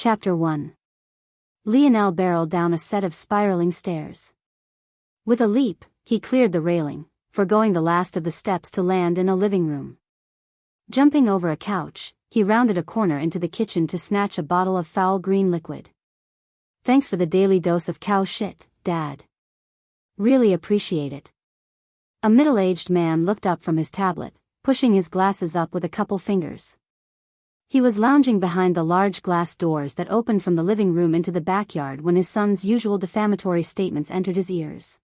Chapter 1. Lionel barreled down a set of spiraling stairs. With a leap, he cleared the railing, forgoing the last of the steps to land in a living room. Jumping over a couch, he rounded a corner into the kitchen to snatch a bottle of foul green liquid. "Thanks for the daily dose of cow shit, Dad. Really appreciate it." A middle-aged man looked up from his tablet, pushing his glasses up with a couple fingers. He was lounging behind the large glass doors that opened from the living room into the backyard when his son's usual defamatory statements entered his ears.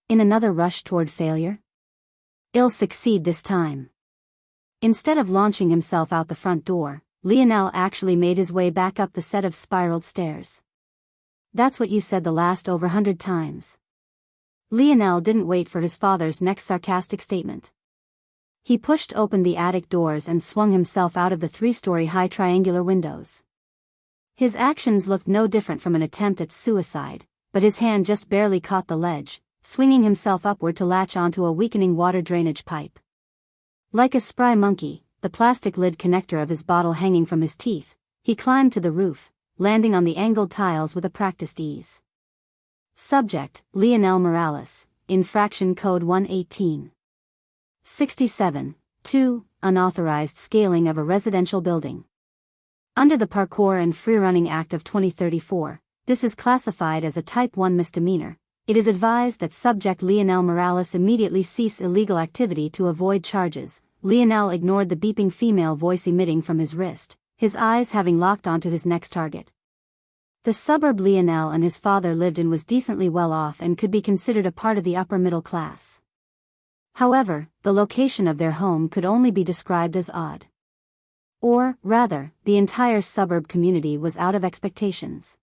In another rush toward failure? He'll succeed this time. Instead of launching himself out the front door, Lionel actually made his way back up the set of spiraled stairs. "That's what you said the last over 100 times." Lionel didn't wait for his father's next sarcastic statement. He pushed open the attic doors and swung himself out of the 3-story high triangular windows. His actions looked no different from an attempt at suicide, but his hand just barely caught the ledge, swinging himself upward to latch onto a weakening water drainage pipe. Like a spry monkey, the plastic lid connector of his bottle hanging from his teeth, he climbed to the roof, landing on the angled tiles with a practiced ease. Subject: Lionel Morales, Infraction Code 118. 67. 2. Unauthorized scaling of a residential building. Under the Parkour and Freerunning Act of 2034, this is classified as a Type 1 misdemeanor. It is advised that subject Lionel Morales immediately cease illegal activity to avoid charges. Lionel ignored the beeping female voice emitting from his wrist, his eyes having locked onto his next target. The suburb Lionel and his father lived in was decently well off and could be considered a part of the upper middle class. However, the location of their home could only be described as odd. Or, rather, the entire suburb community was out of expectations.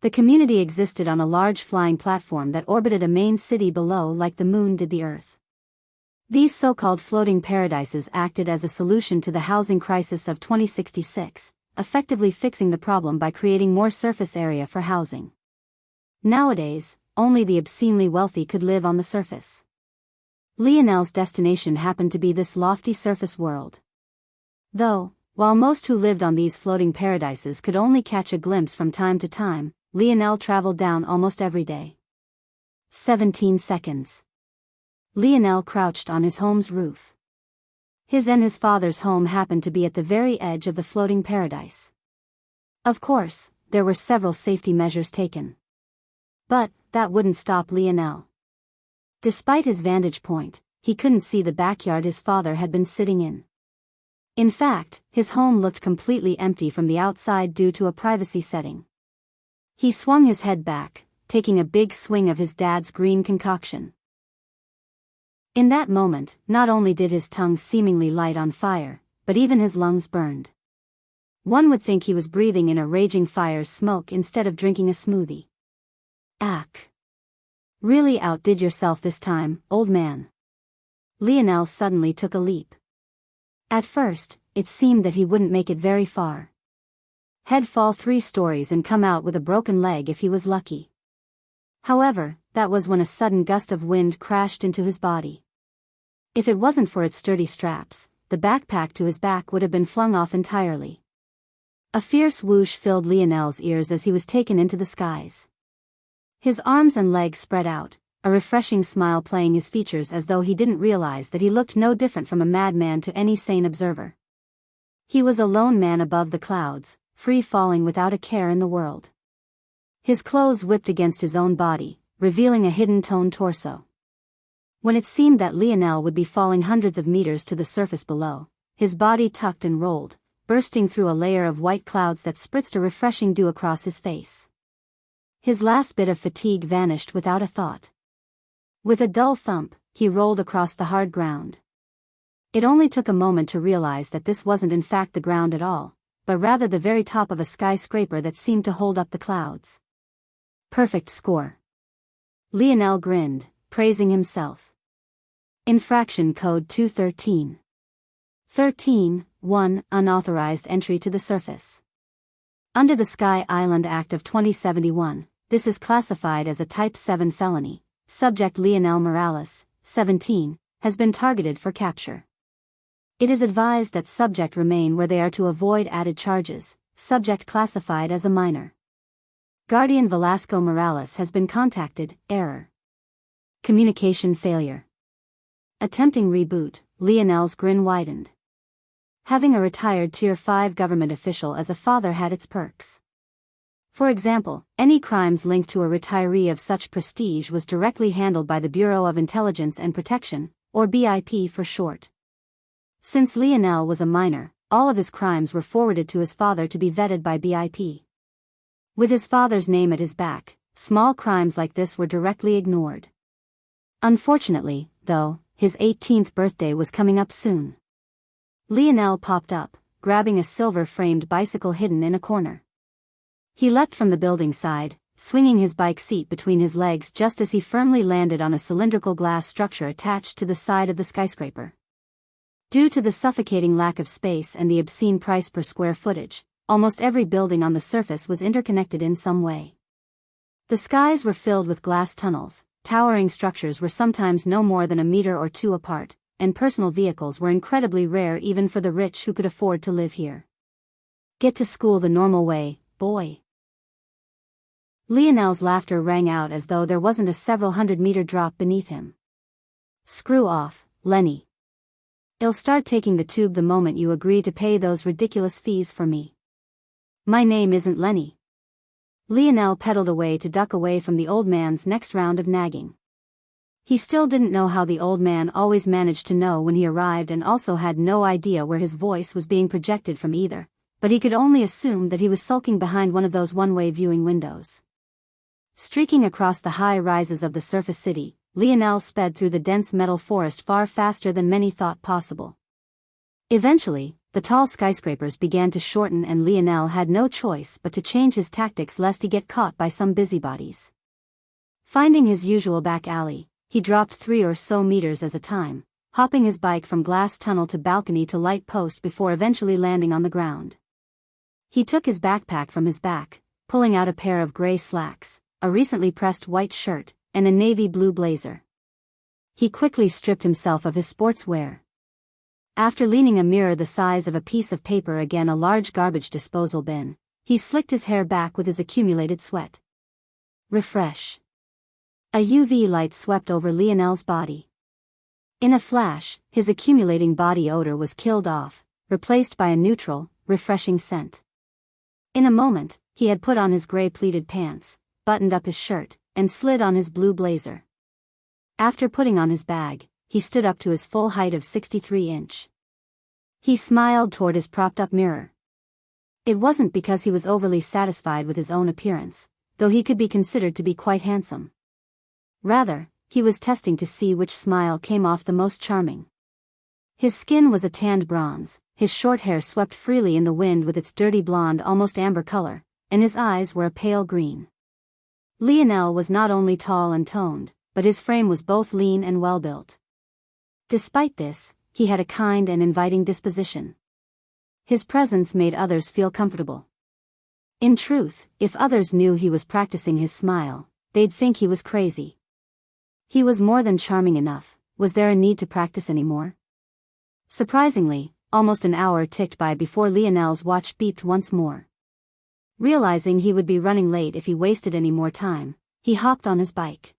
The community existed on a large flying platform that orbited a main city below like the moon did the Earth. These so-called floating paradises acted as a solution to the housing crisis of 2066, effectively fixing the problem by creating more surface area for housing. Nowadays, only the obscenely wealthy could live on the surface. Lionel's destination happened to be this lofty surface world. Though, while most who lived on these floating paradises could only catch a glimpse from time to time, Lionel traveled down almost every day. 17 seconds. Lionel crouched on his home's roof. His and his father's home happened to be at the very edge of the floating paradise. Of course, there were several safety measures taken. But that wouldn't stop Lionel. Despite his vantage point, he couldn't see the backyard his father had been sitting in. In fact, his home looked completely empty from the outside due to a privacy setting. He swung his head back, taking a big swing of his dad's green concoction. In that moment, not only did his tongue seemingly light on fire, but even his lungs burned. One would think he was breathing in a raging fire's smoke instead of drinking a smoothie. Ack. Really outdid yourself this time, old man. Lionel suddenly took a leap. At first, it seemed that he wouldn't make it very far. He'd fall 3 stories and come out with a broken leg if he was lucky. However, that was when a sudden gust of wind crashed into his body. If it wasn't for its sturdy straps, the backpack to his back would have been flung off entirely. A fierce whoosh filled Lionel's ears as he was taken into the skies. His arms and legs spread out, a refreshing smile playing his features as though he didn't realize that he looked no different from a madman to any sane observer. He was a lone man above the clouds, free falling without a care in the world. His clothes whipped against his own body, revealing a hidden toned torso. When it seemed that Lionel would be falling hundreds of meters to the surface below, his body tucked and rolled, bursting through a layer of white clouds that spritzed a refreshing dew across his face. His last bit of fatigue vanished without a thought. With a dull thump, he rolled across the hard ground. It only took a moment to realize that this wasn't in fact the ground at all, but rather the very top of a skyscraper that seemed to hold up the clouds. Perfect score. Lionel grinned, praising himself. Infraction Code 213. 13. 1. Unauthorized entry to the surface. Under the Sky Island Act of 2071, this is classified as a Type 7 felony. Subject Lionel Morales, 17, has been targeted for capture. It is advised that subject remain where they are to avoid added charges. subject classified as a minor. Guardian Velasco Morales has been contacted, error. Communication failure. Attempting reboot, Lionel's grin widened. Having a retired Tier 5 government official as a father had its perks. For example, any crimes linked to a retiree of such prestige was directly handled by the Bureau of Intelligence and Protection, or BIP for short. Since Lionel was a minor, all of his crimes were forwarded to his father to be vetted by BIP. With his father's name at his back, small crimes like this were directly ignored. Unfortunately, though, his 18th birthday was coming up soon. Lionel popped up, grabbing a silver-framed bicycle hidden in a corner. He leapt from the building side, swinging his bike seat between his legs just as he firmly landed on a cylindrical glass structure attached to the side of the skyscraper. Due to the suffocating lack of space and the obscene price per square footage, almost every building on the surface was interconnected in some way. The skies were filled with glass tunnels, towering structures were sometimes no more than a meter or two apart, and personal vehicles were incredibly rare even for the rich who could afford to live here. Get to school the normal way, boy. Lionel's laughter rang out as though there wasn't a several hundred-meter drop beneath him. Screw off, Lenny. I'll start taking the tube the moment you agree to pay those ridiculous fees for me. My name isn't Lenny. Lionel pedaled away to duck away from the old man's next round of nagging. He still didn't know how the old man always managed to know when he arrived and also had no idea where his voice was being projected from either, but he could only assume that he was sulking behind one of those one-way viewing windows. Streaking across the high rises of the surface city, Lionel sped through the dense metal forest far faster than many thought possible. Eventually, the tall skyscrapers began to shorten and Lionel had no choice but to change his tactics lest he get caught by some busybodies. Finding his usual back alley, he dropped 3 or so meters at a time, hopping his bike from glass tunnel to balcony to light post before eventually landing on the ground. He took his backpack from his back, pulling out a pair of gray slacks, a recently pressed white shirt, and a navy blue blazer. He quickly stripped himself of his sportswear. After leaning a mirror the size of a piece of paper against a large garbage disposal bin, he slicked his hair back with his accumulated sweat. Refresh. A UV light swept over Lionel's body. In a flash, his accumulating body odor was killed off, replaced by a neutral, refreshing scent. In a moment, he had put on his gray pleated pants, buttoned up his shirt, and slid on his blue blazer. After putting on his bag, he stood up to his full height of 63-inch. He smiled toward his propped-up mirror. It wasn't because he was overly satisfied with his own appearance, though he could be considered to be quite handsome. Rather, he was testing to see which smile came off the most charming. His skin was a tanned bronze, his short hair swept freely in the wind with its dirty blonde almost amber color, and his eyes were a pale green. Lionel was not only tall and toned, but his frame was both lean and well-built. Despite this, he had a kind and inviting disposition. His presence made others feel comfortable. In truth, if others knew he was practicing his smile, they'd think he was crazy. He was more than charming enough. Was there a need to practice anymore? Surprisingly, almost an hour ticked by before Lionel's watch beeped once more. Realizing he would be running late if he wasted any more time, he hopped on his bike.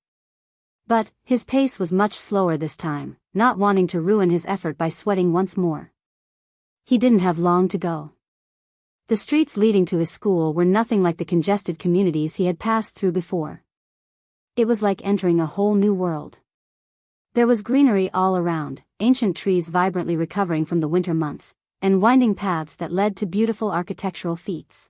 But, his pace was much slower this time, not wanting to ruin his effort by sweating once more. He didn't have long to go. The streets leading to his school were nothing like the congested communities he had passed through before. It was like entering a whole new world. There was greenery all around, ancient trees vibrantly recovering from the winter months, and winding paths that led to beautiful architectural feats.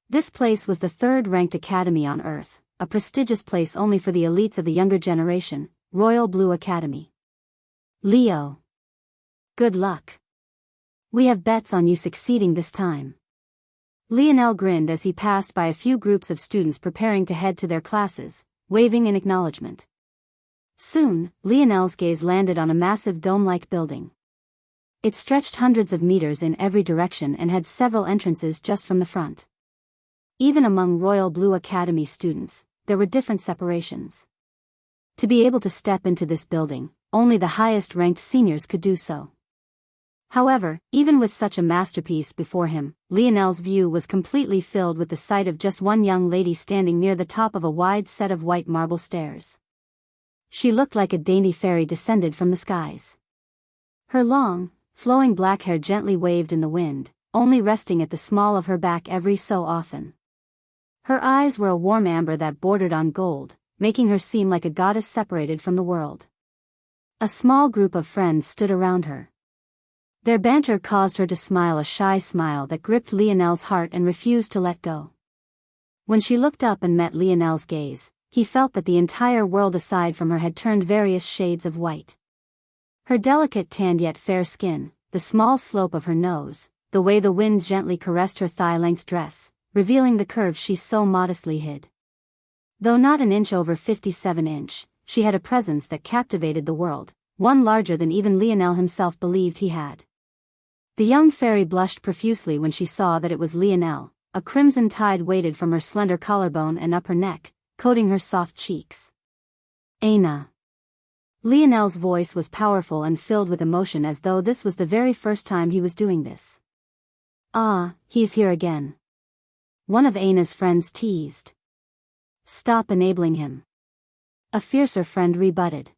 This place was the third-ranked academy on Earth, a prestigious place only for the elites of the younger generation, Royal Blue Academy. Leo. Good luck. We have bets on you succeeding this time. Lionel grinned as he passed by a few groups of students preparing to head to their classes, waving in acknowledgement. Soon, Lionel's gaze landed on a massive dome-like building. It stretched hundreds of meters in every direction and had several entrances just from the front. Even among Royal Blue Academy students, there were different separations. To be able to step into this building, only the highest-ranked seniors could do so. However, even with such a masterpiece before him, Lionel's view was completely filled with the sight of just one young lady standing near the top of a wide set of white marble stairs. She looked like a dainty fairy descended from the skies. Her long, flowing black hair gently waved in the wind, only resting at the small of her back every so often. Her eyes were a warm amber that bordered on gold, making her seem like a goddess separated from the world. A small group of friends stood around her. Their banter caused her to smile, a shy smile that gripped Lionel's heart and refused to let go. When she looked up and met Lionel's gaze, he felt that the entire world aside from her had turned various shades of white. Her delicate tanned yet fair skin, the small slope of her nose, the way the wind gently caressed her thigh-length dress, revealing the curves she so modestly hid. Though not an inch over 57 inch, she had a presence that captivated the world, one larger than even Lionel himself believed he had. The young fairy blushed profusely when she saw that it was Lionel. A crimson tide waited from her slender collarbone and up her neck, coating her soft cheeks. Aina. Lionel's voice was powerful and filled with emotion, as though this was the very first time he was doing this. Ah, he's here again. One of Aina's friends teased. Stop enabling him. A fiercer friend rebutted.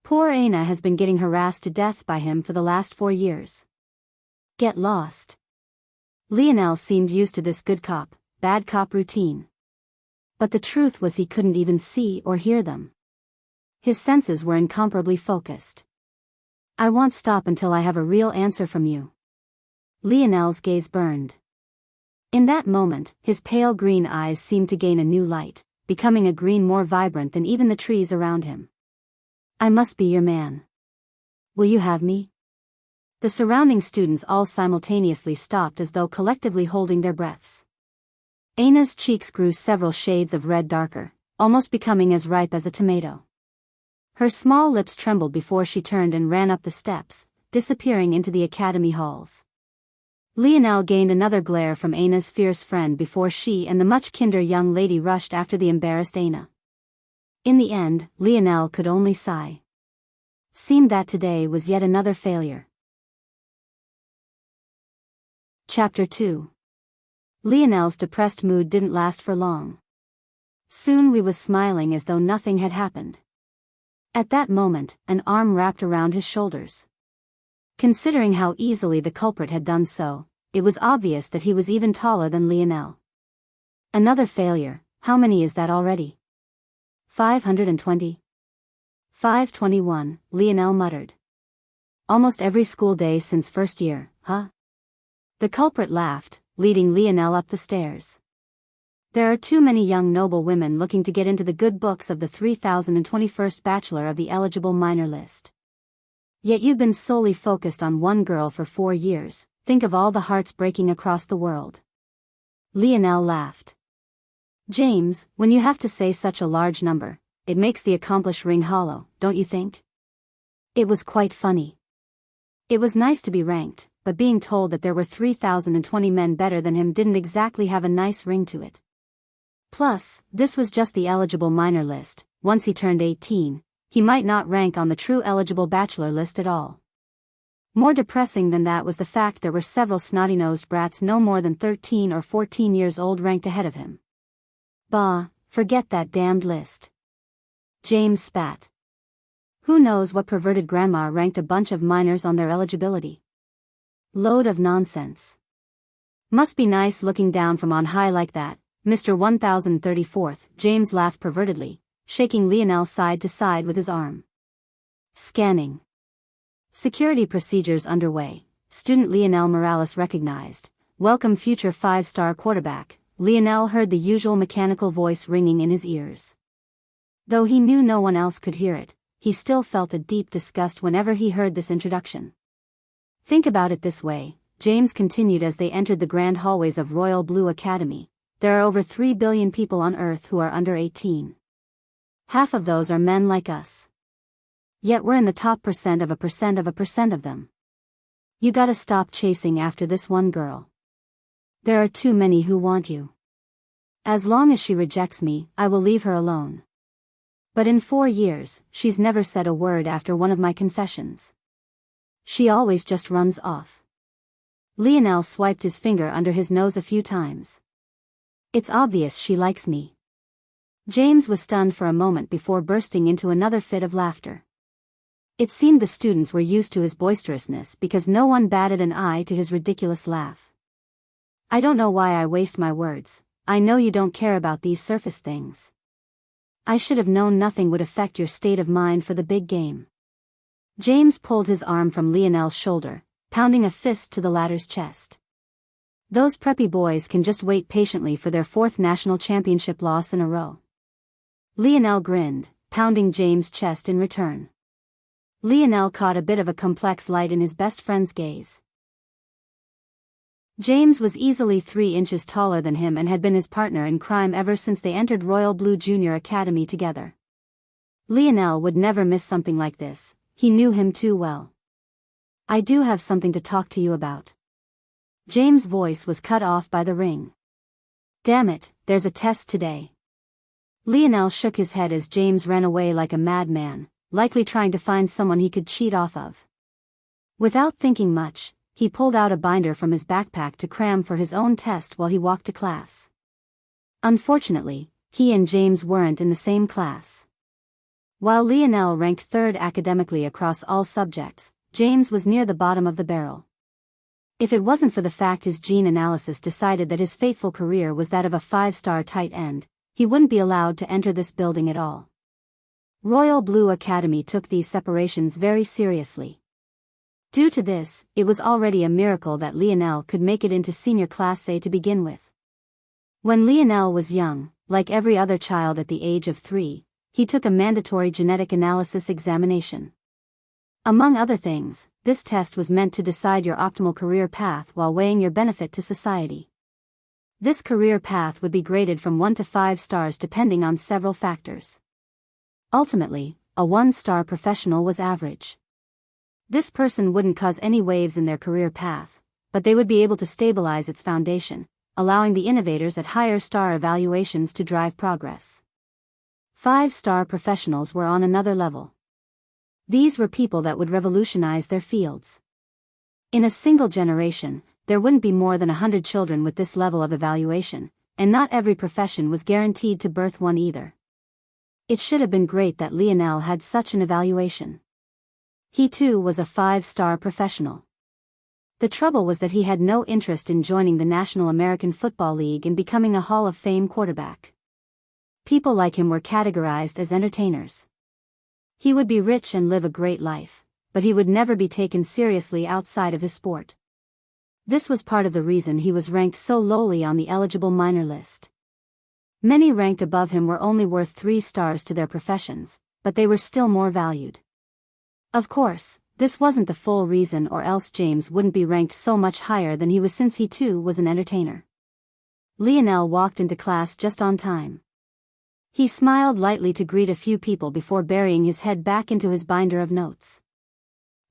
Poor Aina has been getting harassed to death by him for the last 4 years. Get lost. Lionel seemed used to this good cop, bad cop routine. But the truth was he couldn't even see or hear them. His senses were incomparably focused. I won't stop until I have a real answer from you. Lionel's gaze burned. In that moment, his pale green eyes seemed to gain a new light, becoming a green more vibrant than even the trees around him. I must be your man. Will you have me? The surrounding students all simultaneously stopped, as though collectively holding their breaths. Aina's cheeks grew several shades of red, darker, almost becoming as ripe as a tomato. Her small lips trembled before she turned and ran up the steps, disappearing into the academy halls. Lionel gained another glare from Aina's fierce friend before she and the much kinder young lady rushed after the embarrassed Aina. In the end, Lionel could only sigh. Seemed that today was yet another failure. Chapter 2. Lionel's depressed mood didn't last for long. Soon he was smiling as though nothing had happened. At that moment, an arm wrapped around his shoulders. Considering how easily the culprit had done so, it was obvious that he was even taller than Lionel. Another failure. How many is that already? 520. 521, Lionel muttered. Almost every school day since first year, huh? The culprit laughed, leading Lionel up the stairs. There are too many young noble women looking to get into the good books of the 3021st bachelor of the eligible minor list. Yet you've been solely focused on one girl for 4 years, think of all the hearts breaking across the world. Lionel laughed. James, when you have to say such a large number, it makes the accomplished ring hollow, don't you think? It was quite funny. It was nice to be ranked, but being told that there were 3020 men better than him didn't exactly have a nice ring to it. Plus, this was just the eligible minor list. Once he turned 18, he might not rank on the true eligible bachelor list at all. More depressing than that was the fact there were several snotty-nosed brats no more than 13 or 14 years old ranked ahead of him. Bah, forget that damned list. James spat. Who knows what perverted grandma ranked a bunch of minors on their eligibility? Load of nonsense. Must be nice looking down from on high like that, Mr. 1034th, James laughed pervertedly, shaking Lionel side to side with his arm. Scanning. Security procedures underway. Student Lionel Morales recognized. Welcome future 5-star quarterback. Lionel heard the usual mechanical voice ringing in his ears. Though he knew no one else could hear it, he still felt a deep disgust whenever he heard this introduction. Think about it this way, James continued as they entered the grand hallways of Royal Blue Academy. There are over 3 billion people on Earth who are under 18. Half of those are men like us. Yet we're in the top percent of a percent of them. You gotta stop chasing after this one girl. There are too many who want you. As long as she rejects me, I will leave her alone. But in 4 years, she's never said a word after one of my confessions. She always just runs off. Lionel swiped his finger under his nose a few times. It's obvious she likes me. James was stunned for a moment before bursting into another fit of laughter. It seemed the students were used to his boisterousness because no one batted an eye to his ridiculous laugh. I don't know why I waste my words. I know you don't care about these surface things. I should have known nothing would affect your state of mind for the big game. James pulled his arm from Lionel's shoulder, pounding a fist to the latter's chest. Those preppy boys can just wait patiently for their 4th national championship loss in a row. Lionel grinned, pounding James' chest in return. Lionel caught a bit of a complex light in his best friend's gaze. James was easily 3 inches taller than him and had been his partner in crime ever since they entered Royal Blue Junior Academy together. Lionel would never miss something like this, he knew him too well. I do have something to talk to you about. James' voice was cut off by the ring. Damn it, there's a test today. Lionel shook his head as James ran away like a madman, likely trying to find someone he could cheat off of. Without thinking much, he pulled out a binder from his backpack to cram for his own test while he walked to class. Unfortunately, he and James weren't in the same class. While Lionel ranked 3rd academically across all subjects, James was near the bottom of the barrel. If it wasn't for the fact his gene analysis decided that his fateful career was that of a 5-star tight end, he wouldn't be allowed to enter this building at all. Royal Blue Academy took these separations very seriously. Due to this, it was already a miracle that Lionel could make it into senior class A to begin with. When Lionel was young, like every other child at the age of 3, he took a mandatory genetic analysis examination. Among other things, this test was meant to decide your optimal career path while weighing your benefit to society. This career path would be graded from 1 to 5 stars depending on several factors. Ultimately, a 1-star professional was average. This person wouldn't cause any waves in their career path, but they would be able to stabilize its foundation, allowing the innovators at higher star evaluations to drive progress. 5-star professionals were on another level. These were people that would revolutionize their fields. In a single generation, there wouldn't be more than 100 children with this level of evaluation, and not every profession was guaranteed to birth one either. It should have been great that Lionel had such an evaluation. He too was a 5-star professional. The trouble was that he had no interest in joining the National American Football League and becoming a Hall of Fame quarterback. People like him were categorized as entertainers. He would be rich and live a great life, but he would never be taken seriously outside of his sport. This was part of the reason he was ranked so lowly on the eligible minor list. Many ranked above him were only worth 3 stars to their professions, but they were still more valued. Of course, this wasn't the full reason, or else James wouldn't be ranked so much higher than he was, since he too was an entertainer. Lionel walked into class just on time. He smiled lightly to greet a few people before burying his head back into his binder of notes.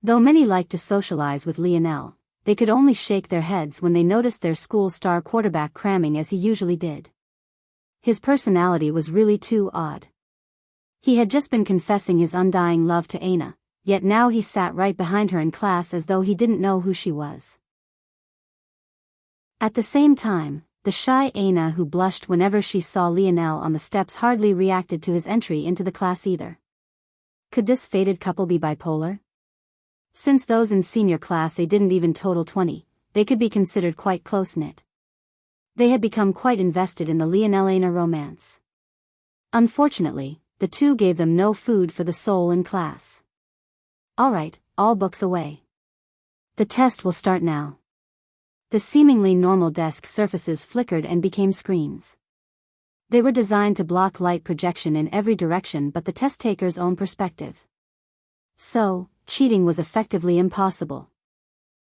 Though many liked to socialize with Lionel, they could only shake their heads when they noticed their school star quarterback cramming as he usually did. His personality was really too odd. He had just been confessing his undying love to Anna, yet now he sat right behind her in class as though he didn't know who she was. At the same time, the shy Anna, who blushed whenever she saw Lionel on the steps, hardly reacted to his entry into the class either. Could this fated couple be bipolar? Since those in senior class A didn't even total 20, they could be considered quite close-knit. They had become quite invested in the Lionel-Anna romance. Unfortunately, the two gave them no food for the soul in class. All right, all books away. The test will start now. The seemingly normal desk surfaces flickered and became screens. They were designed to block light projection in every direction but the test taker's own perspective. So, cheating was effectively impossible.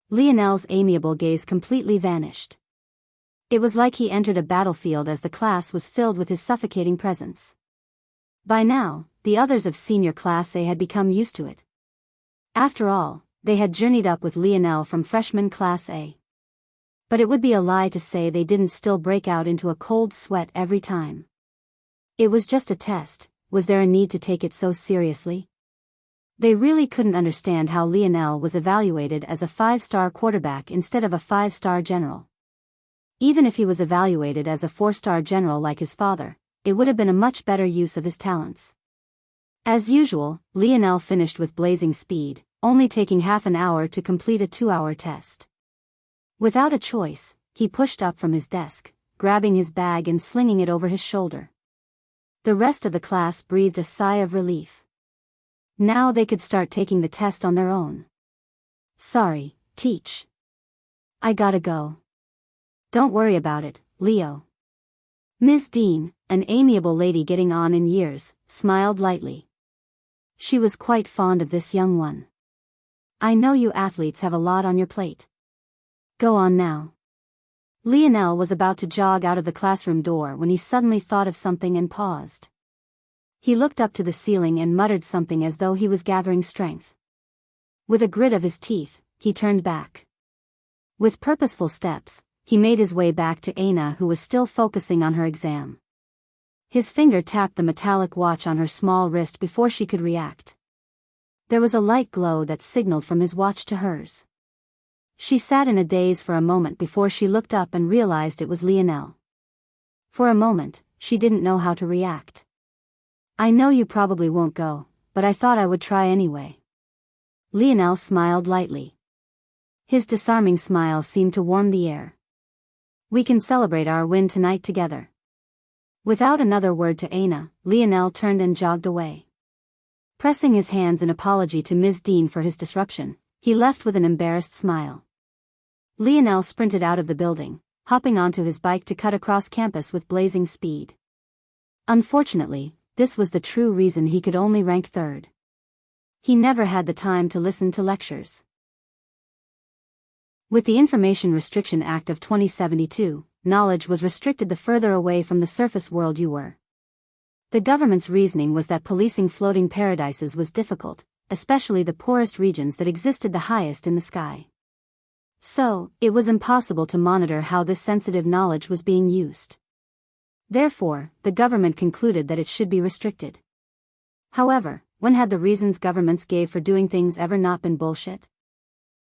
Lionel's amiable gaze completely vanished. It was like he entered a battlefield as the class was filled with his suffocating presence. By now, the others of senior class A had become used to it. After all, they had journeyed up with Lionel from freshman class A. But it would be a lie to say they didn't still break out into a cold sweat every time. It was just a test. Was there a need to take it so seriously? They really couldn't understand how Lionel was evaluated as a 5-star quarterback instead of a 5-star general. Even if he was evaluated as a 4-star general like his father, it would have been a much better use of his talents. As usual, Lionel finished with blazing speed, only taking half an hour to complete a 2-hour test. Without a choice, he pushed up from his desk, grabbing his bag and slinging it over his shoulder. The rest of the class breathed a sigh of relief. Now they could start taking the test on their own. Sorry, Teach. I gotta go. Don't worry about it, Leo. Ms. Dean, an amiable lady getting on in years, smiled lightly. She was quite fond of this young one. I know you athletes have a lot on your plate. Go on now. Lionel was about to jog out of the classroom door when he suddenly thought of something and paused. He looked up to the ceiling and muttered something as though he was gathering strength. With a grit of his teeth, he turned back. With purposeful steps, he made his way back to Aina, who was still focusing on her exam. His finger tapped the metallic watch on her small wrist before she could react. There was a light glow that signaled from his watch to hers. She sat in a daze for a moment before she looked up and realized it was Lionel. For a moment, she didn't know how to react. I know you probably won't go, but I thought I would try anyway. Lionel smiled lightly. His disarming smile seemed to warm the air. We can celebrate our win tonight together. Without another word to Aina, Lionel turned and jogged away. Pressing his hands in apology to Ms. Dean for his disruption, he left with an embarrassed smile. Lionel sprinted out of the building, hopping onto his bike to cut across campus with blazing speed. Unfortunately, this was the true reason he could only rank third. He never had the time to listen to lectures. With the Information Restriction Act of 2072, knowledge was restricted the further away from the surface world you were. The government's reasoning was that policing floating paradises was difficult, especially the poorest regions that existed the highest in the sky. So, it was impossible to monitor how this sensitive knowledge was being used. Therefore, the government concluded that it should be restricted. However, when had the reasons governments gave for doing things ever not been bullshit?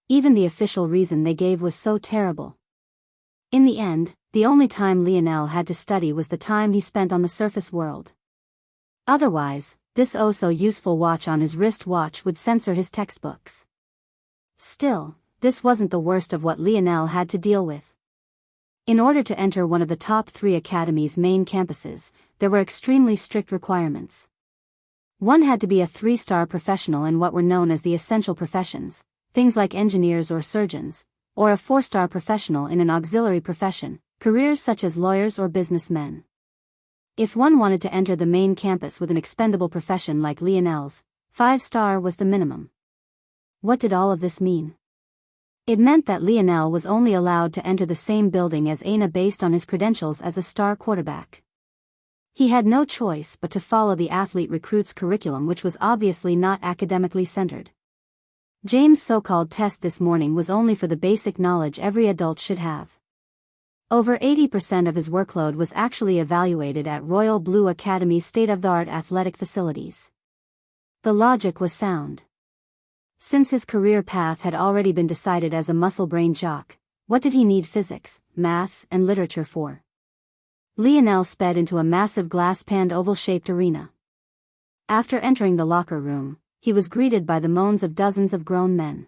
Even the official reason they gave was so terrible. In the end, the only time Lionel had to study was the time he spent on the surface world. Otherwise, this oh-so-useful watch on his wrist watch would censor his textbooks. Still, this wasn't the worst of what Lionel had to deal with. In order to enter one of the top 3 academies' main campuses, there were extremely strict requirements. One had to be a 3-star professional in what were known as the essential professions, things like engineers or surgeons, or a 4-star professional in an auxiliary profession, careers such as lawyers or businessmen. If one wanted to enter the main campus with an expendable profession like Lionel's, 5-star was the minimum. What did all of this mean? It meant that Lionel was only allowed to enter the same building as Aina based on his credentials as a star quarterback. He had no choice but to follow the athlete recruit's curriculum, which was obviously not academically centered. James' so-called test this morning was only for the basic knowledge every adult should have. Over 80% of his workload was actually evaluated at Royal Blue Academy's state-of-the-art athletic facilities. The logic was sound. Since his career path had already been decided as a muscle-brain jock, what did he need physics, maths, and literature for? Lionel sped into a massive glass-panned oval-shaped arena. After entering the locker room, he was greeted by the moans of dozens of grown men.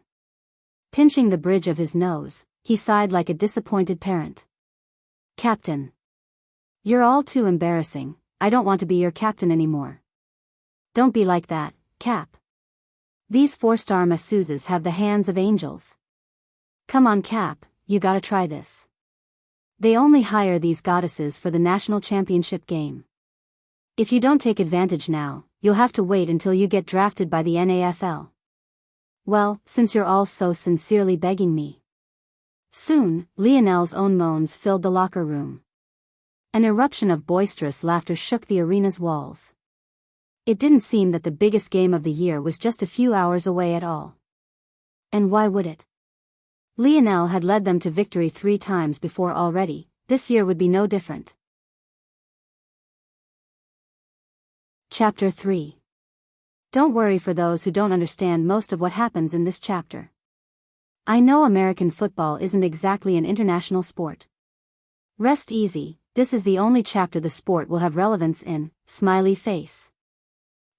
Pinching the bridge of his nose, he sighed like a disappointed parent. Captain. You're all too embarrassing, I don't want to be your captain anymore. Don't be like that, Cap. These 4-star masseuses have the hands of angels. Come on, Cap, you gotta try this. They only hire these goddesses for the national championship game. If you don't take advantage now, you'll have to wait until you get drafted by the NFL. Well, since you're all so sincerely begging me. Soon, Lionel's own moans filled the locker room. An eruption of boisterous laughter shook the arena's walls. It didn't seem that the biggest game of the year was just a few hours away at all. And why would it? Lionel had led them to victory 3 times before already, this year would be no different. Chapter 3. Don't worry for those who don't understand most of what happens in this chapter. I know American football isn't exactly an international sport. Rest easy, this is the only chapter the sport will have relevance in. Smiley face.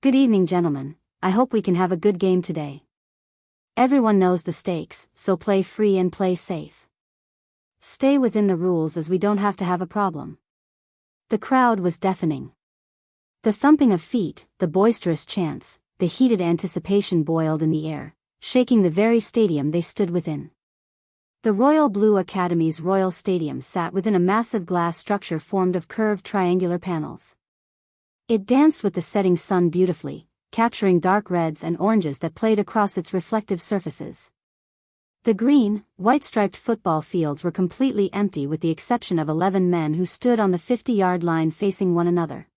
Good evening, gentlemen, I hope we can have a good game today. Everyone knows the stakes, so play free and play safe. Stay within the rules as we don't have to have a problem. The crowd was deafening. The thumping of feet, the boisterous chants, the heated anticipation boiled in the air, shaking the very stadium they stood within. The Royal Blue Academy's Royal Stadium sat within a massive glass structure formed of curved triangular panels. It danced with the setting sun beautifully, capturing dark reds and oranges that played across its reflective surfaces. The green, white-striped football fields were completely empty with the exception of 11 men who stood on the 50-yard line facing one another.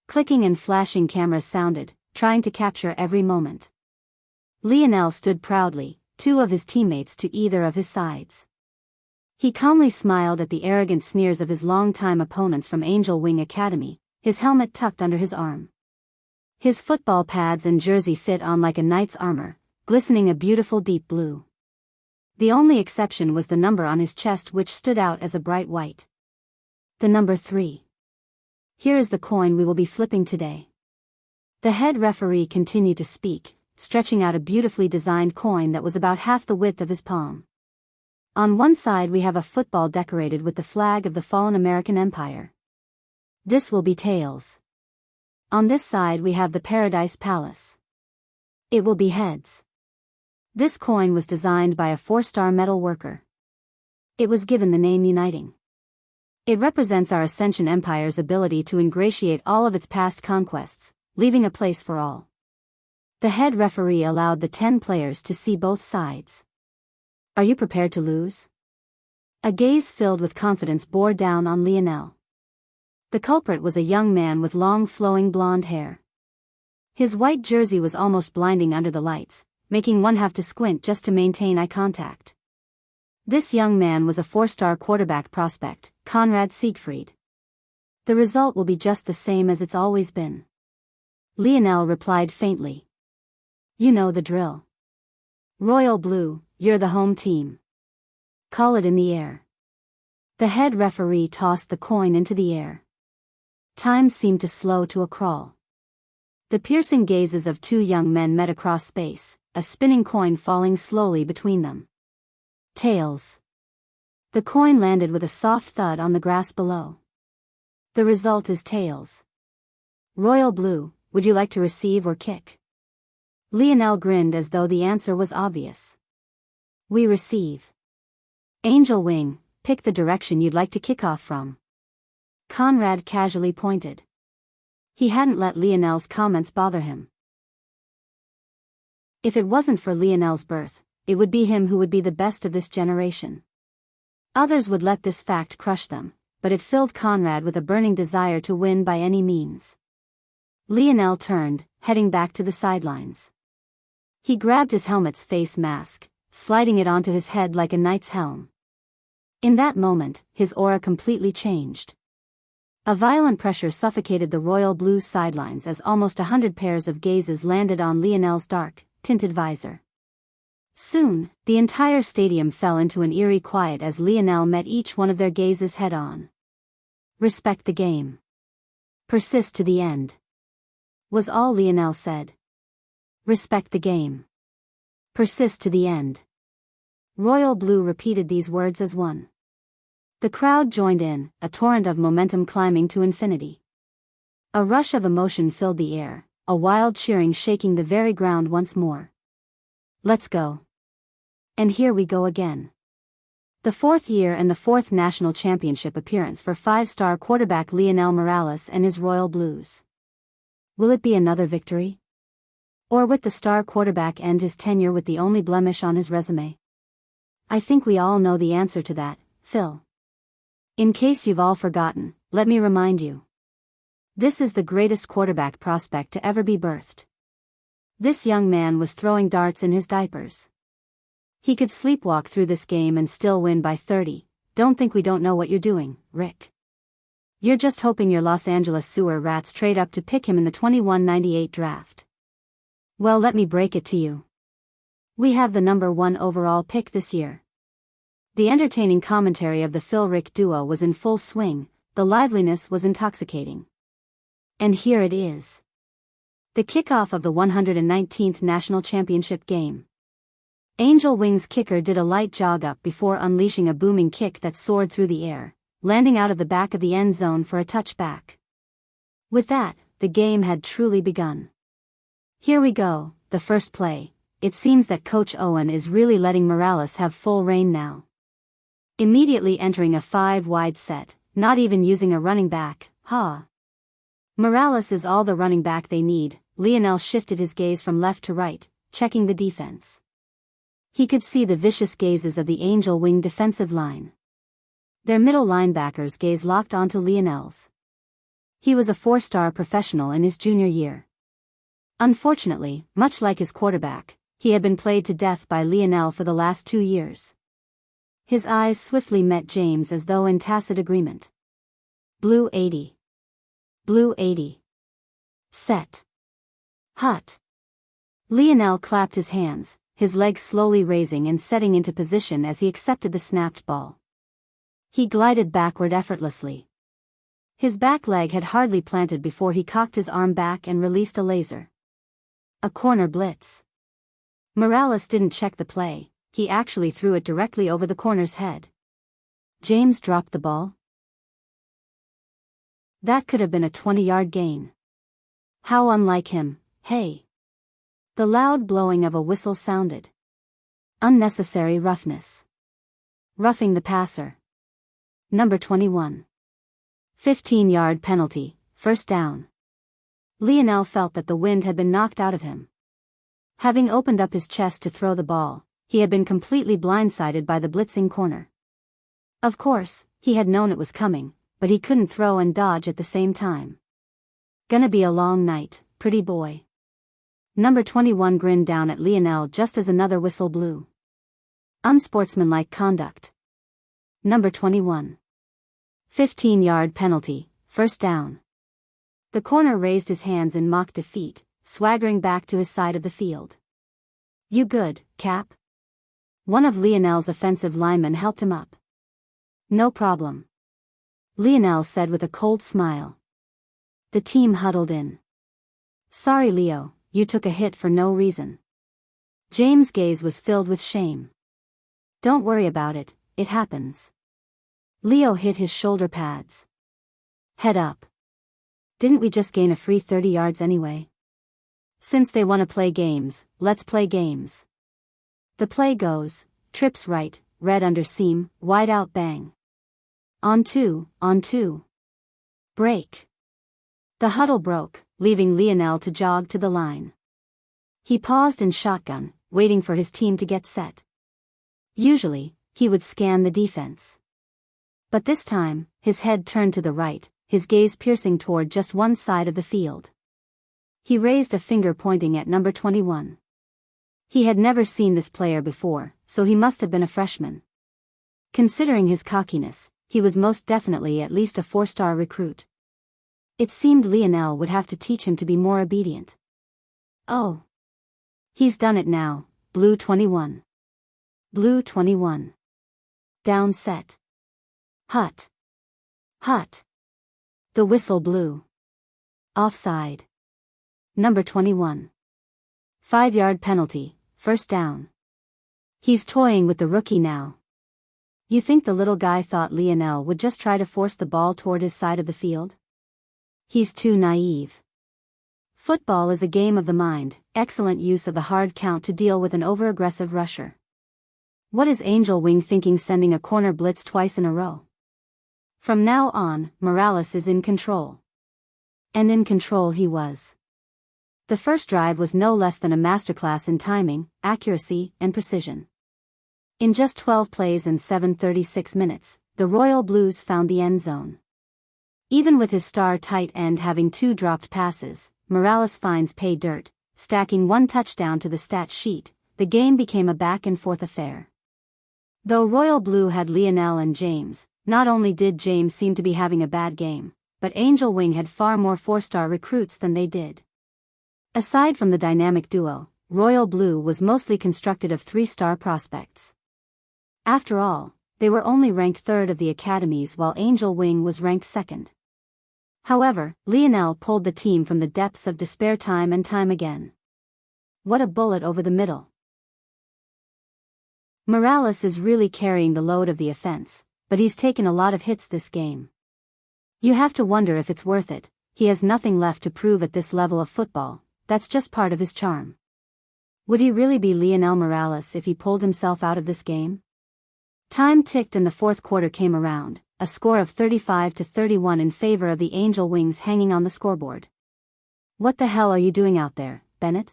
Clicking and flashing cameras sounded, trying to capture every moment. Lionel stood proudly, two of his teammates to either of his sides. He calmly smiled at the arrogant sneers of his longtime opponents from Angel Wing Academy, his helmet tucked under his arm. His football pads and jersey fit on like a knight's armor, glistening a beautiful deep blue. The only exception was the number on his chest, which stood out as a bright white. The number 3. Here is the coin we will be flipping today. The head referee continued to speak, stretching out a beautifully designed coin that was about half the width of his palm. On one side we have a football decorated with the flag of the fallen American Empire. This will be tails. On this side we have the Paradise Palace. It will be heads. This coin was designed by a 4-star metal worker. It was given the name Uniting. It represents our Ascension Empire's ability to ingratiate all of its past conquests, leaving a place for all. The head referee allowed the 10 players to see both sides. Are you prepared to lose? A gaze filled with confidence bore down on Lionel. The culprit was a young man with long flowing blonde hair. His white jersey was almost blinding under the lights, making one have to squint just to maintain eye contact. This young man was a 4-star quarterback prospect, Conrad Siegfried. The result will be just the same as it's always been. Lionel replied faintly. You know the drill. Royal Blue, you're the home team. Call it in the air. The head referee tossed the coin into the air. Time seemed to slow to a crawl. The piercing gazes of 2 young men met across space, a spinning coin falling slowly between them. Tails. The coin landed with a soft thud on the grass below. The result is tails. Royal Blue, would you like to receive or kick? Lionel grinned as though the answer was obvious. We receive. Angel Wing, pick the direction you'd like to kick off from. Conrad casually pointed. He hadn't let Lionel's comments bother him. If it wasn't for Lionel's birth, it would be him who would be the best of this generation. Others would let this fact crush them, but it filled Conrad with a burning desire to win by any means. Lionel turned, heading back to the sidelines. He grabbed his helmet's face mask, sliding it onto his head like a knight's helm. In that moment, his aura completely changed. A violent pressure suffocated the Royal Blue's sidelines as almost 100 pairs of gazes landed on Lionel's dark, tinted visor. Soon, the entire stadium fell into an eerie quiet as Lionel met each one of their gazes head-on. Respect the game. Persist to the end. Was all Lionel said. Respect the game. Persist to the end. Royal Blue repeated these words as one. The crowd joined in, a torrent of momentum climbing to infinity. A rush of emotion filled the air, a wild cheering shaking the very ground once more. Let's go. And here we go again. The 4th year and the 4th national championship appearance for 5-star quarterback Lionel Morales and his Royal Blues. Will it be another victory? Or will the star quarterback end his tenure with the only blemish on his resume? I think we all know the answer to that, Phil. In case you've all forgotten, let me remind you. This is the greatest quarterback prospect to ever be birthed. This young man was throwing darts in his diapers. He could sleepwalk through this game and still win by 30. Don't think we don't know what you're doing, Rick. You're just hoping your Los Angeles sewer rats trade up to pick him in the 2198 draft. Well, let me break it to you. We have the number 1 overall pick this year. The entertaining commentary of the Phil-Rick duo was in full swing, the liveliness was intoxicating. And here it is. The kickoff of the 119th National Championship game. Angel Wing's kicker did a light jog up before unleashing a booming kick that soared through the air, landing out of the back of the end zone for a touchback. With that, the game had truly begun. Here we go, the first play. It seems that Coach Owen is really letting Morales have full reign now. Immediately entering a 5-wide set, not even using a running back, Morales is all the running back they need. Lionel shifted his gaze from left to right, checking the defense. He could see the vicious gazes of the Angel Wing defensive line. Their middle linebackers' gaze locked onto Lionel's. He was a 4-star professional in his junior year. Unfortunately, much like his quarterback, he had been played to death by Lionel for the last 2 years. His eyes swiftly met James as though in tacit agreement. Blue 80. Blue 80. Set. Hut. Lionel clapped his hands, his legs slowly raising and setting into position as he accepted the snapped ball. He glided backward effortlessly. His back leg had hardly planted before he cocked his arm back and released a laser. A corner blitz. Morales didn't check the play, he actually threw it directly over the corner's head. James dropped the ball. That could have been a 20-yard gain. How unlike him, hey. The loud blowing of a whistle sounded. Unnecessary roughness. Roughing the passer. Number 21. 15-yard penalty, first down. Lionel felt that the wind had been knocked out of him. Having opened up his chest to throw the ball, he had been completely blindsided by the blitzing corner. Of course, he had known it was coming, but he couldn't throw and dodge at the same time. Gonna be a long night, pretty boy. Number 21 grinned down at Lionel just as another whistle blew. Unsportsmanlike conduct. Number 21. 15-yard penalty, first down. The corner raised his hands in mock defeat, swaggering back to his side of the field. You good, Cap? One of Lionel's offensive linemen helped him up. No problem. Lionel said with a cold smile. The team huddled in. Sorry, Leo, you took a hit for no reason. James' gaze was filled with shame. Don't worry about it, it happens. Leo hit his shoulder pads. Head up. Didn't we just gain a free 30 yards anyway? Since they want to play games, let's play games. The play goes, trips right, red under seam, wide out bang. On two. Break. The huddle broke, leaving Lionel to jog to the line. He paused in shotgun, waiting for his team to get set. Usually, he would scan the defense. But this time, his head turned to the right, his gaze piercing toward just one side of the field. He raised a finger pointing at number 21. He had never seen this player before, so he must have been a freshman. Considering his cockiness, he was most definitely at least a 4-star recruit. It seemed Lionel would have to teach him to be more obedient. Oh. He's done it now, Blue 21. Blue 21. Down set. Hut. The whistle blew. Offside. Number 21. 5-yard penalty, first down. He's toying with the rookie now. You think the little guy thought Lionel would just try to force the ball toward his side of the field? He's too naive. Football is a game of the mind, excellent use of the hard count to deal with an over-aggressive rusher. What is Angel Wing thinking sending a corner blitz twice in a row? From now on, Morales is in control. And in control he was. The first drive was no less than a masterclass in timing, accuracy, and precision. In just 12 plays and 7:36 minutes, the Royal Blues found the end zone. Even with his star tight end having 2 dropped passes, Morales finds pay dirt, stacking 1 touchdown to the stat sheet. The game became a back-and-forth affair. Though Royal Blue had Lionel and James, not only did James seem to be having a bad game, but Angel Wing had far more 4-star recruits than they did. Aside from the dynamic duo, Royal Blue was mostly constructed of 3-star prospects. After all, they were only ranked 3rd of the academies while Angel Wing was ranked 2nd. However, Lionel pulled the team from the depths of despair time and time again. What a bullet over the middle. Morales is really carrying the load of the offense, but he's taken a lot of hits this game. You have to wonder if it's worth it. He has nothing left to prove at this level of football. That's just part of his charm. Would he really be Lionel Morales if he pulled himself out of this game? Time ticked and the 4th quarter came around, a score of 35-31 in favor of the Angel Wings hanging on the scoreboard. What the hell are you doing out there, Bennett?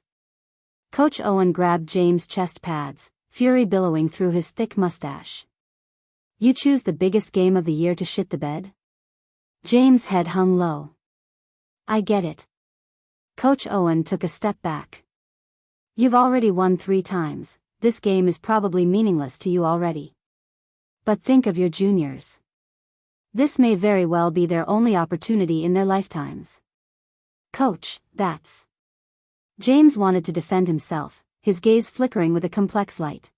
Coach Owen grabbed James' chest pads, fury billowing through his thick mustache. You choose the biggest game of the year to shit the bed? James' head hung low. I get it. Coach Owen took a step back. You've already won 3 times, this game is probably meaningless to you already. But think of your juniors. This may very well be their only opportunity in their lifetimes. Coach, that's... James wanted to defend himself, his gaze flickering with a complex light.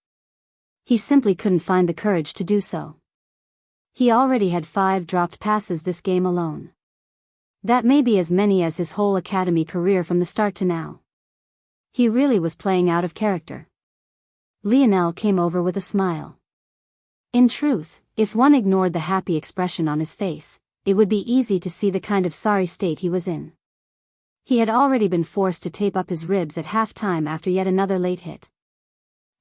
He simply couldn't find the courage to do so. He already had 5 dropped passes this game alone. That may be as many as his whole academy career from the start to now. He really was playing out of character. Lionel came over with a smile. In truth, if one ignored the happy expression on his face, it would be easy to see the kind of sorry state he was in. He had already been forced to tape up his ribs at halftime after yet another late hit.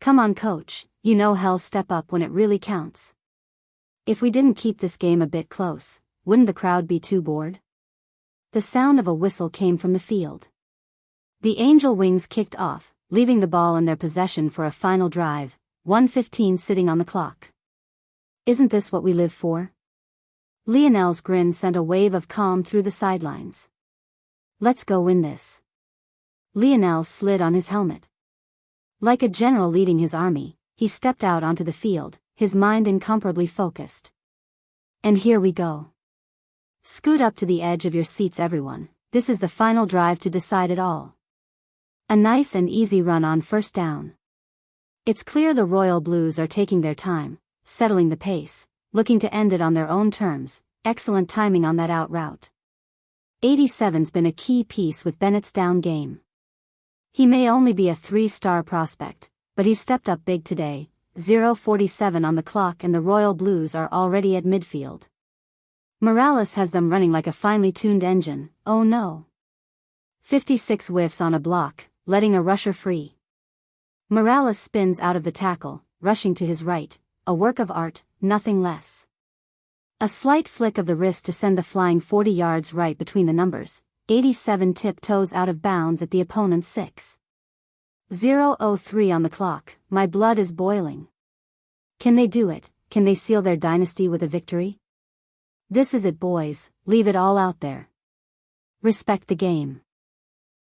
Come on, coach, you know hell, step up when it really counts. If we didn't keep this game a bit close, wouldn't the crowd be too bored? The sound of a whistle came from the field. The Angel Wings kicked off, leaving the ball in their possession for a final drive, 1:15 sitting on the clock. Isn't this what we live for? Lionel's grin sent a wave of calm through the sidelines. Let's go win this. Lionel slid on his helmet. Like a general leading his army, he stepped out onto the field, his mind incomparably focused. And here we go. Scoot up to the edge of your seats, everyone. This is the final drive to decide it all. A nice and easy run on first down. It's clear the Royal Blues are taking their time, settling the pace, looking to end it on their own terms. Excellent timing on that out route. 87's been a key piece with Bennett's down game. He may only be a 3-star prospect, but he's stepped up big today. 0:47 on the clock and the Royal Blues are already at midfield. Morales has them running like a finely tuned engine. Oh no. 56 whiffs on a block, letting a rusher free. Morales spins out of the tackle, rushing to his right, a work of art, nothing less. A slight flick of the wrist to send the flying 40 yards right between the numbers. 87 tiptoes out of bounds at the opponent's 6. 0:03 on the clock. My blood is boiling. Can they do it? Can they seal their dynasty with a victory? This is it, boys, leave it all out there. Respect the game.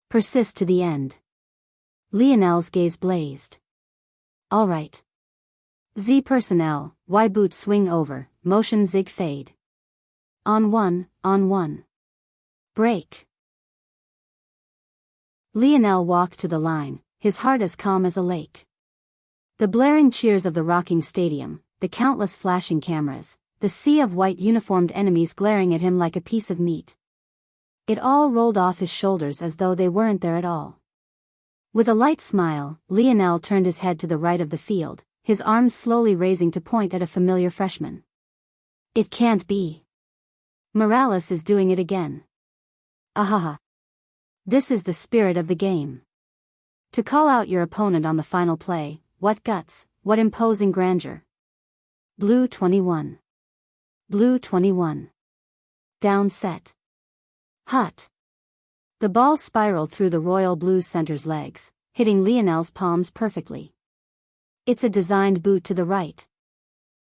Persist to the end. Lionel's gaze blazed. All right. Z personnel, Y boot swing over, motion zig fade. On one. Break. Lionel walked to the line, his heart as calm as a lake. The blaring cheers of the rocking stadium, the countless flashing cameras, the sea of white uniformed enemies glaring at him like a piece of meat. It all rolled off his shoulders as though they weren't there at all. With a light smile, Lionel turned his head to the right of the field, his arms slowly raising to point at a familiar freshman. It can't be. Morales is doing it again. Ahaha. This is the spirit of the game. To call out your opponent on the final play, what guts, what imposing grandeur. Blue 21. Blue 21. Down set. Hut. The ball spiraled through the Royal Blues center's legs, hitting Lionel's palms perfectly. It's a designed boot to the right.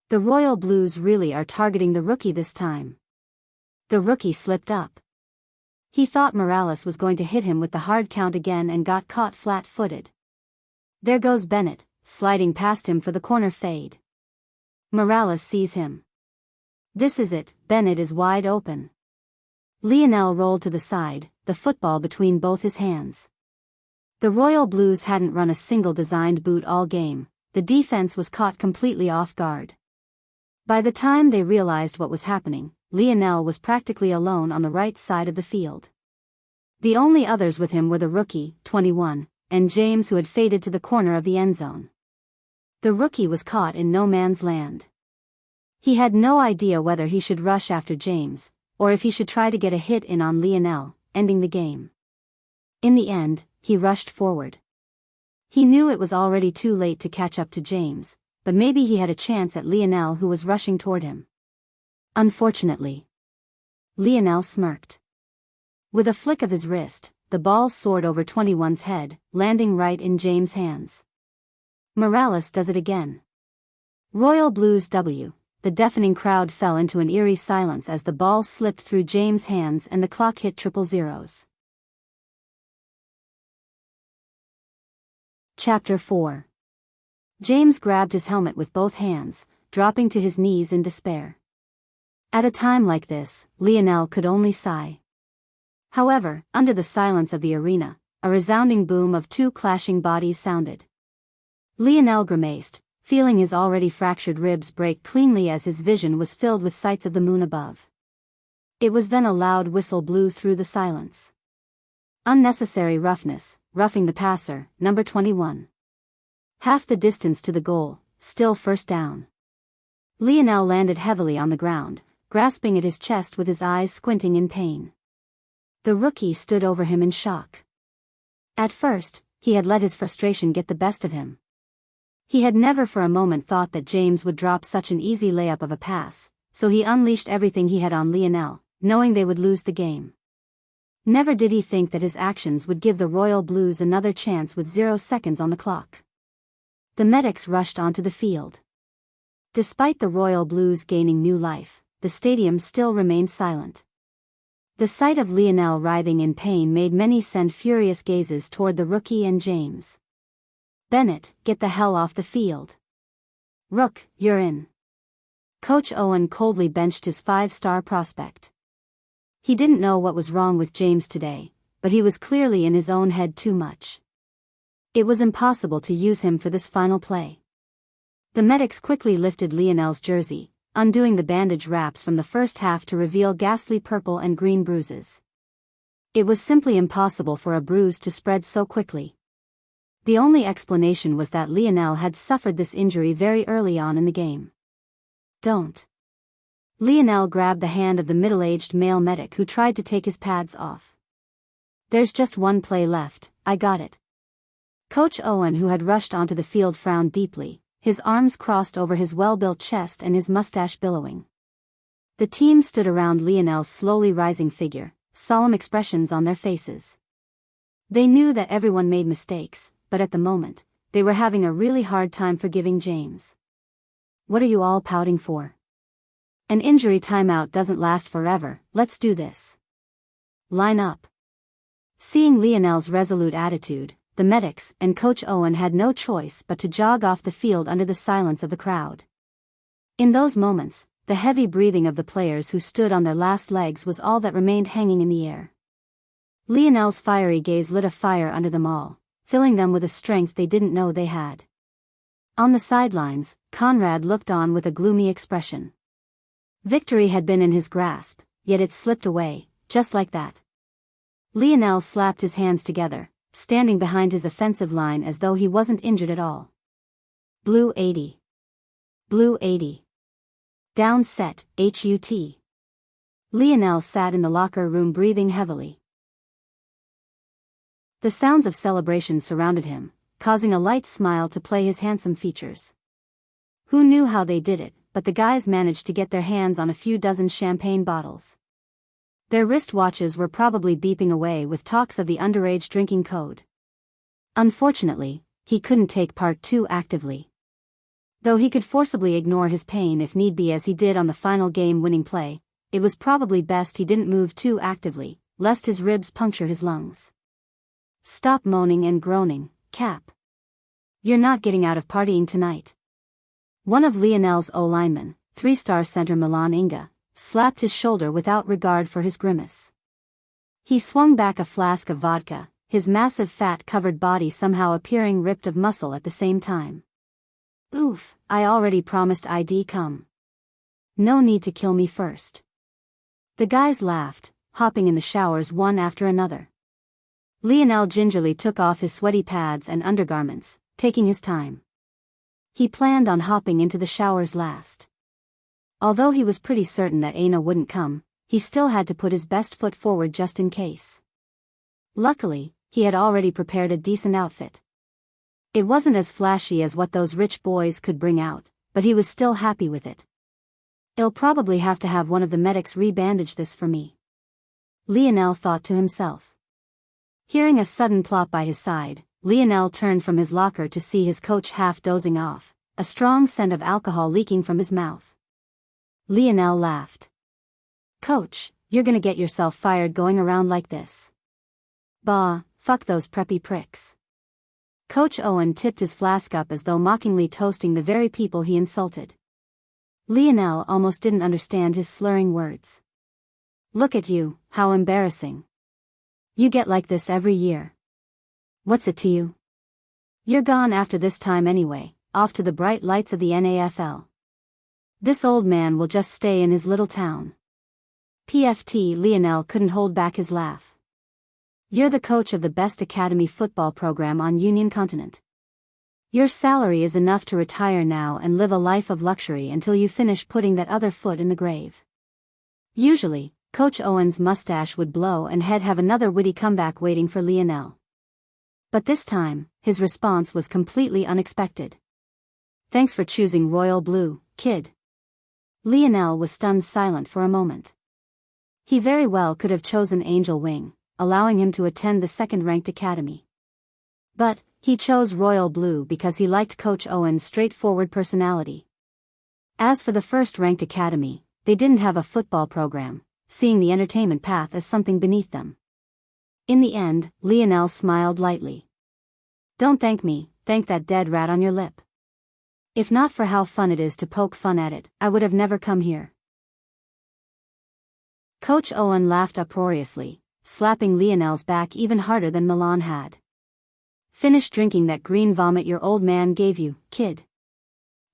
The Royal Blues really are targeting the rookie this time. The rookie slipped up. He thought Morales was going to hit him with the hard count again and got caught flat-footed. There goes Bennett, sliding past him for the corner fade. Morales sees him. This is it, Bennett is wide open. Lionel rolled to the side, the football between both his hands. The Royal Blues hadn't run a single designed boot all game. The defense was caught completely off guard. By the time they realized what was happening, Lionel was practically alone on the right side of the field. The only others with him were the rookie, 21, and James, who had faded to the corner of the end zone. The rookie was caught in no man's land. He had no idea whether he should rush after James, or if he should try to get a hit in on Lionel, ending the game. In the end, he rushed forward. He knew it was already too late to catch up to James, but maybe he had a chance at Lionel, who was rushing toward him. Unfortunately, Lionel smirked. With a flick of his wrist, the ball soared over 21's head, landing right in James' hands. Morales does it again. Royal Blues W. The deafening crowd fell into an eerie silence as the ball slipped through James' hands and the clock hit triple zeros. Chapter 4. James grabbed his helmet with both hands, dropping to his knees in despair. At a time like this, Lionel could only sigh. However, under the silence of the arena, a resounding boom of two clashing bodies sounded. Lionel grimaced, feeling his already fractured ribs break cleanly as his vision was filled with sights of the moon above. It was then a loud whistle blew through the silence. Unnecessary roughness, roughing the passer, number 21. Half the distance to the goal, still first down. Lionel landed heavily on the ground, grasping at his chest with his eyes squinting in pain. The rookie stood over him in shock. At first, he had let his frustration get the best of him. He had never for a moment thought that James would drop such an easy layup of a pass, so he unleashed everything he had on Lionel, knowing they would lose the game. Never did he think that his actions would give the Royal Blues another chance with 0 seconds on the clock. The medics rushed onto the field. Despite the Royal Blues gaining new life, the stadium still remained silent. The sight of Lionel writhing in pain made many send furious gazes toward the rookie and James. "Bennett, get the hell off the field. Rook, you're in." Coach Owen coldly benched his 5-star prospect. He didn't know what was wrong with James today, but he was clearly in his own head too much. It was impossible to use him for this final play. The medics quickly lifted Lionel's jersey, undoing the bandage wraps from the first half to reveal ghastly purple and green bruises. It was simply impossible for a bruise to spread so quickly. The only explanation was that Lionel had suffered this injury very early on in the game. "Don't." Lionel grabbed the hand of the middle-aged male medic who tried to take his pads off. "There's just one play left, I got it." Coach Owen, who had rushed onto the field, frowned deeply, his arms crossed over his well-built chest and his mustache billowing. The team stood around Lionel's slowly rising figure, solemn expressions on their faces. They knew that everyone made mistakes, but at the moment, they were having a really hard time forgiving James. "What are you all pouting for? An injury timeout doesn't last forever, let's do this. Line up." Seeing Lionel's resolute attitude, the medics and Coach Owen had no choice but to jog off the field under the silence of the crowd. In those moments, the heavy breathing of the players who stood on their last legs was all that remained hanging in the air. Lionel's fiery gaze lit a fire under them all, filling them with a strength they didn't know they had. On the sidelines, Conrad looked on with a gloomy expression. Victory had been in his grasp, yet it slipped away, just like that. Lionel slapped his hands together, standing behind his offensive line as though he wasn't injured at all. Blue 80. Blue 80. Down set, HUT. Lionel sat in the locker room breathing heavily. The sounds of celebration surrounded him, causing a light smile to play his handsome features. Who knew how they did it, but the guys managed to get their hands on a few dozen champagne bottles. Their wristwatches were probably beeping away with talks of the underage drinking code. Unfortunately, he couldn't take part too actively. Though he could forcibly ignore his pain if need be, as he did on the final game-winning play, it was probably best he didn't move too actively, lest his ribs puncture his lungs. "Stop moaning and groaning, Cap. You're not getting out of partying tonight." One of Lionel's O-linemen, 3-star center Milan Inga, slapped his shoulder without regard for his grimace. He swung back a flask of vodka, his massive fat-covered body somehow appearing ripped of muscle at the same time. Oof, I already promised I'd come. No need to kill me first. The guys laughed, hopping in the showers one after another. Lionel gingerly took off his sweaty pads and undergarments, taking his time. He planned on hopping into the showers last. Although he was pretty certain that Aina wouldn't come, he still had to put his best foot forward just in case. Luckily, he had already prepared a decent outfit. It wasn't as flashy as what those rich boys could bring out, but he was still happy with it. I'll probably have to have one of the medics re-bandage this for me, Lionel thought to himself. Hearing a sudden plop by his side, Lionel turned from his locker to see his coach half dozing off, a strong scent of alcohol leaking from his mouth. Lionel laughed. "Coach, you're gonna get yourself fired going around like this." "Bah, fuck those preppy pricks." Coach Owen tipped his flask up as though mockingly toasting the very people he insulted. Lionel almost didn't understand his slurring words. "Look at you, how embarrassing. You get like this every year. What's it to you? You're gone after this time anyway, off to the bright lights of the NAFL. This old man will just stay in his little town." PFT Lionel couldn't hold back his laugh. "You're the coach of the best academy football program on Union Continent. Your salary is enough to retire now and live a life of luxury until you finish putting that other foot in the grave." Usually, Coach Owen's mustache would blow and he'd have another witty comeback waiting for Lionel. But this time, his response was completely unexpected. "Thanks for choosing royal blue, kid." Lionel was stunned silent for a moment. He very well could have chosen Angel Wing, allowing him to attend the second-ranked academy. But he chose royal blue because he liked Coach Owen's straightforward personality. As for the first-ranked academy, they didn't have a football program, seeing the entertainment path as something beneath them. In the end, Lionel smiled lightly. "Don't thank me, thank that dead rat on your lip. If not for how fun it is to poke fun at it, I would have never come here." Coach Owen laughed uproariously, slapping Lionel's back even harder than Milan had. "Finish drinking that green vomit your old man gave you, kid."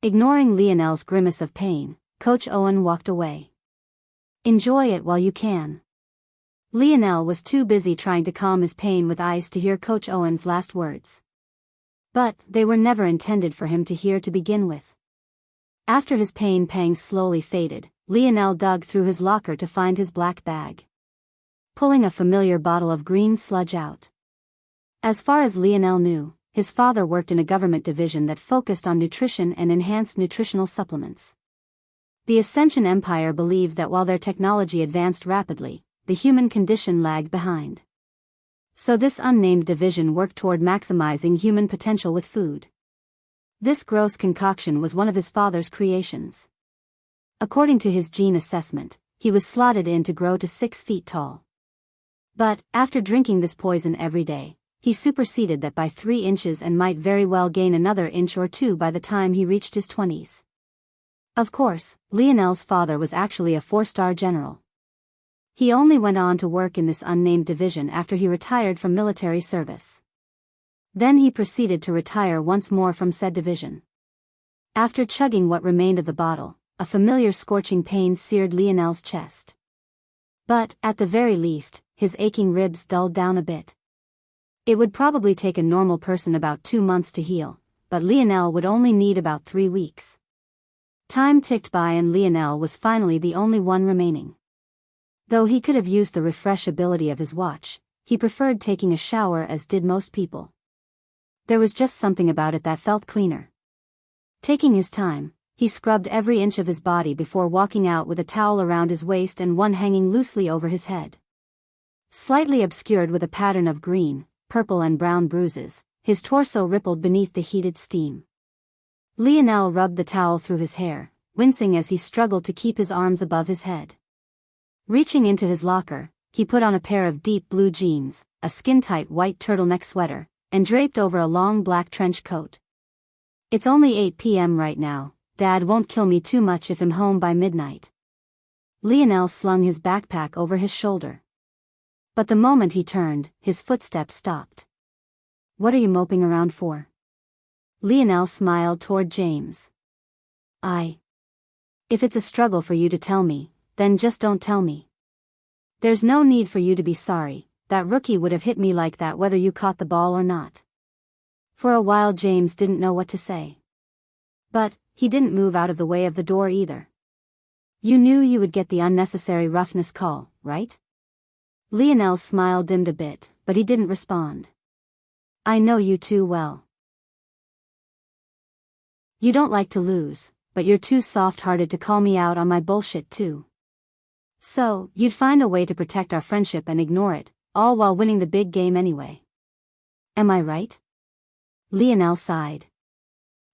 Ignoring Lionel's grimace of pain, Coach Owen walked away. "Enjoy it while you can." Lionel was too busy trying to calm his pain with ice to hear Coach Owen's last words. But they were never intended for him to hear to begin with. After his pain pangs slowly faded, Lionel dug through his locker to find his black bag, pulling a familiar bottle of green sludge out. As far as Lionel knew, his father worked in a government division that focused on nutrition and enhanced nutritional supplements. The Ascension Empire believed that while their technology advanced rapidly, the human condition lagged behind. So this unnamed division worked toward maximizing human potential with food. This gross concoction was one of his father's creations. According to his gene assessment, he was slotted in to grow to 6 feet tall. But, after drinking this poison every day, he superseded that by 3 inches and might very well gain another inch or 2 by the time he reached his 20s. Of course, Lionel's father was actually a 4-star general. He only went on to work in this unnamed division after he retired from military service. Then he proceeded to retire once more from said division. After chugging what remained of the bottle, a familiar scorching pain seared Lionel's chest. But, at the very least, his aching ribs dulled down a bit. It would probably take a normal person about 2 months to heal, but Lionel would only need about 3 weeks. Time ticked by and Lionel was finally the only one remaining. Though he could have used the refresh ability of his watch, he preferred taking a shower as did most people. There was just something about it that felt cleaner. Taking his time, he scrubbed every inch of his body before walking out with a towel around his waist and one hanging loosely over his head. Slightly obscured with a pattern of green, purple and brown bruises, his torso rippled beneath the heated steam. Lionel rubbed the towel through his hair, wincing as he struggled to keep his arms above his head. Reaching into his locker, he put on a pair of deep blue jeans, a skin-tight white turtleneck sweater, and draped over a long black trench coat. "It's only 8 p.m. right now. Dad won't kill me too much if I'm home by midnight." Lionel slung his backpack over his shoulder. But the moment he turned, his footsteps stopped. What are you moping around for? Lionel smiled toward James. If it's a struggle for you to tell me, then just don't tell me. There's no need for you to be sorry, that rookie would have hit me like that whether you caught the ball or not. For a while James didn't know what to say. But, he didn't move out of the way of the door either. You knew you would get the unnecessary roughness call, right? Lionel's smile dimmed a bit, but he didn't respond. I know you too well. You don't like to lose, but you're too soft-hearted to call me out on my bullshit too. So, you'd find a way to protect our friendship and ignore it, all while winning the big game anyway. Am I right? Lionel sighed.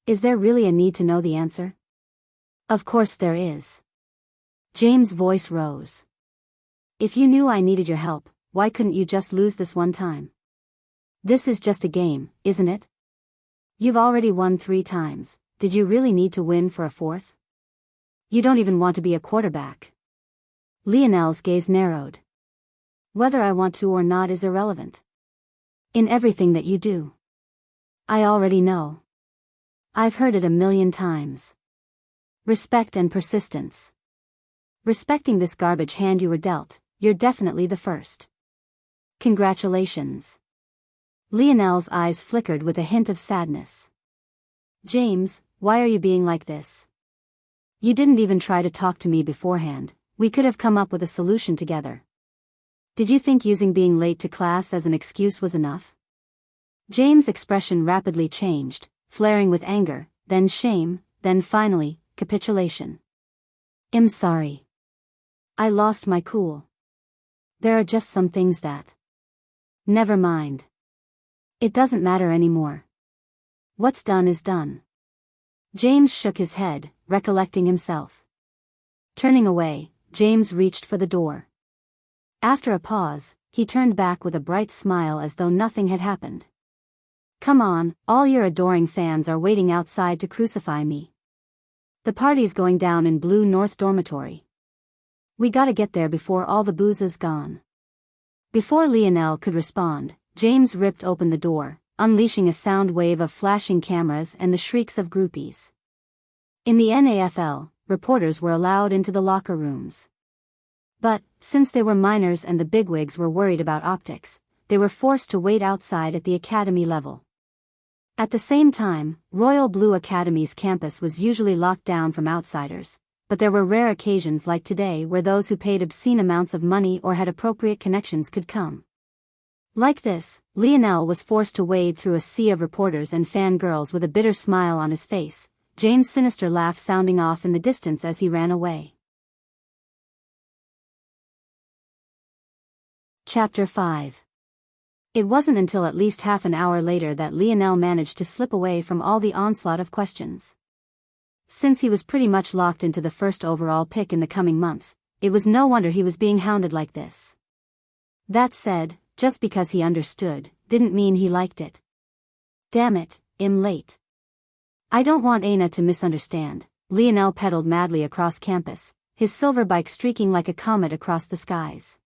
Is there really a need to know the answer? Of course there is. James' voice rose. If you knew I needed your help, why couldn't you just lose this one time? This is just a game, isn't it? You've already won 3 times, did you really need to win for a 4th? You don't even want to be a quarterback. Lionel's gaze narrowed. Whether I want to or not is irrelevant. In everything that you do. I already know. I've heard it a million times. Respect and persistence. Respecting this garbage hand you were dealt, you're definitely the first. Congratulations. Lionel's eyes flickered with a hint of sadness. James, why are you being like this? You didn't even try to talk to me beforehand, we could have come up with a solution together. Did you think using being late to class as an excuse was enough? James' expression rapidly changed, flaring with anger, then shame, then finally, capitulation. I'm sorry. I lost my cool. There are just some things that... Never mind. It doesn't matter anymore. What's done is done. James shook his head, recollecting himself. Turning away, James reached for the door. After a pause, he turned back with a bright smile as though nothing had happened. Come on, all your adoring fans are waiting outside to crucify me. The party's going down in Blue North Dormitory. We gotta get there before all the booze is gone. Before Lionel could respond, James ripped open the door, unleashing a sound wave of flashing cameras and the shrieks of groupies. In the NFL, reporters were allowed into the locker rooms. But, since they were minors and the bigwigs were worried about optics, they were forced to wait outside at the academy level. At the same time, Royal Blue Academy's campus was usually locked down from outsiders, but there were rare occasions like today where those who paid obscene amounts of money or had appropriate connections could come. Like this, Lionel was forced to wade through a sea of reporters and fangirls with a bitter smile on his face, James' sinister laugh sounding off in the distance as he ran away. Chapter 5. It wasn't until at least half an hour later that Lionel managed to slip away from all the onslaught of questions. Since he was pretty much locked into the first overall pick in the coming months, it was no wonder he was being hounded like this. That said, just because he understood, didn't mean he liked it. Damn it, I'm late. I don't want Aina to misunderstand. Lionel pedaled madly across campus, his silver bike streaking like a comet across the skies.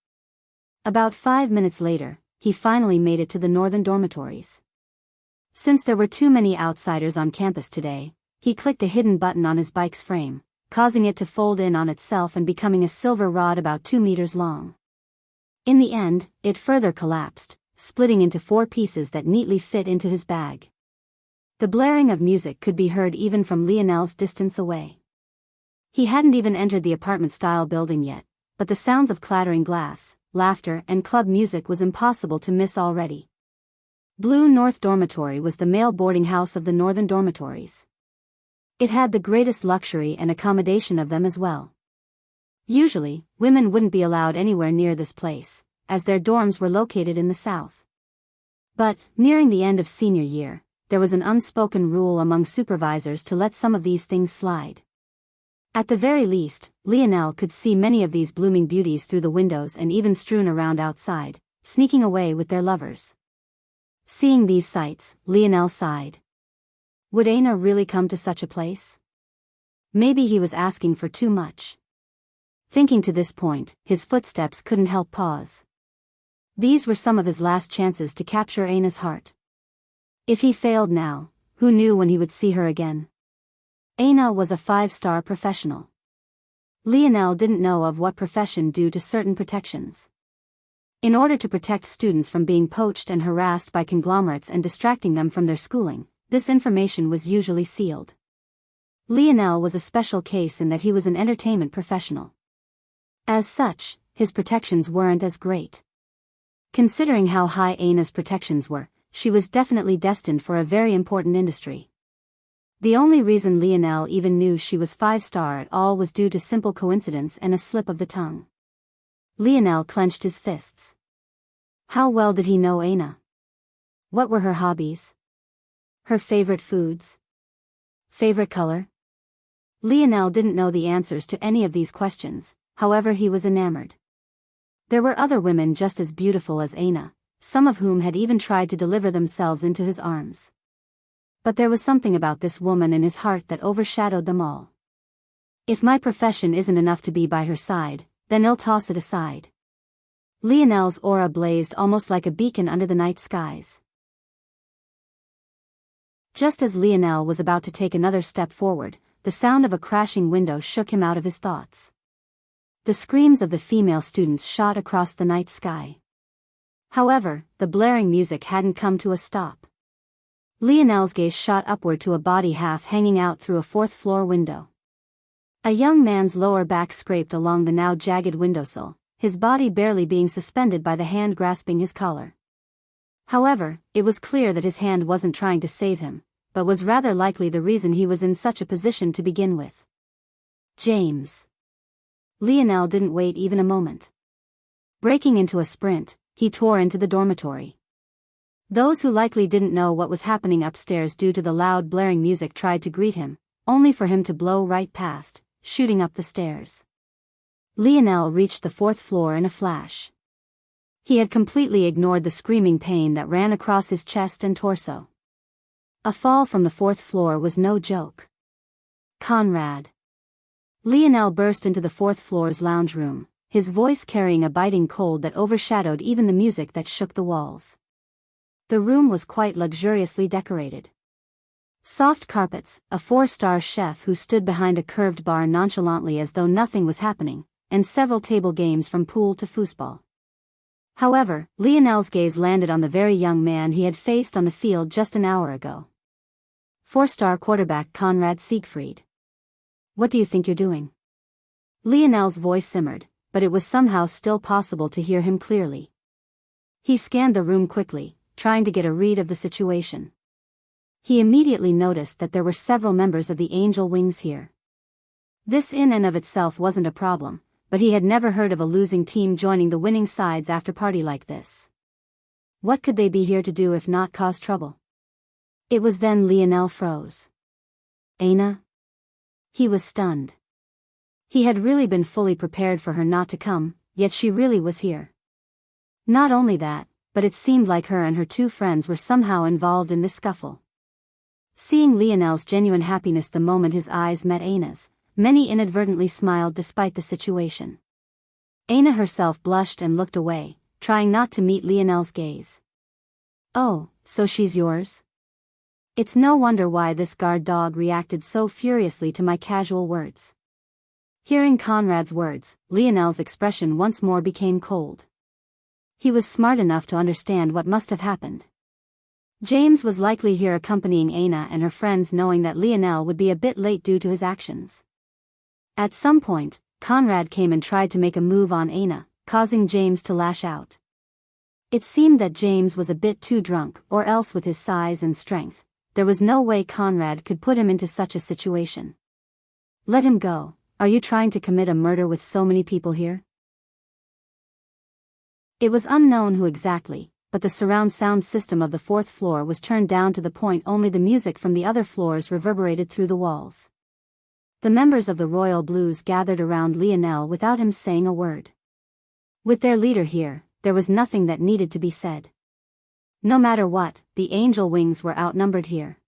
About 5 minutes later, he finally made it to the northern dormitories. Since there were too many outsiders on campus today, he clicked a hidden button on his bike's frame, causing it to fold in on itself and becoming a silver rod about 2 meters long. In the end, it further collapsed, splitting into 4 pieces that neatly fit into his bag. The blaring of music could be heard even from Lionel's distance away. He hadn't even entered the apartment-style building yet, but the sounds of clattering glass, laughter and club music was impossible to miss already. Blue North Dormitory was the male boarding house of the northern dormitories. It had the greatest luxury and accommodation of them as well. Usually, women wouldn't be allowed anywhere near this place, as their dorms were located in the south. But, nearing the end of senior year, there was an unspoken rule among supervisors to let some of these things slide. At the very least, Lionel could see many of these blooming beauties through the windows and even strewn around outside, sneaking away with their lovers. Seeing these sights, Lionel sighed. Would Aina really come to such a place? Maybe he was asking for too much. Thinking to this point, his footsteps couldn't help pause. These were some of his last chances to capture Aina's heart. If he failed now, who knew when he would see her again? Aina was a 5-star professional. Lionel didn't know of what profession due to certain protections. In order to protect students from being poached and harassed by conglomerates and distracting them from their schooling, this information was usually sealed. Lionel was a special case in that he was an entertainment professional. As such, his protections weren't as great. Considering how high Aina's protections were, she was definitely destined for a very important industry. The only reason Lionel even knew she was 5-star at all was due to simple coincidence and a slip of the tongue. Lionel clenched his fists. How well did he know Aina? What were her hobbies? Her favorite foods? Favorite color? Lionel didn't know the answers to any of these questions, however he was enamored. There were other women just as beautiful as Aina, some of whom had even tried to deliver themselves into his arms. But there was something about this woman in his heart that overshadowed them all. If my profession isn't enough to be by her side, then I'll toss it aside. Lionel's aura blazed almost like a beacon under the night skies. Just as Lionel was about to take another step forward, the sound of a crashing window shook him out of his thoughts. The screams of the female students shot across the night sky. However, the blaring music hadn't come to a stop. Lionel's gaze shot upward to a body half hanging out through a 4th-floor window. A young man's lower back scraped along the now jagged windowsill, his body barely being suspended by the hand grasping his collar. However, it was clear that his hand wasn't trying to save him, but was rather likely the reason he was in such a position to begin with. James. Lionel didn't wait even a moment. Breaking into a sprint, he tore into the dormitory. Those who likely didn't know what was happening upstairs due to the loud blaring music tried to greet him, only for him to blow right past, shooting up the stairs. Lionel reached the 4th floor in a flash. He had completely ignored the screaming pain that ran across his chest and torso. A fall from the 4th floor was no joke. Conrad. Lionel burst into the 4th floor's lounge room, his voice carrying a biting cold that overshadowed even the music that shook the walls. The room was quite luxuriously decorated. Soft carpets, a 4-star chef who stood behind a curved bar nonchalantly as though nothing was happening, and several table games from pool to foosball. However, Lionel's gaze landed on the very young man he had faced on the field just an hour ago. 4-star quarterback Conrad Siegfried. What do you think you're doing? Lionel's voice simmered, but it was somehow still possible to hear him clearly. He scanned the room quickly, trying to get a read of the situation. He immediately noticed that there were several members of the Angel Wings here. This in and of itself wasn't a problem, but he had never heard of a losing team joining the winning side's after-party like this. What could they be here to do if not cause trouble? It was then Lionel froze. Aina? He was stunned. He had really been fully prepared for her not to come, yet she really was here. Not only that, but it seemed like her and her 2 friends were somehow involved in this scuffle. Seeing Lionel's genuine happiness the moment his eyes met Aina's, many inadvertently smiled despite the situation. Aina herself blushed and looked away, trying not to meet Lionel's gaze. Oh, so she's yours? It's no wonder why this guard dog reacted so furiously to my casual words. Hearing Conrad's words, Lionel's expression once more became cold. He was smart enough to understand what must have happened. James was likely here accompanying Aina and her friends, knowing that Lionel would be a bit late due to his actions. At some point, Conrad came and tried to make a move on Aina, causing James to lash out. It seemed that James was a bit too drunk, or else with his size and strength, there was no way Conrad could put him into such a situation. Let him go. Are you trying to commit a murder with so many people here? It was unknown who exactly, but the surround sound system of the 4th floor was turned down to the point only the music from the other floors reverberated through the walls. The members of the Royal Blues gathered around Lionel without him saying a word. With their leader here, there was nothing that needed to be said. No matter what, the Angel Wings were outnumbered here.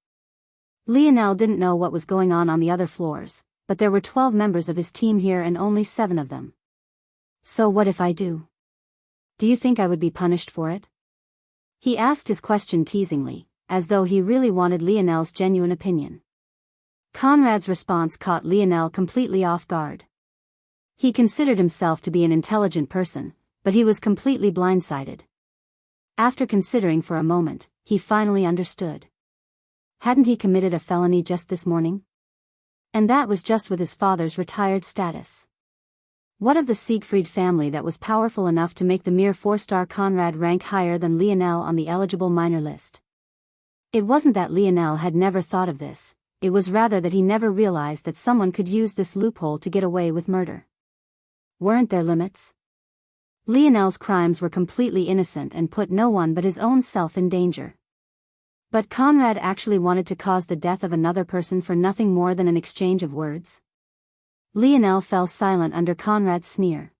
Lionel didn't know what was going on the other floors, but there were 12 members of his team here and only 7 of them. So what if I do? Do you think I would be punished for it? He asked his question teasingly, as though he really wanted Lionel's genuine opinion. Conrad's response caught Lionel completely off guard. He considered himself to be an intelligent person, but he was completely blindsided. After considering for a moment, he finally understood. Hadn't he committed a felony just this morning? And that was just with his father's retired status. What of the Siegfried family that was powerful enough to make the mere 4-star Conrad rank higher than Lionel on the eligible minor list? It wasn't that Lionel had never thought of this, it was rather that he never realized that someone could use this loophole to get away with murder. Weren't there limits? Lionel's crimes were completely innocent and put no one but his own self in danger. But Conrad actually wanted to cause the death of another person for nothing more than an exchange of words? Lionel fell silent under Conrad's sneer.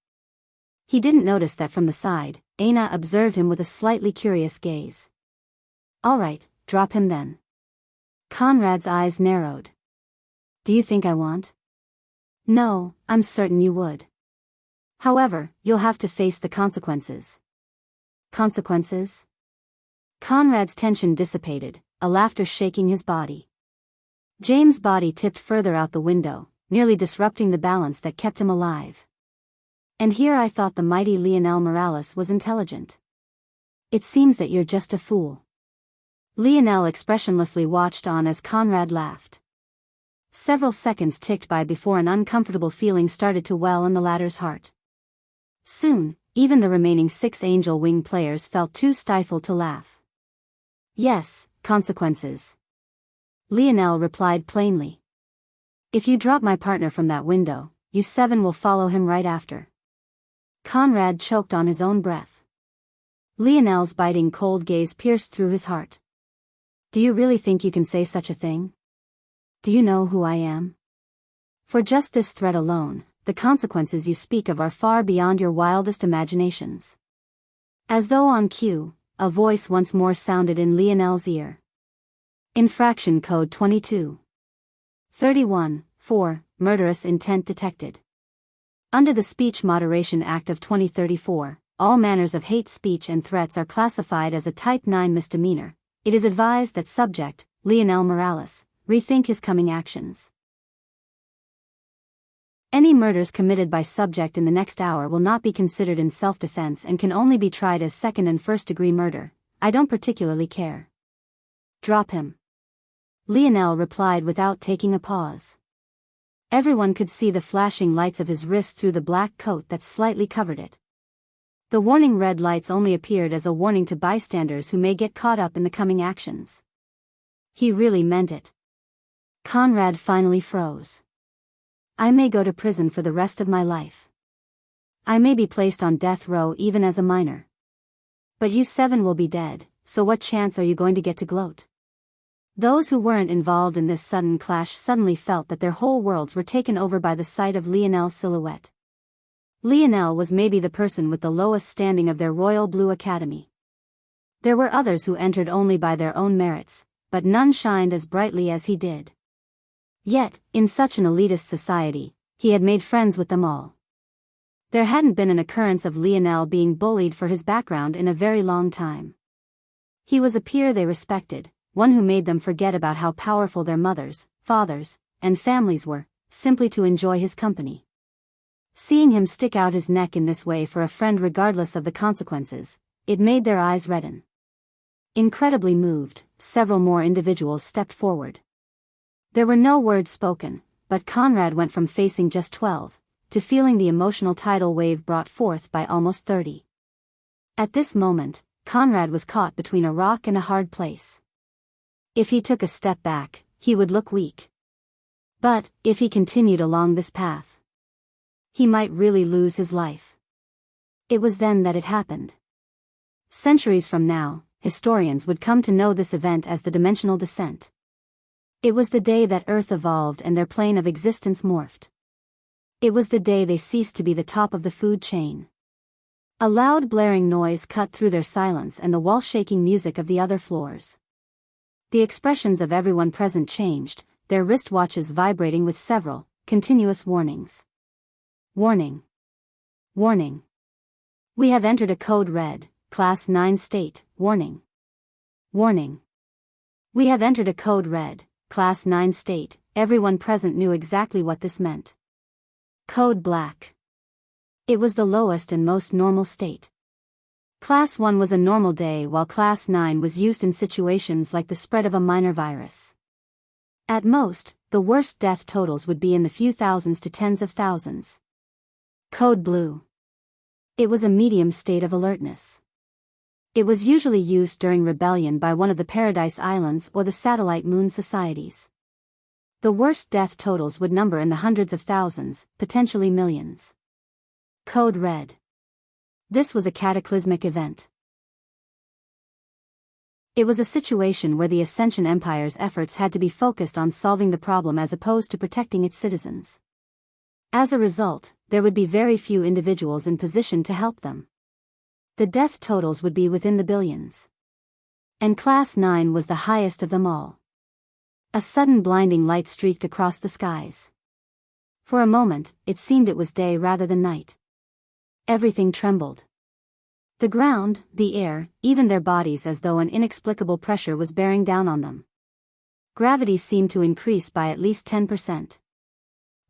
He didn't notice that from the side, Aina observed him with a slightly curious gaze. All right, drop him then. Conrad's eyes narrowed. Do you think I want? No, I'm certain you would. However, you'll have to face the consequences. Consequences? Conrad's tension dissipated, a laughter shaking his body. James' body tipped further out the window, nearly disrupting the balance that kept him alive. And here I thought the mighty Lionel Morales was intelligent. It seems that you're just a fool. Lionel expressionlessly watched on as Conrad laughed. Several seconds ticked by before an uncomfortable feeling started to well in the latter's heart. Soon, even the remaining 6 Angel Wing players felt too stifled to laugh. Yes, consequences. Lionel replied plainly. If you drop my partner from that window, you 7 will follow him right after. Conrad choked on his own breath. Lionel's biting cold gaze pierced through his heart. Do you really think you can say such a thing? Do you know who I am? For just this threat alone, the consequences you speak of are far beyond your wildest imaginations. As though on cue, a voice once more sounded in Lionel's ear. Infraction Code 22. 31-4, murderous intent detected. Under the Speech Moderation Act of 2034, all manners of hate speech and threats are classified as a Type 9 misdemeanor. It is advised that subject, Lionel Morales, rethink his coming actions. Any murders committed by subject in the next hour will not be considered in self-defense and can only be tried as second and first-degree murder. I don't particularly care. Drop him. Lionel replied without taking a pause. Everyone could see the flashing lights of his wrist through the black coat that slightly covered it. The warning red lights only appeared as a warning to bystanders who may get caught up in the coming actions. He really meant it. Conrad finally froze. I may go to prison for the rest of my life. I may be placed on death row even as a minor. But you 7 will be dead, so what chance are you going to get to gloat? Those who weren't involved in this sudden clash suddenly felt that their whole worlds were taken over by the sight of Lionel's silhouette. Lionel was maybe the person with the lowest standing of their Royal Blue Academy. There were others who entered only by their own merits, but none shined as brightly as he did. Yet, in such an elitist society, he had made friends with them all. There hadn't been an occurrence of Lionel being bullied for his background in a very long time. He was a peer they respected, one who made them forget about how powerful their mothers, fathers, and families were, simply to enjoy his company. Seeing him stick out his neck in this way for a friend regardless of the consequences, it made their eyes redden. Incredibly moved, several more individuals stepped forward. There were no words spoken, but Conrad went from facing just 12, to feeling the emotional tidal wave brought forth by almost 30. At this moment, Conrad was caught between a rock and a hard place. If he took a step back, he would look weak. But, if he continued along this path, he might really lose his life. It was then that it happened. Centuries from now, historians would come to know this event as the dimensional descent. It was the day that Earth evolved and their plane of existence morphed. It was the day they ceased to be the top of the food chain. A loud blaring noise cut through their silence and the wall-shaking music of the other floors. The expressions of everyone present changed, their wristwatches vibrating with several, continuous warnings. Warning. Warning. We have entered a code red, Class 9 state, warning. Warning. We have entered a code red, Class 9 state. Everyone present knew exactly what this meant. Code black. It was the lowest and most normal state. Class 1 was a normal day, while Class 9 was used in situations like the spread of a minor virus. At most, the worst death totals would be in the few thousands to tens of thousands. Code blue. It was a medium state of alertness. It was usually used during rebellion by one of the Paradise Islands or the satellite moon societies. The worst death totals would number in the hundreds of thousands, potentially millions. Code red. This was a cataclysmic event. It was a situation where the Ascension Empire's efforts had to be focused on solving the problem as opposed to protecting its citizens. As a result, there would be very few individuals in position to help them. The death totals would be within the billions. And Class 9 was the highest of them all. A sudden blinding light streaked across the skies. For a moment, it seemed it was day rather than night. Everything trembled. The ground, the air, even their bodies, as though an inexplicable pressure was bearing down on them. Gravity seemed to increase by at least 10%.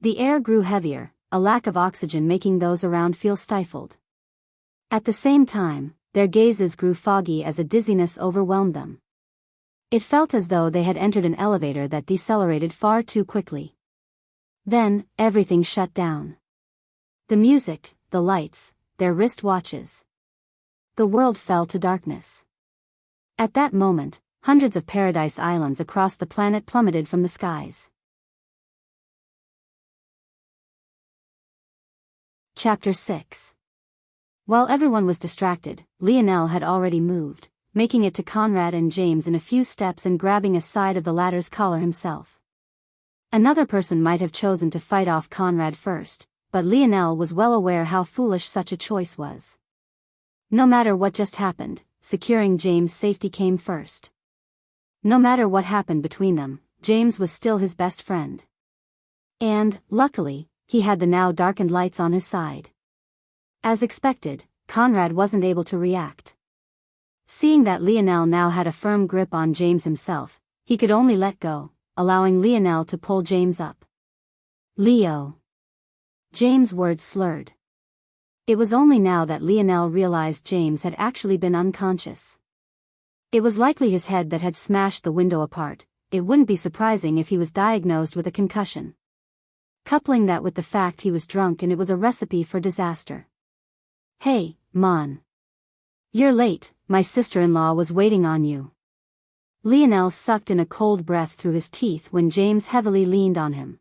The air grew heavier, a lack of oxygen making those around feel stifled. At the same time, their gazes grew foggy as a dizziness overwhelmed them. It felt as though they had entered an elevator that decelerated far too quickly. Then, everything shut down. The music, the lights, their wristwatches. The world fell to darkness. At that moment, hundreds of Paradise Islands across the planet plummeted from the skies. Chapter 6. While everyone was distracted, Lionel had already moved, making it to Conrad and James in a few steps and grabbing a side of the latter's collar himself. Another person might have chosen to fight off Conrad first, but Lionel was well aware how foolish such a choice was. No matter what just happened, securing James' safety came first. No matter what happened between them, James was still his best friend. And, luckily, he had the now darkened lights on his side. As expected, Conrad wasn't able to react. Seeing that Lionel now had a firm grip on James himself, he could only let go, allowing Lionel to pull James up. Leo. James' words slurred. It was only now that Lionel realized James had actually been unconscious. It was likely his head that had smashed the window apart. It wouldn't be surprising if he was diagnosed with a concussion. Coupling that with the fact he was drunk, and it was a recipe for disaster. Hey, Mon. You're late, my sister-in-law was waiting on you. Lionel sucked in a cold breath through his teeth when James heavily leaned on him.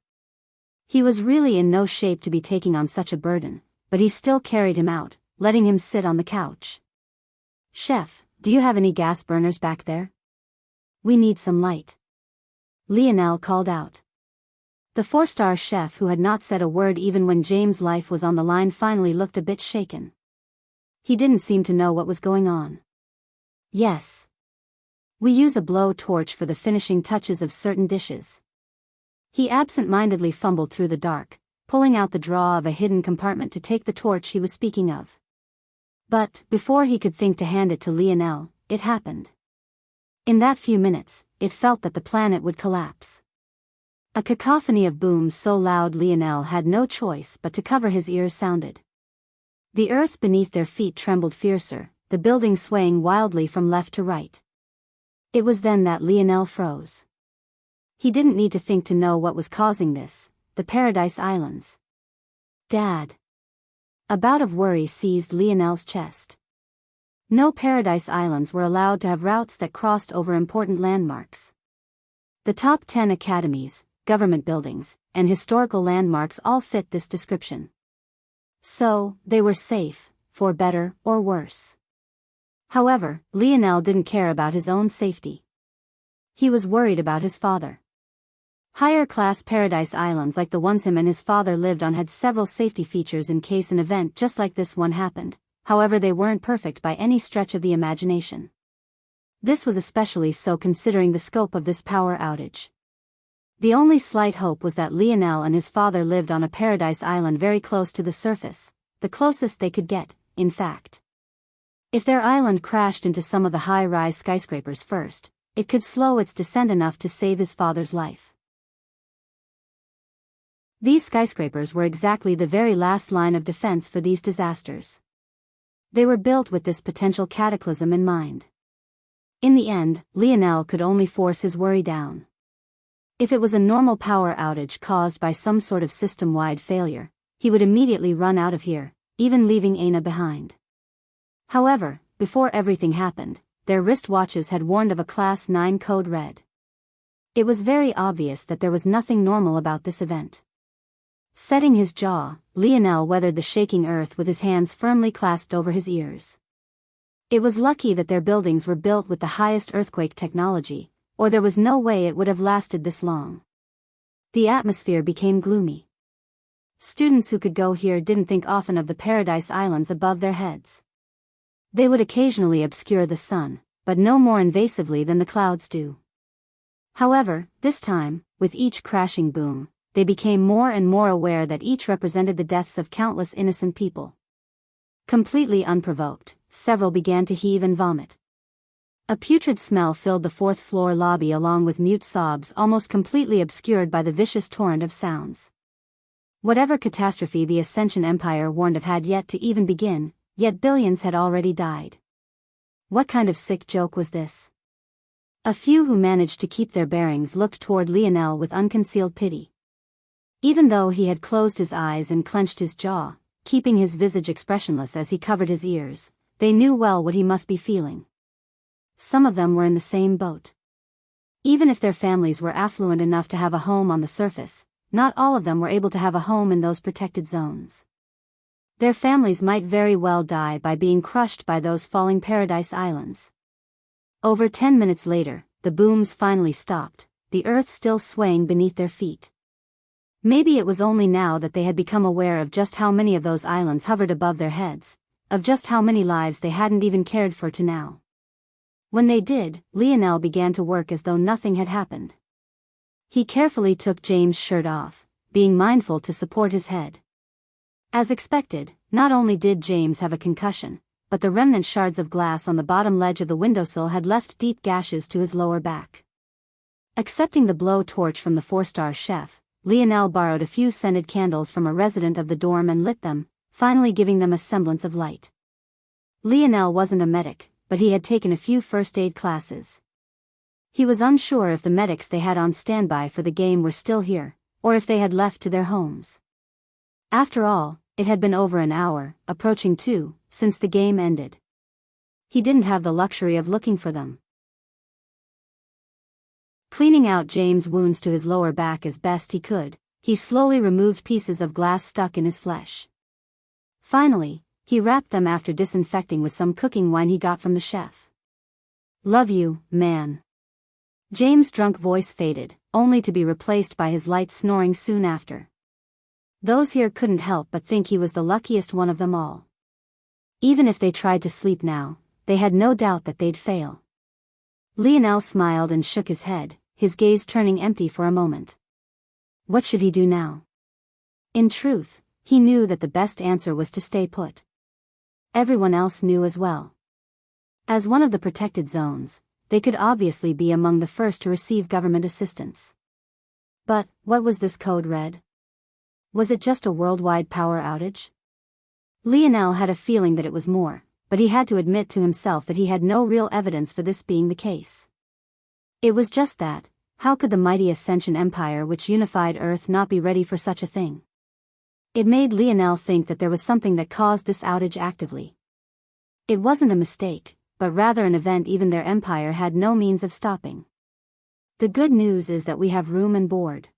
He was really in no shape to be taking on such a burden, but he still carried him out, letting him sit on the couch. Chef, do you have any gas burners back there? We need some light. Lionel called out. The 4-star chef, who had not said a word even when James' life was on the line, finally looked a bit shaken. He didn't seem to know what was going on. Yes. We use a blow torch for the finishing touches of certain dishes. He absent-mindedly fumbled through the dark, pulling out the drawer of a hidden compartment to take the torch he was speaking of. But, before he could think to hand it to Lionel, it happened. In that few minutes, it felt that the planet would collapse. A cacophony of booms so loud Lionel had no choice but to cover his ears sounded. The earth beneath their feet trembled fiercer, the building swaying wildly from left to right. It was then that Lionel froze. He didn't need to think to know what was causing this. The Paradise Islands. Dad. A bout of worry seized Lionel's chest. No Paradise Islands were allowed to have routes that crossed over important landmarks. The top 10 academies, government buildings, and historical landmarks all fit this description. So, they were safe, for better or worse. However, Lionel didn't care about his own safety. He was worried about his father. Higher-class Paradise Islands like the ones him and his father lived on had several safety features in case an event just like this one happened, however they weren't perfect by any stretch of the imagination. This was especially so considering the scope of this power outage. The only slight hope was that Lionel and his father lived on a Paradise Island very close to the surface, the closest they could get, in fact. If their island crashed into some of the high-rise skyscrapers first, it could slow its descent enough to save his father's life. These skyscrapers were exactly the very last line of defense for these disasters. They were built with this potential cataclysm in mind. In the end, Lionel could only force his worry down. If it was a normal power outage caused by some sort of system-wide failure, he would immediately run out of here, even leaving Aina behind. However, before everything happened, their wristwatches had warned of a Class 9 code red. It was very obvious that there was nothing normal about this event. Setting his jaw, Lionel weathered the shaking earth with his hands firmly clasped over his ears. It was lucky that their buildings were built with the highest earthquake technology, or there was no way it would have lasted this long. The atmosphere became gloomy. Students who could go here didn't think often of the Paradise Islands above their heads. They would occasionally obscure the sun, but no more invasively than the clouds do. However, this time, with each crashing boom, they became more and more aware that each represented the deaths of countless innocent people. Completely unprovoked, several began to heave and vomit. A putrid smell filled the fourth-floor lobby along with mute sobs almost completely obscured by the vicious torrent of sounds. Whatever catastrophe the Ascension Empire warned of had yet to even begin, yet billions had already died. What kind of sick joke was this? A few who managed to keep their bearings looked toward Lionel with unconcealed pity. Even though he had closed his eyes and clenched his jaw, keeping his visage expressionless as he covered his ears, they knew well what he must be feeling. Some of them were in the same boat. Even if their families were affluent enough to have a home on the surface, not all of them were able to have a home in those protected zones. Their families might very well die by being crushed by those falling Paradise Islands. Over 10 minutes later, the booms finally stopped, the earth still swaying beneath their feet. Maybe it was only now that they had become aware of just how many of those islands hovered above their heads, of just how many lives they hadn't even cared for to now. When they did, Lionel began to work as though nothing had happened. He carefully took James' shirt off, being mindful to support his head. As expected, not only did James have a concussion, but the remnant shards of glass on the bottom ledge of the windowsill had left deep gashes to his lower back. Accepting the blow torch from the 4-star chef, Lionel borrowed a few scented candles from a resident of the dorm and lit them, finally giving them a semblance of light. Lionel wasn't a medic, but he had taken a few first aid classes. He was unsure if the medics they had on standby for the game were still here, or if they had left to their homes. After all, it had been over an hour, approaching 2, since the game ended. He didn't have the luxury of looking for them. Cleaning out James' wounds to his lower back as best he could, he slowly removed pieces of glass stuck in his flesh. Finally, he wrapped them after disinfecting with some cooking wine he got from the chef. "Love you, man." James' drunk voice faded, only to be replaced by his light snoring soon after. Those here couldn't help but think he was the luckiest one of them all. Even if they tried to sleep now, they had no doubt that they'd fail. Lionel smiled and shook his head, his gaze turning empty for a moment. What should he do now? In truth, he knew that the best answer was to stay put. Everyone else knew as well. As one of the protected zones, they could obviously be among the first to receive government assistance. But, what was this code red? Was it just a worldwide power outage? Lionel had a feeling that it was more, but he had to admit to himself that he had no real evidence for this being the case. It was just that, how could the mighty Ascension Empire which unified Earth not be ready for such a thing? It made Lionel think that there was something that caused this outage actively. It wasn't a mistake, but rather an event even their empire had no means of stopping. The good news is that we have room and board.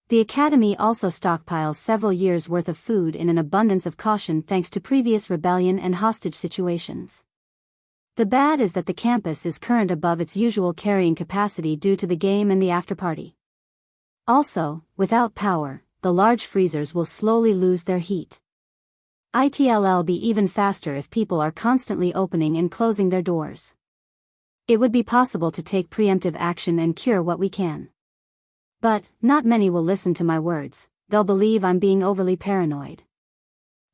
The Academy also stockpiles several years' worth of food in an abundance of caution thanks to previous rebellion and hostage situations. The bad is that the campus is current above its usual carrying capacity due to the game and the afterparty. Also, without power, the large freezers will slowly lose their heat. It'll be even faster if people are constantly opening and closing their doors. It would be possible to take preemptive action and cure what we can. But, not many will listen to my words, they'll believe I'm being overly paranoid.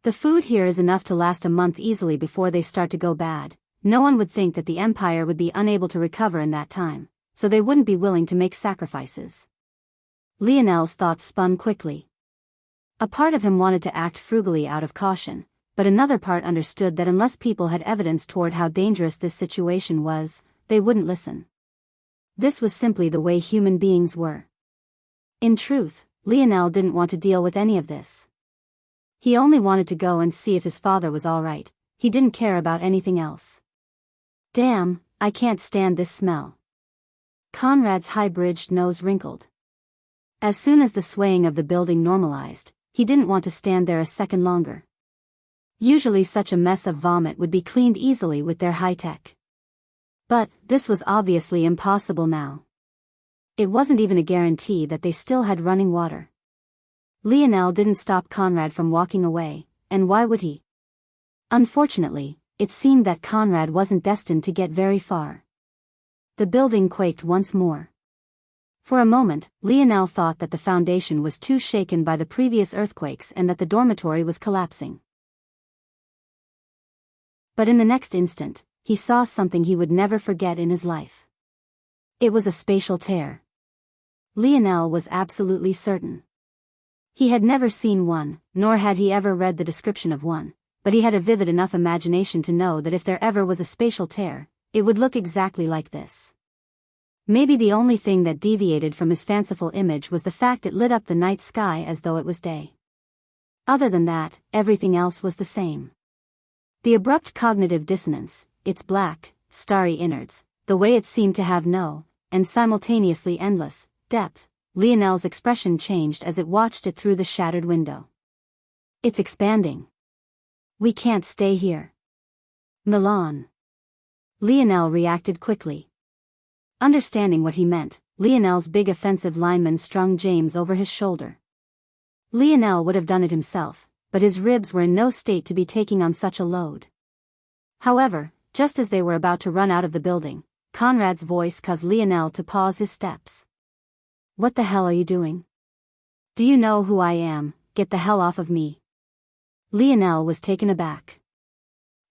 The food here is enough to last a month easily before they start to go bad. No one would think that the empire would be unable to recover in that time, so they wouldn't be willing to make sacrifices. Lionel's thoughts spun quickly. A part of him wanted to act frugally out of caution, but another part understood that unless people had evidence toward how dangerous this situation was, they wouldn't listen. This was simply the way human beings were. In truth, Lionel didn't want to deal with any of this. He only wanted to go and see if his father was all right. He didn't care about anything else. Damn, I can't stand this smell. Conrad's high-bridged nose wrinkled. As soon as the swaying of the building normalized, he didn't want to stand there a second longer. Usually such a mess of vomit would be cleaned easily with their high-tech. But this was obviously impossible now. It wasn't even a guarantee that they still had running water. Lionel didn't stop Conrad from walking away, and why would he? Unfortunately, it seemed that Conrad wasn't destined to get very far. The building quaked once more. For a moment, Lionel thought that the foundation was too shaken by the previous earthquakes and that the dormitory was collapsing. But in the next instant, he saw something he would never forget in his life. It was a spatial tear. Lionel was absolutely certain. He had never seen one, nor had he ever read the description of one, but he had a vivid enough imagination to know that if there ever was a spatial tear, it would look exactly like this. Maybe the only thing that deviated from his fanciful image was the fact it lit up the night sky as though it was day. Other than that, everything else was the same. The abrupt cognitive dissonance, its black, starry innards, the way it seemed to have no, and simultaneously endless, depth. Lionel's expression changed as it watched it through the shattered window. It's expanding. We can't stay here. Milan. Lionel reacted quickly. Understanding what he meant, Lionel's big offensive lineman strung James over his shoulder. Lionel would have done it himself, but his ribs were in no state to be taking on such a load. However, just as they were about to run out of the building, Conrad's voice caused Lionel to pause his steps. What the hell are you doing? Do you know who I am? Get the hell off of me. Lionel was taken aback.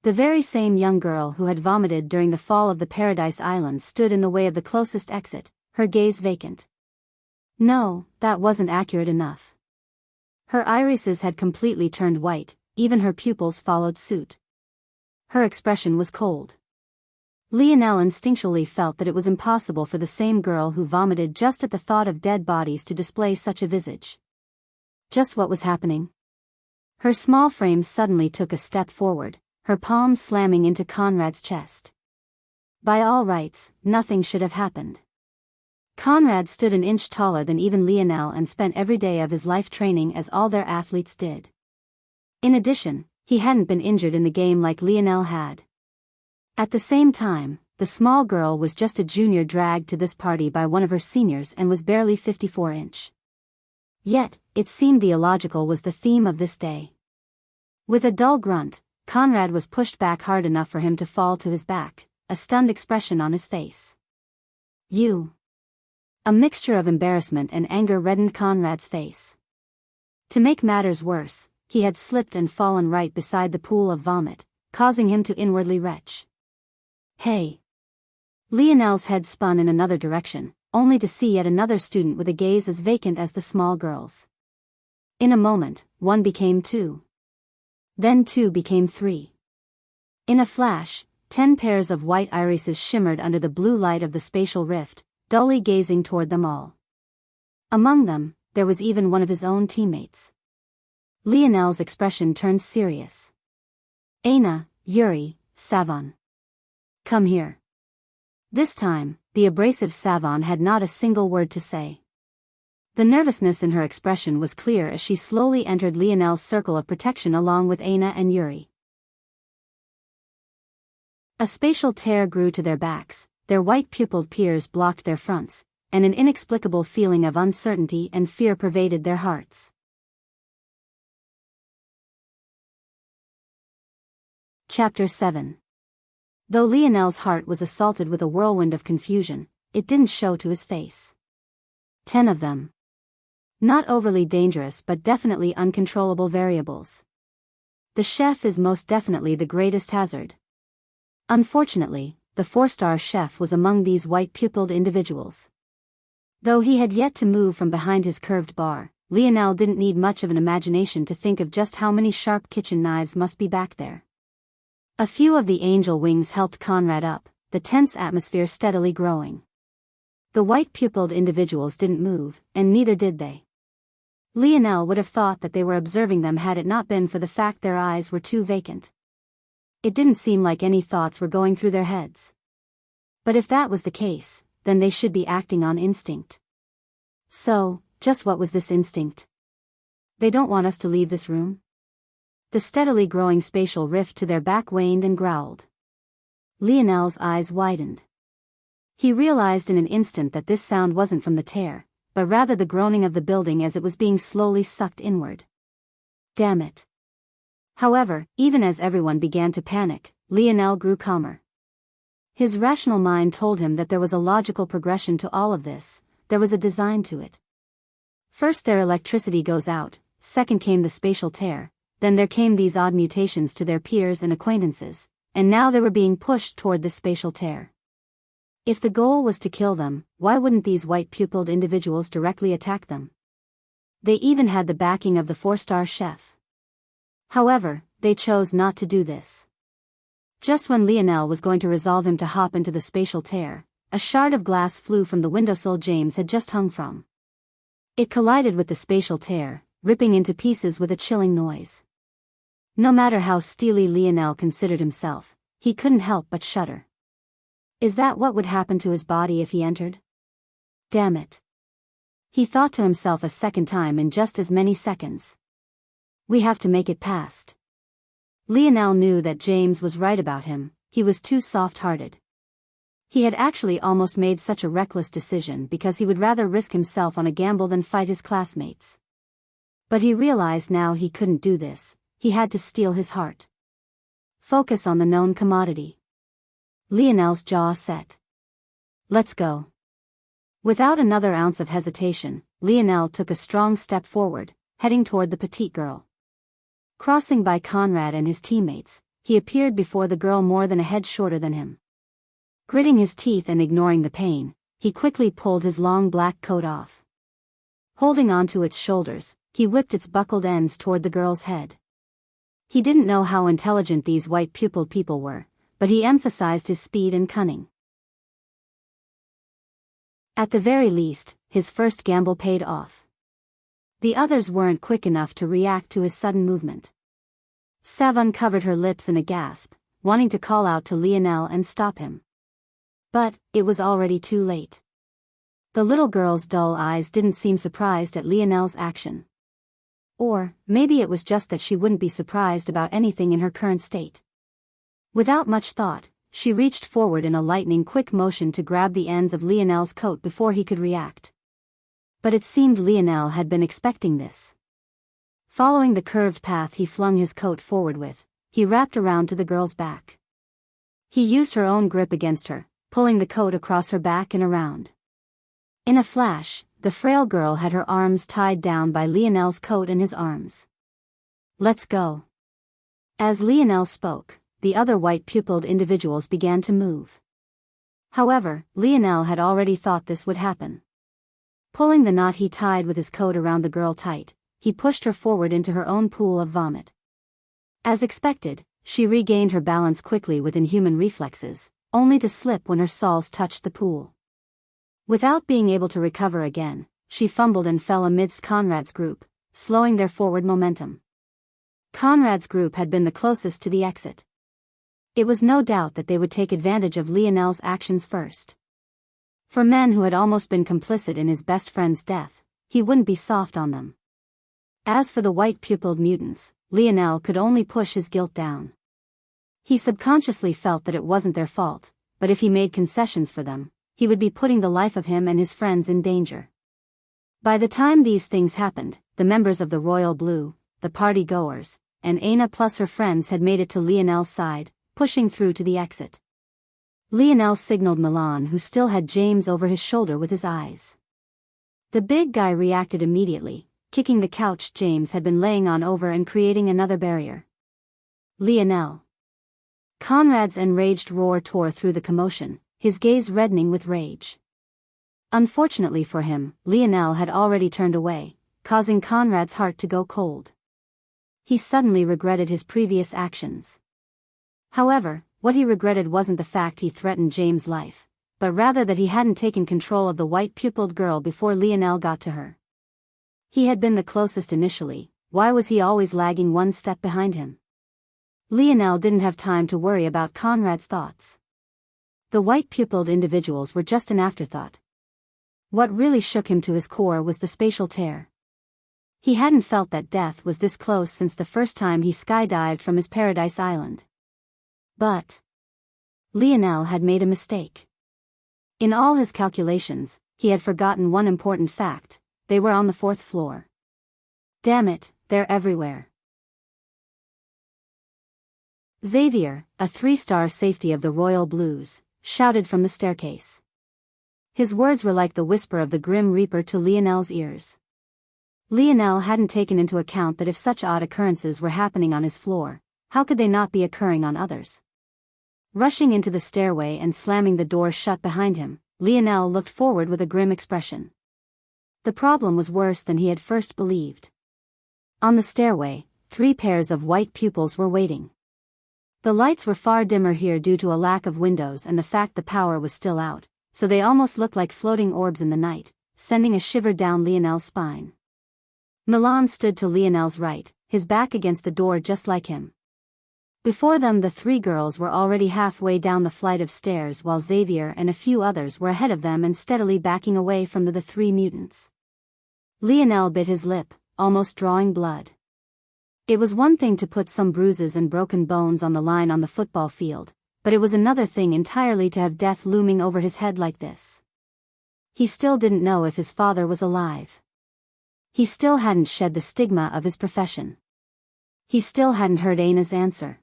The very same young girl who had vomited during the fall of the Paradise Islands stood in the way of the closest exit, her gaze vacant. No, that wasn't accurate enough. Her irises had completely turned white, even her pupils followed suit. Her expression was cold. Lionel instinctually felt that it was impossible for the same girl who vomited just at the thought of dead bodies to display such a visage. Just what was happening? Her small frame suddenly took a step forward, her palms slamming into Conrad's chest. By all rights, nothing should have happened. Conrad stood an inch taller than even Lionel and spent every day of his life training as all their athletes did. In addition, he hadn't been injured in the game like Lionel had. At the same time, the small girl was just a junior dragged to this party by one of her seniors and was barely 54-inch. Yet, it seemed the illogical was the theme of this day. With a dull grunt, Conrad was pushed back hard enough for him to fall to his back, a stunned expression on his face. You. A mixture of embarrassment and anger reddened Conrad's face. To make matters worse, he had slipped and fallen right beside the pool of vomit, causing him to inwardly retch. Hey. Lionel's head spun in another direction, only to see yet another student with a gaze as vacant as the small girl's. In a moment, 1 became 2. Then 2 became 3. In a flash, 10 pairs of white irises shimmered under the blue light of the spatial rift, dully gazing toward them all. Among them, there was even one of his own teammates. Lionel's expression turned serious. Aina, Yuri, Savon. Come here. This time, the abrasive Savon had not a single word to say. The nervousness in her expression was clear as she slowly entered Lionel's circle of protection along with Aina and Yuri. A spatial tear grew to their backs, their white-pupilled peers blocked their fronts, and an inexplicable feeling of uncertainty and fear pervaded their hearts. Chapter 7. Though Lionel's heart was assaulted with a whirlwind of confusion, it didn't show to his face. 10 of them. Not overly dangerous but definitely uncontrollable variables. The chef is most definitely the greatest hazard. Unfortunately, the 4-star chef was among these white-pupilled individuals. Though he had yet to move from behind his curved bar, Lionel didn't need much of an imagination to think of just how many sharp kitchen knives must be back there. A few of the angel wings helped Conrad up, the tense atmosphere steadily growing. The white-pupilled individuals didn't move, and neither did they. Lionel would have thought that they were observing them had it not been for the fact their eyes were too vacant. It didn't seem like any thoughts were going through their heads. But if that was the case, then they should be acting on instinct. So, just what was this instinct? They don't want us to leave this room? The steadily growing spatial rift to their back waned and growled. Lionel's eyes widened. He realized in an instant that this sound wasn't from the tear, but rather the groaning of the building as it was being slowly sucked inward. Damn it. However, even as everyone began to panic, Lionel grew calmer. His rational mind told him that there was a logical progression to all of this, there was a design to it. First their electricity goes out, second came the spatial tear, then there came these odd mutations to their peers and acquaintances, and now they were being pushed toward this spatial tear. If the goal was to kill them, why wouldn't these white-pupilled individuals directly attack them? They even had the backing of the 4-star chef. However, they chose not to do this. Just when Lionel was going to resolve him to hop into the spatial tear, a shard of glass flew from the windowsill James had just hung from. It collided with the spatial tear, ripping into pieces with a chilling noise. No matter how steely Lionel considered himself, he couldn't help but shudder. Is that what would happen to his body if he entered? Damn it. He thought to himself a second time in just as many seconds. We have to make it past. Lionel knew that James was right about him, he was too soft-hearted. He had actually almost made such a reckless decision because he would rather risk himself on a gamble than fight his classmates. But he realized now he couldn't do this, he had to steel his heart. Focus on the known commodity. Lionel's jaw set. Let's go. Without another ounce of hesitation, Lionel took a strong step forward, heading toward the petite girl. Crossing by Conrad and his teammates, he appeared before the girl more than a head shorter than him. Gritting his teeth and ignoring the pain, he quickly pulled his long black coat off. Holding onto its shoulders, he whipped its buckled ends toward the girl's head. He didn't know how intelligent these white-pupilled people were, but he emphasized his speed and cunning. At the very least, his first gamble paid off. The others weren't quick enough to react to his sudden movement. Sav uncovered her lips in a gasp, wanting to call out to Lionel and stop him. But, it was already too late. The little girl's dull eyes didn't seem surprised at Lionel's action. Or, maybe it was just that she wouldn't be surprised about anything in her current state. Without much thought, she reached forward in a lightning-quick motion to grab the ends of Lionel's coat before he could react. But it seemed Lionel had been expecting this. Following the curved path he flung his coat forward with, he wrapped around to the girl's back. He used her own grip against her, pulling the coat across her back and around. In a flash, the frail girl had her arms tied down by Lionel's coat and his arms. Let's go. As Lionel spoke, the other white-pupilled individuals began to move. However, Lionel had already thought this would happen. Pulling the knot he tied with his coat around the girl tight, he pushed her forward into her own pool of vomit. As expected, she regained her balance quickly with inhuman reflexes, only to slip when her soles touched the pool. Without being able to recover again, she fumbled and fell amidst Conrad's group, slowing their forward momentum. Conrad's group had been the closest to the exit. It was no doubt that they would take advantage of Lionel's actions first. For men who had almost been complicit in his best friend's death, he wouldn't be soft on them. As for the white-pupilled mutants, Lionel could only push his guilt down. He subconsciously felt that it wasn't their fault, but if he made concessions for them, he would be putting the life of him and his friends in danger. By the time these things happened, the members of the Royal Blue, the party-goers, and Aina plus her friends had made it to Lionel's side, pushing through to the exit. Lionel signaled Milan, who still had James over his shoulder with his eyes. The big guy reacted immediately, kicking the couch James had been laying on over and creating another barrier. Lionel. Conrad's enraged roar tore through the commotion, his gaze reddening with rage. Unfortunately for him, Lionel had already turned away, causing Conrad's heart to go cold. He suddenly regretted his previous actions. However, what he regretted wasn't the fact he threatened James' life, but rather that he hadn't taken control of the white-pupiled girl before Lionel got to her. He had been the closest initially, why was he always lagging one step behind him? Lionel didn't have time to worry about Conrad's thoughts. The white-pupiled individuals were just an afterthought. What really shook him to his core was the spatial tear. He hadn't felt that death was this close since the first time he skydived from his paradise island. But Lionel had made a mistake. In all his calculations, he had forgotten one important fact: they were on the 4th floor. Damn it, they're everywhere. Xavier, a 3-star safety of the Royal Blues, shouted from the staircase. His words were like the whisper of the Grim Reaper to Lionel's ears. Lionel hadn't taken into account that if such odd occurrences were happening on his floor, how could they not be occurring on others? Rushing into the stairway and slamming the door shut behind him, Lionel looked forward with a grim expression. The problem was worse than he had first believed. On the stairway, 3 pairs of white pupils were waiting. The lights were far dimmer here due to a lack of windows and the fact the power was still out, so they almost looked like floating orbs in the night, sending a shiver down Lionel's spine. Milan stood to Lionel's right, his back against the door just like him. Before them the 3 girls were already halfway down the flight of stairs while Xavier and a few others were ahead of them and steadily backing away from the 3 mutants. Lionel bit his lip, almost drawing blood. It was one thing to put some bruises and broken bones on the line on the football field, but it was another thing entirely to have death looming over his head like this. He still didn't know if his father was alive. He still hadn't shed the stigma of his profession. He still hadn't heard Anna's answer.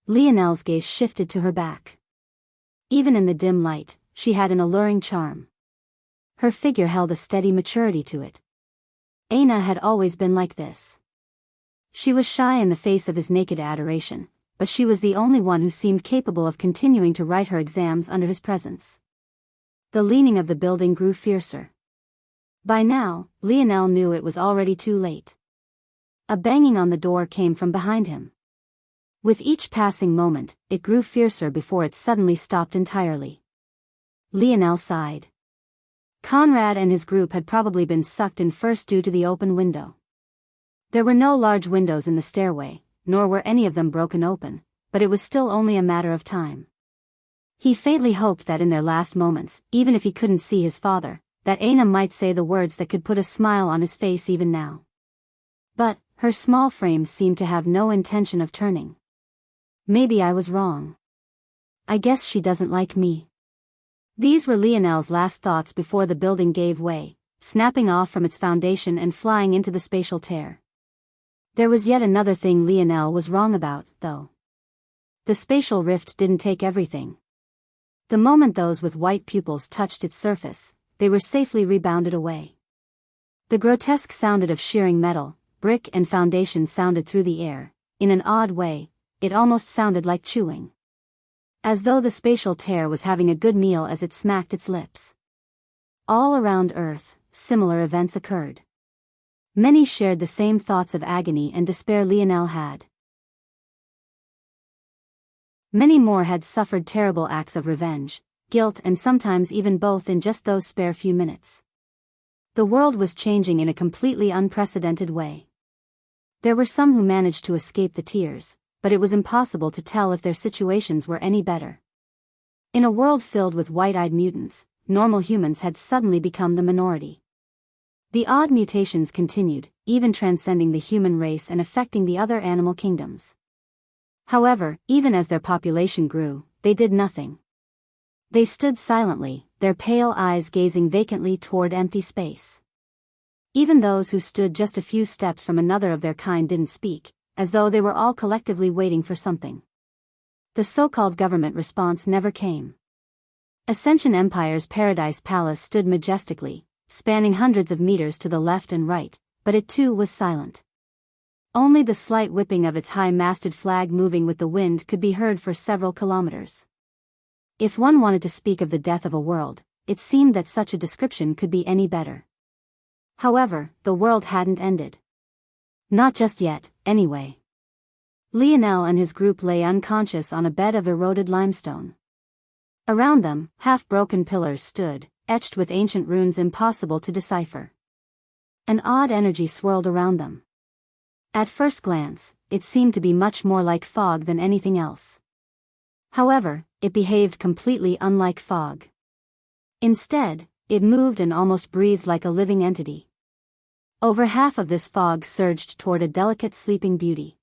Lionel's gaze shifted to her back. Even in the dim light, she had an alluring charm. Her figure held a steady maturity to it. Anna had always been like this. She was shy in the face of his naked adoration, but she was the only one who seemed capable of continuing to write her exams under his presence. The leaning of the building grew fiercer. By now, Lionel knew it was already too late. A banging on the door came from behind him. With each passing moment, it grew fiercer before it suddenly stopped entirely. Lionel sighed. Conrad and his group had probably been sucked in first due to the open window. There were no large windows in the stairway, nor were any of them broken open, but it was still only a matter of time. He faintly hoped that in their last moments, even if he couldn't see his father, that Anna might say the words that could put a smile on his face even now. But her small frame seemed to have no intention of turning. Maybe I was wrong. I guess she doesn't like me. These were Lionel's last thoughts before the building gave way, snapping off from its foundation and flying into the spatial tear. There was yet another thing Lionel was wrong about, though. The spatial rift didn't take everything. The moment those with white pupils touched its surface, they were safely rebounded away. The grotesque sound of shearing metal, brick and foundation sounded through the air. In an odd way, it almost sounded like chewing. As though the spatial tear was having a good meal as it smacked its lips. All around Earth, similar events occurred. Many shared the same thoughts of agony and despair Lionel had. Many more had suffered terrible acts of revenge, guilt and sometimes even both in just those spare few minutes. The world was changing in a completely unprecedented way. There were some who managed to escape the tears, but it was impossible to tell if their situations were any better. In a world filled with white-eyed mutants, normal humans had suddenly become the minority. The odd mutations continued, even transcending the human race and affecting the other animal kingdoms. However, even as their population grew, they did nothing. They stood silently, their pale eyes gazing vacantly toward empty space. Even those who stood just a few steps from another of their kind didn't speak, as though they were all collectively waiting for something. The so-called government response never came. Ascension Empire's Paradise Palace stood majestically, spanning hundreds of meters to the left and right, but it too was silent. Only the slight whipping of its high-masted flag moving with the wind could be heard for several kilometers. If one wanted to speak of the death of a world, it seemed that such a description could be any better. However, the world hadn't ended. Not just yet, anyway. Lionel and his group lay unconscious on a bed of eroded limestone. Around them, half-broken pillars stood, etched with ancient runes impossible to decipher. An odd energy swirled around them. At first glance, it seemed to be much more like fog than anything else. However, it behaved completely unlike fog. Instead, it moved and almost breathed like a living entity. Over half of this fog surged toward a delicate sleeping beauty.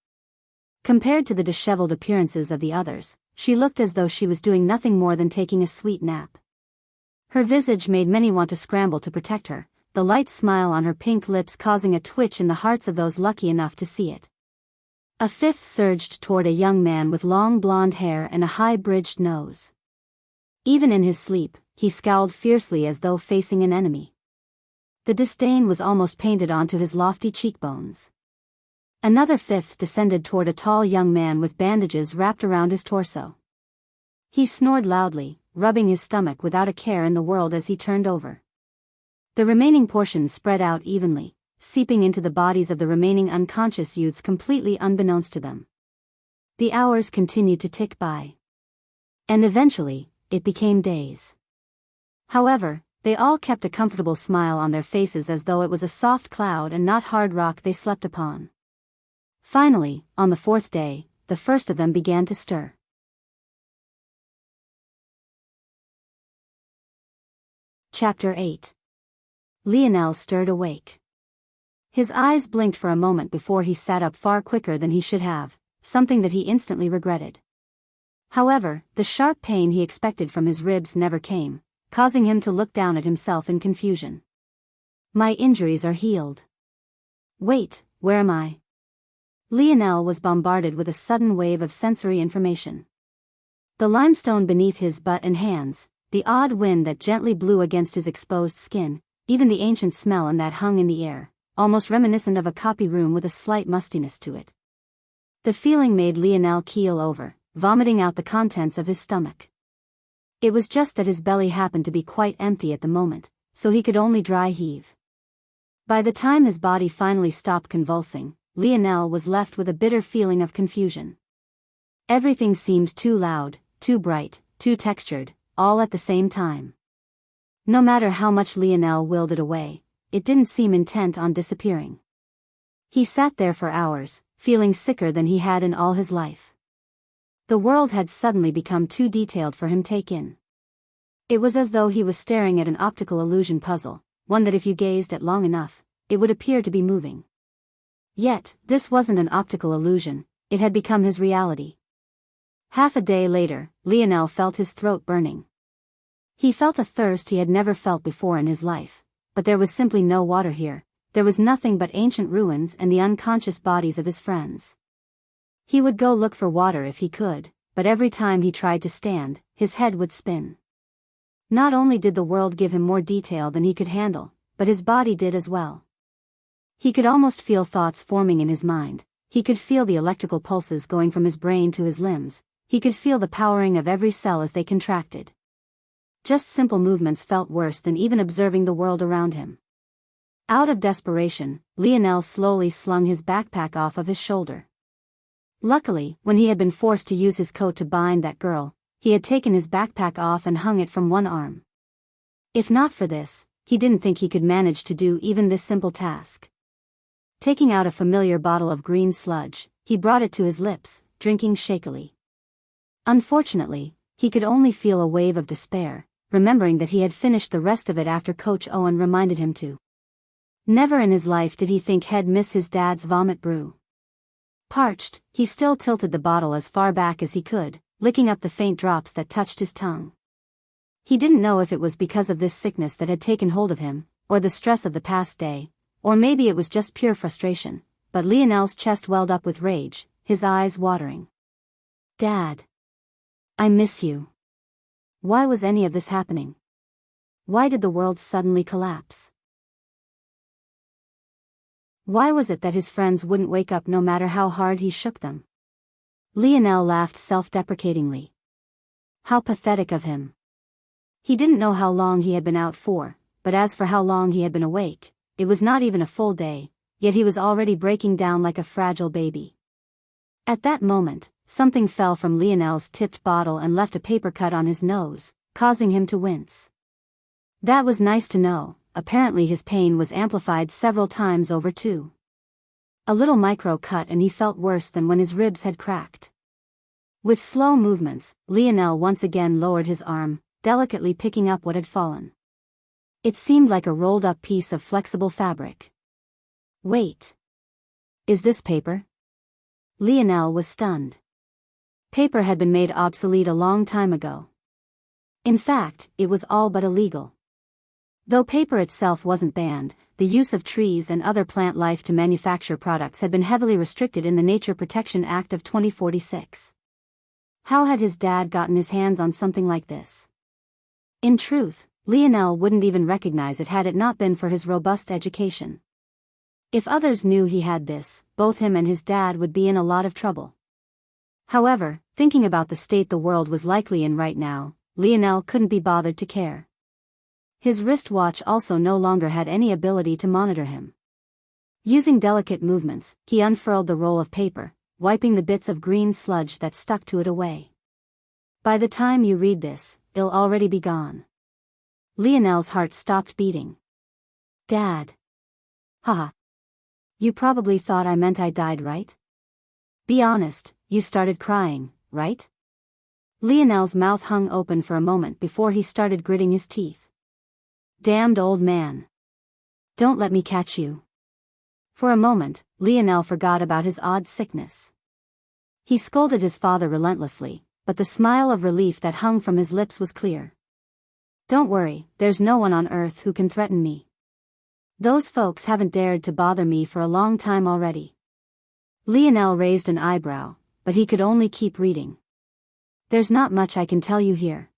Compared to the disheveled appearances of the others, she looked as though she was doing nothing more than taking a sweet nap. Her visage made many want to scramble to protect her, the light smile on her pink lips causing a twitch in the hearts of those lucky enough to see it. A fifth surged toward a young man with long blonde hair and a high-bridged nose. Even in his sleep, he scowled fiercely as though facing an enemy. The disdain was almost painted onto his lofty cheekbones. Another fifth descended toward a tall young man with bandages wrapped around his torso. He snored loudly, rubbing his stomach without a care in the world as he turned over. The remaining portions spread out evenly, seeping into the bodies of the remaining unconscious youths completely unbeknownst to them. The hours continued to tick by. And eventually, it became days. However, they all kept a comfortable smile on their faces as though it was a soft cloud and not hard rock they slept upon. Finally, on the fourth day, the first of them began to stir. Chapter 8. Lionel stirred awake. His eyes blinked for a moment before he sat up far quicker than he should have, something that he instantly regretted. However, the sharp pain he expected from his ribs never came, causing him to look down at himself in confusion. My injuries are healed. Wait, where am I? Lionel was bombarded with a sudden wave of sensory information. The limestone beneath his butt and hands, the odd wind that gently blew against his exposed skin, even the ancient smell and that hung in the air, almost reminiscent of a copy room with a slight mustiness to it. The feeling made Lionel keel over, vomiting out the contents of his stomach. It was just that his belly happened to be quite empty at the moment, so he could only dry heave. By the time his body finally stopped convulsing, Lionel was left with a bitter feeling of confusion. Everything seemed too loud, too bright, too textured, all at the same time. No matter how much Lionel willed it away, it didn't seem intent on disappearing. He sat there for hours, feeling sicker than he had in all his life. The world had suddenly become too detailed for him to take in. It was as though he was staring at an optical illusion puzzle, one that if you gazed at long enough, it would appear to be moving. Yet, this wasn't an optical illusion, it had become his reality. Half a day later, Lionel felt his throat burning. He felt a thirst he had never felt before in his life, but there was simply no water here, there was nothing but ancient ruins and the unconscious bodies of his friends. He would go look for water if he could, but every time he tried to stand, his head would spin. Not only did the world give him more detail than he could handle, but his body did as well. He could almost feel thoughts forming in his mind, he could feel the electrical pulses going from his brain to his limbs, he could feel the powering of every cell as they contracted. Just simple movements felt worse than even observing the world around him. Out of desperation, Lionel slowly slung his backpack off of his shoulder. Luckily, when he had been forced to use his coat to bind that girl, he had taken his backpack off and hung it from one arm. If not for this, he didn't think he could manage to do even this simple task. Taking out a familiar bottle of green sludge, he brought it to his lips, drinking shakily. Unfortunately, he could only feel a wave of despair, remembering that he had finished the rest of it after Coach Owen reminded him to. Never in his life did he think he'd miss his dad's vomit brew. Parched, he still tilted the bottle as far back as he could, licking up the faint drops that touched his tongue. He didn't know if it was because of this sickness that had taken hold of him, or the stress of the past day, or maybe it was just pure frustration, but Lionel's chest welled up with rage, his eyes watering. Dad. I miss you. Why was any of this happening? Why did the world suddenly collapse? Why was it that his friends wouldn't wake up no matter how hard he shook them? Lionel laughed self-deprecatingly. How pathetic of him. He didn't know how long he had been out for, but as for how long he had been awake, it was not even a full day, yet he was already breaking down like a fragile baby. At that moment, something fell from Lionel's tipped bottle and left a paper cut on his nose, causing him to wince. That was nice to know. Apparently his pain was amplified several times over too. A little micro cut and he felt worse than when his ribs had cracked. With slow movements, Lionel once again lowered his arm, delicately picking up what had fallen. It seemed like a rolled-up piece of flexible fabric. Wait. Is this paper? Lionel was stunned. Paper had been made obsolete a long time ago. In fact, it was all but illegal. Though paper itself wasn't banned, the use of trees and other plant life to manufacture products had been heavily restricted in the Nature Protection Act of 2046. How had his dad gotten his hands on something like this? In truth, Lionel wouldn't even recognize it had it not been for his robust education. If others knew he had this, both him and his dad would be in a lot of trouble. However, thinking about the state the world was likely in right now, Lionel couldn't be bothered to care. His wristwatch also no longer had any ability to monitor him. Using delicate movements, he unfurled the roll of paper, wiping the bits of green sludge that stuck to it away. By the time you read this, it'll already be gone. Lionel's heart stopped beating. Dad. Haha. You probably thought I meant I died, right? Be honest, you started crying, right? Lionel's mouth hung open for a moment before he started gritting his teeth. Damned old man. Don't let me catch you. For a moment, Lionel forgot about his odd sickness. He scolded his father relentlessly, but the smile of relief that hung from his lips was clear. Don't worry, there's no one on earth who can threaten me. Those folks haven't dared to bother me for a long time already. Lionel raised an eyebrow, but he could only keep reading. There's not much I can tell you here.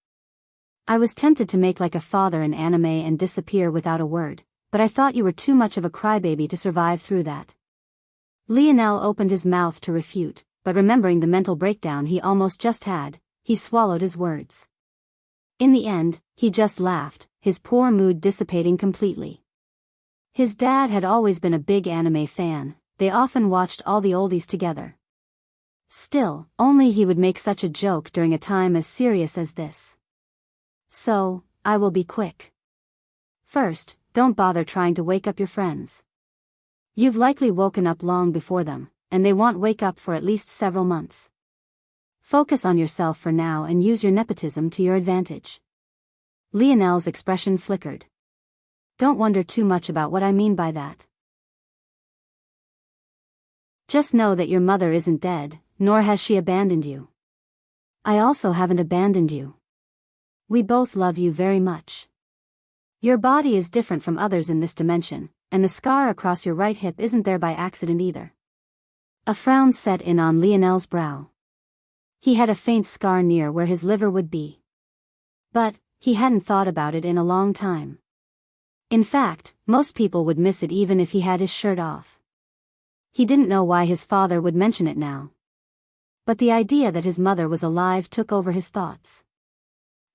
I was tempted to make like a father in anime and disappear without a word, but I thought you were too much of a crybaby to survive through that. Lionel opened his mouth to refute, but remembering the mental breakdown he almost just had, he swallowed his words. In the end, he just laughed, his poor mood dissipating completely. His dad had always been a big anime fan, they often watched all the oldies together. Still, only he would make such a joke during a time as serious as this. So, I will be quick. First, don't bother trying to wake up your friends. You've likely woken up long before them, and they won't wake up for at least several months. Focus on yourself for now and use your nepotism to your advantage. Lionel's expression flickered. Don't wonder too much about what I mean by that. Just know that your mother isn't dead, nor has she abandoned you. I also haven't abandoned you. We both love you very much. Your body is different from others in this dimension, and the scar across your right hip isn't there by accident either. A frown set in on Lionel's brow. He had a faint scar near where his liver would be. But, he hadn't thought about it in a long time. In fact, most people would miss it even if he had his shirt off. He didn't know why his father would mention it now. But the idea that his mother was alive took over his thoughts.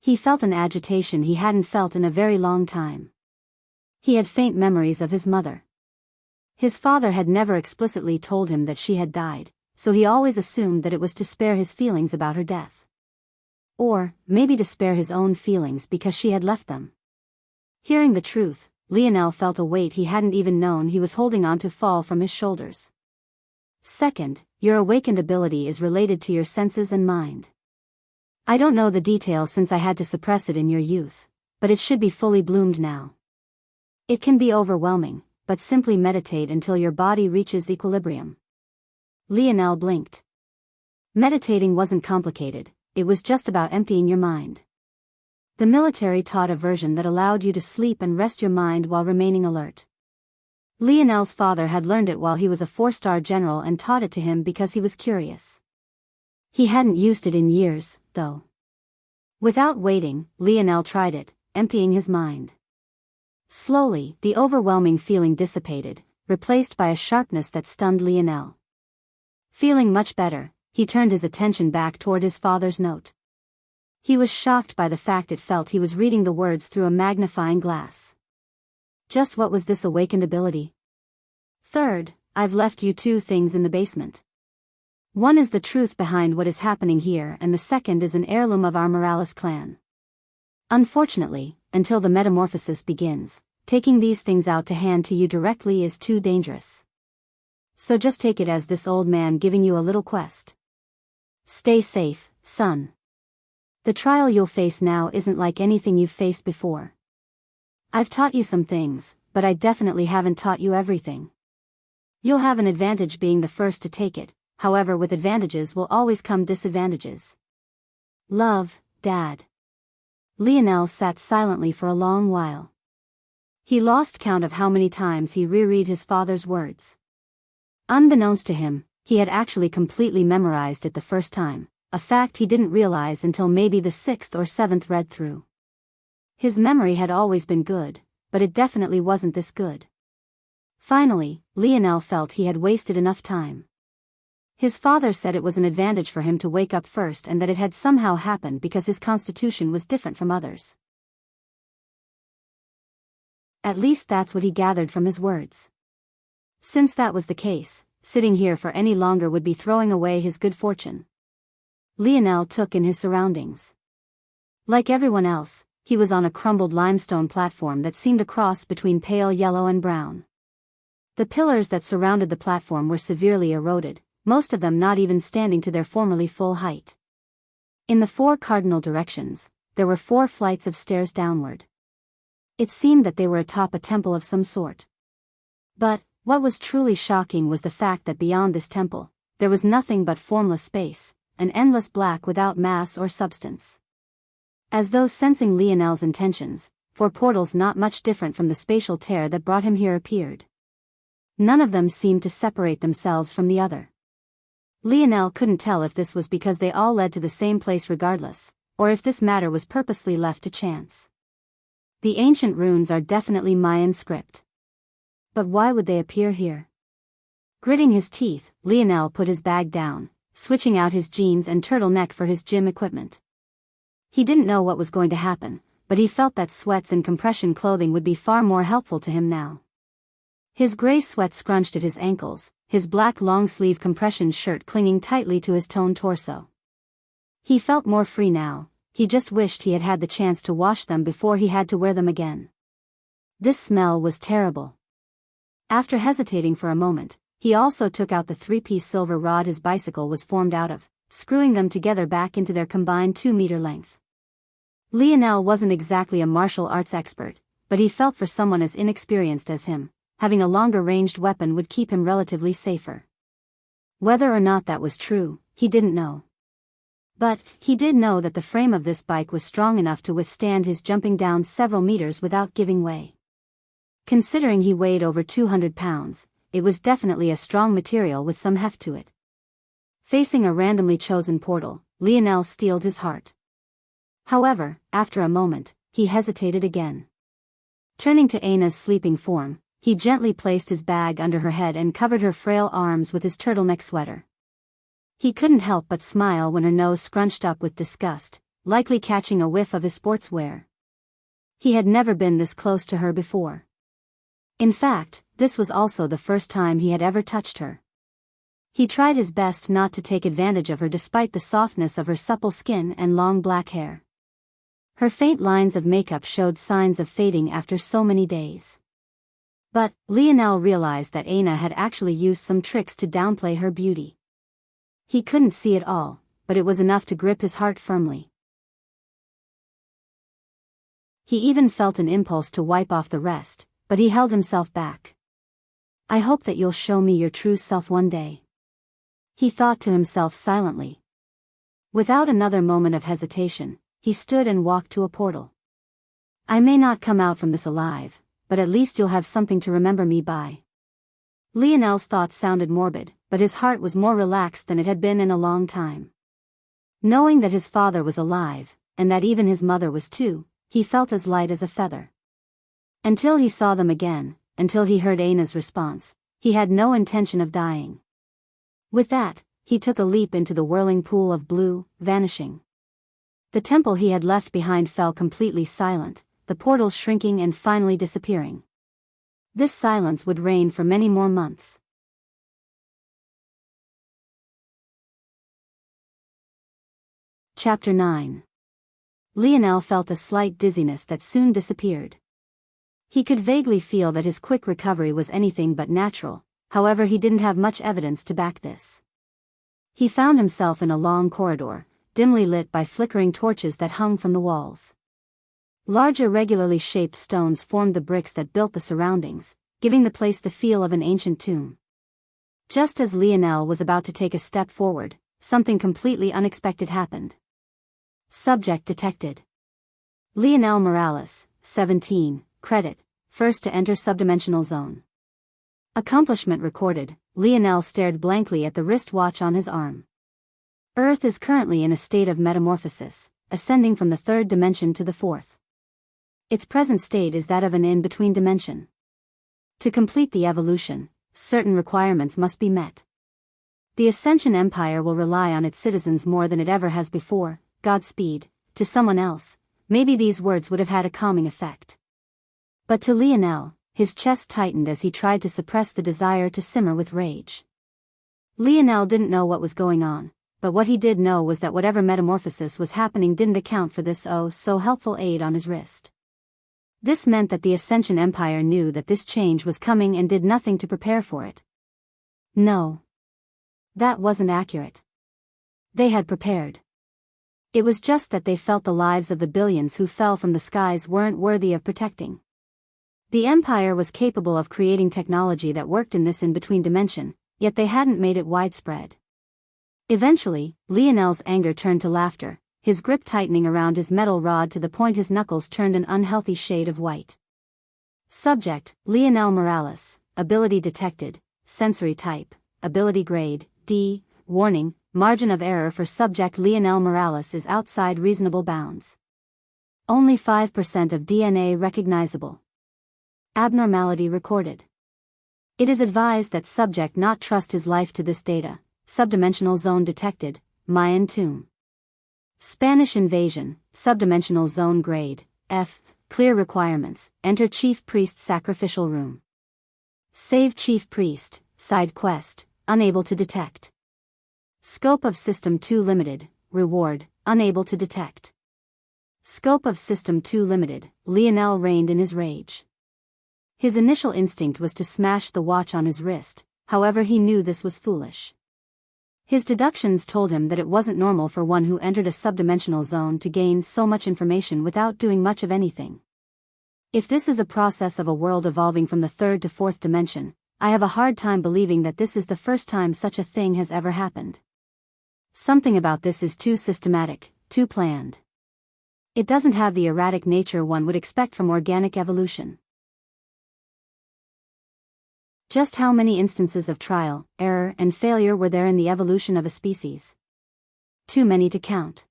He felt an agitation he hadn't felt in a very long time. He had faint memories of his mother. His father had never explicitly told him that she had died, so he always assumed that it was to spare his feelings about her death. Or, maybe to spare his own feelings because she had left them. Hearing the truth, Lionel felt a weight he hadn't even known he was holding on to fall from his shoulders. Second, your awakened ability is related to your senses and mind. I don't know the details since I had to suppress it in your youth, but it should be fully bloomed now. It can be overwhelming, but simply meditate until your body reaches equilibrium. Lionel blinked. Meditating wasn't complicated, it was just about emptying your mind. The military taught a version that allowed you to sleep and rest your mind while remaining alert. Lionel's father had learned it while he was a 4-star general and taught it to him because he was curious. He hadn't used it in years, though. Without waiting, Lionel tried it, emptying his mind. Slowly, the overwhelming feeling dissipated, replaced by a sharpness that stunned Lionel. Feeling much better, he turned his attention back toward his father's note. He was shocked by the fact it felt he was reading the words through a magnifying glass. Just what was this awakened ability? Third, I've left you 2 things in the basement. One is the truth behind what is happening here, and the second is an heirloom of our Morales clan. Unfortunately, until the metamorphosis begins, taking these things out to hand to you directly is too dangerous. So just take it as this old man giving you a little quest. Stay safe, son. The trial you'll face now isn't like anything you've faced before. I've taught you some things, but I definitely haven't taught you everything. You'll have an advantage being the first to take it, however with advantages will always come disadvantages. Love, Dad. Lionel sat silently for a long while. He lost count of how many times he reread his father's words. Unbeknownst to him, he had actually completely memorized it the first time, a fact he didn't realize until maybe the 6th or 7th read through. His memory had always been good, but it definitely wasn't this good. Finally, Lionel felt he had wasted enough time. His father said it was an advantage for him to wake up first and that it had somehow happened because his constitution was different from others. At least that's what he gathered from his words. Since that was the case, sitting here for any longer would be throwing away his good fortune. Lionel took in his surroundings. Like everyone else, he was on a crumbled limestone platform that seemed a cross between pale yellow and brown. The pillars that surrounded the platform were severely eroded, most of them not even standing to their formerly full height. In the 4 cardinal directions, there were 4 flights of stairs downward. It seemed that they were atop a temple of some sort. But what was truly shocking was the fact that beyond this temple, there was nothing but formless space, an endless black without mass or substance. As though sensing Lionel's intentions, 4 portals not much different from the spatial tear that brought him here appeared. None of them seemed to separate themselves from the other. Lionel couldn't tell if this was because they all led to the same place regardless, or if this matter was purposely left to chance. The ancient runes are definitely Mayan script. But why would they appear here? Gritting his teeth, Lionel put his bag down, switching out his jeans and turtleneck for his gym equipment. He didn't know what was going to happen, but he felt that sweats and compression clothing would be far more helpful to him now. His gray sweat scrunched at his ankles, his black long-sleeve compression shirt clinging tightly to his toned torso. He felt more free now, he just wished he had had the chance to wash them before he had to wear them again. This smell was terrible. After hesitating for a moment, he also took out the 3-piece silver rod his bicycle was formed out of, screwing them together back into their combined 2-meter length. Lionel wasn't exactly a martial arts expert, but he felt for someone as inexperienced as him, having a longer ranged weapon would keep him relatively safer. Whether or not that was true, he didn't know. But he did know that the frame of this bike was strong enough to withstand his jumping down several meters without giving way. Considering he weighed over 200 pounds, it was definitely a strong material with some heft to it. Facing a randomly chosen portal, Lionel steeled his heart. However, after a moment, he hesitated again. Turning to Aina's sleeping form, he gently placed his bag under her head and covered her frail arms with his turtleneck sweater. He couldn't help but smile when her nose scrunched up with disgust, likely catching a whiff of his sportswear. He had never been this close to her before. In fact, this was also the first time he had ever touched her. He tried his best not to take advantage of her despite the softness of her supple skin and long black hair. Her faint lines of makeup showed signs of fading after so many days. But Lionel realized that Aina had actually used some tricks to downplay her beauty. He couldn't see it all, but it was enough to grip his heart firmly. He even felt an impulse to wipe off the rest, but he held himself back. I hope that you'll show me your true self one day. He thought to himself silently. Without another moment of hesitation, he stood and walked to a portal. I may not come out from this alive, but at least you'll have something to remember me by. Lionel's thoughts sounded morbid, but his heart was more relaxed than it had been in a long time. Knowing that his father was alive, and that even his mother was too, he felt as light as a feather. Until he saw them again, until he heard Aina's response, He had no intention of dying. With that, he took a leap into the whirling pool of blue, vanishing. The temple he had left behind fell completely silent, the portals shrinking and finally disappearing. This silence would reign for many more months. Chapter 9. Lionel felt a slight dizziness that soon disappeared. He could vaguely feel that his quick recovery was anything but natural, however he didn't have much evidence to back this. He found himself in a long corridor, dimly lit by flickering torches that hung from the walls. Large irregularly shaped stones formed the bricks that built the surroundings, giving the place the feel of an ancient tomb. Just as Lionel was about to take a step forward, something completely unexpected happened. Subject detected. Lionel Morales, 17, credit, first to enter subdimensional zone. Accomplishment recorded. Lionel stared blankly at the wristwatch on his arm. Earth is currently in a state of metamorphosis, ascending from the third dimension to the fourth. Its present state is that of an in-between dimension. To complete the evolution, certain requirements must be met. The Ascension Empire will rely on its citizens more than it ever has before. Godspeed. To someone else, maybe these words would have had a calming effect. But to Lionel, his chest tightened as he tried to suppress the desire to simmer with rage. Lionel didn't know what was going on, but what he did know was that whatever metamorphosis was happening didn't account for this so helpful aid on his wrist. This meant that the Ascension Empire knew that this change was coming and did nothing to prepare for it. No. That wasn't accurate. They had prepared. It was just that they felt the lives of the billions who fell from the skies weren't worthy of protecting. The Empire was capable of creating technology that worked in this in-between dimension, yet they hadn't made it widespread. Eventually, Lionel's anger turned to laughter, his grip tightening around his metal rod to the point his knuckles turned an unhealthy shade of white. Subject, Lionel Morales, ability detected, sensory type, ability grade, D, warning, margin of error for subject Lionel Morales is outside reasonable bounds. Only 5% of DNA recognizable. Abnormality recorded. It is advised that subject not trust his life to this data. Subdimensional zone detected, Mayan tomb. Spanish invasion, subdimensional zone grade, F, clear requirements, enter chief priest's sacrificial room. Save chief priest, side quest, unable to detect. Scope of System 2 limited, reward, unable to detect. Scope of System 2 limited, Lionel reined in his rage. His initial instinct was to smash the watch on his wrist, however he knew this was foolish. His deductions told him that it wasn't normal for one who entered a subdimensional zone to gain so much information without doing much of anything. If this is a process of a world evolving from the third to fourth dimension, I have a hard time believing that this is the first time such a thing has ever happened. Something about this is too systematic, too planned. It doesn't have the erratic nature one would expect from organic evolution. Just how many instances of trial, error, and failure were there in the evolution of a species? Too many to count.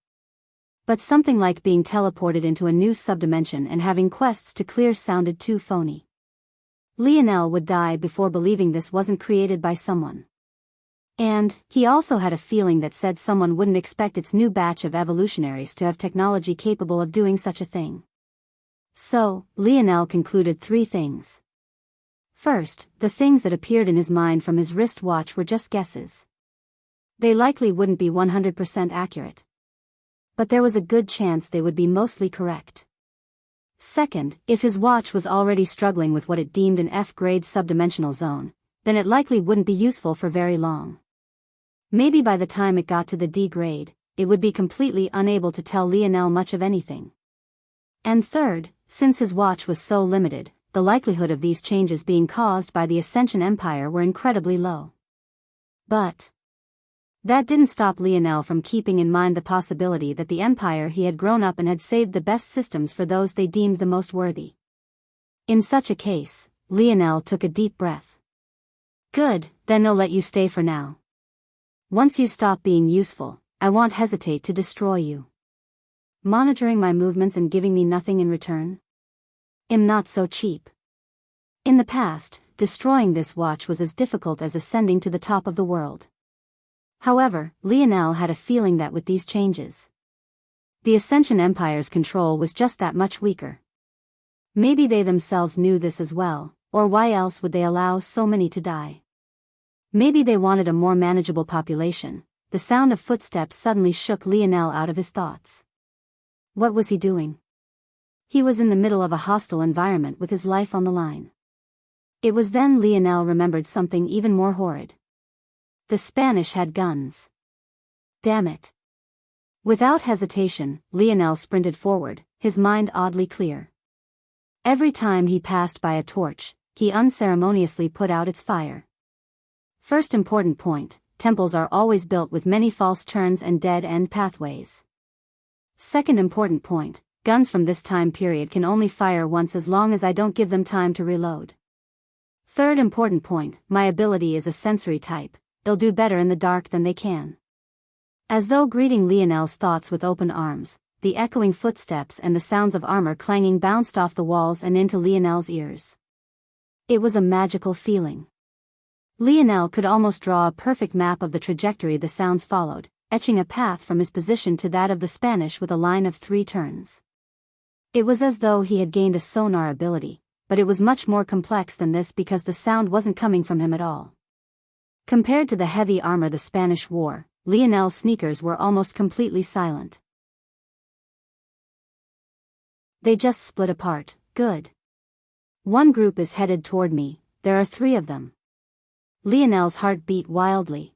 But something like being teleported into a new subdimension and having quests to clear sounded too phony. Lionel would die before believing this wasn't created by someone. And, he also had a feeling that said someone wouldn't expect its new batch of evolutionaries to have technology capable of doing such a thing. So, Lionel concluded 3 things. First, the things that appeared in his mind from his wristwatch were just guesses. They likely wouldn't be 100% accurate. But there was a good chance they would be mostly correct. Second, if his watch was already struggling with what it deemed an F-grade subdimensional zone, then it likely wouldn't be useful for very long. Maybe by the time it got to the D grade, it would be completely unable to tell Lionel much of anything. And third, since his watch was so limited, the likelihood of these changes being caused by the Ascension Empire were incredibly low. But that didn't stop Lionel from keeping in mind the possibility that the Empire he had grown up in had saved the best systems for those they deemed the most worthy. In such a case, Lionel took a deep breath. Good, then they'll let you stay for now. Once you stop being useful, I won't hesitate to destroy you. Monitoring my movements and giving me nothing in return? I'm not so cheap. In the past, destroying this watch was as difficult as ascending to the top of the world. However, Lionel had a feeling that with these changes, the Ascension Empire's control was just that much weaker. Maybe they themselves knew this as well, or why else would they allow so many to die? Maybe they wanted a more manageable population. The sound of footsteps suddenly shook Lionel out of his thoughts. What was he doing? He was in the middle of a hostile environment with his life on the line. It was then Lionel remembered something even more horrid. The Spanish had guns. Damn it. Without hesitation, Lionel sprinted forward, his mind oddly clear. Every time he passed by a torch, he unceremoniously put out its fire. First important point, temples are always built with many false turns and dead-end pathways. Second important point, guns from this time period can only fire once as long as I don't give them time to reload. Third important point, my ability is a sensory type, they'll do better in the dark than they can. As though greeting Lionel's thoughts with open arms, the echoing footsteps and the sounds of armor clanging bounced off the walls and into Lionel's ears. It was a magical feeling. Lionel could almost draw a perfect map of the trajectory the sounds followed, etching a path from his position to that of the Spanish with a line of 3 turns. It was as though he had gained a sonar ability, but it was much more complex than this because the sound wasn't coming from him at all. Compared to the heavy armor the Spanish wore, Lionel's sneakers were almost completely silent. They just split apart. Good. One group is headed toward me, there are 3 of them. Lionel's heart beat wildly.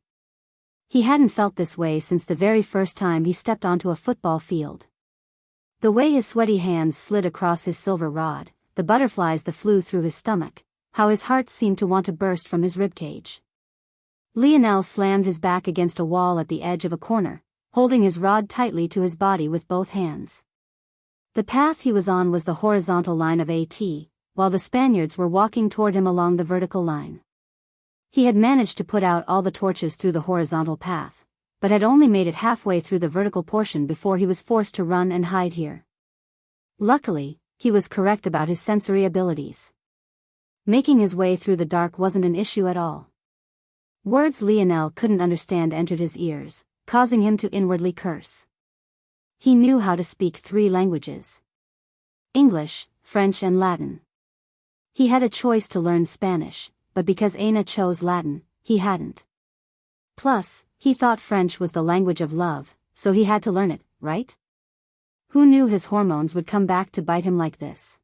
He hadn't felt this way since the very first time he stepped onto a football field. The way his sweaty hands slid across his silver rod, the butterflies that flew through his stomach, how his heart seemed to want to burst from his ribcage. Lionel slammed his back against a wall at the edge of a corner, holding his rod tightly to his body with both hands. The path he was on was the horizontal line of AT, while the Spaniards were walking toward him along the vertical line. He had managed to put out all the torches through the horizontal path, but had only made it halfway through the vertical portion before he was forced to run and hide here. Luckily, he was correct about his sensory abilities. Making his way through the dark wasn't an issue at all. Words Lionel couldn't understand entered his ears, causing him to inwardly curse. He knew how to speak 3 languages: English, French and Latin. He had a choice to learn Spanish, but because Aina chose Latin, he hadn't. Plus, he thought French was the language of love, so he had to learn it, right? Who knew his hormones would come back to bite him like this?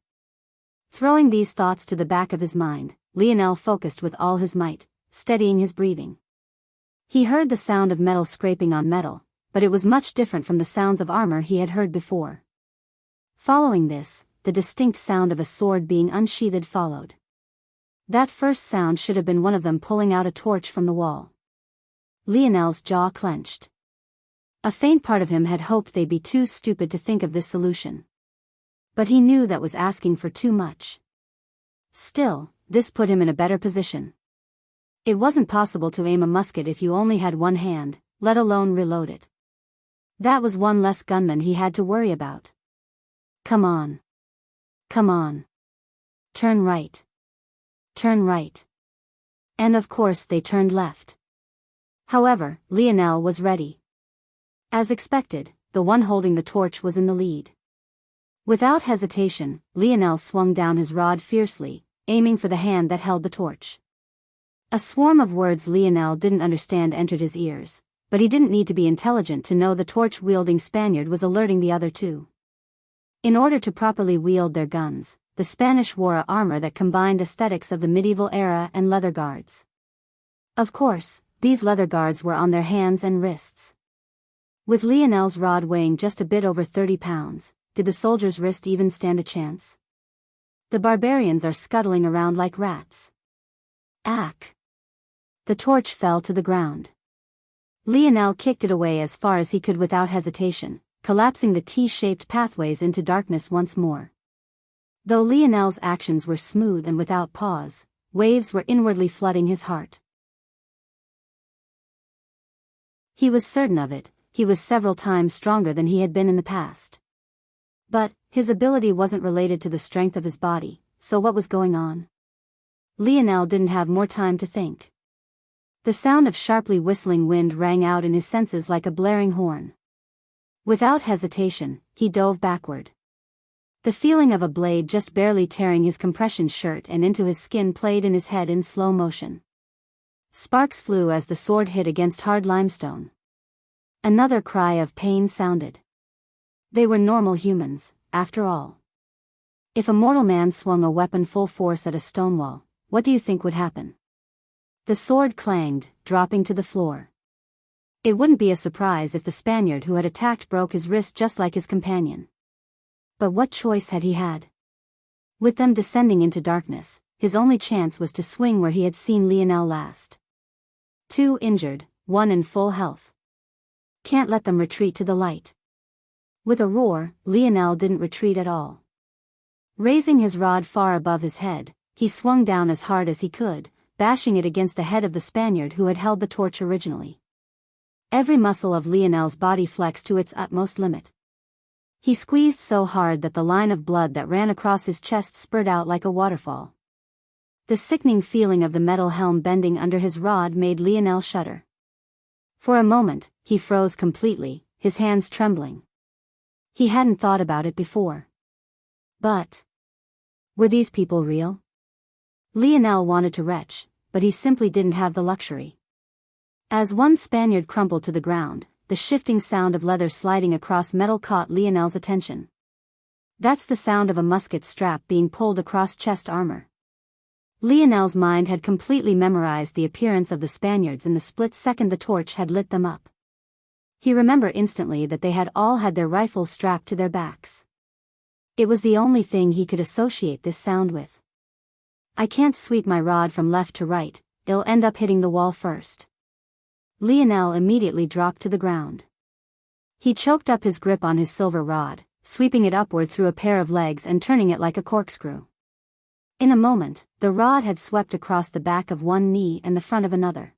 Throwing these thoughts to the back of his mind, Lionel focused with all his might, steadying his breathing. He heard the sound of metal scraping on metal, but it was much different from the sounds of armor he had heard before. Following this, the distinct sound of a sword being unsheathed followed. That first sound should have been one of them pulling out a torch from the wall. Lionel's jaw clenched. A faint part of him had hoped they'd be too stupid to think of this solution. But he knew that was asking for too much. Still, this put him in a better position. It wasn't possible to aim a musket if you only had one hand, let alone reload it. That was one less gunman he had to worry about. Come on. Come on. Turn right. Turn right. And of course they turned left. However, Lionel was ready. As expected, the one holding the torch was in the lead. Without hesitation, Lionel swung down his rod fiercely, aiming for the hand that held the torch. A swarm of words Lionel didn't understand entered his ears, but he didn't need to be intelligent to know the torch-wielding Spaniard was alerting the other 2. In order to properly wield their guns, the Spanish wore a armor that combined aesthetics of the medieval era and leather guards. Of course, these leather guards were on their hands and wrists. With Lionel's rod weighing just a bit over 30 pounds, did the soldier's wrist even stand a chance? The barbarians are scuttling around like rats. Ack! The torch fell to the ground. Lionel kicked it away as far as he could without hesitation, collapsing the T-shaped pathways into darkness once more. Though Lionel's actions were smooth and without pause, waves were inwardly flooding his heart. He was certain of it, he was several times stronger than he had been in the past. But, his ability wasn't related to the strength of his body, so what was going on? Lionel didn't have more time to think. The sound of sharply whistling wind rang out in his senses like a blaring horn. Without hesitation, he dove backward. The feeling of a blade just barely tearing his compression shirt and into his skin played in his head in slow motion. Sparks flew as the sword hit against hard limestone. Another cry of pain sounded. They were normal humans, after all. If a mortal man swung a weapon full force at a stone wall, what do you think would happen? The sword clanged, dropping to the floor. It wouldn't be a surprise if the Spaniard who had attacked broke his wrist just like his companion. But what choice had he had? With them descending into darkness, his only chance was to swing where he had seen Lionel last. 2 injured, 1 in full health. Can't let them retreat to the light. With a roar, Lionel didn't retreat at all. Raising his rod far above his head, he swung down as hard as he could, bashing it against the head of the Spaniard who had held the torch originally. Every muscle of Lionel's body flexed to its utmost limit. He squeezed so hard that the line of blood that ran across his chest spurted out like a waterfall. The sickening feeling of the metal helm bending under his rod made Lionel shudder. For a moment, he froze completely, his hands trembling. He hadn't thought about it before. But were these people real? Lionel wanted to retch, but he simply didn't have the luxury. As one Spaniard crumpled to the ground, the shifting sound of leather sliding across metal caught Lionel's attention. That's the sound of a musket strap being pulled across chest armor. Lionel's mind had completely memorized the appearance of the Spaniards in the split second the torch had lit them up. He remembered instantly that they had all had their rifles strapped to their backs. It was the only thing he could associate this sound with. I can't sweep my rod from left to right, it'll end up hitting the wall first. Lionel immediately dropped to the ground. He choked up his grip on his silver rod, sweeping it upward through a pair of legs and turning it like a corkscrew. In a moment, the rod had swept across the back of one knee and the front of another.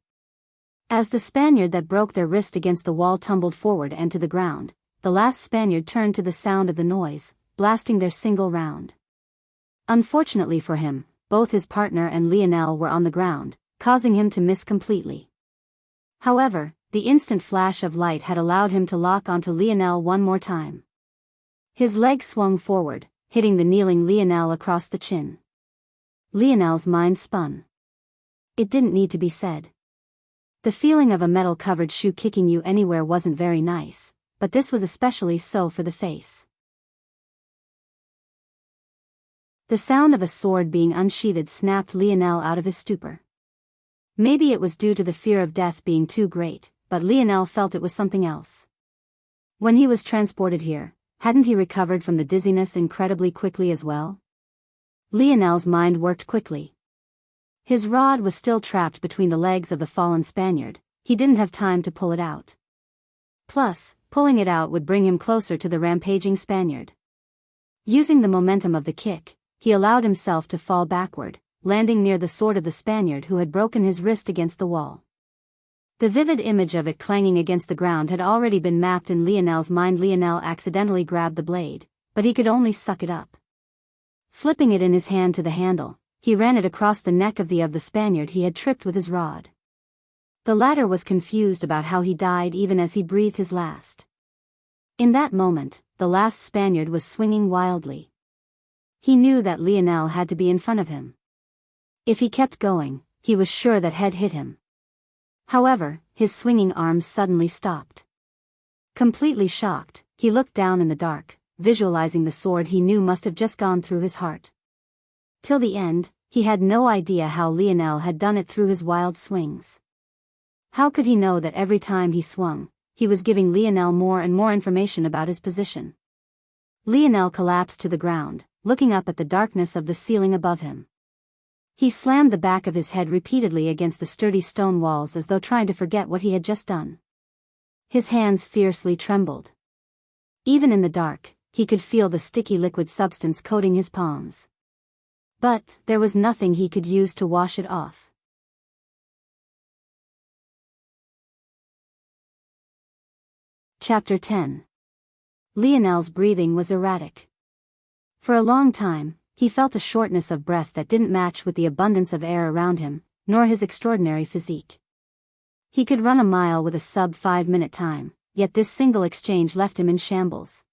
As the Spaniard that broke their wrist against the wall tumbled forward and to the ground, the last Spaniard turned to the sound of the noise, blasting their single round. Unfortunately for him, both his partner and Lionel were on the ground, causing him to miss completely. However, the instant flash of light had allowed him to lock onto Lionel one more time. His leg swung forward, hitting the kneeling Lionel across the chin. Lionel's mind spun. It didn't need to be said. The feeling of a metal-covered shoe kicking you anywhere wasn't very nice, but this was especially so for the face. The sound of a sword being unsheathed snapped Lionel out of his stupor. Maybe it was due to the fear of death being too great, but Lionel felt it was something else. When he was transported here, hadn't he recovered from the dizziness incredibly quickly as well? Lionel's mind worked quickly. His rod was still trapped between the legs of the fallen Spaniard, he didn't have time to pull it out. Plus, pulling it out would bring him closer to the rampaging Spaniard. Using the momentum of the kick, he allowed himself to fall backward, landing near the sword of the Spaniard who had broken his wrist against the wall. The vivid image of it clanging against the ground had already been mapped in Lionel's mind. Lionel accidentally grabbed the blade, but he could only suck it up. Flipping it in his hand to the handle, he ran it across the neck of the Spaniard he had tripped with his rod. The latter was confused about how he died even as he breathed his last. In that moment, the last Spaniard was swinging wildly. He knew that Lionel had to be in front of him. If he kept going, he was sure that he'd hit him. However, his swinging arms suddenly stopped. Completely shocked, he looked down in the dark, visualizing the sword he knew must have just gone through his heart. Till the end, he had no idea how Lionel had done it through his wild swings. How could he know that every time he swung, he was giving Lionel more and more information about his position? Lionel collapsed to the ground, looking up at the darkness of the ceiling above him. He slammed the back of his head repeatedly against the sturdy stone walls as though trying to forget what he had just done. His hands fiercely trembled. Even in the dark, he could feel the sticky liquid substance coating his palms. But there was nothing he could use to wash it off. Chapter 10. Lionel's breathing was erratic. For a long time, he felt a shortness of breath that didn't match with the abundance of air around him, nor his extraordinary physique. He could run a mile with a sub-5-minute time, yet this single exchange left him in shambles.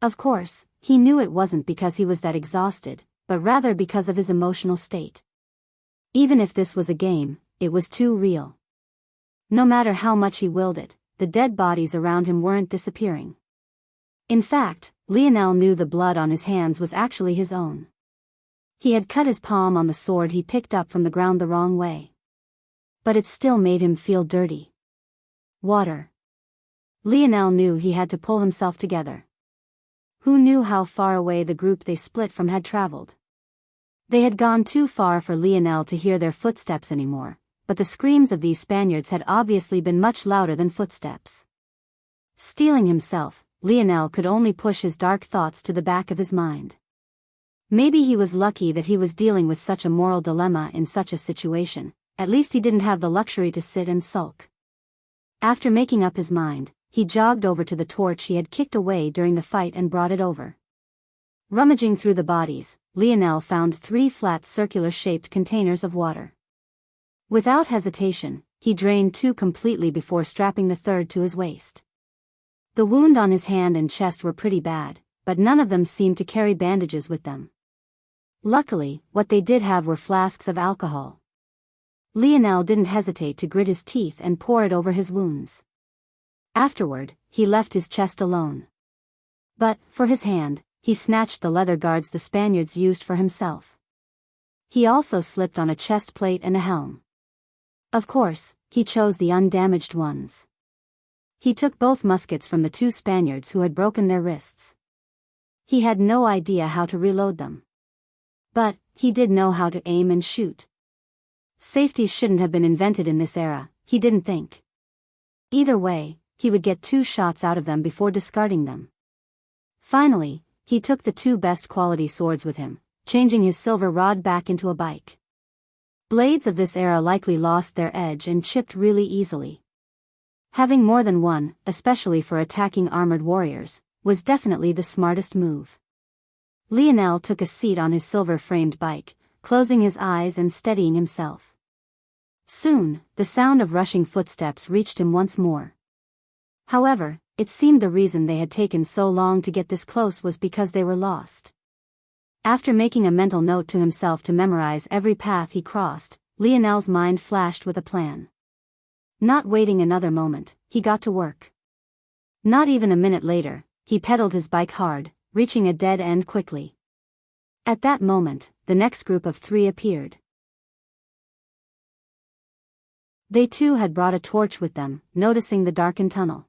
Of course, he knew it wasn't because he was that exhausted, but rather because of his emotional state. Even if this was a game, it was too real. No matter how much he willed it, the dead bodies around him weren't disappearing. In fact, Lionel knew the blood on his hands was actually his own. He had cut his palm on the sword he picked up from the ground the wrong way. But it still made him feel dirty. Water. Lionel knew he had to pull himself together. Who knew how far away the group they split from had traveled? They had gone too far for Lionel to hear their footsteps anymore, but the screams of these Spaniards had obviously been much louder than footsteps. Steeling himself, Lionel could only push his dark thoughts to the back of his mind. Maybe he was lucky that he was dealing with such a moral dilemma in such a situation. At least he didn't have the luxury to sit and sulk. After making up his mind, he jogged over to the torch he had kicked away during the fight and brought it over. Rummaging through the bodies, Lionel found 3 flat circular-shaped containers of water. Without hesitation, he drained 2 completely before strapping the third to his waist. The wound on his hand and chest were pretty bad, but none of them seemed to carry bandages with them. Luckily, what they did have were flasks of alcohol. Lionel didn't hesitate to grit his teeth and pour it over his wounds. Afterward, he left his chest alone. But, for his hand, he snatched the leather guards the Spaniards used for himself. He also slipped on a chest plate and a helm. Of course, he chose the undamaged ones. He took both muskets from the 2 Spaniards who had broken their wrists. He had no idea how to reload them. But, he did know how to aim and shoot. Safety shouldn't have been invented in this era, he didn't think. Either way, he would get 2 shots out of them before discarding them. Finally, he took the 2 best quality swords with him, changing his silver rod back into a bike. Blades of this era likely lost their edge and chipped really easily. Having more than one, especially for attacking armored warriors, was definitely the smartest move. Lionel took a seat on his silver-framed bike, closing his eyes and steadying himself. Soon, the sound of rushing footsteps reached him once more. However, it seemed the reason they had taken so long to get this close was because they were lost. After making a mental note to himself to memorize every path he crossed, Lionel's mind flashed with a plan. Not waiting another moment, he got to work. Not even a minute later, he pedaled his bike hard, reaching a dead end quickly. At that moment, the next group of 3 appeared. They too had brought a torch with them, noticing the darkened tunnel.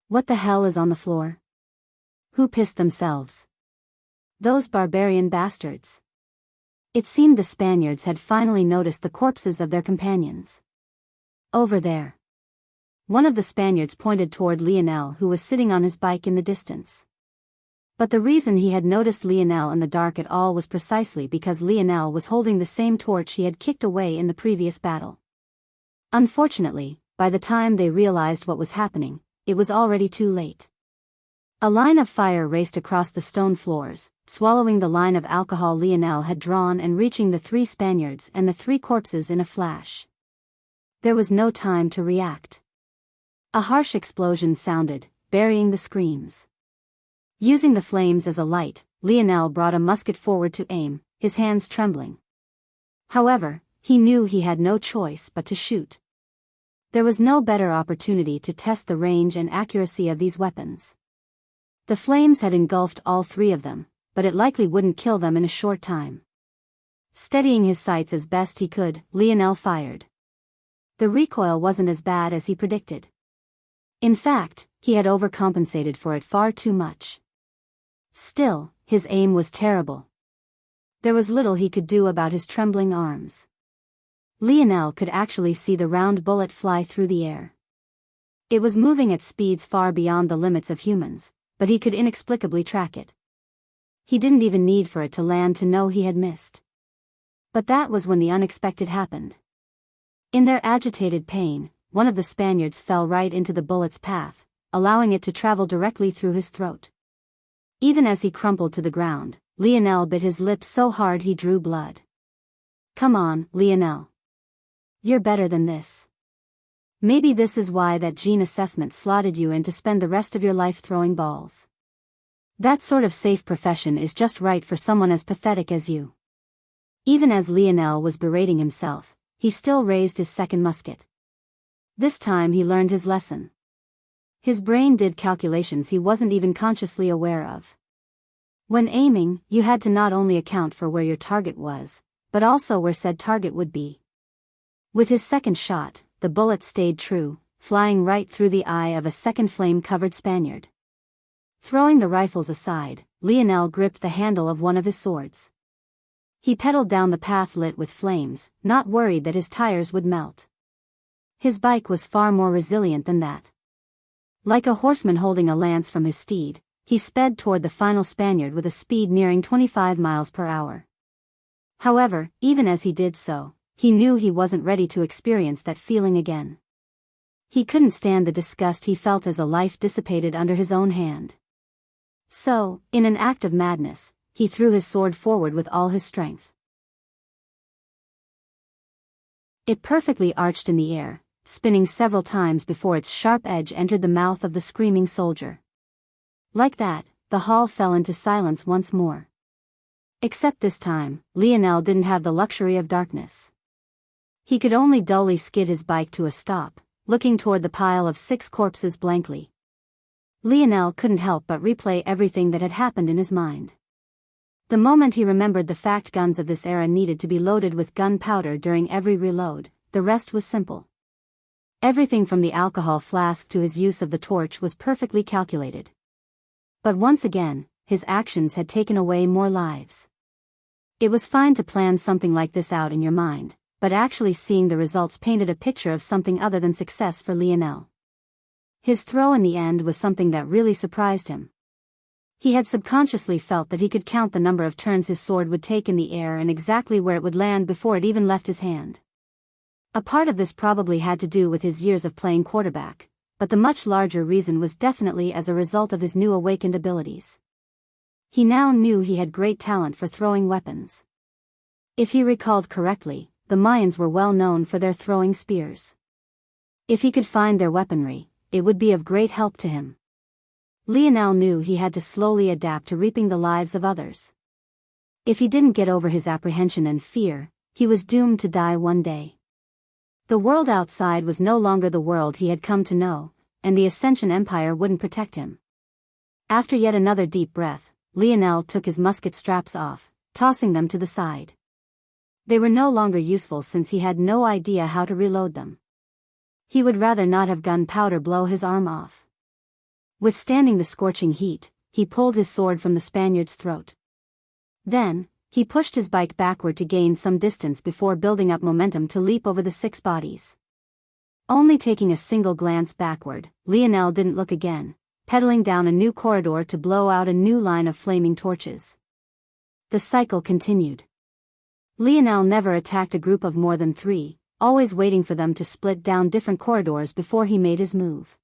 What the hell is on the floor? Who pissed themselves? Those barbarian bastards. It seemed the Spaniards had finally noticed the corpses of their companions. Over there. One of the Spaniards pointed toward Lionel, who was sitting on his bike in the distance. But the reason he had noticed Lionel in the dark at all was precisely because Lionel was holding the same torch he had kicked away in the previous battle. Unfortunately, by the time they realized what was happening, it was already too late. A line of fire raced across the stone floors, swallowing the line of alcohol Lionel had drawn and reaching the 3 Spaniards and the 3 corpses in a flash. There was no time to react. A harsh explosion sounded, burying the screams. Using the flames as a light, Lionel brought a musket forward to aim, his hands trembling. However, he knew he had no choice but to shoot. There was no better opportunity to test the range and accuracy of these weapons. The flames had engulfed all 3 of them, but it likely wouldn't kill them in a short time. Steadying his sights as best he could, Lionel fired. The recoil wasn't as bad as he predicted. In fact, he had overcompensated for it far too much. Still, his aim was terrible. There was little he could do about his trembling arms. Lionel could actually see the round bullet fly through the air. It was moving at speeds far beyond the limits of humans, but he could inexplicably track it. He didn't even need for it to land to know he had missed. But that was when the unexpected happened. In their agitated pain, one of the Spaniards fell right into the bullet's path, allowing it to travel directly through his throat. Even as he crumpled to the ground, Lionel bit his lips so hard he drew blood. Come on, Lionel. You're better than this. Maybe this is why that gene assessment slotted you in to spend the rest of your life throwing balls. That sort of safe profession is just right for someone as pathetic as you. Even as Lionel was berating himself, he still raised his second musket. This time he learned his lesson. His brain did calculations he wasn't even consciously aware of. When aiming, you had to not only account for where your target was, but also where said target would be. With his second shot, the bullet stayed true, flying right through the eye of a second flame-covered Spaniard. Throwing the rifles aside, Lionel gripped the handle of one of his swords. He pedaled down the path lit with flames, not worried that his tires would melt. His bike was far more resilient than that. Like a horseman holding a lance from his steed, he sped toward the final Spaniard with a speed nearing 25 miles per hour. However, even as he did so, he knew he wasn't ready to experience that feeling again. He couldn't stand the disgust he felt as a life dissipated under his own hand. So, in an act of madness, he threw his sword forward with all his strength. It perfectly arched in the air, spinning several times before its sharp edge entered the mouth of the screaming soldier. Like that, the hall fell into silence once more. Except this time, Lionel didn't have the luxury of darkness. He could only dully skid his bike to a stop, looking toward the pile of 6 corpses blankly. Lionel couldn't help but replay everything that had happened in his mind. The moment he remembered the fact guns of this era needed to be loaded with gunpowder during every reload, the rest was simple. Everything from the alcohol flask to his use of the torch was perfectly calculated. But once again, his actions had taken away more lives. It was fine to plan something like this out in your mind, but actually seeing the results painted a picture of something other than success for Lionel. His throw in the end was something that really surprised him. He had subconsciously felt that he could count the number of turns his sword would take in the air and exactly where it would land before it even left his hand. A part of this probably had to do with his years of playing quarterback, but the much larger reason was definitely as a result of his new awakened abilities. He now knew he had great talent for throwing weapons. If he recalled correctly, the Mayans were well known for their throwing spears. If he could find their weaponry, it would be of great help to him. Lionel knew he had to slowly adapt to reaping the lives of others. If he didn't get over his apprehension and fear, he was doomed to die one day. The world outside was no longer the world he had come to know, and the Ascension Empire wouldn't protect him. After yet another deep breath, Lionel took his musket straps off, tossing them to the side. They were no longer useful since he had no idea how to reload them. He would rather not have gunpowder blow his arm off. Withstanding the scorching heat, he pulled his sword from the Spaniard's throat. Then, he pushed his bike backward to gain some distance before building up momentum to leap over the 6 bodies. Only taking a single glance backward, Lionel didn't look again, pedaling down a new corridor to blow out a new line of flaming torches. The cycle continued. Lionel never attacked a group of more than 3, always waiting for them to split down different corridors before he made his move.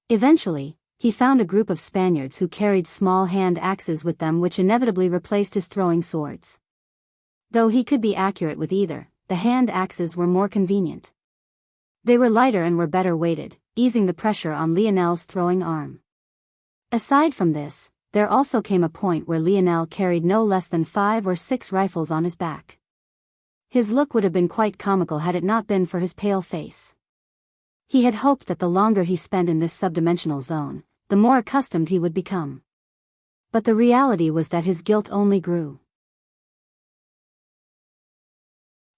Eventually, he found a group of Spaniards who carried small hand axes with them which inevitably replaced his throwing swords. Though he could be accurate with either, the hand axes were more convenient. They were lighter and were better weighted, easing the pressure on Lionel's throwing arm. Aside from this, there also came a point where Lionel carried no less than 5 or 6 rifles on his back. His look would have been quite comical had it not been for his pale face. He had hoped that the longer he spent in this subdimensional zone, the more accustomed he would become. But the reality was that his guilt only grew.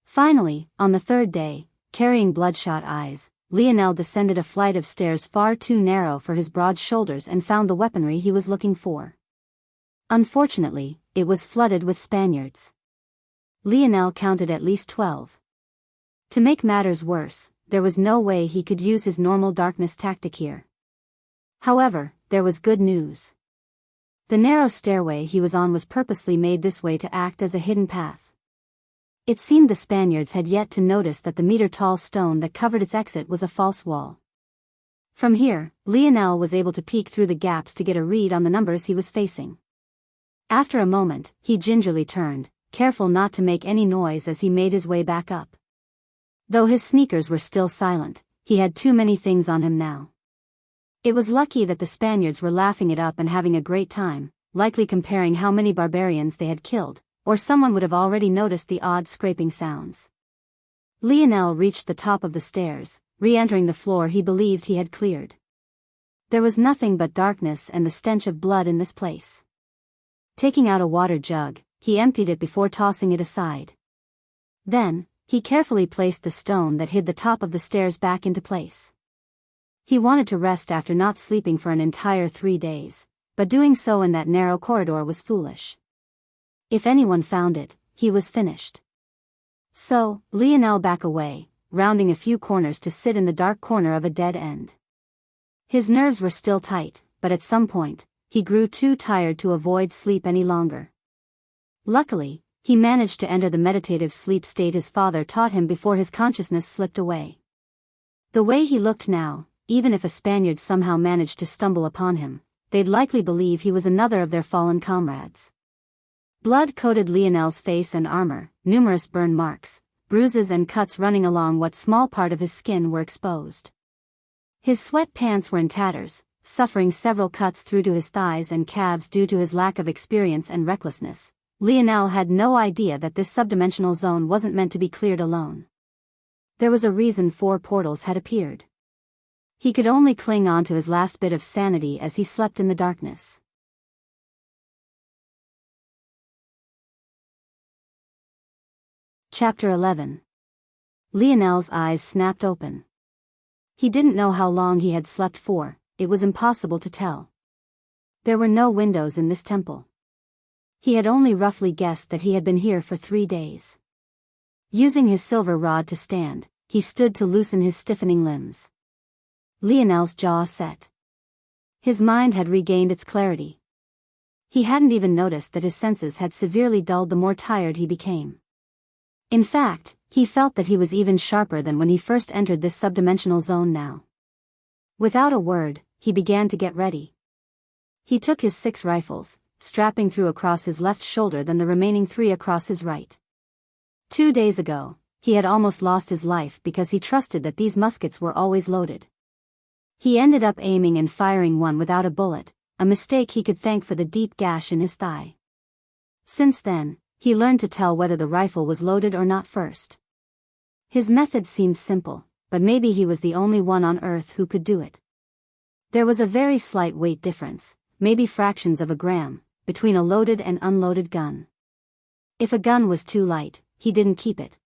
Finally, on the 3rd day, carrying bloodshot eyes, Lionel descended a flight of stairs far too narrow for his broad shoulders and found the weaponry he was looking for. Unfortunately, it was flooded with Spaniards. Lionel counted at least 12. To make matters worse, there was no way he could use his normal darkness tactic here. However, there was good news. The narrow stairway he was on was purposely made this way to act as a hidden path. It seemed the Spaniards had yet to notice that the meter-tall stone that covered its exit was a false wall. From here, Lionel was able to peek through the gaps to get a read on the numbers he was facing. After a moment, he gingerly turned, careful not to make any noise as he made his way back up. Though his sneakers were still silent, he had too many things on him now. It was lucky that the Spaniards were laughing it up and having a great time, likely comparing how many barbarians they had killed, or someone would have already noticed the odd scraping sounds. Lionel reached the top of the stairs, re-entering the floor he believed he had cleared. There was nothing but darkness and the stench of blood in this place. Taking out a water jug, he emptied it before tossing it aside. Then, he carefully placed the stone that hid the top of the stairs back into place. He wanted to rest after not sleeping for an entire 3 days, but doing so in that narrow corridor was foolish. If anyone found it, he was finished. So, Lionel backed away, rounding a few corners to sit in the dark corner of a dead end. His nerves were still tight, but at some point, he grew too tired to avoid sleep any longer. Luckily, he managed to enter the meditative sleep state his father taught him before his consciousness slipped away. The way he looked now, even if a Spaniard somehow managed to stumble upon him, they'd likely believe he was another of their fallen comrades. Blood coated Lionel's face and armor, numerous burn marks, bruises and cuts running along what small part of his skin were exposed. His sweat pants were in tatters, suffering several cuts through to his thighs and calves due to his lack of experience and recklessness. Lionel had no idea that this subdimensional zone wasn't meant to be cleared alone. There was a reason 4 portals had appeared. He could only cling on to his last bit of sanity as he slept in the darkness. Chapter 11. Lionel's eyes snapped open. He didn't know how long he had slept for, it was impossible to tell. There were no windows in this temple. He had only roughly guessed that he had been here for 3 days. Using his silver rod to stand, he stood to loosen his stiffening limbs. Lionel's jaw set. His mind had regained its clarity. He hadn't even noticed that his senses had severely dulled the more tired he became. In fact, he felt that he was even sharper than when he first entered this subdimensional zone now. Without a word, he began to get ready. He took his 6 rifles, strapping through across his left shoulder then the remaining 3 across his right. 2 days ago, he had almost lost his life because he trusted that these muskets were always loaded. He ended up aiming and firing one without a bullet, a mistake he could thank for the deep gash in his thigh. Since then, he learned to tell whether the rifle was loaded or not first. His method seemed simple, but maybe he was the only one on Earth who could do it. There was a very slight weight difference, maybe fractions of a gram, between a loaded and unloaded gun. If a gun was too light, he didn't keep it.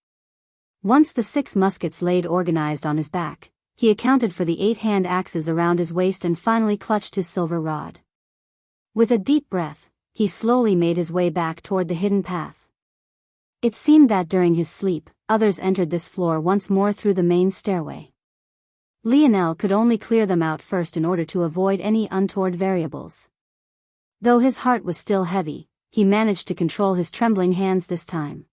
Once the 6 muskets laid organized on his back, he accounted for the 8 hand axes around his waist and finally clutched his silver rod. With a deep breath, he slowly made his way back toward the hidden path. It seemed that during his sleep, others entered this floor once more through the main stairway. Lionel could only clear them out first in order to avoid any untoward variables. Though his heart was still heavy, he managed to control his trembling hands this time.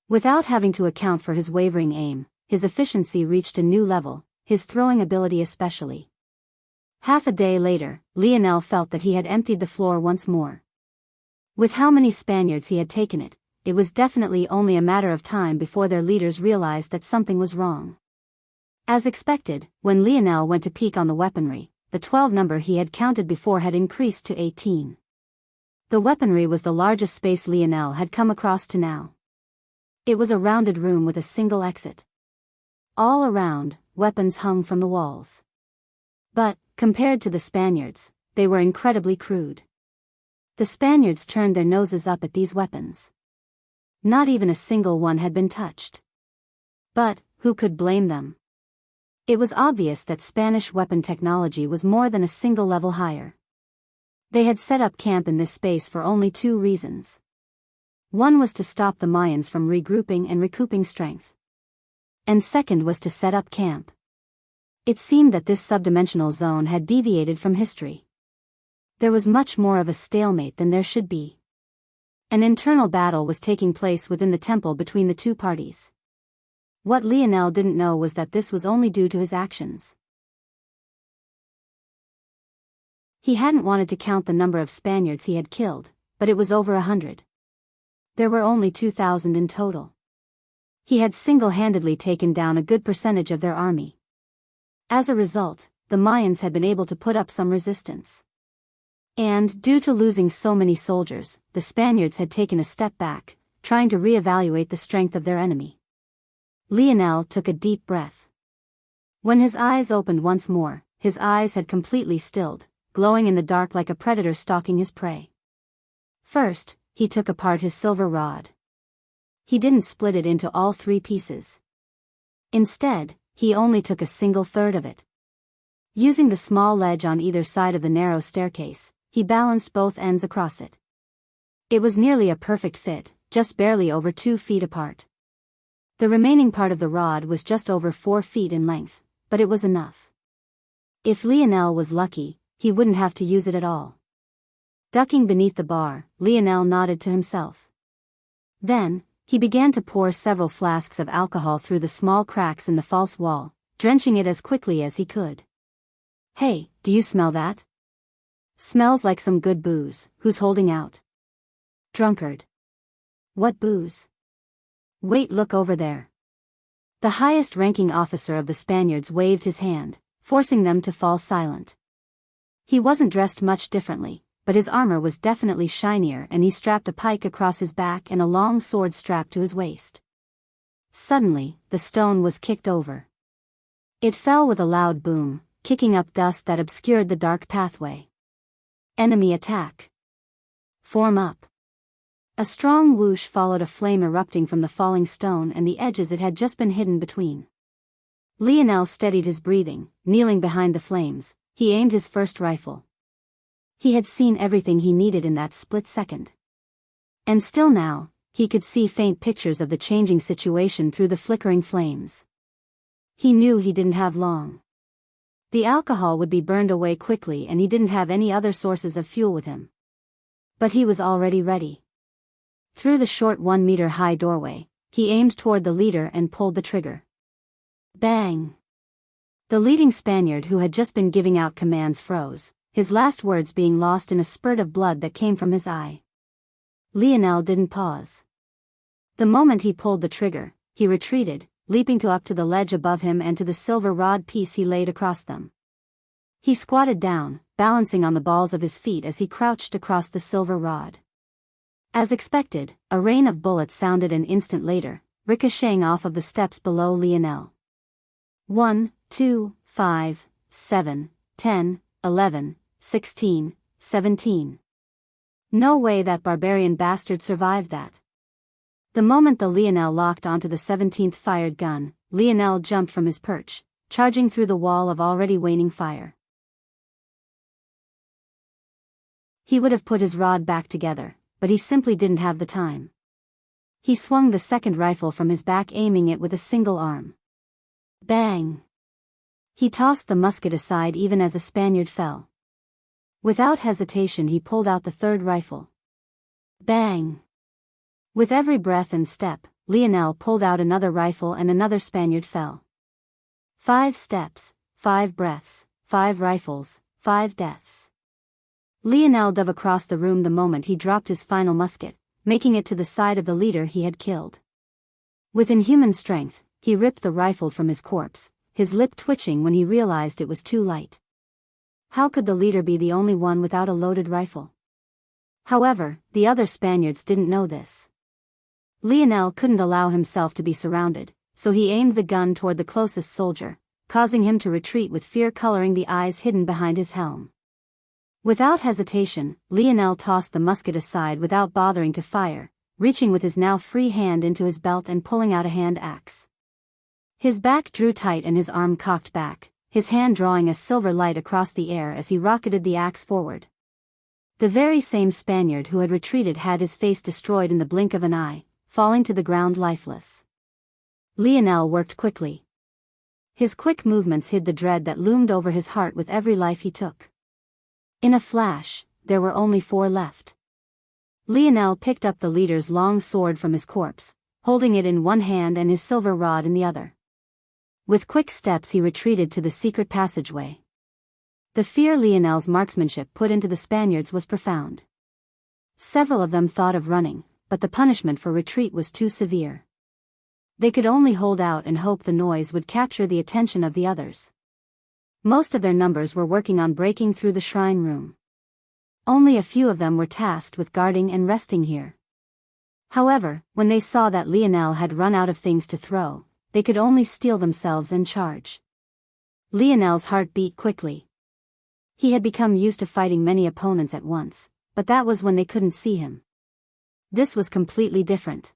Without having to account for his wavering aim, his efficiency reached a new level, his throwing ability especially. Half a day later, Lionel felt that he had emptied the floor once more. With how many Spaniards he had taken it, it was definitely only a matter of time before their leaders realized that something was wrong. As expected, when Lionel went to peek on the weaponry, the 12 number he had counted before had increased to 18. The weaponry was the largest space Lionel had come across to now. It was a rounded room with a single exit. All around, weapons hung from the walls. But, compared to the Spaniards, they were incredibly crude. The Spaniards turned their noses up at these weapons. Not even a single one had been touched. But, who could blame them? It was obvious that Spanish weapon technology was more than a single level higher. They had set up camp in this space for only 2 reasons. One was to stop the Mayans from regrouping and recouping strength. And second was to set up camp. It seemed that this subdimensional zone had deviated from history. There was much more of a stalemate than there should be. An internal battle was taking place within the temple between the 2 parties. What Lionel didn't know was that this was only due to his actions. He hadn't wanted to count the number of Spaniards he had killed, but it was over 100. There were only 2,000 in total. He had single-handedly taken down a good percentage of their army. As a result, the Mayans had been able to put up some resistance. And, due to losing so many soldiers, the Spaniards had taken a step back, trying to re-evaluate the strength of their enemy. Lionel took a deep breath. When his eyes opened once more, his eyes had completely stilled, glowing in the dark like a predator stalking his prey. First, he took apart his silver rod. He didn't split it into all 3 pieces. Instead, he only took a single third of it. Using the small ledge on either side of the narrow staircase, he balanced both ends across it. It was nearly a perfect fit, just barely over 2 feet apart. The remaining part of the rod was just over 4 feet in length, but it was enough. If Lionel was lucky, he wouldn't have to use it at all. Ducking beneath the bar, Lionel nodded to himself. Then, he began to pour several flasks of alcohol through the small cracks in the false wall, drenching it as quickly as he could. "Hey, do you smell that? Smells like some good booze. Who's holding out?" "Drunkard." "What booze?" "Wait, look over there." The highest-ranking officer of the Spaniards waved his hand, forcing them to fall silent. He wasn't dressed much differently, but his armor was definitely shinier and he strapped a pike across his back and a long sword strapped to his waist. Suddenly, the stone was kicked over. It fell with a loud boom, kicking up dust that obscured the dark pathway. "Enemy attack. Form up." A strong whoosh followed a flame erupting from the falling stone and the edges it had just been hidden between. Lionel steadied his breathing, kneeling behind the flames. He aimed his first rifle. He had seen everything he needed in that split second. And still now, he could see faint pictures of the changing situation through the flickering flames. He knew he didn't have long. The alcohol would be burned away quickly and he didn't have any other sources of fuel with him. But he was already ready. Through the short 1-meter-high doorway, he aimed toward the leader and pulled the trigger. Bang! The leading Spaniard who had just been giving out commands froze, his last words being lost in a spurt of blood that came from his eye. Lionel didn't pause. The moment he pulled the trigger, he retreated, leaping up to the ledge above him and to the silver rod piece he laid across them. He squatted down, balancing on the balls of his feet as he crouched across the silver rod. As expected, a rain of bullets sounded an instant later, ricocheting off of the steps below Lionel. 1, 2, 5, 7, 10, 11, 16, 17. No way that barbarian bastard survived that. The moment the Lionel locked onto the 17th fired gun, Lionel jumped from his perch, charging through the wall of already waning fire. He would have put his rod back together, but he simply didn't have the time. He swung the second rifle from his back, aiming it with a single arm. Bang! He tossed the musket aside even as a Spaniard fell. Without hesitation he pulled out the third rifle. Bang! With every breath and step, Lionel pulled out another rifle and another Spaniard fell. 5 steps, 5 breaths, 5 rifles, 5 deaths. Lionel dove across the room the moment he dropped his final musket, making it to the side of the leader he had killed. With inhuman strength, he ripped the rifle from his corpse, his lip twitching when he realized it was too light. How could the leader be the only one without a loaded rifle? However, the other Spaniards didn't know this. Lionel couldn't allow himself to be surrounded, so he aimed the gun toward the closest soldier, causing him to retreat with fear coloring the eyes hidden behind his helm. Without hesitation, Lionel tossed the musket aside without bothering to fire, reaching with his now free hand into his belt and pulling out a hand axe. His back drew tight and his arm cocked back, his hand drawing a silver light across the air as he rocketed the axe forward. The very same Spaniard who had retreated had his face destroyed in the blink of an eye, falling to the ground lifeless. Lionel worked quickly. His quick movements hid the dread that loomed over his heart with every life he took. In a flash, there were only 4 left. Lionel picked up the leader's long sword from his corpse, holding it in one hand and his silver rod in the other. With quick steps he retreated to the secret passageway. The fear Lionel's marksmanship put into the Spaniards was profound. Several of them thought of running, but the punishment for retreat was too severe. They could only hold out and hope the noise would capture the attention of the others. Most of their numbers were working on breaking through the shrine room. Only a few of them were tasked with guarding and resting here. However, when they saw that Lionel had run out of things to throw, they could only steel themselves and charge. Lionel's heart beat quickly. He had become used to fighting many opponents at once, but that was when they couldn't see him. This was completely different.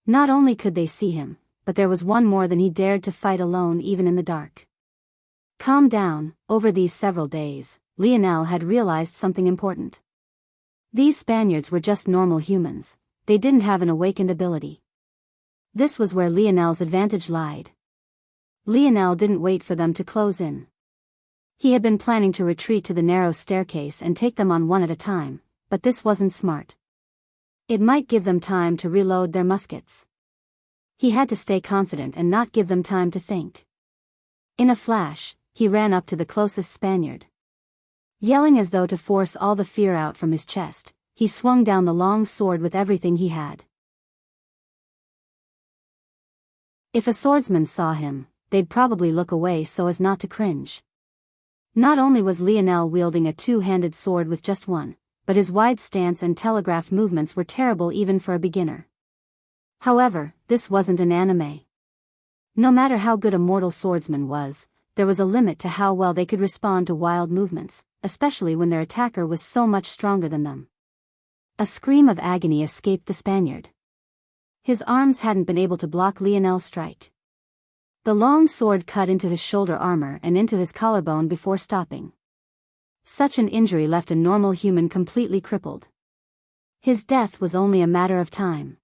Not only could they see him, but there was one more than he dared to fight alone even in the dark. Calm down. Over these several days, Lionel had realized something important. These Spaniards were just normal humans, they didn't have an awakened ability. This was where Lionel's advantage lied. Lionel didn't wait for them to close in. He had been planning to retreat to the narrow staircase and take them on one at a time, but this wasn't smart. It might give them time to reload their muskets. He had to stay confident and not give them time to think. In a flash, he ran up to the closest Spaniard. Yelling as though to force all the fear out from his chest, he swung down the long sword with everything he had. If a swordsman saw him, they'd probably look away so as not to cringe. Not only was Lionel wielding a two-handed sword with just one, but his wide stance and telegraphed movements were terrible even for a beginner. However, this wasn't an anime. No matter how good a mortal swordsman was, there was a limit to how well they could respond to wild movements, especially when their attacker was so much stronger than them. A scream of agony escaped the Spaniard. His arms hadn't been able to block Lionel's strike. The long sword cut into his shoulder armor and into his collarbone before stopping. Such an injury left a normal human completely crippled. His death was only a matter of time.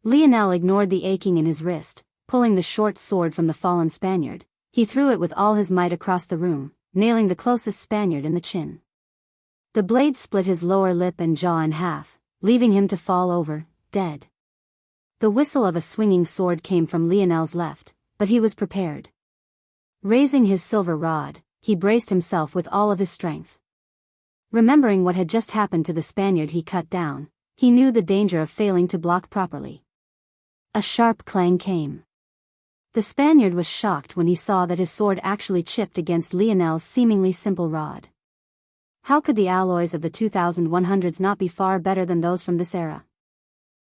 Lionel ignored the aching in his wrist. Pulling the short sword from the fallen Spaniard, he threw it with all his might across the room, nailing the closest Spaniard in the chin. The blade split his lower lip and jaw in half, leaving him to fall over, dead. The whistle of a swinging sword came from Lionel's left, but he was prepared. Raising his silver rod, he braced himself with all of his strength. Remembering what had just happened to the Spaniard he cut down, he knew the danger of failing to block properly. A sharp clang came. The Spaniard was shocked when he saw that his sword actually chipped against Lionel's seemingly simple rod. How could the alloys of the 2100s not be far better than those from this era?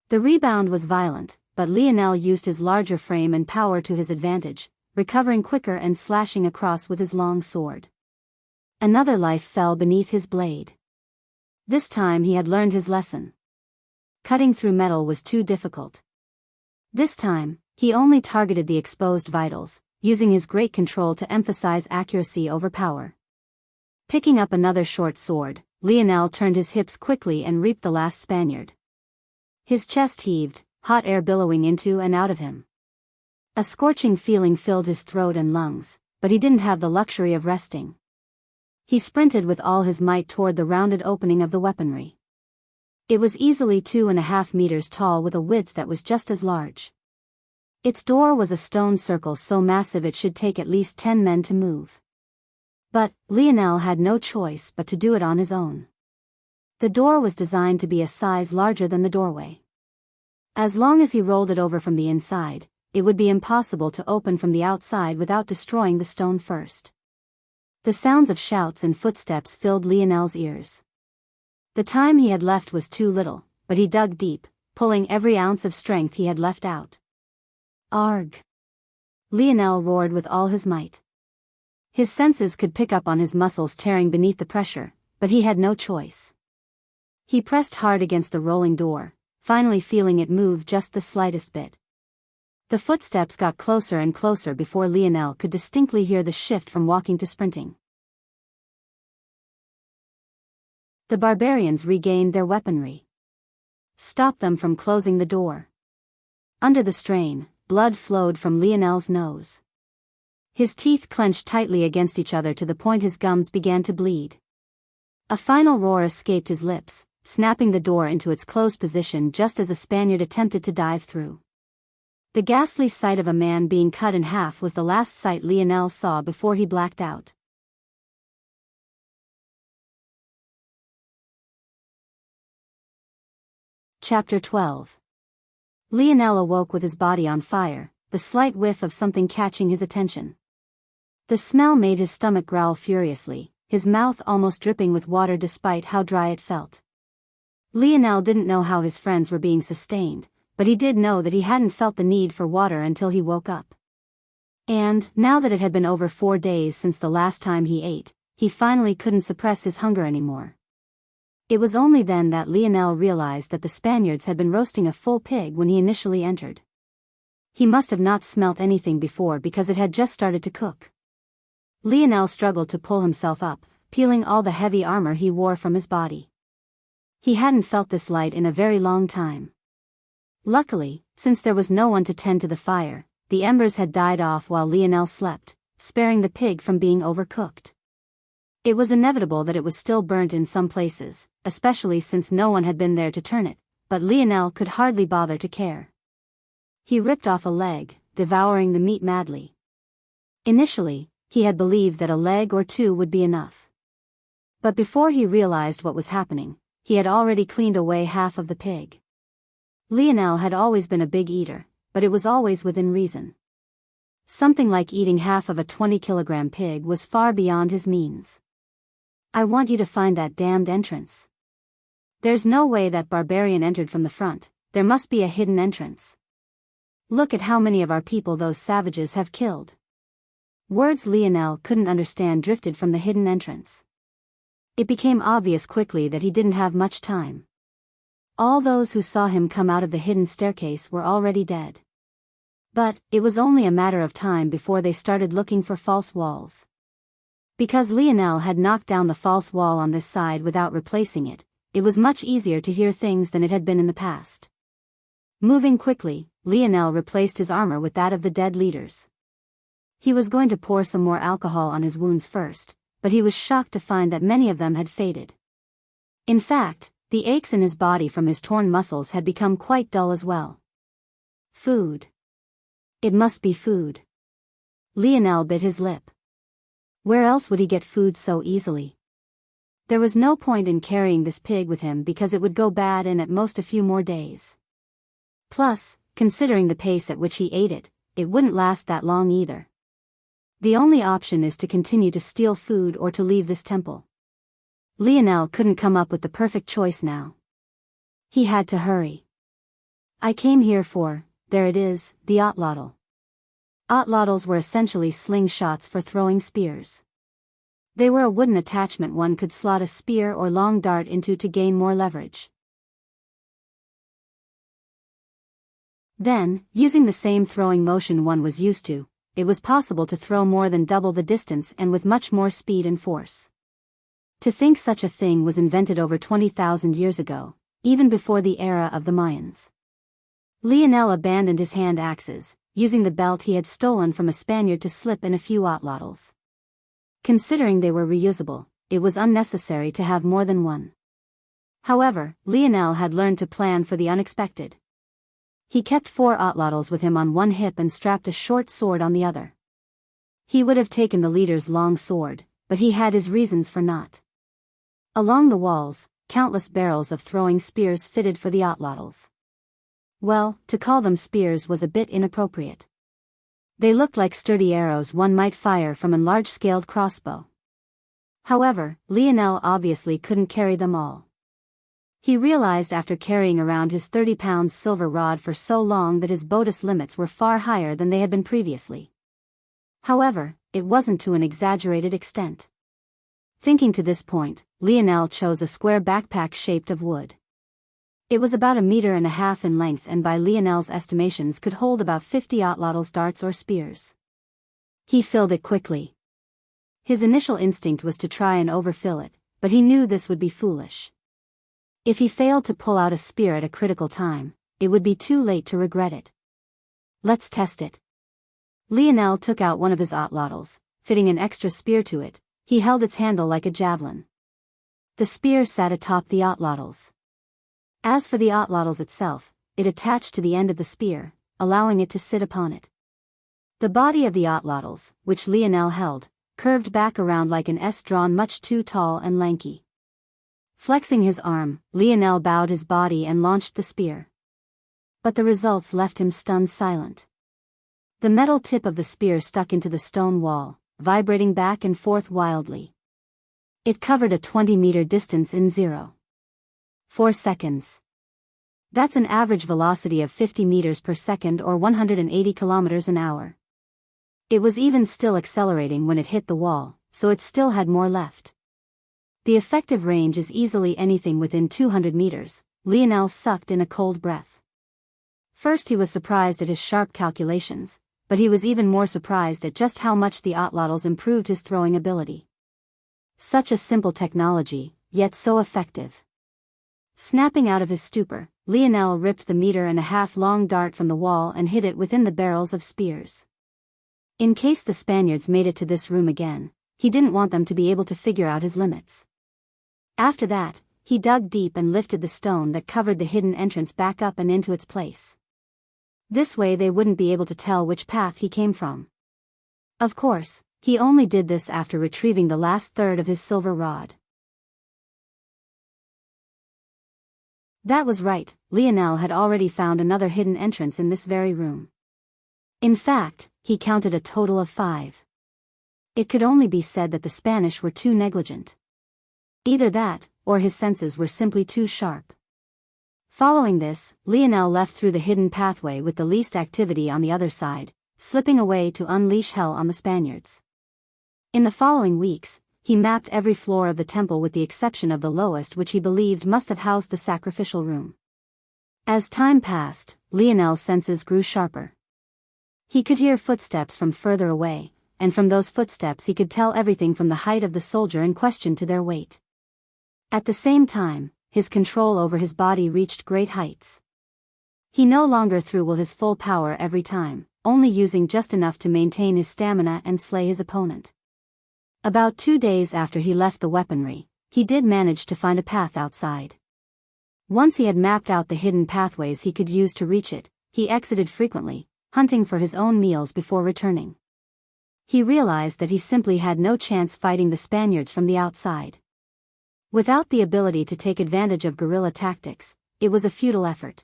The rebound was violent, but Lionel used his larger frame and power to his advantage, recovering quicker and slashing across with his long sword. Another life fell beneath his blade. This time he had learned his lesson. Cutting through metal was too difficult. This time, he only targeted the exposed vitals, using his great control to emphasize accuracy over power. Picking up another short sword, Lionel turned his hips quickly and reaped the last Spaniard. His chest heaved, hot air billowing into and out of him. A scorching feeling filled his throat and lungs, but he didn't have the luxury of resting. He sprinted with all his might toward the rounded opening of the weaponry. It was easily 2.5 meters tall with a width that was just as large. Its door was a stone circle so massive it should take at least 10 men to move. But Lionel had no choice but to do it on his own. The door was designed to be a size larger than the doorway. As long as he rolled it over from the inside, it would be impossible to open from the outside without destroying the stone first. The sounds of shouts and footsteps filled Lionel's ears. The time he had left was too little, but he dug deep, pulling every ounce of strength he had left out. Arg! Lionel roared with all his might. His senses could pick up on his muscles tearing beneath the pressure, but he had no choice. He pressed hard against the rolling door, finally feeling it move just the slightest bit. The footsteps got closer and closer before Lionel could distinctly hear the shift from walking to sprinting. The barbarians regained their weaponry. Stop them from closing the door. Under the strain, blood flowed from Lionel's nose. His teeth clenched tightly against each other to the point his gums began to bleed. A final roar escaped his lips, snapping the door into its closed position just as a Spaniard attempted to dive through. The ghastly sight of a man being cut in half was the last sight Lionel saw before he blacked out. Chapter 12. Lionel awoke with his body on fire, the slight whiff of something catching his attention. The smell made his stomach growl furiously, his mouth almost dripping with water despite how dry it felt. Lionel didn't know how his friends were being sustained, but he did know that he hadn't felt the need for water until he woke up. And, now that it had been over 4 days since the last time he ate, he finally couldn't suppress his hunger anymore. It was only then that Lionel realized that the Spaniards had been roasting a full pig when he initially entered. He must have not smelt anything before because it had just started to cook. Lionel struggled to pull himself up, peeling all the heavy armor he wore from his body. He hadn't felt this light in a very long time. Luckily, since there was no one to tend to the fire, the embers had died off while Lionel slept, sparing the pig from being overcooked. It was inevitable that it was still burnt in some places, especially since no one had been there to turn it, but Lionel could hardly bother to care. He ripped off a leg, devouring the meat madly. Initially, he had believed that a leg or two would be enough. But before he realized what was happening, he had already cleaned away half of the pig. Lionel had always been a big eater, but it was always within reason. Something like eating half of a 20-kilogram pig was far beyond his means. "I want you to find that damned entrance. There's no way that barbarian entered from the front, there must be a hidden entrance. Look at how many of our people those savages have killed." Words Lionel couldn't understand drifted from the hidden entrance. It became obvious quickly that he didn't have much time. All those who saw him come out of the hidden staircase were already dead. But, it was only a matter of time before they started looking for false walls. Because Lionel had knocked down the false wall on this side without replacing it, it was much easier to hear things than it had been in the past. Moving quickly, Lionel replaced his armor with that of the dead leaders. He was going to pour some more alcohol on his wounds first, but he was shocked to find that many of them had faded. In fact, the aches in his body from his torn muscles had become quite dull as well. Food. It must be food. Lionel bit his lip. Where else would he get food so easily? There was no point in carrying this pig with him because it would go bad in at most a few more days. Plus, considering the pace at which he ate it, it wouldn't last that long either. The only option is to continue to steal food or to leave this temple. Lionel couldn't come up with the perfect choice now. He had to hurry. "I came here for, there it is, the otlotl." Otlotls were essentially slingshots for throwing spears. They were a wooden attachment one could slot a spear or long dart into to gain more leverage. Then, using the same throwing motion one was used to, it was possible to throw more than double the distance and with much more speed and force. To think such a thing was invented over 20,000 years ago, even before the era of the Mayans. Lionel abandoned his hand axes, using the belt he had stolen from a Spaniard to slip in a few otlotls. Considering they were reusable, it was unnecessary to have more than one. However, Lionel had learned to plan for the unexpected. He kept 4 otlotls with him on one hip and strapped a short sword on the other. He would have taken the leader's long sword, but he had his reasons for not. Along the walls, countless barrels of throwing spears fitted for the otlotls. Well, to call them spears was a bit inappropriate. They looked like sturdy arrows one might fire from a large-scaled crossbow. However, Lionel obviously couldn't carry them all. He realized after carrying around his 30-pound silver rod for so long that his bodis limits were far higher than they had been previously. However, it wasn't to an exaggerated extent. Thinking to this point, Lionel chose a square backpack shaped of wood. It was about 1.5 meters in length and by Lionel's estimations could hold about 50 otlotls darts or spears. He filled it quickly. His initial instinct was to try and overfill it, but he knew this would be foolish. If he failed to pull out a spear at a critical time, it would be too late to regret it. "Let's test it." Lionel took out one of his otlotls, fitting an extra spear to it. He held its handle like a javelin. The spear sat atop the otlotls. As for the otlotls itself, it attached to the end of the spear, allowing it to sit upon it. The body of the otlotls, which Lionel held, curved back around like an S drawn much too tall and lanky. Flexing his arm, Lionel bowed his body and launched the spear. But the results left him stunned silent. The metal tip of the spear stuck into the stone wall, vibrating back and forth wildly. It covered a 20-meter distance in 0.4 seconds. That's an average velocity of 50 meters per second or 180 kilometers an hour. It was even still accelerating when it hit the wall, so it still had more left. The effective range is easily anything within 200 meters, Lionel sucked in a cold breath. First he was surprised at his sharp calculations, but he was even more surprised at just how much the Otlotls improved his throwing ability. Such a simple technology, yet so effective. Snapping out of his stupor, Lionel ripped the 1.5-meter long dart from the wall and hid it within the barrels of spears. In case the Spaniards made it to this room again, he didn't want them to be able to figure out his limits. After that, he dug deep and lifted the stone that covered the hidden entrance back up and into its place. This way they wouldn't be able to tell which path he came from. Of course, he only did this after retrieving the last third of his silver rod. That was right, Lionel had already found another hidden entrance in this very room. In fact, he counted a total of 5. It could only be said that the Spanish were too negligent. Either that, or his senses were simply too sharp. Following this, Lionel left through the hidden pathway with the least activity on the other side, slipping away to unleash hell on the Spaniards. In the following weeks, he mapped every floor of the temple with the exception of the lowest, which he believed must have housed the sacrificial room. As time passed, Lionel's senses grew sharper. He could hear footsteps from further away, and from those footsteps he could tell everything from the height of the soldier in question to their weight. At the same time, his control over his body reached great heights. He no longer threw his full power every time, only using just enough to maintain his stamina and slay his opponent. About 2 days after he left the weaponry, he did manage to find a path outside. Once he had mapped out the hidden pathways he could use to reach it, he exited frequently, hunting for his own meals before returning. He realized that he simply had no chance fighting the Spaniards from the outside. Without the ability to take advantage of guerrilla tactics, it was a futile effort.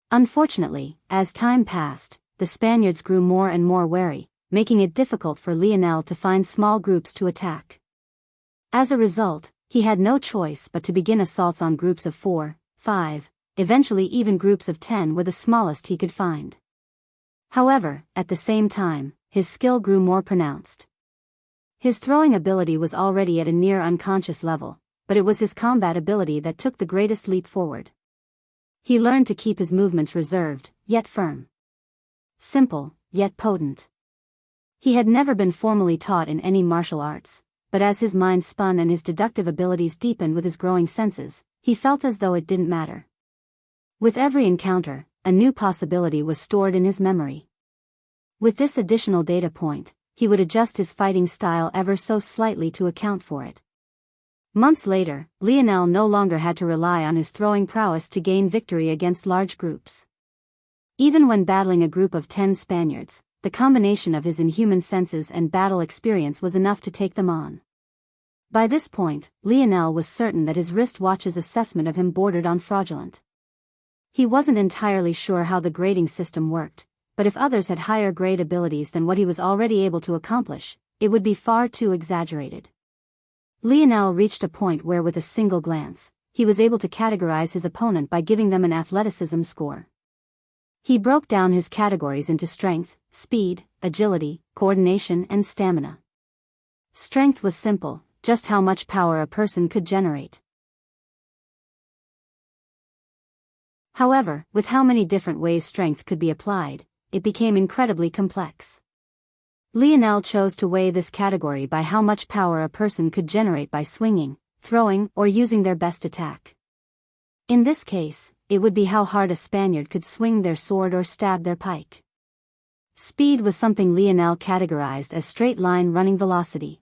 Unfortunately, as time passed, the Spaniards grew more and more wary, making it difficult for Lionel to find small groups to attack. As a result, he had no choice but to begin assaults on groups of 4, 5, eventually even groups of 10 were the smallest he could find. However, at the same time, his skill grew more pronounced. His throwing ability was already at a near unconscious level, but it was his combat ability that took the greatest leap forward. He learned to keep his movements reserved, yet firm. Simple, yet potent. He had never been formally taught in any martial arts, but as his mind spun and his deductive abilities deepened with his growing senses, he felt as though it didn't matter. With every encounter, a new possibility was stored in his memory. With this additional data point, he would adjust his fighting style ever so slightly to account for it. Months later, Lionel no longer had to rely on his throwing prowess to gain victory against large groups. Even when battling a group of 10 Spaniards, the combination of his inhuman senses and battle experience was enough to take them on. By this point, Lionel was certain that his wristwatch's assessment of him bordered on fraudulent. He wasn't entirely sure how the grading system worked, but if others had higher grade abilities than what he was already able to accomplish, it would be far too exaggerated. Lionel reached a point where with a single glance, he was able to categorize his opponent by giving them an athleticism score. He broke down his categories into strength, speed, agility, coordination, and stamina. Strength was simple, just how much power a person could generate. However, with how many different ways strength could be applied, it became incredibly complex. Lionel chose to weigh this category by how much power a person could generate by swinging, throwing, or using their best attack. In this case, it would be how hard a Spaniard could swing their sword or stab their pike. Speed was something Lionel categorized as straight-line running velocity.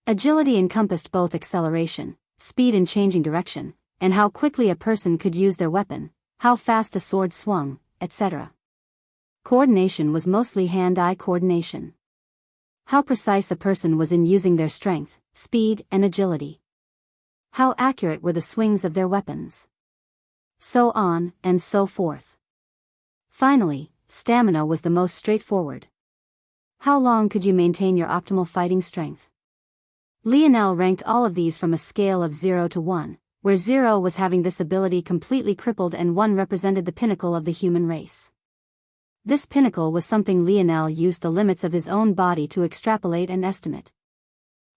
Agility encompassed both acceleration, speed in changing direction, and how quickly a person could use their weapon, how fast a sword swung, etc. Coordination was mostly hand-eye coordination. How precise a person was in using their strength, speed, and agility. How accurate were the swings of their weapons? So on, and so forth. Finally, stamina was the most straightforward. How long could you maintain your optimal fighting strength? Lionel ranked all of these from a scale of 0 to 1, where 0 was having this ability completely crippled and 1 represented the pinnacle of the human race. This pinnacle was something Lionel used the limits of his own body to extrapolate and estimate.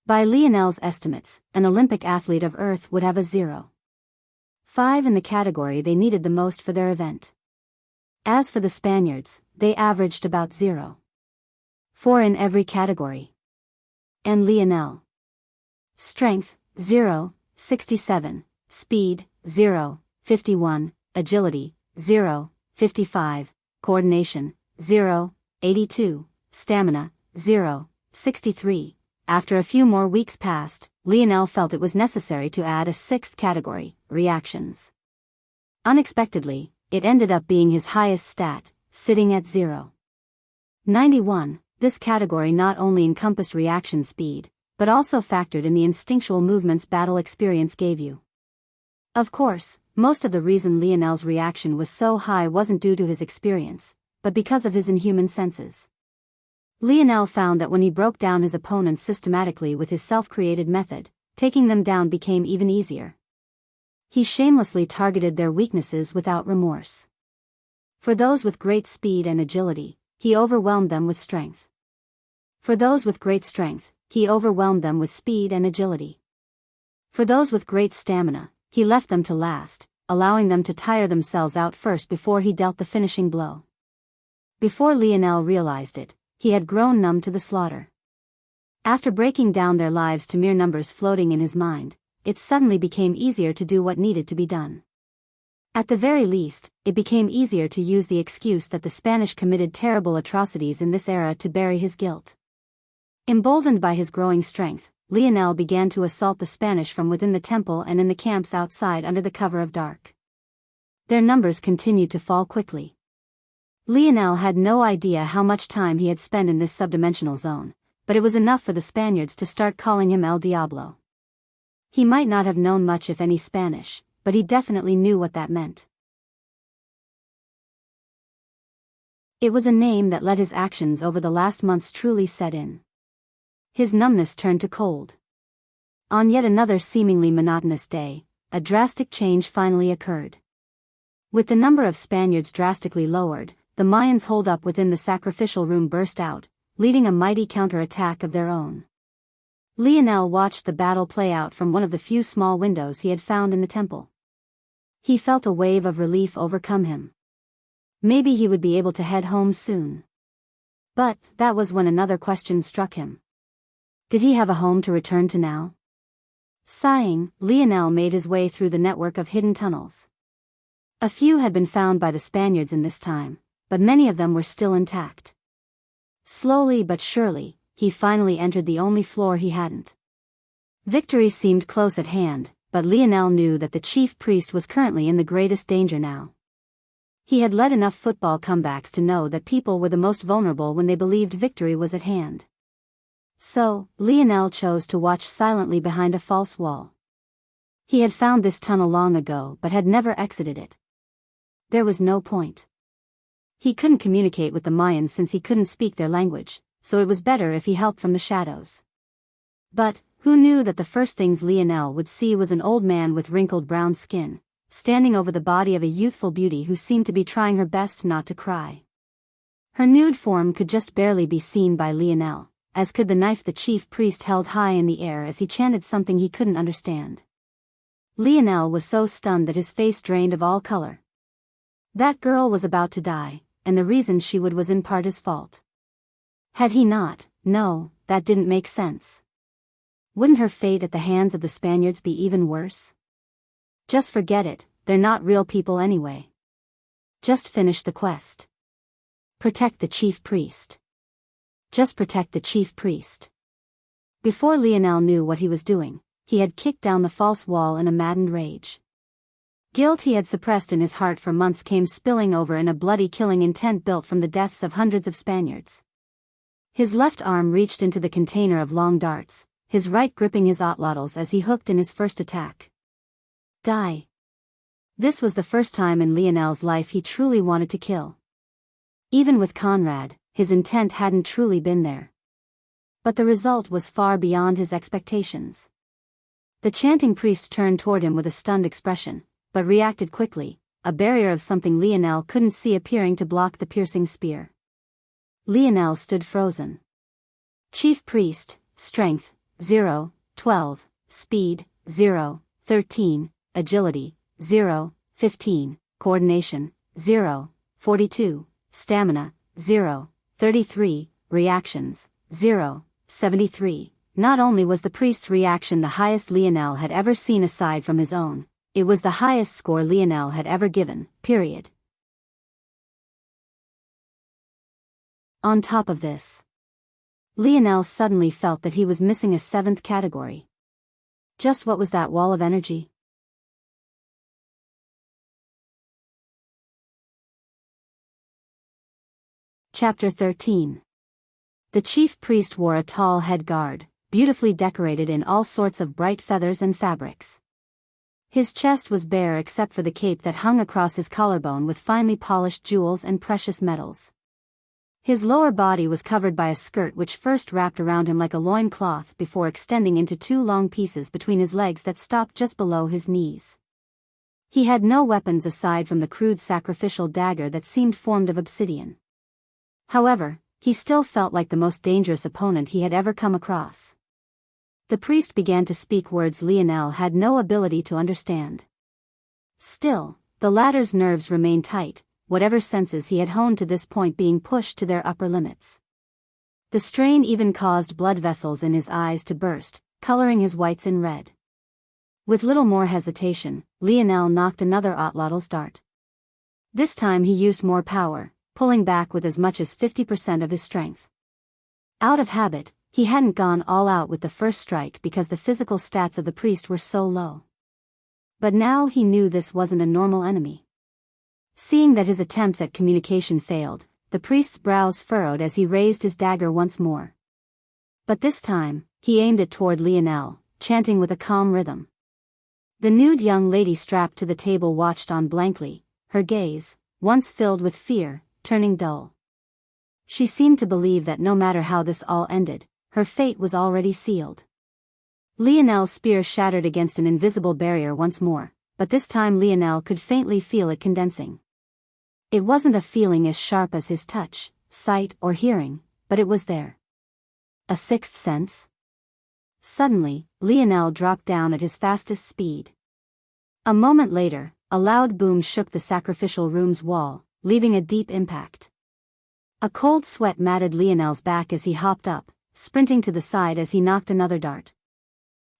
By Lionel's estimates, an Olympic athlete of Earth would have a 0.5 in the category they needed the most for their event. As for the Spaniards, they averaged about 0.4 in every category. And Lionel. Strength, 0.67, speed, 0.51, agility, 0.55, coordination, 0.82, stamina, 0.63. After a few more weeks passed, Lionel felt it was necessary to add a sixth category, reactions. Unexpectedly, it ended up being his highest stat, sitting at 0.91. This category not only encompassed reaction speed, but also factored in the instinctual movements battle experience gave you. Of course, most of the reason Lionel's reaction was so high wasn't due to his experience, but because of his inhuman senses. Lionel found that when he broke down his opponents systematically with his self-created method, taking them down became even easier. He shamelessly targeted their weaknesses without remorse. For those with great speed and agility, he overwhelmed them with strength. For those with great strength, he overwhelmed them with speed and agility. For those with great stamina, he left them to last, allowing them to tire themselves out first before he dealt the finishing blow. Before Lionel realized it, he had grown numb to the slaughter. After breaking down their lives to mere numbers floating in his mind, it suddenly became easier to do what needed to be done. At the very least, it became easier to use the excuse that the Spanish committed terrible atrocities in this era to bury his guilt. Emboldened by his growing strength, Lionel began to assault the Spanish from within the temple and in the camps outside under the cover of dark. Their numbers continued to fall quickly. Lionel had no idea how much time he had spent in this subdimensional zone, but it was enough for the Spaniards to start calling him El Diablo. He might not have known much if any Spanish, but he definitely knew what that meant. It was a name that let his actions over the last months truly set in. His numbness turned to cold. On yet another seemingly monotonous day, a drastic change finally occurred. With the number of Spaniards drastically lowered, the Mayans holed up within the sacrificial room burst out, leading a mighty counterattack of their own. Lionel watched the battle play out from one of the few small windows he had found in the temple. He felt a wave of relief overcome him. Maybe he would be able to head home soon. But that was when another question struck him. Did he have a home to return to now? Sighing, Lionel made his way through the network of hidden tunnels. A few had been found by the Spaniards in this time, but many of them were still intact. Slowly but surely, he finally entered the only floor he hadn't. Victory seemed close at hand, but Lionel knew that the chief priest was currently in the greatest danger now. He had led enough football comebacks to know that people were the most vulnerable when they believed victory was at hand. So, Lionel chose to watch silently behind a false wall. He had found this tunnel long ago but had never exited it. There was no point. He couldn't communicate with the Mayans since he couldn't speak their language, so it was better if he helped from the shadows. But, who knew that the first things Lionel would see was an old man with wrinkled brown skin, standing over the body of a youthful beauty who seemed to be trying her best not to cry. Her nude form could just barely be seen by Lionel, as could the knife the chief priest held high in the air as he chanted something he couldn't understand. Lionel was so stunned that his face drained of all color. That girl was about to die, and the reason she would was in part his fault. Had he not? No, that didn't make sense. Wouldn't her fate at the hands of the Spaniards be even worse? Just forget it, they're not real people anyway. Just finish the quest. Protect the chief priest. Just protect the chief priest. Before Lionel knew what he was doing, he had kicked down the false wall in a maddened rage. Guilt he had suppressed in his heart for months came spilling over in a bloody killing intent built from the deaths of hundreds of Spaniards. His left arm reached into the container of long darts, his right gripping his otlotls as he hooked in his first attack. Die. This was the first time in Lionel's life he truly wanted to kill. Even with Conrad, his intent hadn't truly been there. But the result was far beyond his expectations. The chanting priest turned toward him with a stunned expression, but reacted quickly, a barrier of something Lionel couldn't see appearing to block the piercing spear. Lionel stood frozen. Chief Priest, Strength, 0, 12, Speed, 0, 13, Agility, 0, 15, Coordination, 0, 42, Stamina, 0, 33, Reactions, 0, 73. Not only was the priest's reaction the highest Lionel had ever seen aside from his own, it was the highest score Lionel had ever given, period. On top of this, Lionel suddenly felt that he was missing a seventh category. Just what was that wall of energy? Chapter 13. The chief priest wore a tall head guard, beautifully decorated in all sorts of bright feathers and fabrics. His chest was bare except for the cape that hung across his collarbone with finely polished jewels and precious metals. His lower body was covered by a skirt which first wrapped around him like a loincloth before extending into two long pieces between his legs that stopped just below his knees. He had no weapons aside from the crude sacrificial dagger that seemed formed of obsidian. However, he still felt like the most dangerous opponent he had ever come across. The priest began to speak words Lionel had no ability to understand. Still, the latter's nerves remained tight, whatever senses he had honed to this point being pushed to their upper limits. The strain even caused blood vessels in his eyes to burst, coloring his whites in red. With little more hesitation, Lionel knocked another Otlottl's dart. This time he used more power, pulling back with as much as 50% of his strength. Out of habit, he hadn't gone all out with the first strike because the physical stats of the priest were so low. But now he knew this wasn't a normal enemy. Seeing that his attempts at communication failed, the priest's brows furrowed as he raised his dagger once more. But this time, he aimed it toward Lionel, chanting with a calm rhythm. The nude young lady strapped to the table watched on blankly, her gaze, once filled with fear, turning dull. She seemed to believe that no matter how this all ended, her fate was already sealed. Lionel's spear shattered against an invisible barrier once more, but this time Lionel could faintly feel it condensing. It wasn't a feeling as sharp as his touch, sight, or hearing, but it was there. A sixth sense? Suddenly, Lionel dropped down at his fastest speed. A moment later, a loud boom shook the sacrificial room's wall, leaving a deep impact. A cold sweat matted Lionel's back as he hopped up, sprinting to the side as he knocked another dart.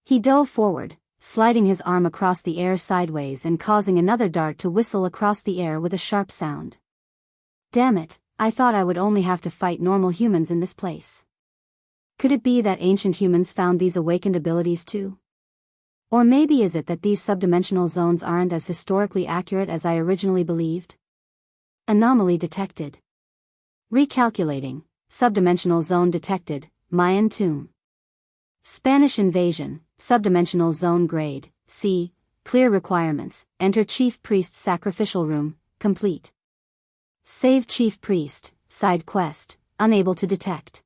He dove forward, sliding his arm across the air sideways and causing another dart to whistle across the air with a sharp sound. Damn it, I thought I would only have to fight normal humans in this place. Could it be that ancient humans found these awakened abilities too? Or maybe is it that these subdimensional zones aren't as historically accurate as I originally believed? Anomaly detected. Recalculating, subdimensional zone detected, Mayan tomb. Spanish invasion, subdimensional zone grade, C, clear requirements, enter chief priest's sacrificial room, complete. Save chief priest, side quest, unable to detect.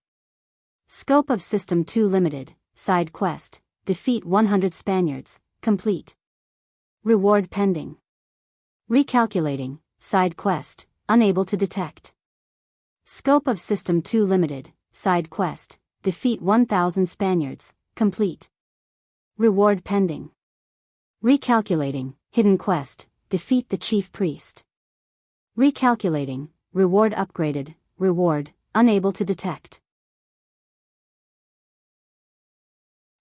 Scope of system 2 limited, side quest, defeat 100 Spaniards, complete. Reward pending. Recalculating, side quest, unable to detect. Scope of system 2 limited, side quest, defeat 1,000 Spaniards, complete. Reward pending. Recalculating, hidden quest, defeat the chief priest. Recalculating, reward upgraded, reward, unable to detect.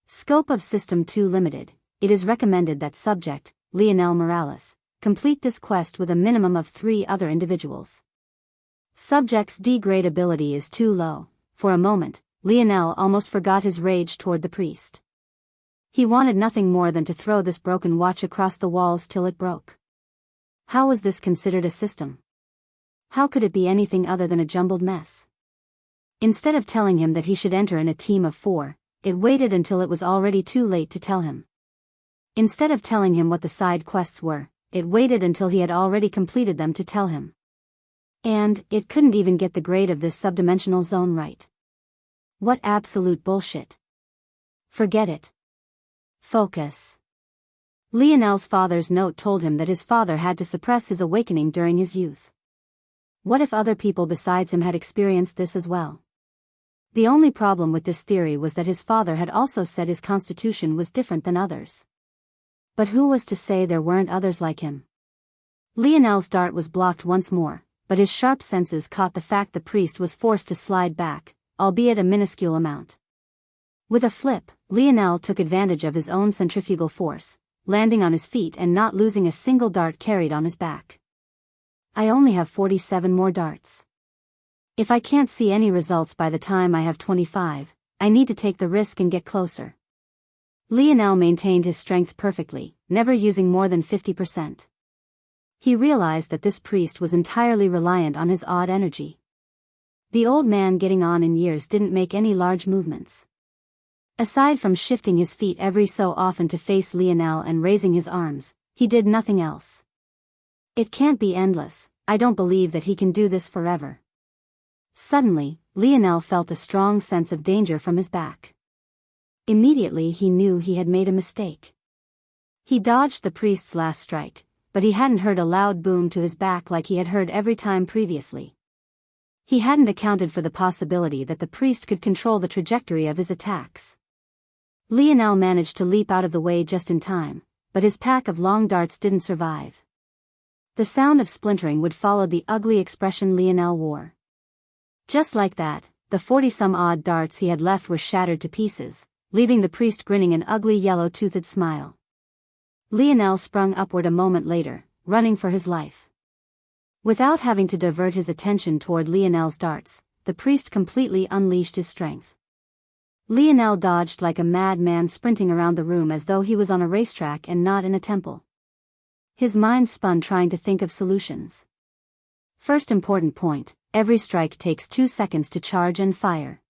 Scope of System 2 limited. It is recommended that subject, Lionel Morales, complete this quest with a minimum of 3 other individuals. Subject's D-grade ability is too low. For a moment, Lionel almost forgot his rage toward the priest. He wanted nothing more than to throw this broken watch across the walls till it broke. How was this considered a system? How could it be anything other than a jumbled mess? Instead of telling him that he should enter in a team of 4, it waited until it was already too late to tell him. Instead of telling him what the side quests were, it waited until he had already completed them to tell him. And it couldn't even get the grade of this subdimensional zone right. What absolute bullshit. Forget it. Focus. Lionel's father's note told him that his father had to suppress his awakening during his youth. What if other people besides him had experienced this as well? The only problem with this theory was that his father had also said his constitution was different than others. But who was to say there weren't others like him? Lionel's dart was blocked once more, but his sharp senses caught the fact the priest was forced to slide back, albeit a minuscule amount. With a flip, Lionel took advantage of his own centrifugal force, landing on his feet and not losing a single dart carried on his back. I only have 47 more darts. If I can't see any results by the time I have 25, I need to take the risk and get closer. Lionel maintained his strength perfectly, never using more than 50%. He realized that this priest was entirely reliant on his odd energy. The old man getting on in years didn't make any large movements. Aside from shifting his feet every so often to face Lionel and raising his arms, he did nothing else. It can't be endless, I don't believe that he can do this forever. Suddenly, Lionel felt a strong sense of danger from his back. Immediately he knew he had made a mistake. He dodged the priest's last strike, but he hadn't heard a loud boom to his back like he had heard every time previously. He hadn't accounted for the possibility that the priest could control the trajectory of his attacks. Lionel managed to leap out of the way just in time, but his pack of long darts didn't survive. The sound of splintering would follow the ugly expression Lionel wore. Just like that, the 40-some-odd darts he had left were shattered to pieces, leaving the priest grinning an ugly yellow-toothed smile. Lionel sprung upward a moment later, running for his life. Without having to divert his attention toward Lionel's darts, the priest completely unleashed his strength. Lionel dodged like a madman, sprinting around the room as though he was on a racetrack and not in a temple. His mind spun trying to think of solutions. First important point, every strike takes 2 seconds to charge and fire.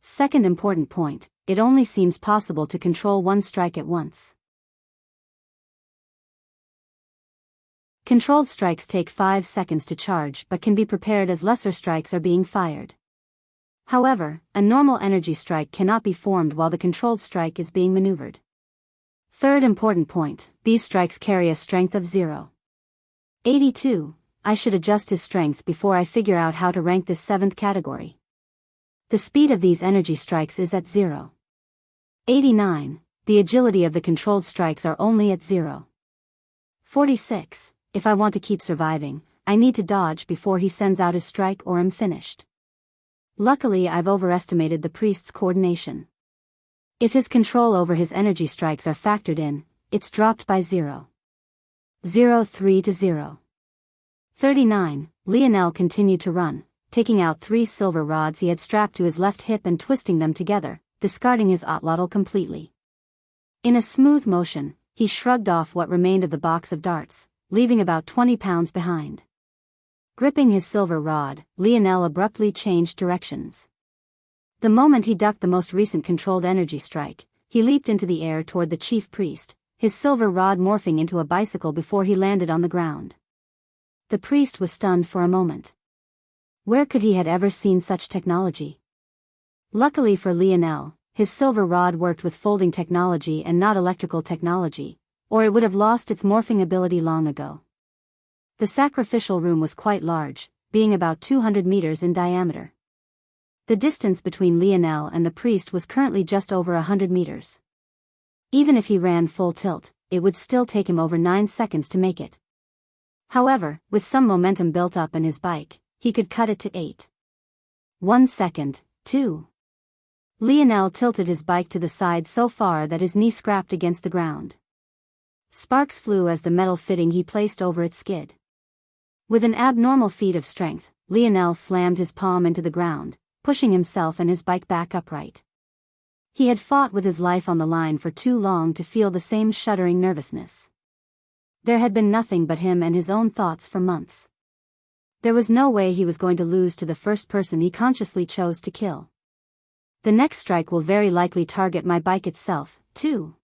Second important point, it only seems possible to control one strike at once. Controlled strikes take 5 seconds to charge but can be prepared as lesser strikes are being fired. However, a normal energy strike cannot be formed while the controlled strike is being maneuvered. Third important point, these strikes carry a strength of 0.82. I should adjust his strength before I figure out how to rank this 7th category. The speed of these energy strikes is at 0.89. The agility of the controlled strikes are only at 0.46. If I want to keep surviving, I need to dodge before he sends out his strike or I'm finished. Luckily, I've overestimated the priest's coordination. If his control over his energy strikes are factored in, it's dropped by 0.03 to 0.39. Lionel continued to run, taking out 3 silver rods he had strapped to his left hip and twisting them together, discarding his otlotl completely. In a smooth motion, he shrugged off what remained of the box of darts, leaving about 20 pounds behind. Gripping his silver rod, Lionel abruptly changed directions. The moment he ducked the most recent controlled energy strike, he leaped into the air toward the chief priest, his silver rod morphing into a bicycle before he landed on the ground. The priest was stunned for a moment. Where could he had ever seen such technology? Luckily for Lionel, his silver rod worked with folding technology and not electrical technology, or it would have lost its morphing ability long ago. The sacrificial room was quite large, being about 200 meters in diameter. The distance between Lionel and the priest was currently just over 100 meters. Even if he ran full tilt, it would still take him over 9 seconds to make it. However, with some momentum built up in his bike, he could cut it to 8.1 second, 2. Lionel tilted his bike to the side so far that his knee scraped against the ground. Sparks flew as the metal fitting he placed over it skid. With an abnormal feat of strength, Lionel slammed his palm into the ground, pushing himself and his bike back upright. He had fought with his life on the line for too long to feel the same shuddering nervousness. There had been nothing but him and his own thoughts for months. There was no way he was going to lose to the first person he consciously chose to kill. The next strike will very likely target my bike itself, too.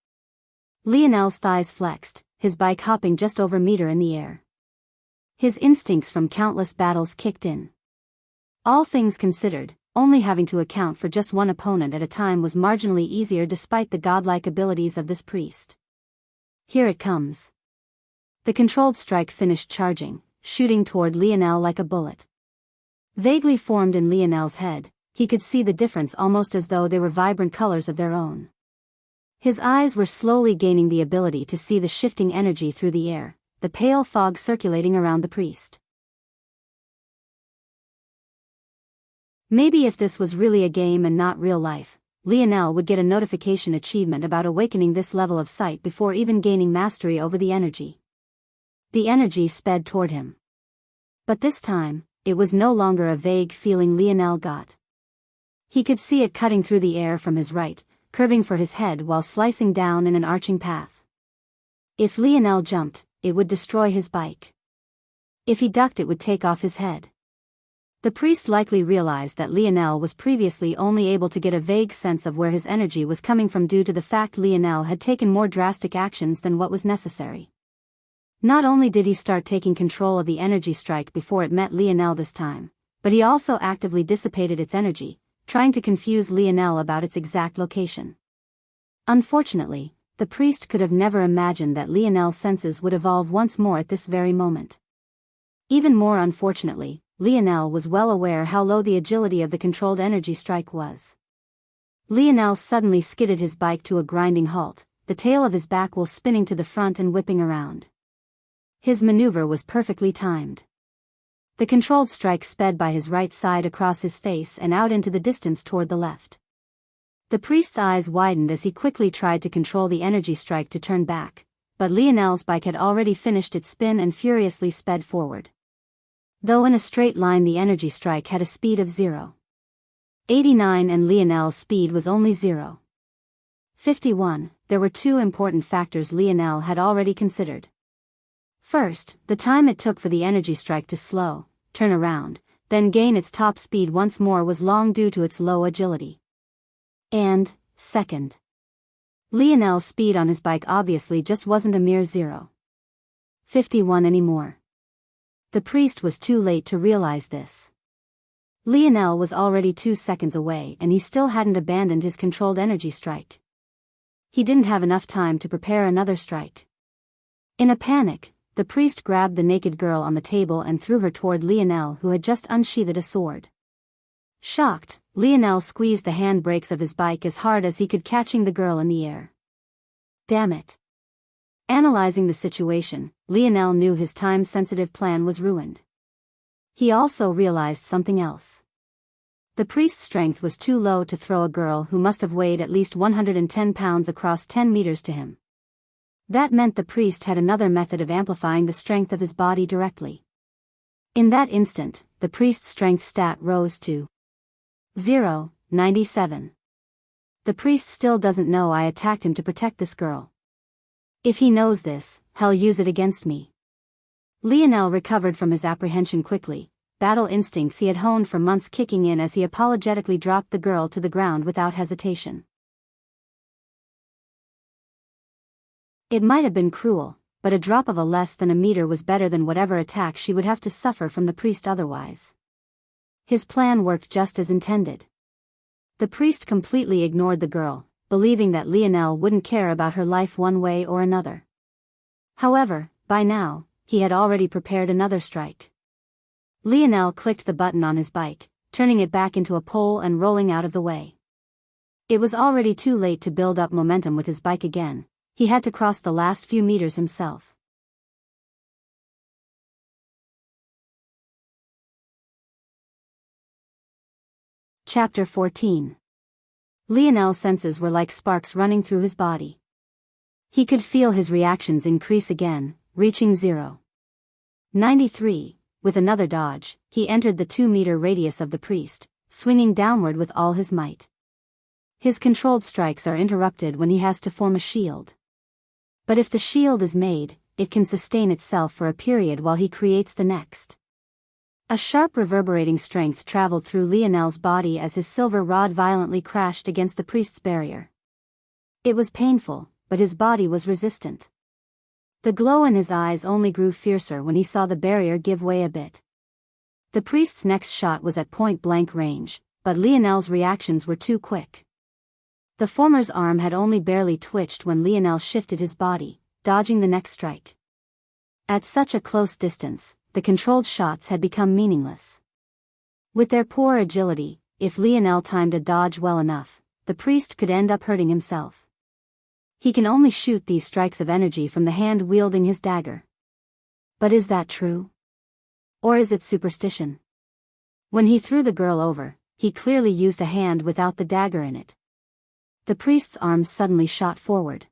Lionel's thighs flexed, his bike hopping just over meter in the air. His instincts from countless battles kicked in. All things considered, only having to account for just one opponent at a time was marginally easier despite the godlike abilities of this priest. Here it comes. The controlled strike finished charging, shooting toward Lionel like a bullet. Vaguely formed in Lionel's head, he could see the difference almost as though they were vibrant colors of their own. His eyes were slowly gaining the ability to see the shifting energy through the air, the pale fog circulating around the priest. Maybe if this was really a game and not real life, Lionel would get a notification achievement about awakening this level of sight before even gaining mastery over the energy. The energy sped toward him. But this time, it was no longer a vague feeling Lionel got. He could see it cutting through the air from his right, curving for his head while slicing down in an arching path. If Lionel jumped, it would destroy his bike. If he ducked, it would take off his head. The priest likely realized that Lionel was previously only able to get a vague sense of where his energy was coming from due to the fact Lionel had taken more drastic actions than what was necessary. Not only did he start taking control of the energy strike before it met Lionel this time, but he also actively dissipated its energy, trying to confuse Lionel about its exact location. Unfortunately, the priest could have never imagined that Lionel's senses would evolve once more at this very moment. Even more unfortunately, Lionel was well aware how low the agility of the controlled energy strike was. Lionel suddenly skidded his bike to a grinding halt, the tail of his back wheel spinning to the front and whipping around. His maneuver was perfectly timed. The controlled strike sped by his right side across his face and out into the distance toward the left. The priest's eyes widened as he quickly tried to control the energy strike to turn back, but Lionel's bike had already finished its spin and furiously sped forward. Though in a straight line, the energy strike had a speed of 0.89 and Lionel's speed was only 0.51. There were two important factors Lionel had already considered. First, the time it took for the energy strike to slow, turn around, then gain its top speed once more was long due to its low agility. And, second, Lionel's speed on his bike obviously just wasn't a mere 0.51 anymore. The priest was too late to realize this. Lionel was already 2 seconds away and he still hadn't abandoned his controlled energy strike. He didn't have enough time to prepare another strike. In a panic, the priest grabbed the naked girl on the table and threw her toward Lionel, who had just unsheathed a sword. Shocked, Lionel squeezed the handbrakes of his bike as hard as he could, catching the girl in the air. Damn it. Analyzing the situation, Lionel knew his time-sensitive plan was ruined. He also realized something else. The priest's strength was too low to throw a girl who must have weighed at least 110 pounds across 10 meters to him. That meant the priest had another method of amplifying the strength of his body directly. In that instant, the priest's strength stat rose to 0.97. The priest still doesn't know I attacked him to protect this girl. If he knows this, he'll use it against me. Lionel recovered from his apprehension quickly, battle instincts he had honed for months kicking in as he apologetically dropped the girl to the ground without hesitation. It might have been cruel, but a drop of a less than a meter was better than whatever attack she would have to suffer from the priest otherwise. His plan worked just as intended. The priest completely ignored the girl, believing that Lionel wouldn't care about her life one way or another. However, by now, he had already prepared another strike. Lionel clicked the button on his bike, turning it back into a pole and rolling out of the way. It was already too late to build up momentum with his bike again. He had to cross the last few meters himself. Chapter 14. Lionel's senses were like sparks running through his body. He could feel his reactions increase again, reaching 0.93. With another dodge, he entered the 2-meter radius of the priest, swinging downward with all his might. His controlled strikes are interrupted when he has to form a shield. But if the shield is made, it can sustain itself for a period while he creates the next. A sharp reverberating strength traveled through Lionel's body as his silver rod violently crashed against the priest's barrier. It was painful, but his body was resistant. The glow in his eyes only grew fiercer when he saw the barrier give way a bit. The priest's next shot was at point-blank range, but Lionel's reactions were too quick. The former's arm had only barely twitched when Lionel shifted his body, dodging the next strike. At such a close distance, the controlled shots had become meaningless. With their poor agility, if Lionel timed a dodge well enough, the priest could end up hurting himself. He can only shoot these strikes of energy from the hand wielding his dagger. But is that true? Or is it superstition? When he threw the girl over, he clearly used a hand without the dagger in it. The priest's arms suddenly shot forward.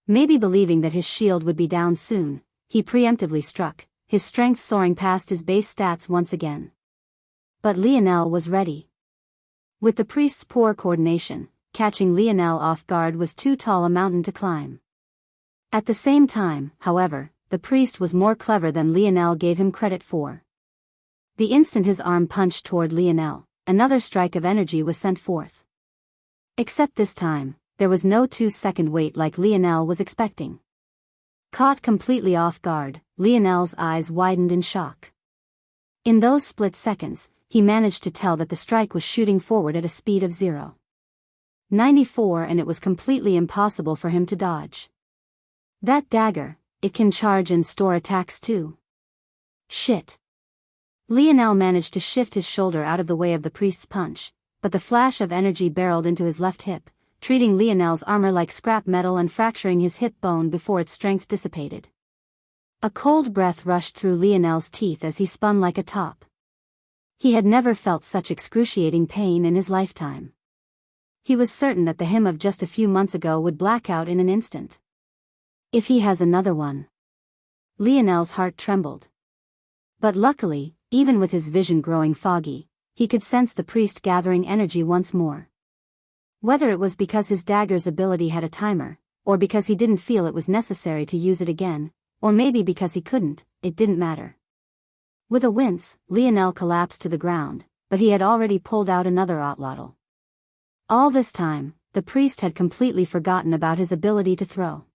Maybe believing that his shield would be down soon, he preemptively struck, his strength soaring past his base stats once again. But Lionel was ready. With the priest's poor coordination, catching Lionel off guard was too tall a mountain to climb. At the same time, however, the priest was more clever than Lionel gave him credit for. The instant his arm punched toward Lionel, another strike of energy was sent forth. Except this time, there was no 2-second wait like Lionel was expecting. Caught completely off guard, Lionel's eyes widened in shock. In those split seconds, he managed to tell that the strike was shooting forward at a speed of 0.94 and it was completely impossible for him to dodge. That dagger, it can charge and store attacks too. Shit. Lionel managed to shift his shoulder out of the way of the priest's punch, but the flash of energy barreled into his left hip, treating Lionel's armor like scrap metal and fracturing his hip bone before its strength dissipated. A cold breath rushed through Lionel's teeth as he spun like a top. He had never felt such excruciating pain in his lifetime. He was certain that the him of just a few months ago would black out in an instant. If he has another one. Lionel's heart trembled. But luckily, even with his vision growing foggy, he could sense the priest gathering energy once more. Whether it was because his dagger's ability had a timer, or because he didn't feel it was necessary to use it again, or maybe because he couldn't, it didn't matter. With a wince, Lionel collapsed to the ground, but he had already pulled out another otlotl. All this time, the priest had completely forgotten about his ability to throw.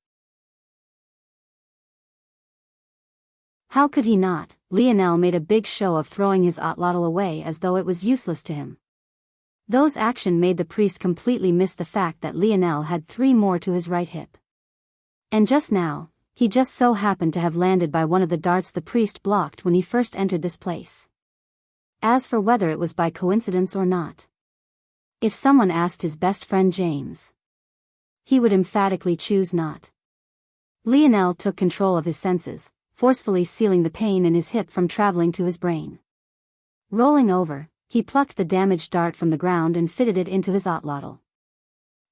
How could he not? Lionel made a big show of throwing his otlotl away as though it was useless to him. Those action made the priest completely miss the fact that Lionel had 3 more to his right hip. And just now, he just so happened to have landed by one of the darts the priest blocked when he first entered this place. As for whether it was by coincidence or not. If someone asked his best friend James, he would emphatically choose not. Lionel took control of his senses, forcefully sealing the pain in his hip from traveling to his brain. Rolling over, he plucked the damaged dart from the ground and fitted it into his otlotl.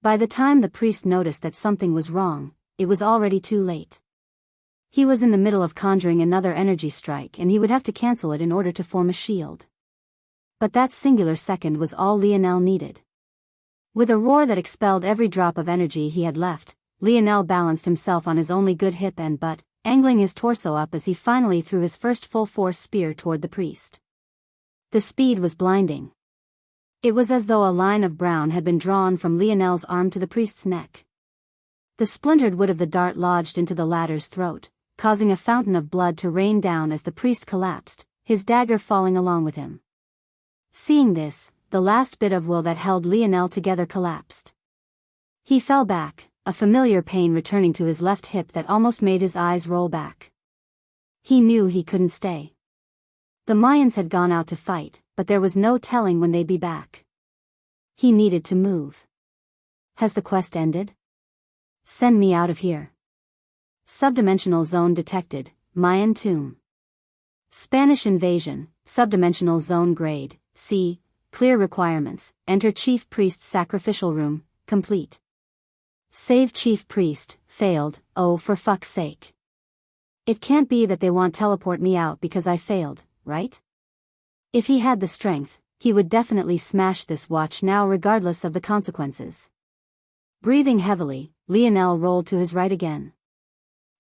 By the time the priest noticed that something was wrong, it was already too late. He was in the middle of conjuring another energy strike and he would have to cancel it in order to form a shield. But that singular second was all Lionel needed. With a roar that expelled every drop of energy he had left, Lionel balanced himself on his only good hip and butt, angling his torso up as he finally threw his first full-force spear toward the priest. The speed was blinding. It was as though a line of brown had been drawn from Lionel's arm to the priest's neck. The splintered wood of the dart lodged into the latter's throat, causing a fountain of blood to rain down as the priest collapsed, his dagger falling along with him. Seeing this, the last bit of will that held Lionel together collapsed. He fell back, a familiar pain returning to his left hip that almost made his eyes roll back. He knew he couldn't stay. The Mayans had gone out to fight, but there was no telling when they'd be back. He needed to move. Has the quest ended? Send me out of here. Subdimensional zone detected, Mayan tomb. Spanish invasion, subdimensional zone grade, C, clear requirements, enter chief priest's sacrificial room, complete. Save chief priest, failed, oh for fuck's sake. It can't be that they want teleport me out because I failed, right? If he had the strength, he would definitely smash this watch now regardless of the consequences. Breathing heavily, Lionel rolled to his right again.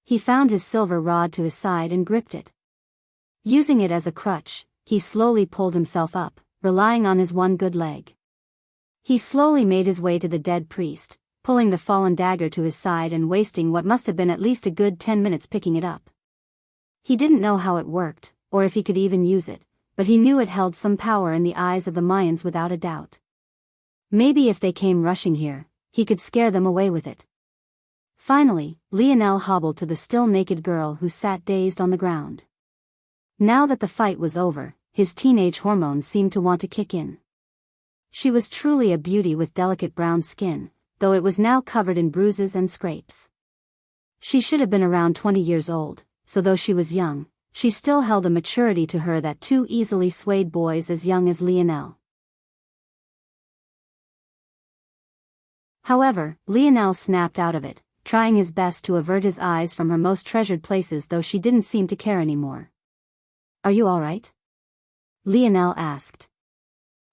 He found his silver rod to his side and gripped it. Using it as a crutch, he slowly pulled himself up, relying on his one good leg. He slowly made his way to the dead priest, pulling the fallen dagger to his side and wasting what must have been at least a good 10 minutes picking it up. He didn't know how it worked, or if he could even use it, but he knew it held some power in the eyes of the Mayans without a doubt. Maybe if they came rushing here, he could scare them away with it. Finally, Lionel hobbled to the still naked girl who sat dazed on the ground. Now that the fight was over, his teenage hormones seemed to want to kick in. She was truly a beauty with delicate brown skin, though it was now covered in bruises and scrapes. She should have been around 20 years old, so though she was young, she still held a maturity to her that too easily swayed boys as young as Lionel. However, Lionel snapped out of it, trying his best to avert his eyes from her most treasured places, though she didn't seem to care anymore. "Are you all right?" Lionel asked.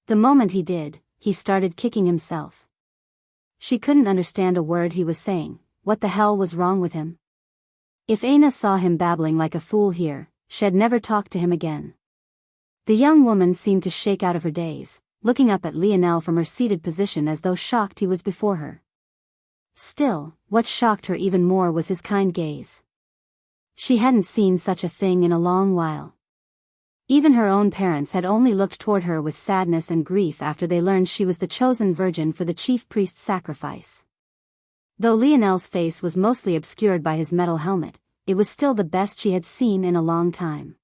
The moment he did, he started kicking himself. She couldn't understand a word he was saying. What the hell was wrong with him? If Aina saw him babbling like a fool here, she'd never talk to him again. The young woman seemed to shake out of her daze, looking up at Lionel from her seated position as though shocked he was before her. Still, what shocked her even more was his kind gaze. She hadn't seen such a thing in a long while. Even her own parents had only looked toward her with sadness and grief after they learned she was the chosen virgin for the chief priest's sacrifice. Though Lionel's face was mostly obscured by his metal helmet, it was still the best she had seen in a long time.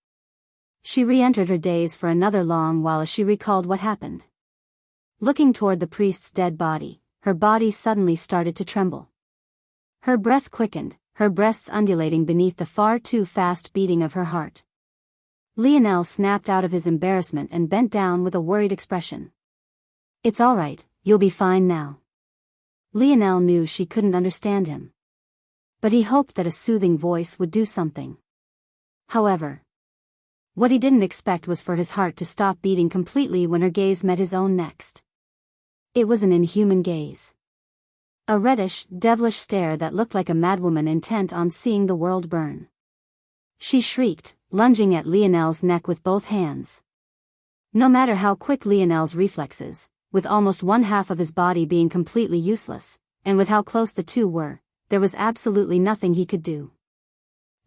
She re-entered her daze for another long while as she recalled what happened. Looking toward the priest's dead body, her body suddenly started to tremble. Her breath quickened, her breasts undulating beneath the far too fast beating of her heart. Lionel snapped out of his embarrassment and bent down with a worried expression. "It's all right, you'll be fine now." Lionel knew she couldn't understand him. But he hoped that a soothing voice would do something. However, what he didn't expect was for his heart to stop beating completely when her gaze met his own next. It was an inhuman gaze. A reddish, devilish stare that looked like a madwoman intent on seeing the world burn. She shrieked, lunging at Lionel's neck with both hands. No matter how quick Lionel's reflexes, with almost one half of his body being completely useless, and with how close the two were, there was absolutely nothing he could do.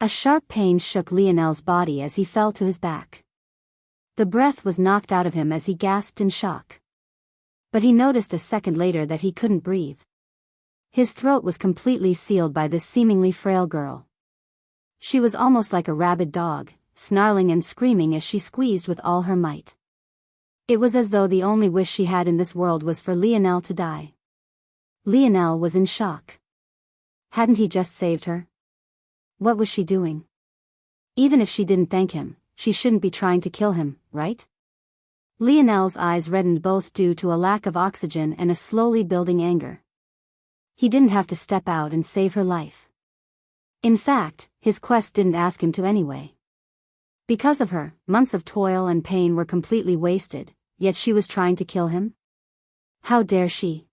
A sharp pain shook Lionel's body as he fell to his back. The breath was knocked out of him as he gasped in shock. But he noticed a second later that he couldn't breathe. His throat was completely sealed by this seemingly frail girl. She was almost like a rabid dog, snarling and screaming as she squeezed with all her might. It was as though the only wish she had in this world was for Lionel to die. Lionel was in shock. Hadn't he just saved her? What was she doing? Even if she didn't thank him, she shouldn't be trying to kill him, right? Lionel's eyes reddened both due to a lack of oxygen and a slowly building anger. He didn't have to step out and save her life. In fact, his quest didn't ask him to anyway. Because of her, months of toil and pain were completely wasted, yet she was trying to kill him? How dare she?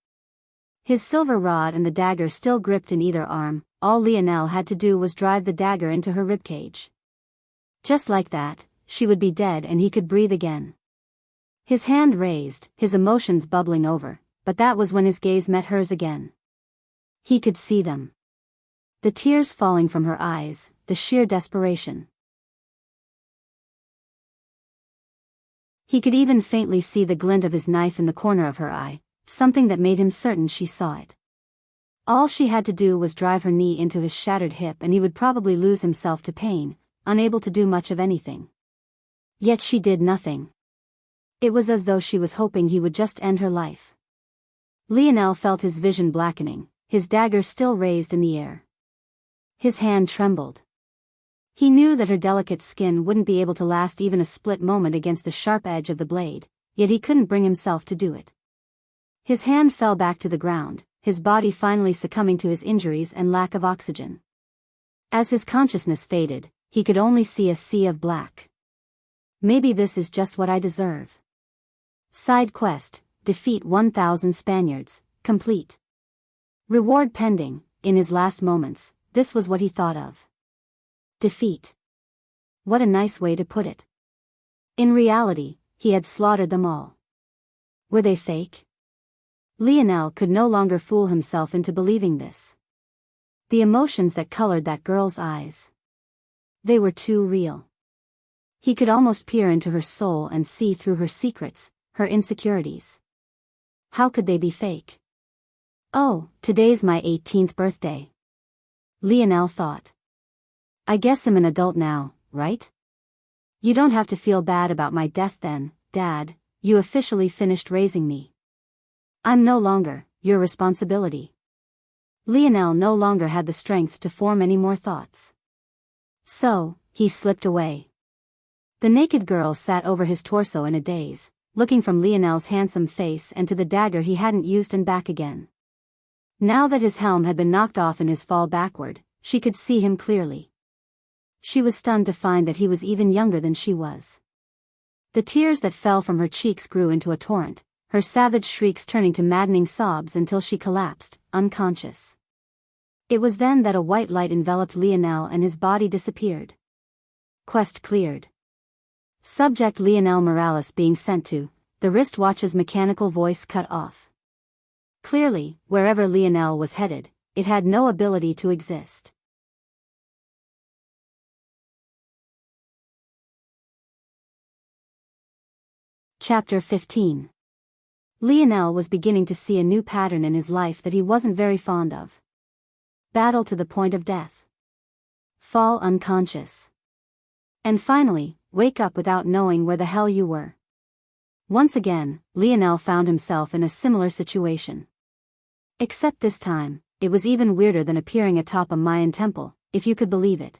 His silver rod and the dagger still gripped in either arm, all Lionel had to do was drive the dagger into her ribcage. Just like that, she would be dead and he could breathe again. His hand raised, his emotions bubbling over, but that was when his gaze met hers again. He could see them. The tears falling from her eyes, the sheer desperation. He could even faintly see the glint of his knife in the corner of her eye, something that made him certain she saw it. All she had to do was drive her knee into his shattered hip and he would probably lose himself to pain, unable to do much of anything. Yet she did nothing. It was as though she was hoping he would just end her life. Lionel felt his vision blackening, his dagger still raised in the air. His hand trembled. He knew that her delicate skin wouldn't be able to last even a split moment against the sharp edge of the blade, yet he couldn't bring himself to do it. His hand fell back to the ground, his body finally succumbing to his injuries and lack of oxygen. As his consciousness faded, he could only see a sea of black. Maybe this is just what I deserve. Side quest, defeat 1,000 Spaniards, complete. Reward pending. In his last moments, this was what he thought of. Defeat. What a nice way to put it. In reality, he had slaughtered them all. Were they fake? Lionel could no longer fool himself into believing this. The emotions that colored that girl's eyes. They were too real. He could almost peer into her soul and see through her secrets, her insecurities. How could they be fake? Oh, today's my 18th birthday. Lionel thought. I guess I'm an adult now, right? You don't have to feel bad about my death then, Dad, you officially finished raising me. I'm no longer your responsibility. Lionel no longer had the strength to form any more thoughts. So, he slipped away. The naked girl sat over his torso in a daze, looking from Lionel's handsome face and to the dagger he hadn't used and back again. Now that his helm had been knocked off in his fall backward, she could see him clearly. She was stunned to find that he was even younger than she was. The tears that fell from her cheeks grew into a torrent, her savage shrieks turning to maddening sobs until she collapsed, unconscious. It was then that a white light enveloped Lionel and his body disappeared. Quest cleared. Subject Lionel Morales being sent to, the wristwatch's mechanical voice cut off. Clearly, wherever Lionel was headed, it had no ability to exist. Chapter 15. Lionel was beginning to see a new pattern in his life that he wasn't very fond of. Battle to the point of death. Fall unconscious. And finally, wake up without knowing where the hell you were. Once again, Lionel found himself in a similar situation. Except this time, it was even weirder than appearing atop a Mayan temple, if you could believe it.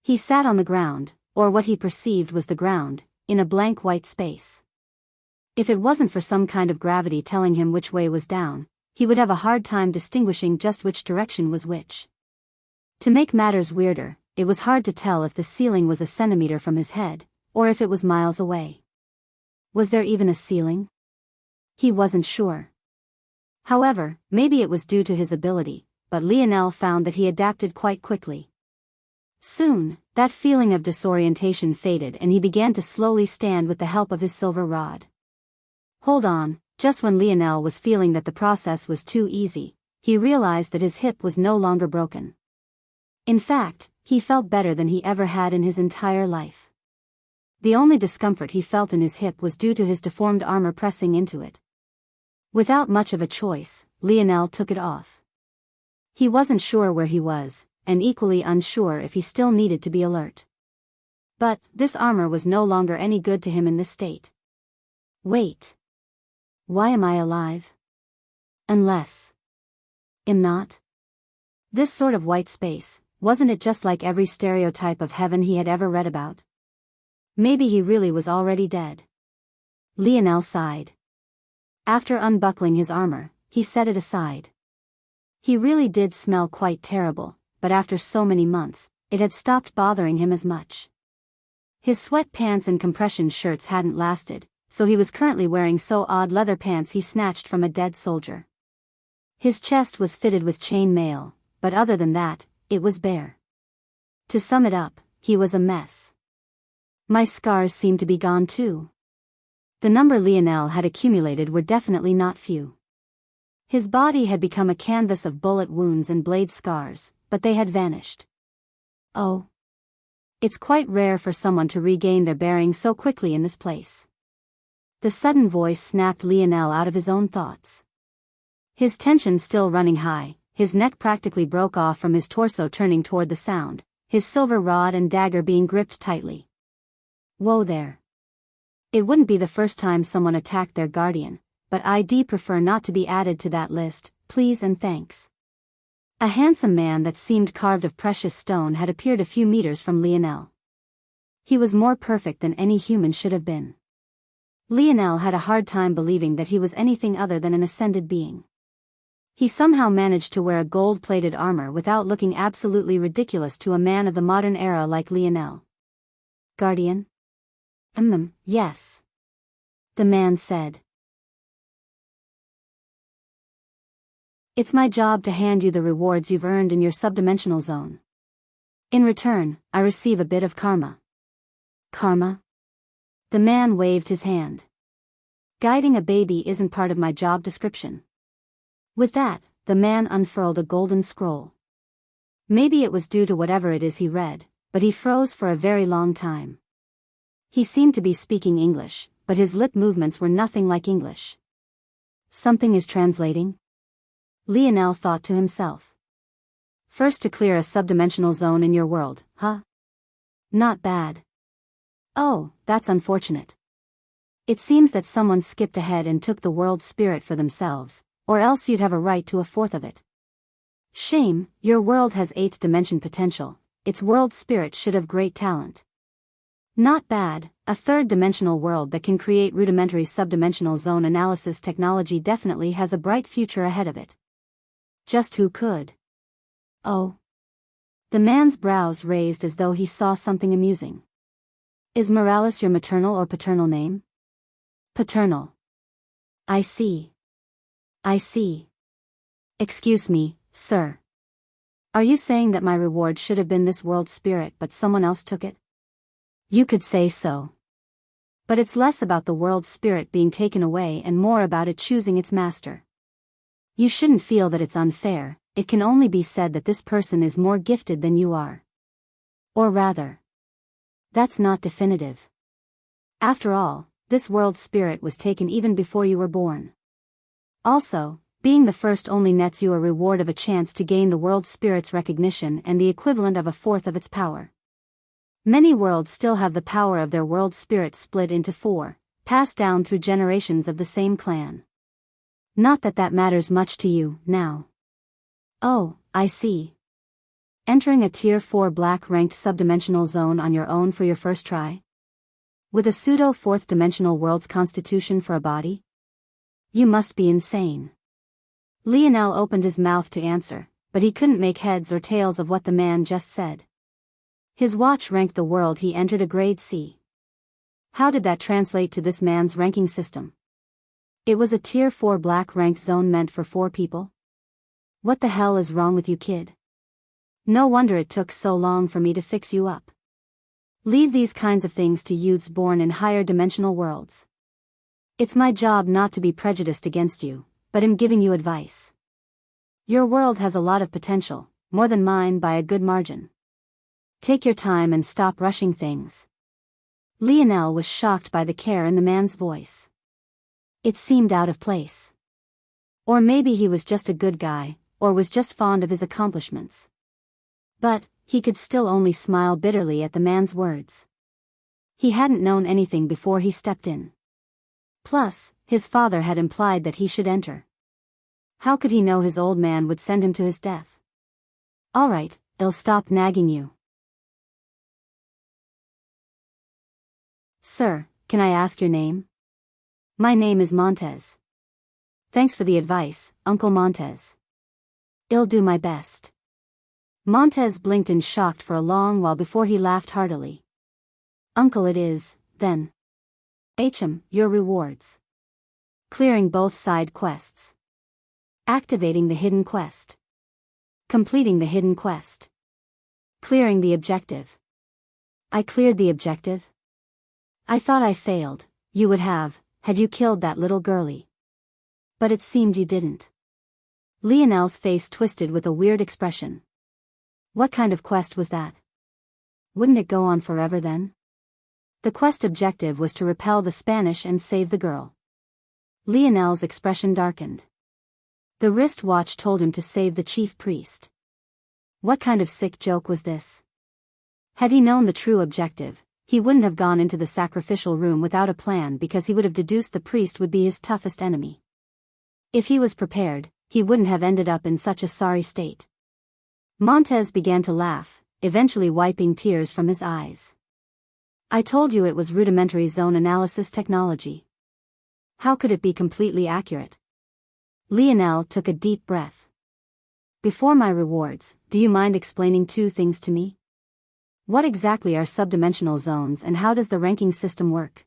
He sat on the ground, or what he perceived was the ground, in a blank white space. If it wasn't for some kind of gravity telling him which way was down, he would have a hard time distinguishing just which direction was which. To make matters weirder, it was hard to tell if the ceiling was a centimeter from his head, or if it was miles away. Was there even a ceiling? He wasn't sure. However, maybe it was due to his ability, but Lionel found that he adapted quite quickly. Soon, that feeling of disorientation faded and he began to slowly stand with the help of his silver rod. Hold on, just when Lionel was feeling that the process was too easy, he realized that his hip was no longer broken. In fact, he felt better than he ever had in his entire life. The only discomfort he felt in his hip was due to his deformed armor pressing into it. Without much of a choice, Lionel took it off. He wasn't sure where he was, and equally unsure if he still needed to be alert. But, this armor was no longer any good to him in this state. Wait. Why am I alive? Unless am not? This sort of white space, wasn't it just like every stereotype of heaven he had ever read about? Maybe he really was already dead. Lionel sighed. After unbuckling his armor, he set it aside. He really did smell quite terrible, but after so many months, it had stopped bothering him as much. His sweatpants and compression shirts hadn't lasted, so he was currently wearing so odd leather pants he snatched from a dead soldier. His chest was fitted with chain mail, but other than that, it was bare. To sum it up, he was a mess. My scars seemed to be gone too. The number Lionel had accumulated were definitely not few. His body had become a canvas of bullet wounds and blade scars, but they had vanished. Oh. It's quite rare for someone to regain their bearings so quickly in this place. The sudden voice snapped Lionel out of his own thoughts. His tension still running high, his neck practically broke off from his torso turning toward the sound, his silver rod and dagger being gripped tightly. Whoa there. It wouldn't be the first time someone attacked their guardian, but I'd prefer not to be added to that list, please and thanks. A handsome man that seemed carved of precious stone had appeared a few meters from Lionel. He was more perfect than any human should have been. Lionel had a hard time believing that he was anything other than an ascended being. He somehow managed to wear a gold-plated armor without looking absolutely ridiculous to a man of the modern era like Lionel. Guardian? Yes. The man said. It's my job to hand you the rewards you've earned in your subdimensional zone. In return, I receive a bit of karma. Karma? The man waved his hand. Guiding a baby isn't part of my job description. With that, the man unfurled a golden scroll. Maybe it was due to whatever it is he read, but he froze for a very long time. He seemed to be speaking English, but his lip movements were nothing like English. Something is translating? Lionel thought to himself. First to clear a subdimensional zone in your world, huh? Not bad. Oh, that's unfortunate. It seems that someone skipped ahead and took the world spirit for themselves, or else you'd have a right to a fourth of it. Shame, your world has 8th dimension potential, its world spirit should have great talent. Not bad, a 3rd dimensional world that can create rudimentary subdimensional zone analysis technology definitely has a bright future ahead of it. Just who could? Oh. The man's brows raised as though he saw something amusing. Is Morales your maternal or paternal name? Paternal. I see. I see. Excuse me, sir. Are you saying that my reward should have been this world spirit but someone else took it? You could say so. But it's less about the world spirit being taken away and more about it choosing its master. You shouldn't feel that it's unfair, it can only be said that this person is more gifted than you are. Or rather. That's not definitive. After all, this world spirit was taken even before you were born. Also, being the first only nets you a reward of a chance to gain the world spirit's recognition and the equivalent of a fourth of its power. Many worlds still have the power of their world spirit split into 4, passed down through generations of the same clan. Not that that matters much to you, now. Oh, I see. Entering a Tier 4 black-ranked subdimensional zone on your own for your first try? With a pseudo-4th dimensional world's constitution for a body? You must be insane. Lionel opened his mouth to answer, but he couldn't make heads or tails of what the man just said. His watch ranked the world he entered a grade C. How did that translate to this man's ranking system? It was a Tier 4 black-ranked zone meant for 4 people? What the hell is wrong with you, kid? No wonder it took so long for me to fix you up. Leave these kinds of things to youths born in higher dimensional worlds. It's my job not to be prejudiced against you, but I'm giving you advice. Your world has a lot of potential, more than mine by a good margin. Take your time and stop rushing things. Lionel was shocked by the care in the man's voice. It seemed out of place. Or maybe he was just a good guy, or was just fond of his accomplishments. But, he could still only smile bitterly at the man's words. He hadn't known anything before he stepped in. Plus, his father had implied that he should enter. How could he know his old man would send him to his death? All right, I'll stop nagging you. Sir, can I ask your name? My name is Montez. Thanks for the advice, Uncle Montez. I'll do my best. Montez blinked in shock for a long while before he laughed heartily. Uncle it is, then. Your rewards. Clearing both side quests. Activating the hidden quest. Completing the hidden quest. Clearing the objective. I cleared the objective? I thought I failed, you would have, had you killed that little girlie. But it seemed you didn't. Lionel's face twisted with a weird expression. What kind of quest was that? Wouldn't it go on forever then? The quest objective was to repel the Spanish and save the girl. Lionel's expression darkened. The wristwatch told him to save the chief priest. What kind of sick joke was this? Had he known the true objective, he wouldn't have gone into the sacrificial room without a plan because he would have deduced the priest would be his toughest enemy. If he was prepared, he wouldn't have ended up in such a sorry state. Montez began to laugh, eventually wiping tears from his eyes. I told you it was rudimentary zone analysis technology. How could it be completely accurate? Lionel took a deep breath. Before my rewards, do you mind explaining 2 things to me? What exactly are subdimensional zones and how does the ranking system work?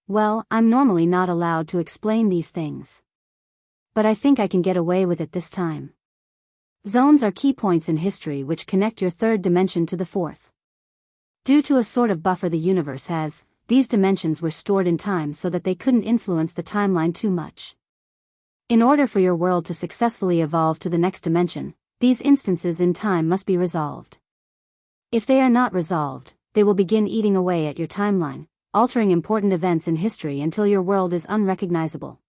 Well, I'm normally not allowed to explain these things. But I think I can get away with it this time. Zones are key points in history which connect your 3rd dimension to the 4th. Due to a sort of buffer the universe has, these dimensions were stored in time so that they couldn't influence the timeline too much. In order for your world to successfully evolve to the next dimension, these instances in time must be resolved. If they are not resolved, they will begin eating away at your timeline, altering important events in history until your world is unrecognizable.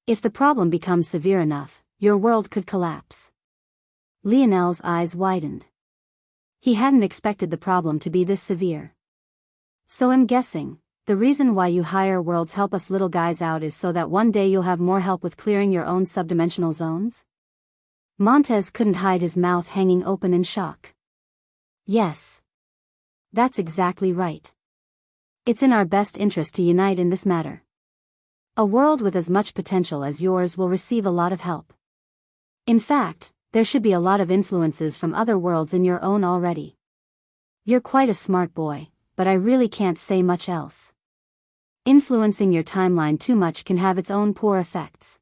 If the problem becomes severe enough, your world could collapse. Lionel's eyes widened. He hadn't expected the problem to be this severe. So I'm guessing, the reason why you hire worlds help us little guys out is so that one day you'll have more help with clearing your own subdimensional zones? Montez couldn't hide his mouth hanging open in shock. Yes. That's exactly right. It's in our best interest to unite in this matter. A world with as much potential as yours will receive a lot of help. In fact, there should be a lot of influences from other worlds in your own already. You're quite a smart boy, but I really can't say much else. Influencing your timeline too much can have its own poor effects.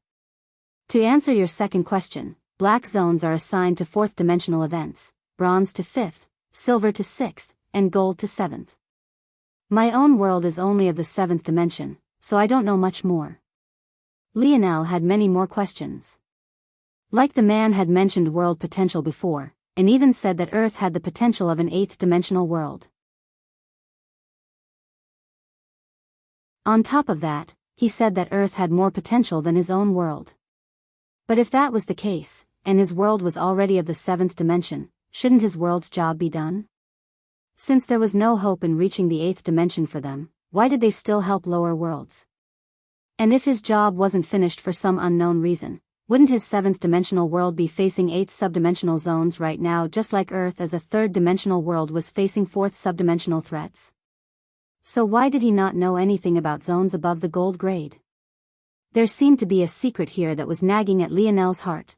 To answer your second question, black zones are assigned to fourth-dimensional events, bronze to fifth, silver to sixth, and gold to seventh. My own world is only of the seventh dimension, so I don't know much more. Lionel had many more questions. Like the man had mentioned world potential before, and even said that Earth had the potential of an eighth-dimensional world. On top of that, he said that Earth had more potential than his own world. But if that was the case, and his world was already of the seventh dimension, shouldn't his world's job be done? Since there was no hope in reaching the eighth dimension for them, why did they still help lower worlds? And if his job wasn't finished for some unknown reason, wouldn't his seventh-dimensional world be facing eighth subdimensional zones right now just like Earth as a third-dimensional world was facing fourth subdimensional threats? So why did he not know anything about zones above the gold grade? There seemed to be a secret here that was nagging at Lionel's heart.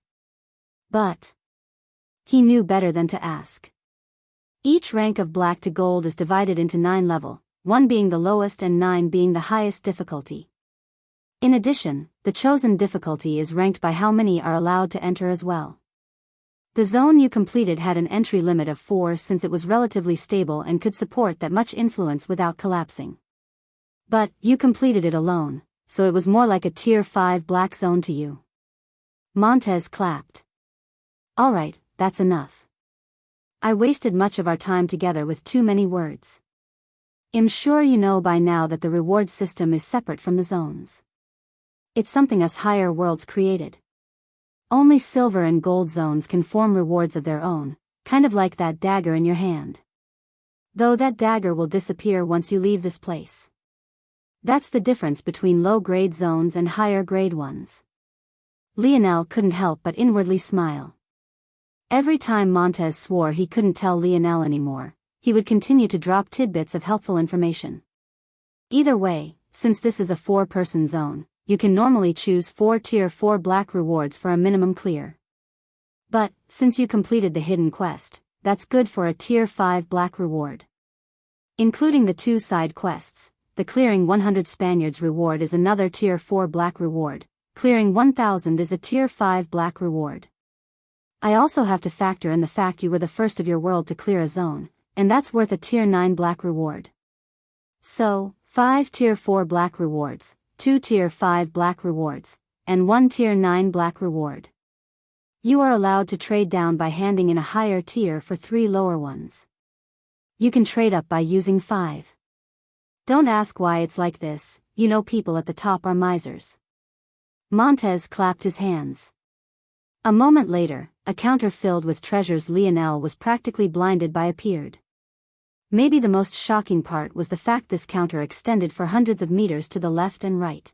But he knew better than to ask. Each rank of black to gold is divided into 9 levels, 1 being the lowest and 9 being the highest difficulty. In addition, the chosen difficulty is ranked by how many are allowed to enter as well. The zone you completed had an entry limit of 4 since it was relatively stable and could support that much influence without collapsing. But you completed it alone, so it was more like a tier 5 black zone to you. Montez clapped. Alright, that's enough. I wasted much of our time together with too many words. I'm sure you know by now that the reward system is separate from the zones. It's something us higher worlds created. Only silver and gold zones can form rewards of their own, kind of like that dagger in your hand. Though that dagger will disappear once you leave this place. That's the difference between low-grade zones and higher-grade ones. Lionel couldn't help but inwardly smile. Every time Montez swore he couldn't tell Lionel anymore, he would continue to drop tidbits of helpful information. Either way, since this is a 4-person zone, you can normally choose 4 tier 4 black rewards for a minimum clear. But, since you completed the hidden quest, that's good for a tier 5 black reward. Including the 2 side quests, the clearing 100 Spaniards reward is another tier 4 black reward, clearing 1000 is a tier 5 black reward. I also have to factor in the fact you were the first of your world to clear a zone, and that's worth a tier 9 black reward. So, 5 tier 4 black rewards, 2 tier 5 black rewards, and 1 tier 9 black reward. You are allowed to trade down by handing in a higher tier for 3 lower ones. You can trade up by using 5. Don't ask why it's like this, you know people at the top are misers. Montez clapped his hands. A moment later, a counter filled with treasures Lionel was practically blinded by appeared. Maybe the most shocking part was the fact this counter extended for hundreds of meters to the left and right.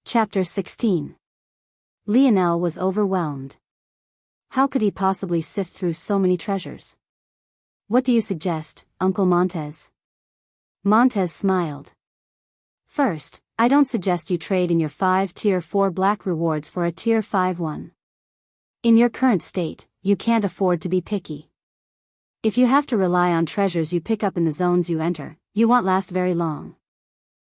Chapter 16. Lionel was overwhelmed. How could he possibly sift through so many treasures? What do you suggest, Uncle Montez? Montez smiled. First, I don't suggest you trade in your 5 tier 4 black rewards for a tier 5 one. In your current state, you can't afford to be picky. If you have to rely on treasures you pick up in the zones you enter, you won't last very long.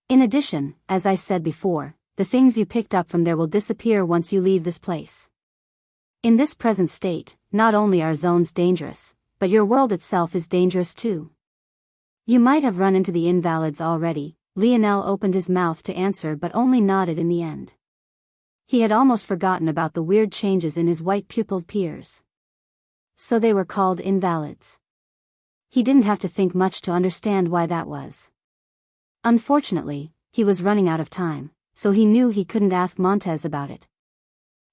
In addition, as I said before, the things you picked up from there will disappear once you leave this place. In this present state, not only are zones dangerous, but your world itself is dangerous too. You might have run into the invalids already. Lionel opened his mouth to answer but only nodded in the end. He had almost forgotten about the weird changes in his white-pupilled peers. So they were called invalids. He didn't have to think much to understand why that was. Unfortunately, he was running out of time, so he knew he couldn't ask Montez about it.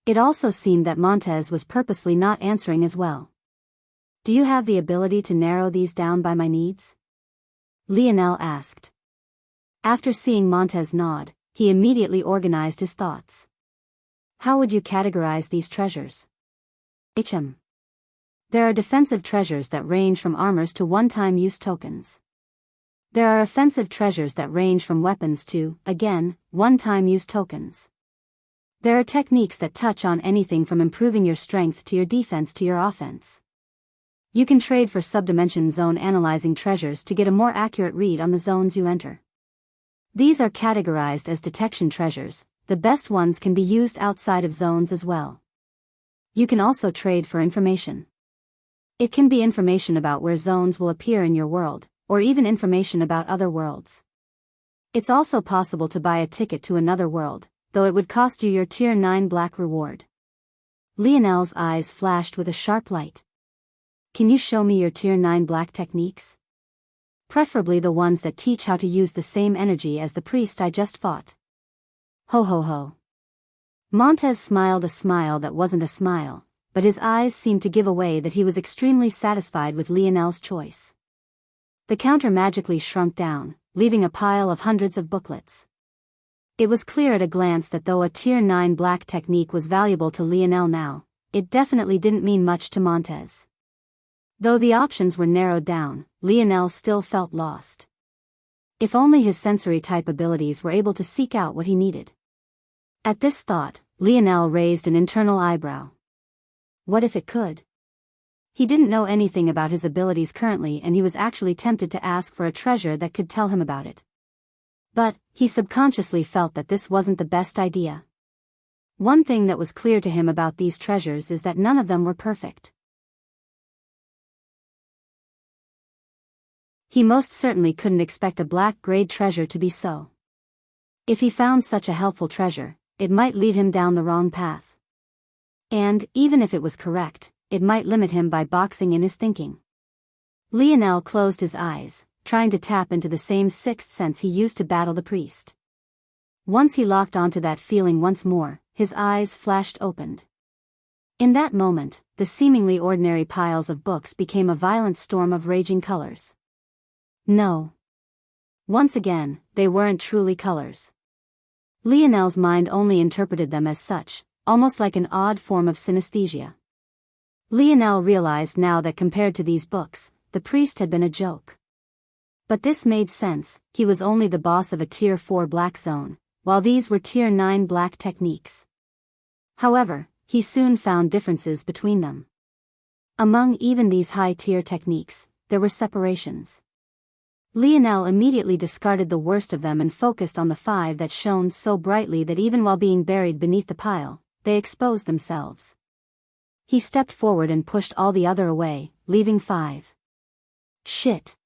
It also seemed that Montez was purposely not answering as well. Do you have the ability to narrow these down by my needs? Lionel asked. After seeing Montez nod, he immediately organized his thoughts. How would you categorize these treasures? There are defensive treasures that range from armors to one-time use tokens. There are offensive treasures that range from weapons to, again, one-time use tokens. There are techniques that touch on anything from improving your strength to your defense to your offense. You can trade for subdimension zone analyzing treasures to get a more accurate read on the zones you enter. These are categorized as detection treasures. The best ones can be used outside of zones as well. You can also trade for information. It can be information about where zones will appear in your world, or even information about other worlds. It's also possible to buy a ticket to another world, though it would cost you your Tier 9 black reward. Lionel's eyes flashed with a sharp light. Can you show me your Tier 9 black techniques? Preferably the ones that teach how to use the same energy as the priest I just fought. Ho ho ho. Montez smiled a smile that wasn't a smile, but his eyes seemed to give away that he was extremely satisfied with Lionel's choice. The counter magically shrunk down, leaving a pile of hundreds of booklets. It was clear at a glance that though a Tier 9 black technique was valuable to Lionel now, it definitely didn't mean much to Montez. Though the options were narrowed down, Lionel still felt lost. If only his sensory-type abilities were able to seek out what he needed. At this thought, Lionel raised an internal eyebrow. What if it could? He didn't know anything about his abilities currently and he was actually tempted to ask for a treasure that could tell him about it. But, he subconsciously felt that this wasn't the best idea. One thing that was clear to him about these treasures is that none of them were perfect. He most certainly couldn't expect a black-grade treasure to be so. If he found such a helpful treasure, it might lead him down the wrong path. And, even if it was correct, it might limit him by boxing in his thinking. Lionel closed his eyes, trying to tap into the same sixth sense he used to battle the priest. Once he locked onto that feeling once more, his eyes flashed opened. In that moment, the seemingly ordinary piles of books became a violent storm of raging colors. No. Once again, they weren't truly colors. Lionel's mind only interpreted them as such, almost like an odd form of synesthesia. Lionel realized now that compared to these books, the priest had been a joke. But this made sense, he was only the boss of a Tier 4 black zone, while these were Tier 9 black techniques. However, he soon found differences between them. Among even these high-tier techniques, there were separations. Lionel immediately discarded the worst of them and focused on the 5 that shone so brightly that even while being buried beneath the pile, they exposed themselves. He stepped forward and pushed all the other away, leaving 5. Shit.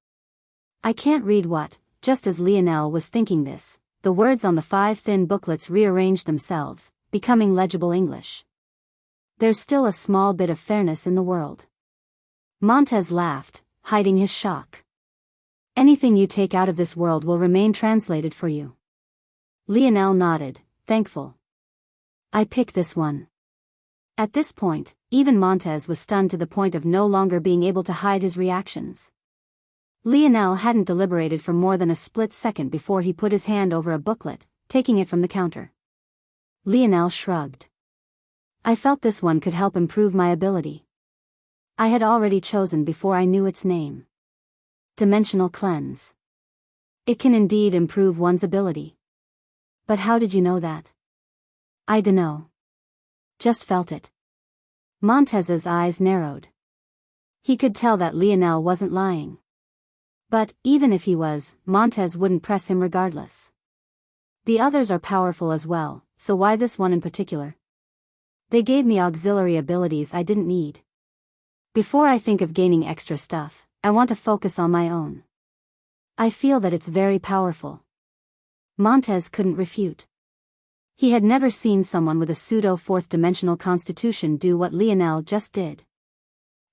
I can't read what. Just as Lionel was thinking this, the words on the 5 thin booklets rearranged themselves, becoming legible English. There's still a small bit of fairness in the world. Montez laughed, hiding his shock. Anything you take out of this world will remain translated for you. Lionel nodded, thankful. I pick this one. At this point, even Montez was stunned to the point of no longer being able to hide his reactions. Lionel hadn't deliberated for more than a split second before he put his hand over a booklet, taking it from the counter. Lionel shrugged. I felt this one could help improve my ability. I had already chosen before I knew its name. Dimensional Cleanse. It can indeed improve one's ability. But how did you know that? I dunno. Just felt it. Montez's eyes narrowed. He could tell that Lionel wasn't lying. But, even if he was, Montez wouldn't press him regardless. The others are powerful as well, so why this one in particular? They gave me auxiliary abilities I didn't need. Before I think of gaining extra stuff, I want to focus on my own. I feel that it's very powerful. Montez couldn't refute. He had never seen someone with a pseudo-fourth-dimensional constitution do what Lionel just did.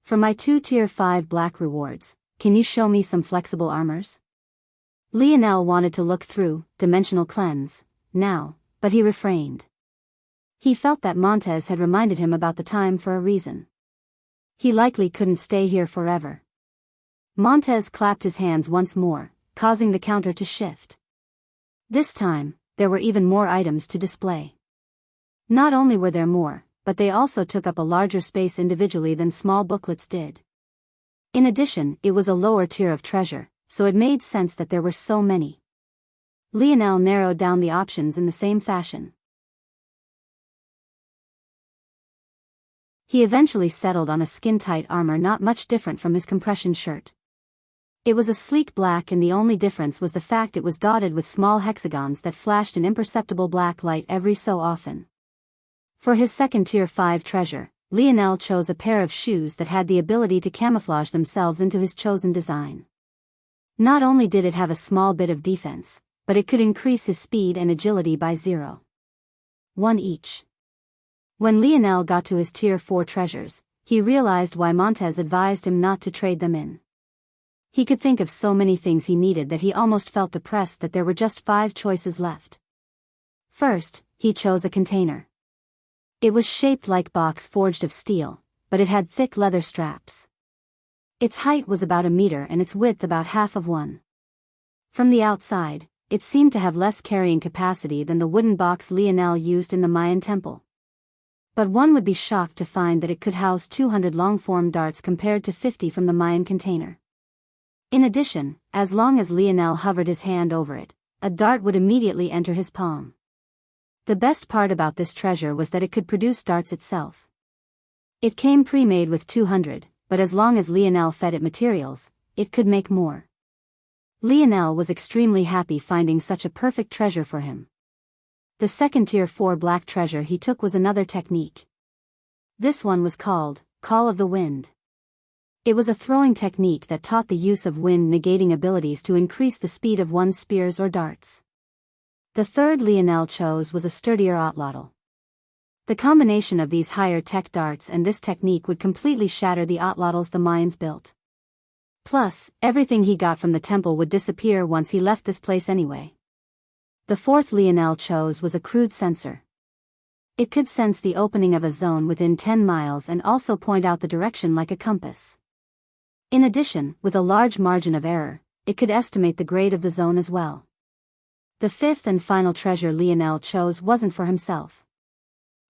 For my 2 Tier 5 black rewards, can you show me some flexible armors? Lionel wanted to look through Dimensional Cleanse now, but he refrained. He felt that Montez had reminded him about the time for a reason. He likely couldn't stay here forever. Montez clapped his hands once more, causing the counter to shift. This time, there were even more items to display. Not only were there more, but they also took up a larger space individually than small booklets did. In addition, it was a lower tier of treasure, so it made sense that there were so many. Lionel narrowed down the options in the same fashion. He eventually settled on a skin-tight armor not much different from his compression shirt. It was a sleek black, and the only difference was the fact it was dotted with small hexagons that flashed an imperceptible black light every so often. For his second Tier 5 treasure, Lionel chose a pair of shoes that had the ability to camouflage themselves into his chosen design. Not only did it have a small bit of defense, but it could increase his speed and agility by 0.1 each. When Lionel got to his Tier 4 treasures, he realized why Montez advised him not to trade them in. He could think of so many things he needed that he almost felt depressed that there were just 5 choices left. First, he chose a container. It was shaped like box forged of steel, but it had thick leather straps. Its height was about 1 meter and its width about half of one. From the outside, it seemed to have less carrying capacity than the wooden box Lionel used in the Mayan temple. But one would be shocked to find that it could house 200 long-form darts compared to 50 from the Mayan container. In addition, as long as Lionel hovered his hand over it, a dart would immediately enter his palm. The best part about this treasure was that it could produce darts itself. It came pre-made with 200, but as long as Lionel fed it materials, it could make more. Lionel was extremely happy finding such a perfect treasure for him. The second Tier 4 black treasure he took was another technique. This one was called Call of the Wind. It was a throwing technique that taught the use of wind-negating abilities to increase the speed of one's spears or darts. The third Lionel chose was a sturdier otlotl. The combination of these higher-tech darts and this technique would completely shatter the otlotls the Mayans built. Plus, everything he got from the temple would disappear once he left this place anyway. The fourth Lionel chose was a crude sensor. It could sense the opening of a zone within 10 miles and also point out the direction like a compass. In addition, with a large margin of error, it could estimate the grade of the zone as well. The fifth and final treasure Lionel chose wasn't for himself.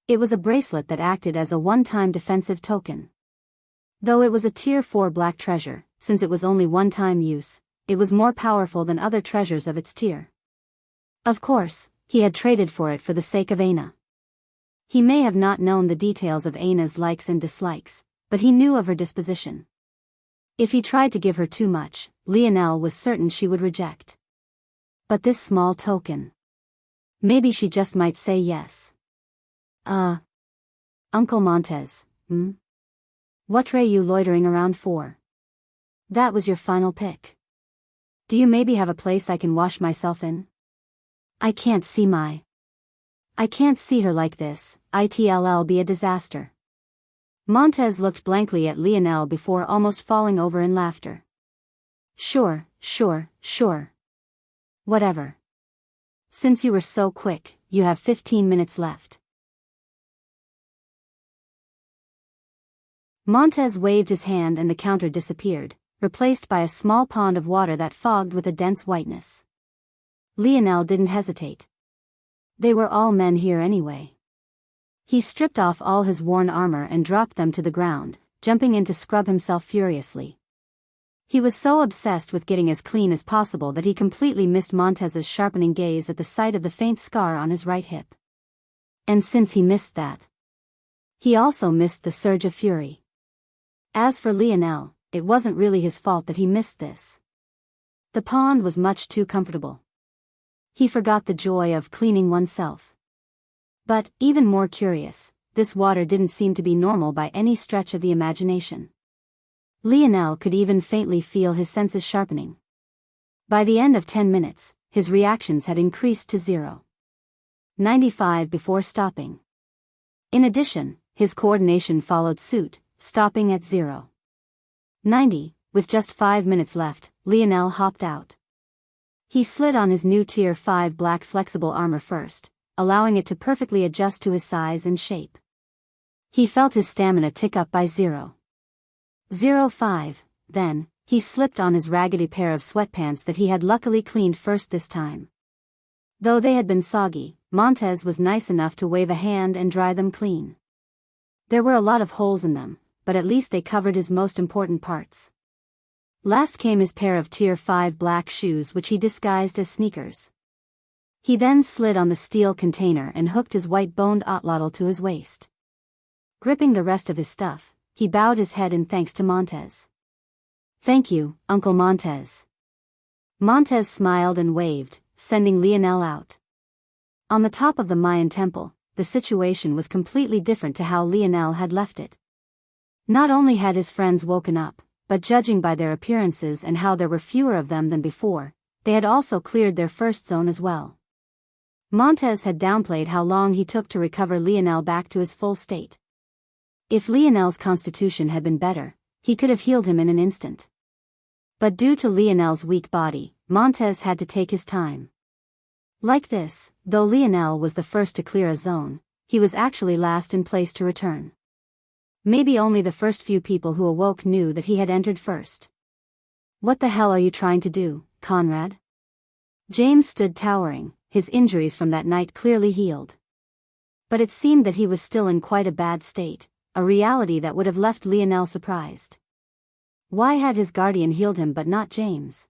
It was a bracelet that acted as a one-time defensive token. Though it was a Tier 4 black treasure, since it was only one-time use, it was more powerful than other treasures of its tier. Of course, he had traded for it for the sake of Aina. He may have not known the details of Aina's likes and dislikes, but he knew of her disposition. If he tried to give her too much, Lionel was certain she would reject. But this small token. Maybe she just might say yes. Uncle Montez, what are you loitering around for? That was your final pick. Do you maybe have a place I can wash myself in? I can't see her like this, it'll be a disaster. Montez looked blankly at Lionel before almost falling over in laughter. Sure. Whatever. Since you were so quick, you have 15 minutes left. Montez waved his hand and the counter disappeared, replaced by a small pond of water that fogged with a dense whiteness. Lionel didn't hesitate. They were all men here anyway. He stripped off all his worn armor and dropped them to the ground, jumping in to scrub himself furiously. He was so obsessed with getting as clean as possible that he completely missed Montez's sharpening gaze at the sight of the faint scar on his right hip. And since he missed that, he also missed the surge of fury. As for Lionel, it wasn't really his fault that he missed this. The pond was much too comfortable. He forgot the joy of cleaning oneself. But, even more curious, this water didn't seem to be normal by any stretch of the imagination. Lionel could even faintly feel his senses sharpening. By the end of 10 minutes, his reactions had increased to 0.95 before stopping. In addition, his coordination followed suit, stopping at 0.90. With just 5 minutes left, Lionel hopped out. He slid on his new Tier 5 black flexible armor first, allowing it to perfectly adjust to his size and shape. He felt his stamina tick up by 0.05. Then, he slipped on his raggedy pair of sweatpants that he had luckily cleaned first this time. Though they had been soggy, Montez was nice enough to wave a hand and dry them clean. There were a lot of holes in them, but at least they covered his most important parts. Last came his pair of Tier 5 black shoes, which he disguised as sneakers. He then slid on the steel container and hooked his white-boned otlotl to his waist. Gripping the rest of his stuff, he bowed his head in thanks to Montez. "Thank you, Uncle Montez." Montez smiled and waved, sending Lionel out. On the top of the Mayan temple, the situation was completely different to how Lionel had left it. Not only had his friends woken up, but judging by their appearances and how there were fewer of them than before, they had also cleared their first zone as well. Montez had downplayed how long he took to recover Lionel back to his full state. If Lionel's constitution had been better, he could have healed him in an instant. But due to Lionel's weak body, Montez had to take his time. Like this, though Lionel was the first to clear a zone, he was actually last in place to return. Maybe only the first few people who awoke knew that he had entered first. "What the hell are you trying to do, Conrad?" James stood towering, his injuries from that night clearly healed. But it seemed that he was still in quite a bad state, a reality that would have left Lionel surprised. Why had his guardian healed him but not James?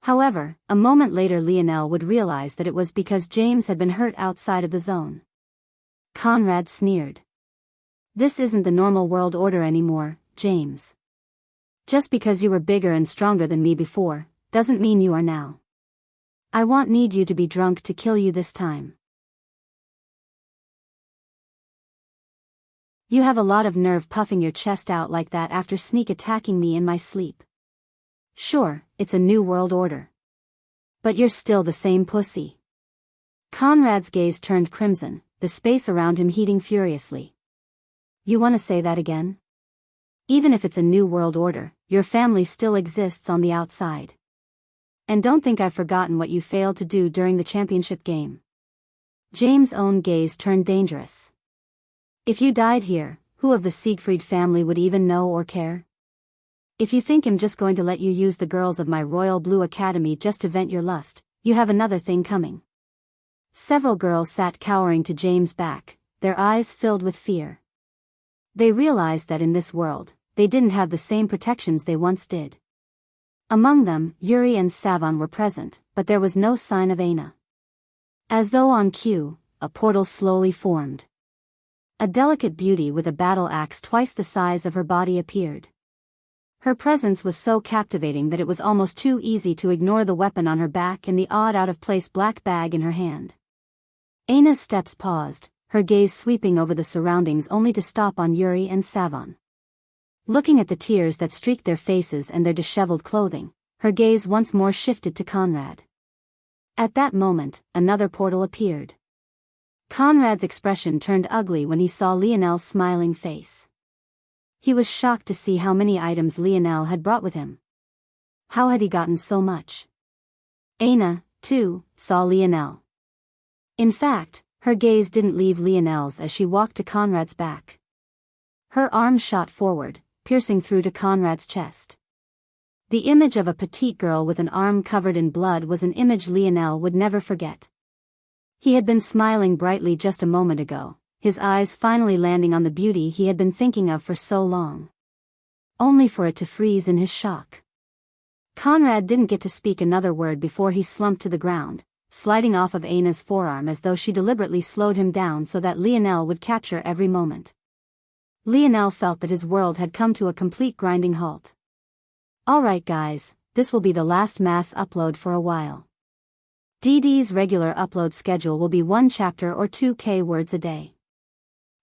However, a moment later Lionel would realize that it was because James had been hurt outside of the zone. Conrad sneered. "This isn't the normal world order anymore, James. Just because you were bigger and stronger than me before, doesn't mean you are now. I won't need you to be drunk to kill you this time." "You have a lot of nerve puffing your chest out like that after sneak attacking me in my sleep. Sure, it's a new world order. But you're still the same pussy." Conrad's gaze turned crimson, the space around him heating furiously. "You want to say that again? Even if it's a new world order, your family still exists on the outside. And don't think I've forgotten what you failed to do during the championship game." James' own gaze turned dangerous. "If you died here, who of the Siegfried family would even know or care? If you think I'm just going to let you use the girls of my Royal Blue Academy just to vent your lust, you have another thing coming." Several girls sat cowering to James' back, their eyes filled with fear. They realized that in this world, they didn't have the same protections they once did. Among them, Yuri and Savon were present, but there was no sign of Aina. As though on cue, a portal slowly formed. A delicate beauty with a battle axe twice the size of her body appeared. Her presence was so captivating that it was almost too easy to ignore the weapon on her back and the odd out-of-place black bag in her hand. Aina's steps paused, her gaze sweeping over the surroundings only to stop on Yuri and Savon. Looking at the tears that streaked their faces and their disheveled clothing, her gaze once more shifted to Conrad. At that moment, another portal appeared. Conrad's expression turned ugly when he saw Lionel's smiling face. He was shocked to see how many items Lionel had brought with him. How had he gotten so much? Aina, too, saw Lionel. In fact, her gaze didn't leave Lionel's as she walked to Conrad's back. Her arm shot forward, piercing through to Conrad's chest. The image of a petite girl with an arm covered in blood was an image Lionel would never forget. He had been smiling brightly just a moment ago, his eyes finally landing on the beauty he had been thinking of for so long. Only for it to freeze in his shock. Conrad didn't get to speak another word before he slumped to the ground, sliding off of Aina's forearm as though she deliberately slowed him down so that Lionel would capture every moment. Lionel felt that his world had come to a complete grinding halt. "Alright guys, this will be the last mass upload for a while. DD's regular upload schedule will be 1 chapter or 2K words a day.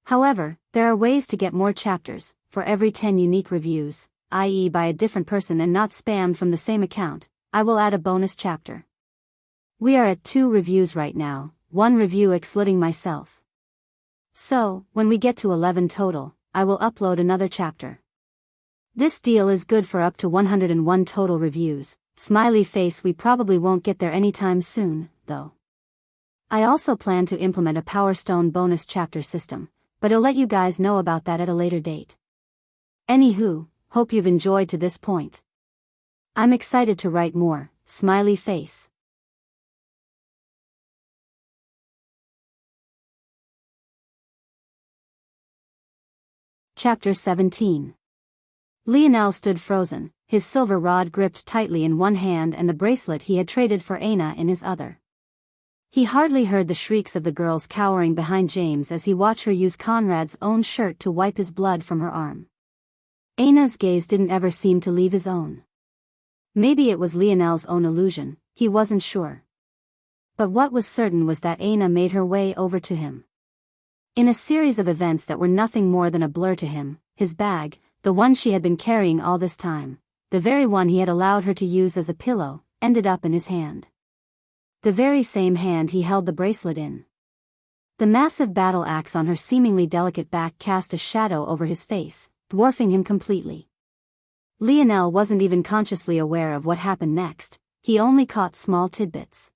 However, there are ways to get more chapters. For every 10 unique reviews, i.e. by a different person and not spammed from the same account, I will add a bonus chapter. We are at 2 reviews right now, 1 review excluding myself. So, when we get to 11 total, I will upload another chapter. This deal is good for up to 101 total reviews. Smiley face. We probably won't get there anytime soon, though. I also plan to implement a Power Stone bonus chapter system, but I'll let you guys know about that at a later date. Anywho, hope you've enjoyed to this point. I'm excited to write more. Smiley face. Chapter 17. Lionel stood frozen, his silver rod gripped tightly in one hand and the bracelet he had traded for Aina in his other. He hardly heard the shrieks of the girls cowering behind James as he watched her use Conrad's own shirt to wipe his blood from her arm. Aina's gaze didn't ever seem to leave his own. Maybe it was Lionel's own illusion, he wasn't sure. But what was certain was that Aina made her way over to him. In a series of events that were nothing more than a blur to him, his bag, the one she had been carrying all this time, the very one he had allowed her to use as a pillow, ended up in his hand. The very same hand he held the bracelet in. The massive battle axe on her seemingly delicate back cast a shadow over his face, dwarfing him completely. Lionel wasn't even consciously aware of what happened next, he only caught small tidbits.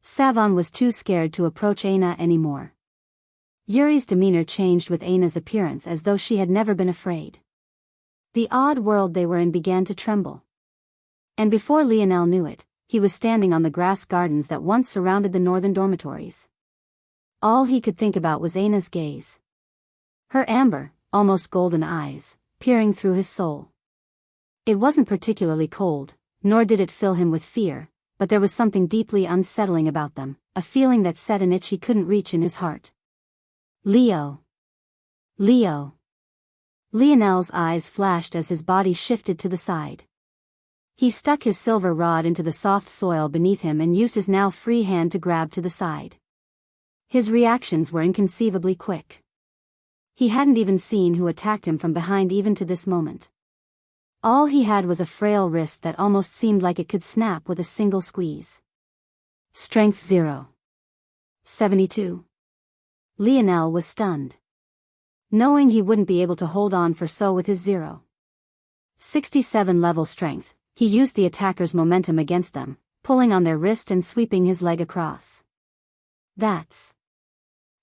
Savon was too scared to approach Aina anymore. Yuri's demeanor changed with Aina's appearance as though she had never been afraid. The odd world they were in began to tremble. And before Lionel knew it, he was standing on the grass gardens that once surrounded the northern dormitories. All he could think about was Aina's gaze. Her amber, almost golden eyes, peering through his soul. It wasn't particularly cold, nor did it fill him with fear, but there was something deeply unsettling about them, a feeling that set an itch he couldn't reach in his heart. Leo. Leo. Lionel's eyes flashed as his body shifted to the side. He stuck his silver rod into the soft soil beneath him and used his now free hand to grab to the side. His reactions were inconceivably quick. He hadn't even seen who attacked him from behind even to this moment. All he had was a frail wrist that almost seemed like it could snap with a single squeeze. Strength 0. 72. Lionel was stunned. Knowing he wouldn't be able to hold on for so with his 0. 67 level strength, he used the attacker's momentum against them, pulling on their wrist and sweeping his leg across. That's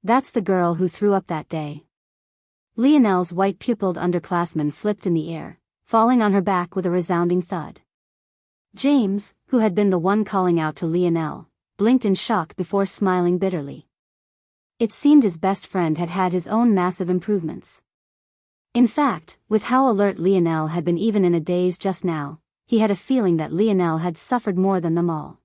the girl who threw up that day. Lionel's white-pupilled underclassman flipped in the air, falling on her back with a resounding thud. James, who had been the one calling out to Lionel, blinked in shock before smiling bitterly. It seemed his best friend had had his own massive improvements. In fact, with how alert Lionel had been even in a daze just now, he had a feeling that Lionel had suffered more than them all.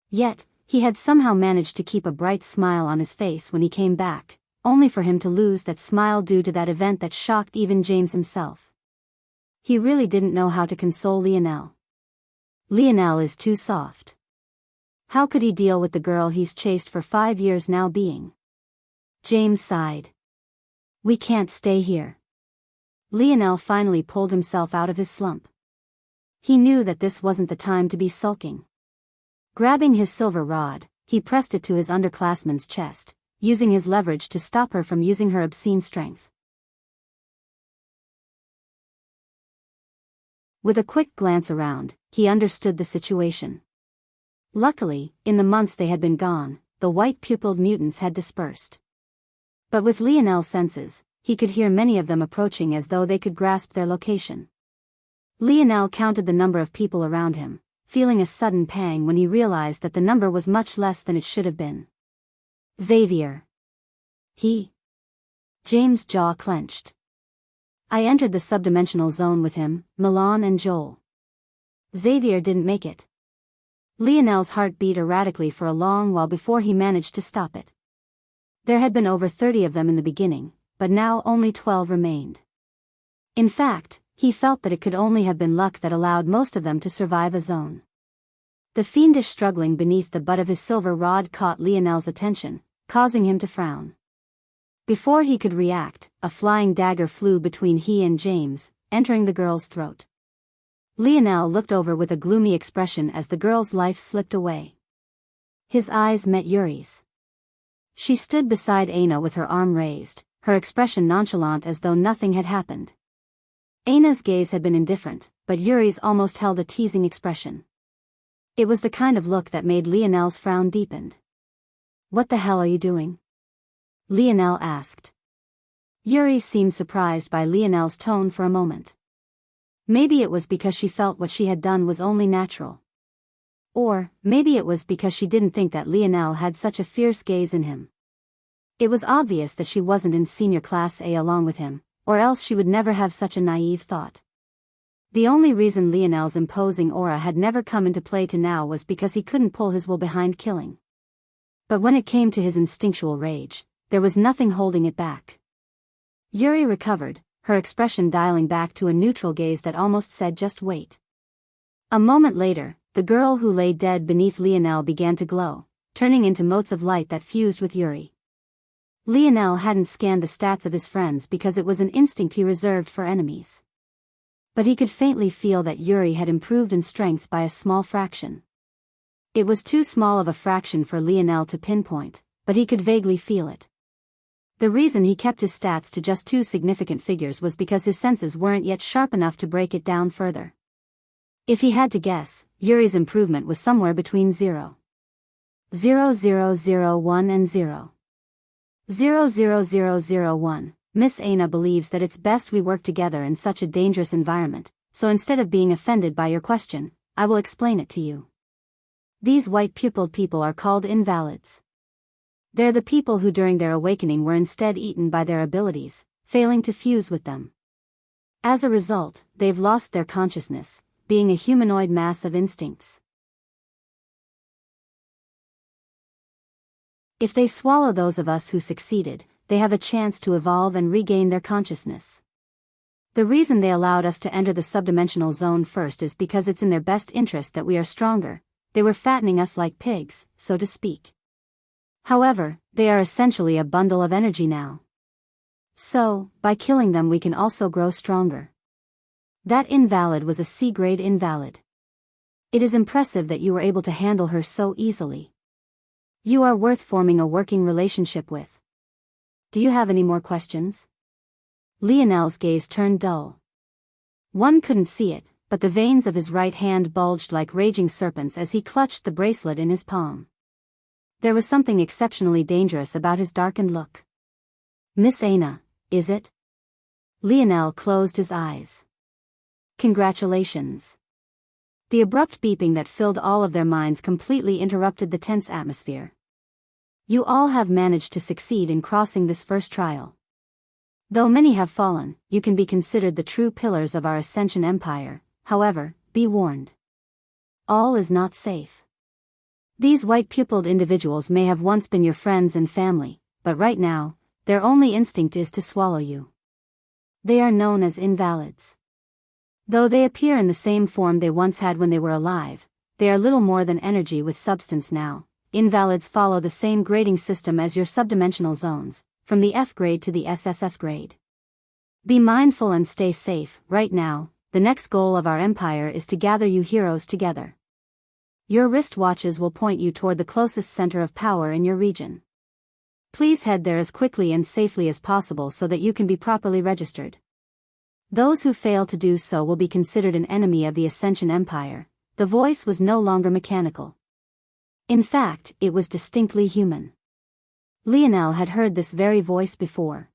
Yet, he had somehow managed to keep a bright smile on his face when he came back, only for him to lose that smile due to that event that shocked even James himself. He really didn't know how to console Lionel. Lionel is too soft. How could he deal with the girl he's chased for 5 years now being? James sighed. We can't stay here. Lionel finally pulled himself out of his slump. He knew that this wasn't the time to be sulking. Grabbing his silver rod, he pressed it to his underclassman's chest, using his leverage to stop her from using her obscene strength. With a quick glance around, he understood the situation. Luckily, in the months they had been gone, the white-pupilled mutants had dispersed. But with Lionel's senses, he could hear many of them approaching as though they could grasp their location. Lionel counted the number of people around him, feeling a sudden pang when he realized that the number was much less than it should have been. Xavier. James' jaw clenched. I entered the subdimensional zone with him, Milan and Joel. Xavier didn't make it. Lionel's heart beat erratically for a long while before he managed to stop it. There had been over 30 of them in the beginning, but now only 12 remained. In fact, he felt that it could only have been luck that allowed most of them to survive a zone. The fiendish struggling beneath the butt of his silver rod caught Lionel's attention, causing him to frown. Before he could react, a flying dagger flew between he and James, entering the girl's throat. Lionel looked over with a gloomy expression as the girl's life slipped away. His eyes met Yuri's. She stood beside Aina with her arm raised, her expression nonchalant as though nothing had happened. Aina's gaze had been indifferent, but Yuri's almost held a teasing expression. It was the kind of look that made Lionel's frown deepened. "What the hell are you doing?" Lionel asked. Yuri seemed surprised by Lionel's tone for a moment. Maybe it was because she felt what she had done was only natural. Or, maybe it was because she didn't think that Lionel had such a fierce gaze in him. It was obvious that she wasn't in senior class A along with him, or else she would never have such a naive thought. The only reason Lionel's imposing aura had never come into play to now was because he couldn't pull his will behind killing. But when it came to his instinctual rage, there was nothing holding it back. Yuri recovered, her expression dialing back to a neutral gaze that almost said just wait. A moment later, the girl who lay dead beneath Lionel began to glow, turning into motes of light that fused with Yuri. Lionel hadn't scanned the stats of his friends because it was an instinct he reserved for enemies. But he could faintly feel that Yuri had improved in strength by a small fraction. It was too small of a fraction for Lionel to pinpoint, but he could vaguely feel it. The reason he kept his stats to just 2 significant figures was because his senses weren't yet sharp enough to break it down further. If he had to guess, Yuri's improvement was somewhere between 0.0001 and 0.00001. Miss Aina believes that it's best we work together in such a dangerous environment, so instead of being offended by your question, I will explain it to you. These white-pupiled people are called invalids. They're the people who during their awakening were instead eaten by their abilities, failing to fuse with them. As a result, they've lost their consciousness, being a humanoid mass of instincts. If they swallow those of us who succeeded, they have a chance to evolve and regain their consciousness. The reason they allowed us to enter the subdimensional zone first is because it's in their best interest that we are stronger. They were fattening us like pigs, so to speak. However, they are essentially a bundle of energy now. So, by killing them we can also grow stronger. That invalid was a C-grade invalid. It is impressive that you were able to handle her so easily. You are worth forming a working relationship with. Do you have any more questions? Lionel's gaze turned dull. One couldn't see it, but the veins of his right hand bulged like raging serpents as he clutched the bracelet in his palm. There was something exceptionally dangerous about his darkened look. Miss Aina, is it? Lionel closed his eyes. Congratulations. The abrupt beeping that filled all of their minds completely interrupted the tense atmosphere. You all have managed to succeed in crossing this first trial. Though many have fallen, you can be considered the true pillars of our Ascension Empire. However, be warned. All is not safe. These white-pupiled individuals may have once been your friends and family, but right now, their only instinct is to swallow you. They are known as invalids. Though they appear in the same form they once had when they were alive, they are little more than energy with substance now. Invalids follow the same grading system as your subdimensional zones, from the F grade to the SSS grade. Be mindful and stay safe. Right now, the next goal of our empire is to gather you heroes together. Your wristwatches will point you toward the closest center of power in your region. Please head there as quickly and safely as possible so that you can be properly registered. Those who fail to do so will be considered an enemy of the Ascension Empire. The voice was no longer mechanical. In fact, it was distinctly human. Lionel had heard this very voice before.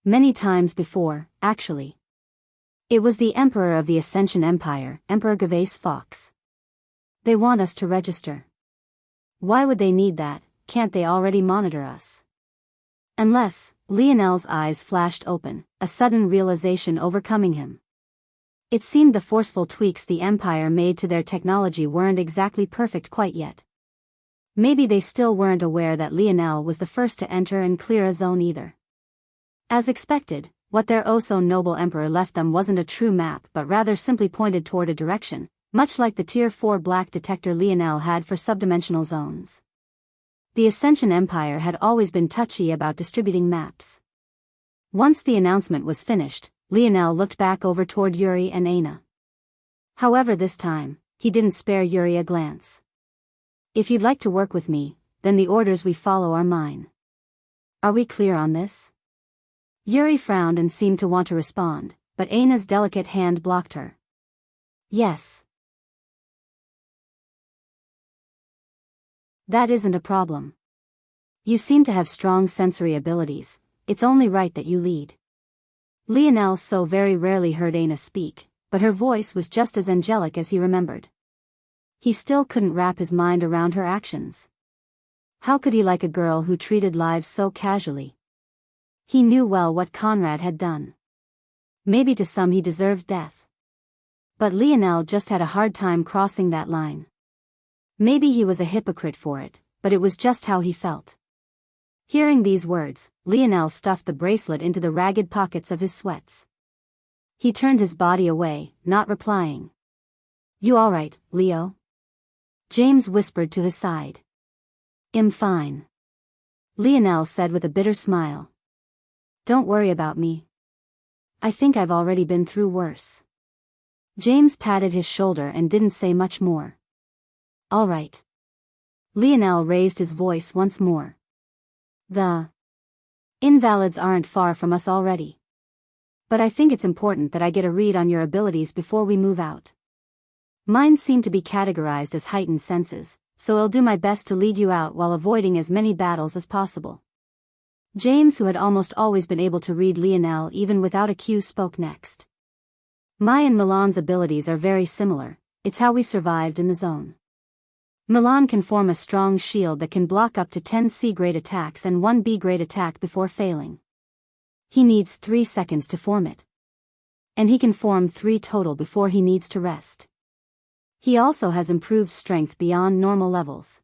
Many times before, actually. It was the Emperor of the Ascension Empire, Emperor Gervais Fox. They want us to register. Why would they need that? Can't they already monitor us? Unless, Lionel's eyes flashed open, a sudden realization overcoming him. It seemed the forceful tweaks the Empire made to their technology weren't exactly perfect quite yet. Maybe they still weren't aware that Lionel was the first to enter and clear a zone either. As expected, what their oh-so-noble Emperor left them wasn't a true map but rather simply pointed toward a direction, much like the Tier 4 black detector Lionel had for subdimensional zones. The Ascension Empire had always been touchy about distributing maps. Once the announcement was finished, Lionel looked back over toward Yuri and Aina. However, this time, he didn't spare Yuri a glance. If you'd like to work with me, then the orders we follow are mine. Are we clear on this? Yuri frowned and seemed to want to respond, but Aina's delicate hand blocked her. Yes. That isn't a problem. You seem to have strong sensory abilities, it's only right that you lead. Lionel so very rarely heard Aina speak, but her voice was just as angelic as he remembered. He still couldn't wrap his mind around her actions. How could he like a girl who treated lives so casually? He knew well what Conrad had done. Maybe to some he deserved death. But Lionel just had a hard time crossing that line. Maybe he was a hypocrite for it, but it was just how he felt. Hearing these words, Lionel stuffed the bracelet into the ragged pockets of his sweats. He turned his body away, not replying. You all right, Leo? James whispered to his side. I'm fine. Lionel said with a bitter smile. Don't worry about me. I think I've already been through worse. James patted his shoulder and didn't say much more. All right. Lionel raised his voice once more. The invalids aren't far from us already. But I think it's important that I get a read on your abilities before we move out. Mine seem to be categorized as heightened senses, so I'll do my best to lead you out while avoiding as many battles as possible. James, who had almost always been able to read Lionel even without a cue, spoke next. My and Milan's abilities are very similar, it's how we survived in the zone. Milan can form a strong shield that can block up to 10 C-grade attacks and 1 B-grade attack before failing. He needs 3 seconds to form it. And he can form 3 total before he needs to rest. He also has improved strength beyond normal levels.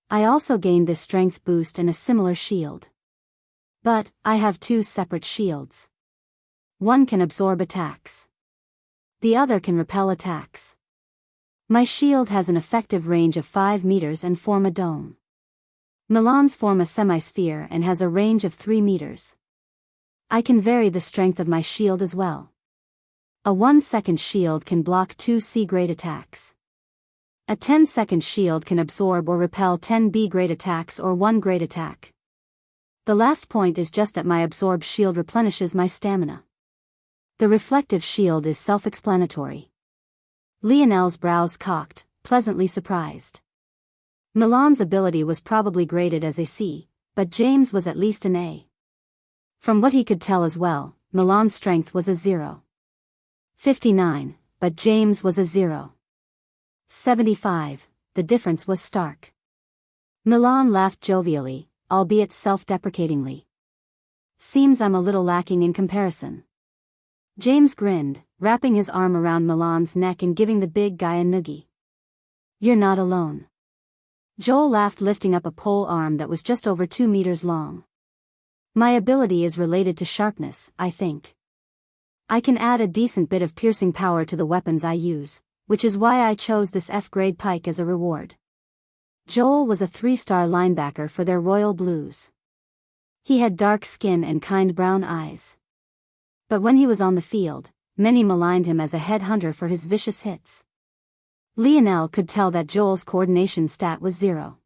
I also gained this strength boost and a similar shield. But, I have 2 separate shields. One can absorb attacks. The other can repel attacks. My shield has an effective range of 5 meters and form a dome. Milan's form a semisphere and has a range of 3 meters. I can vary the strength of my shield as well. A 1-second shield can block 2 C-grade attacks. A 10-second shield can absorb or repel 10 B-grade attacks or 1 grade attack. The last point is just that my absorb shield replenishes my stamina. The reflective shield is self-explanatory. Lionel's brows cocked, pleasantly surprised. Milan's ability was probably graded as a C, but James was at least an A. From what he could tell as well, Milan's strength was a 0. 59, but James was a 0. 75, the difference was stark. Milan laughed jovially, albeit self-deprecatingly. Seems I'm a little lacking in comparison. James grinned, wrapping his arm around Milan's neck and giving the big guy a noogie. You're not alone. Joel laughed, lifting up a pole arm that was just over 2 meters long. My ability is related to sharpness, I think. I can add a decent bit of piercing power to the weapons I use, which is why I chose this F-grade pike as a reward. Joel was a 3-star linebacker for their Royal Blues. He had dark skin and kind brown eyes. But when he was on the field, many maligned him as a headhunter for his vicious hits. Lionel could tell that Joel's coordination stat was 0.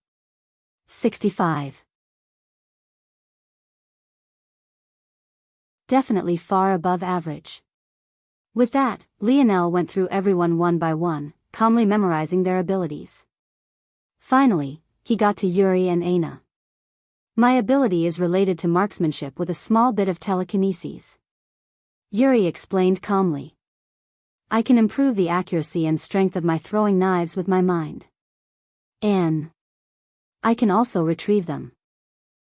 65. Definitely far above average. With that, Lionel went through everyone one by one, calmly memorizing their abilities. Finally, he got to Yuri and Aina. My ability is related to marksmanship with a small bit of telekinesis. Yuri explained calmly. I can improve the accuracy and strength of my throwing knives with my mind. And I can also retrieve them.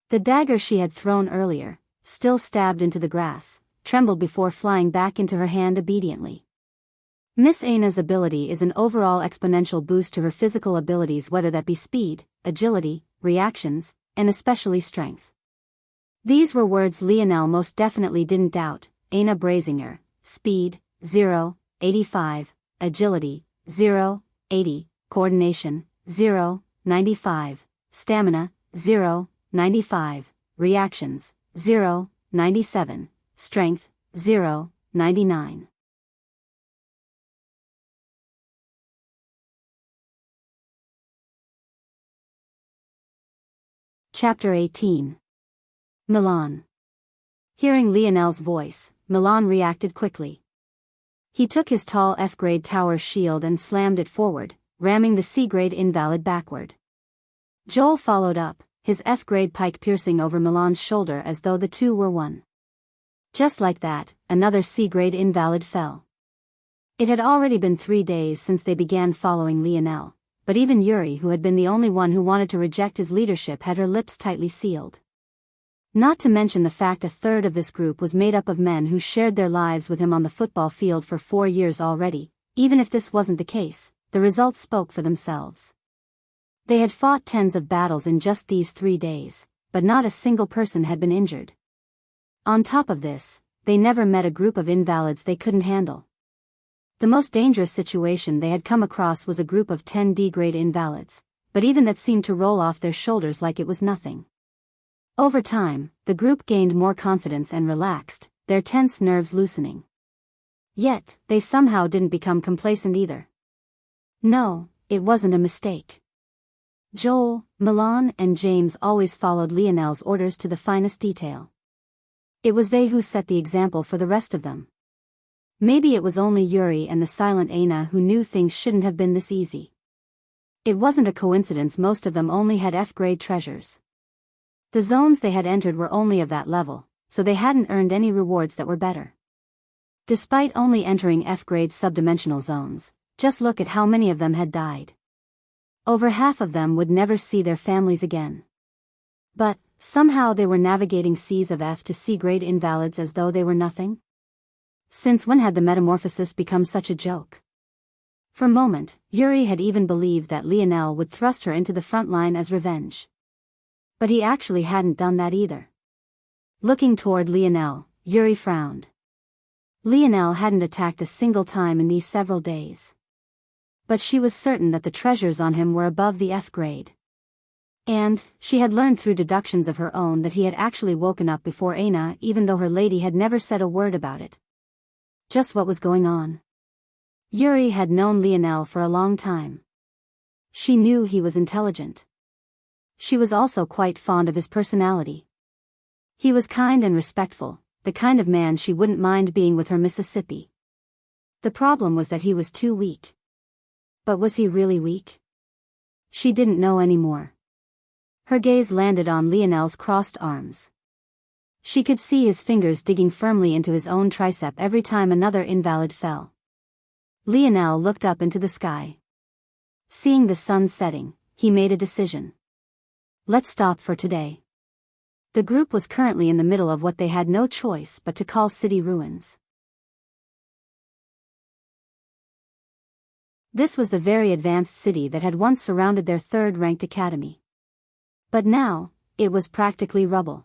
The dagger she had thrown earlier, still stabbed into the grass, trembled before flying back into her hand obediently. Miss Aina's ability is an overall exponential boost to her physical abilities, whether that be speed, agility, reactions, and especially strength. These were words Lionel most definitely didn't doubt. Aina Brazinger, speed, 0, 85, agility, 0, 80, coordination, 0, 95, stamina, 0, 95, reactions, 0, 97, strength, 0, 99. Chapter 18. Milan. Hearing Lionel's voice, Milan reacted quickly. He took his tall F-grade tower shield and slammed it forward, ramming the C-grade invalid backward. Joel followed up, his F-grade pike piercing over Milan's shoulder as though the two were one. Just like that, another C-grade invalid fell. It had already been 3 days since they began following Lionel, but even Yuri, who had been the only one who wanted to reject his leadership, had her lips tightly sealed. Not to mention the fact a third of this group was made up of men who shared their lives with him on the football field for 4 years already. Even if this wasn't the case, the results spoke for themselves. They had fought tens of battles in just these 3 days, but not a single person had been injured. On top of this, they never met a group of invalids they couldn't handle. The most dangerous situation they had come across was a group of 10 D-grade invalids, but even that seemed to roll off their shoulders like it was nothing. Over time, the group gained more confidence and relaxed, their tense nerves loosening. Yet, they somehow didn't become complacent either. No, it wasn't a mistake. Joel, Milan, and James always followed Lionel's orders to the finest detail. It was they who set the example for the rest of them. Maybe it was only Yuri and the silent Aina who knew things shouldn't have been this easy. It wasn't a coincidence most of them only had F-grade treasures. The zones they had entered were only of that level, so they hadn't earned any rewards that were better. Despite only entering F-grade subdimensional zones, just look at how many of them had died. Over half of them would never see their families again. But, somehow they were navigating seas of F to C-grade invalids as though they were nothing. Since when had the metamorphosis become such a joke? For a moment, Yuri had even believed that Lionel would thrust her into the front line as revenge. But he actually hadn't done that either. Looking toward Lionel, Yuri frowned. Lionel hadn't attacked a single time in these several days. But she was certain that the treasures on him were above the F grade. And, she had learned through deductions of her own that he had actually woken up before Aina, even though her lady had never said a word about it. Just what was going on? Yuri had known Lionel for a long time. She knew he was intelligent. She was also quite fond of his personality. He was kind and respectful, the kind of man she wouldn't mind being with her Mississippi. The problem was that he was too weak. But was he really weak? She didn't know anymore. Her gaze landed on Lionel's crossed arms. She could see his fingers digging firmly into his own tricep every time another invalid fell. Lionel looked up into the sky. Seeing the sun setting, he made a decision. Let's stop for today. The group was currently in the middle of what they had no choice but to call city ruins. This was the very advanced city that had once surrounded their third-ranked academy. But now, it was practically rubble.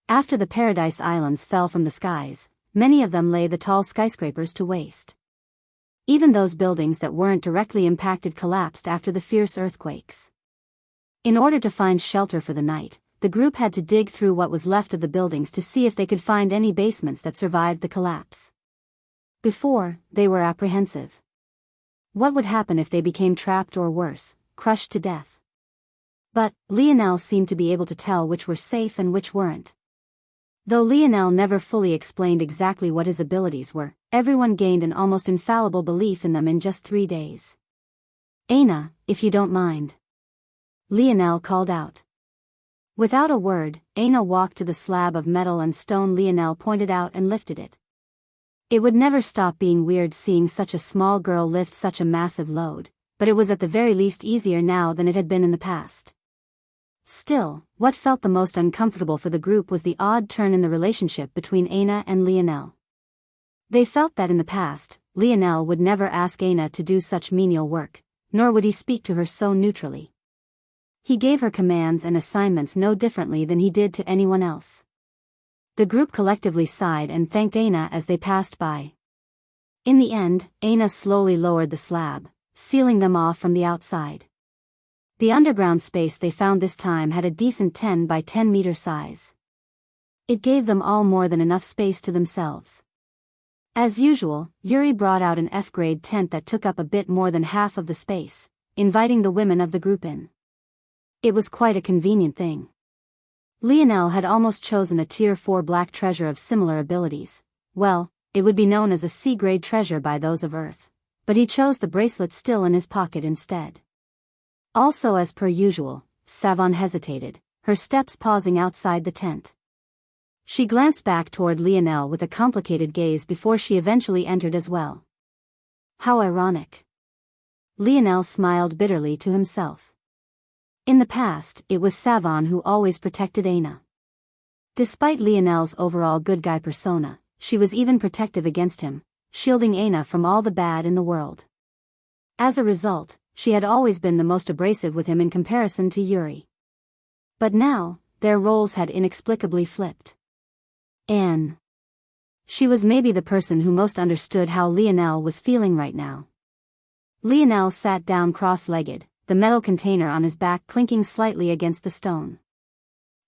After the Paradise Islands fell from the skies, many of them lay the tall skyscrapers to waste. Even those buildings that weren't directly impacted collapsed after the fierce earthquakes. In order to find shelter for the night, the group had to dig through what was left of the buildings to see if they could find any basements that survived the collapse. Before, they were apprehensive. What would happen if they became trapped or worse, crushed to death? But, Lionel seemed to be able to tell which were safe and which weren't. Though Lionel never fully explained exactly what his abilities were, everyone gained an almost infallible belief in them in just 3 days. Aina, if you don't mind. Lionel called out. Without a word, Aina walked to the slab of metal and stone Lionel pointed out and lifted it. It would never stop being weird seeing such a small girl lift such a massive load, but it was at the very least easier now than it had been in the past. Still, what felt the most uncomfortable for the group was the odd turn in the relationship between Aina and Lionel. They felt that in the past, Lionel would never ask Aina to do such menial work, nor would he speak to her so neutrally. He gave her commands and assignments no differently than he did to anyone else. The group collectively sighed and thanked Aina as they passed by. In the end, Aina slowly lowered the slab, sealing them off from the outside. The underground space they found this time had a decent 10 by 10 meter size. It gave them all more than enough space to themselves. As usual, Yuri brought out an F-grade tent that took up a bit more than half of the space, inviting the women of the group in. It was quite a convenient thing. Lionel had almost chosen a Tier 4 black treasure of similar abilities. Well, it would be known as a C-grade treasure by those of Earth. But he chose the bracelet still in his pocket instead. Also, as per usual, Savon hesitated, her steps pausing outside the tent. She glanced back toward Lionel with a complicated gaze before she eventually entered as well. How ironic. Lionel smiled bitterly to himself. In the past, it was Savon who always protected Aina. Despite Lionel's overall good guy persona, she was even protective against him, shielding Aina from all the bad in the world. As a result, she had always been the most abrasive with him in comparison to Yuri. But now, their roles had inexplicably flipped. Anne. She was maybe the person who most understood how Lionel was feeling right now. Lionel sat down cross-legged, the metal container on his back clinking slightly against the stone.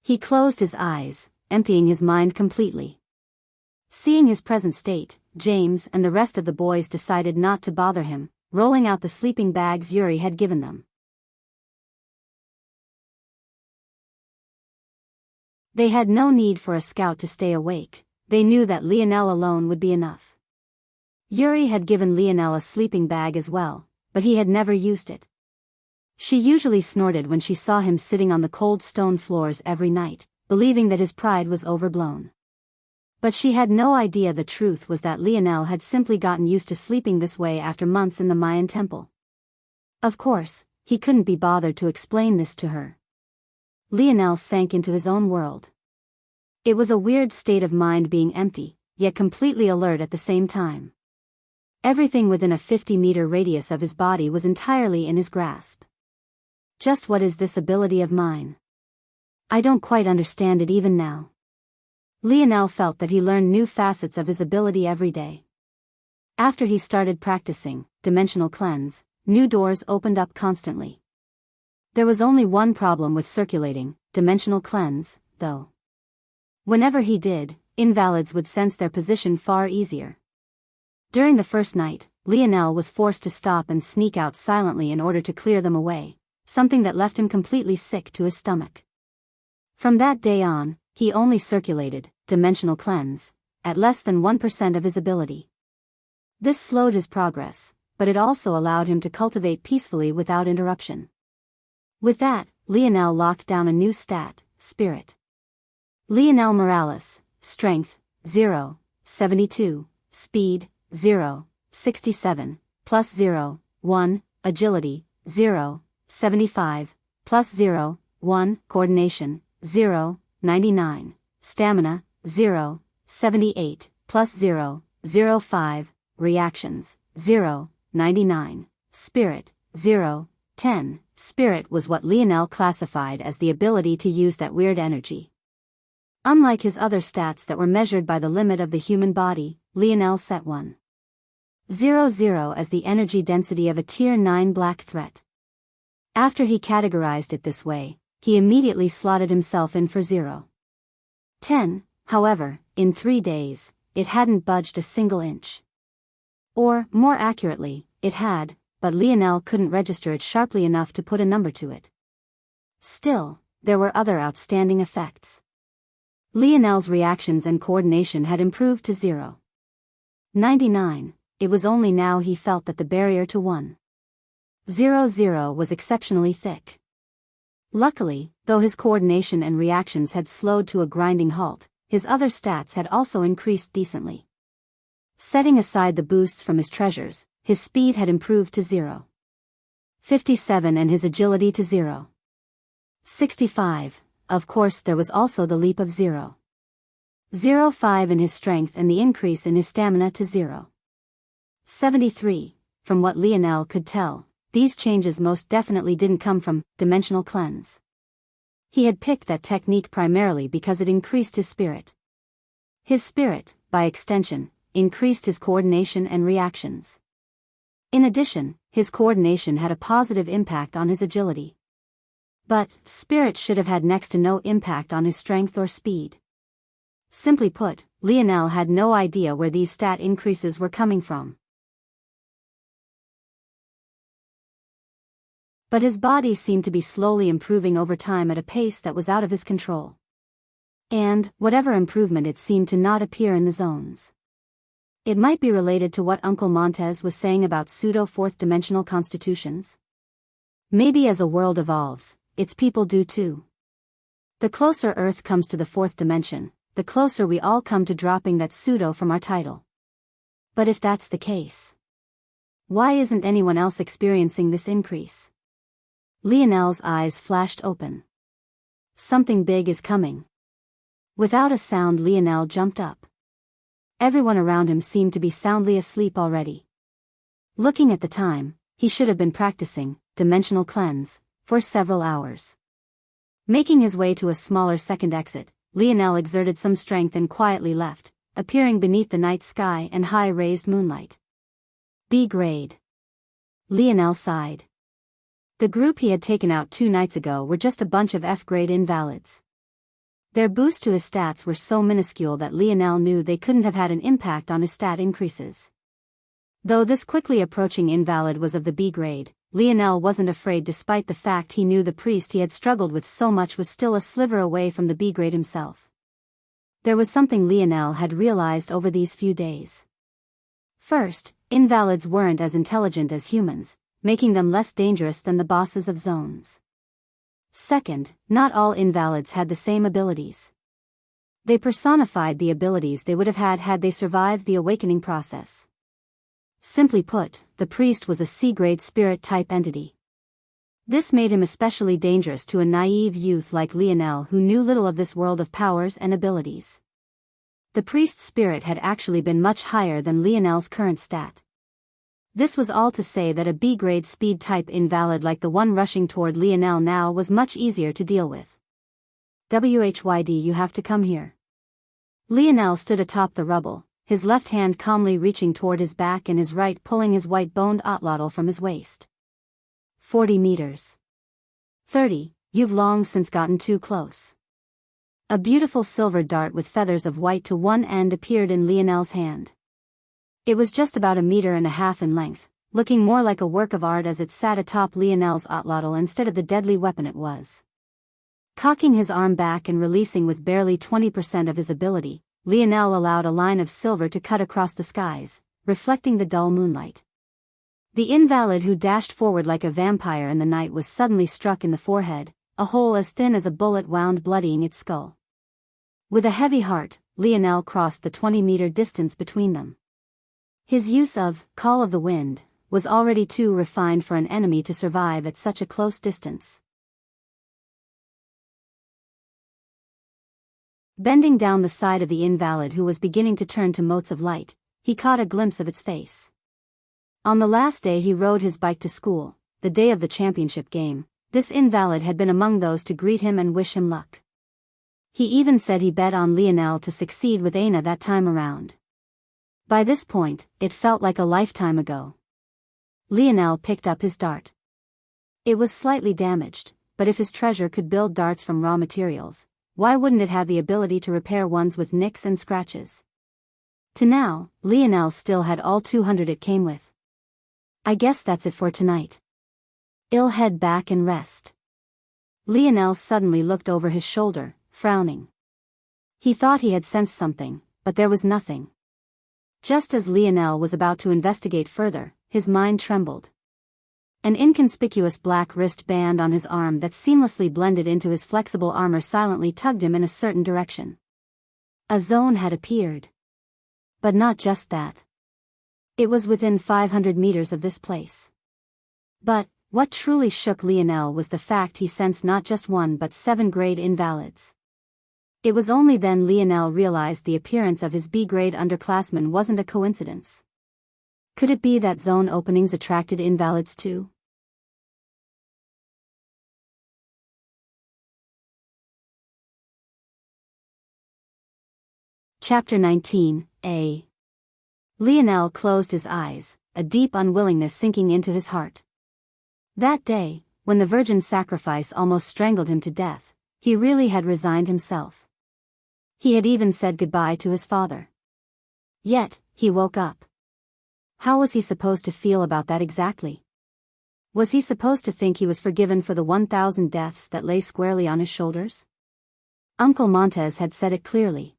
He closed his eyes, emptying his mind completely. Seeing his present state, James and the rest of the boys decided not to bother him, rolling out the sleeping bags Yuri had given them. They had no need for a scout to stay awake, they knew that Lionel alone would be enough. Yuri had given Lionel a sleeping bag as well, but he had never used it. She usually snorted when she saw him sitting on the cold stone floors every night, believing that his pride was overblown. But she had no idea the truth was that Lionel had simply gotten used to sleeping this way after months in the Mayan temple. Of course, he couldn't be bothered to explain this to her. Lionel sank into his own world. It was a weird state of mind being empty, yet completely alert at the same time. Everything within a 50-meter radius of his body was entirely in his grasp. Just what is this ability of mine? I don't quite understand it even now. Lionel felt that he learned new facets of his ability every day. After he started practicing dimensional cleanse, new doors opened up constantly. There was only one problem with circulating dimensional cleanse, though. Whenever he did, invalids would sense their position far easier. During the first night, Lionel was forced to stop and sneak out silently in order to clear them away, something that left him completely sick to his stomach. From that day on, he only circulated dimensional cleanse at less than 1% of his ability. This slowed his progress, but it also allowed him to cultivate peacefully without interruption. With that, Lionel locked down a new stat, Spirit. Lionel Morales, Strength, 0, 72, Speed, 0, 67, plus 0, 1, Agility, 0, 75, plus 0, 1, Coordination, 0, 99, Stamina, 0, 78, plus 0, 05, Reactions, 0, 99, Spirit, 0, 10. Spirit was what Lionel classified as the ability to use that weird energy. Unlike his other stats that were measured by the limit of the human body, Lionel set 1. 00 as the energy density of a Tier 9 black threat. After he categorized it this way, he immediately slotted himself in for 0. 10, however, in 3 days, it hadn't budged a single inch. Or, more accurately, it had, but Lionel couldn't register it sharply enough to put a number to it. Still, there were other outstanding effects. Lionel's reactions and coordination had improved to 0. 99, it was only now he felt that the barrier to 1. 00 was exceptionally thick. Luckily, though his coordination and reactions had slowed to a grinding halt, his other stats had also increased decently. Setting aside the boosts from his treasures, his speed had improved to 0. 57 and his agility to 0. 65, of course there was also the leap of 0. 05 in his strength and the increase in his stamina to 0. 73, from what Lionel could tell, these changes most definitely didn't come from dimensional cleanse. He had picked that technique primarily because it increased his spirit. His spirit, by extension, increased his coordination and reactions. In addition, his coordination had a positive impact on his agility. But spirit should have had next to no impact on his strength or speed. Simply put, Lionel had no idea where these stat increases were coming from. But his body seemed to be slowly improving over time at a pace that was out of his control. And, whatever improvement, it seemed to not appear in the zones. It might be related to what Uncle Montez was saying about pseudo-fourth-dimensional constitutions. Maybe as a world evolves, its people do too. The closer Earth comes to the fourth dimension, the closer we all come to dropping that pseudo from our title. But if that's the case, why isn't anyone else experiencing this increase? Lionel's eyes flashed open. Something big is coming. Without a sound, Lionel jumped up. Everyone around him seemed to be soundly asleep already. Looking at the time, he should have been practicing dimensional cleanse for several hours. Making his way to a smaller second exit, Lionel exerted some strength and quietly left, appearing beneath the night sky and high raised moonlight. B grade. Lionel sighed. The group he had taken out 2 nights ago were just a bunch of F-grade invalids. Their boost to his stats were so minuscule that Lionel knew they couldn't have had an impact on his stat increases. Though this quickly approaching invalid was of the B grade, Lionel wasn't afraid despite the fact he knew the priest he had struggled with so much was still a sliver away from the B grade himself. There was something Lionel had realized over these few days. First, invalids weren't as intelligent as humans, making them less dangerous than the bosses of zones. Second, not all invalids had the same abilities. They personified the abilities they would have had they survived the awakening process. Simply put, the priest was a C-grade spirit-type entity. This made him especially dangerous to a naive youth like Lionel who knew little of this world of powers and abilities. The priest's spirit had actually been much higher than Lionel's current stat. This was all to say that a B-grade speed-type invalid like the one rushing toward Lionel now was much easier to deal with. WHYD, you have to come here. Lionel stood atop the rubble, his left hand calmly reaching toward his back and his right pulling his white-boned otlotl from his waist. 40 meters. 30, you've long since gotten too close. A beautiful silver dart with feathers of white to one end appeared in Lionel's hand. It was just about 1.5 meters in length, looking more like a work of art as it sat atop Lionel's otlotl instead of the deadly weapon it was. Cocking his arm back and releasing with barely 20% of his ability, Lionel allowed a line of silver to cut across the skies, reflecting the dull moonlight. The invalid who dashed forward like a vampire in the night was suddenly struck in the forehead, a hole as thin as a bullet wound bloodying its skull. With a heavy heart, Lionel crossed the 20-meter distance between them. His use of Call of the Wind was already too refined for an enemy to survive at such a close distance. Bending down the side of the invalid who was beginning to turn to motes of light, he caught a glimpse of its face. On the last day he rode his bike to school, the day of the championship game, this invalid had been among those to greet him and wish him luck. He even said he bet on Lionel to succeed with Aina that time around. By this point, it felt like a lifetime ago. Lionel picked up his dart. It was slightly damaged, but if his treasure could build darts from raw materials, why wouldn't it have the ability to repair ones with nicks and scratches? To now, Lionel still had all 200 it came with. I guess that's it for tonight. I'll head back and rest. Lionel suddenly looked over his shoulder, frowning. He thought he had sensed something, but there was nothing. Just as Lionel was about to investigate further, his mind trembled. An inconspicuous black wristband on his arm that seamlessly blended into his flexible armor silently tugged him in a certain direction. A zone had appeared. But not just that. It was within 500 meters of this place. But what truly shook Lionel was the fact he sensed not just 1 but 7 grade invalids. It was only then Lionel realized the appearance of his B-grade underclassmen wasn't a coincidence. Could it be that zone openings attracted invalids too? Chapter 19, A. Lionel closed his eyes, a deep unwillingness sinking into his heart. That day, when the virgin sacrifice almost strangled him to death, he really had resigned himself. He had even said goodbye to his father. Yet, he woke up. How was he supposed to feel about that exactly? Was he supposed to think he was forgiven for the 1,000 deaths that lay squarely on his shoulders? Uncle Montez had said it clearly.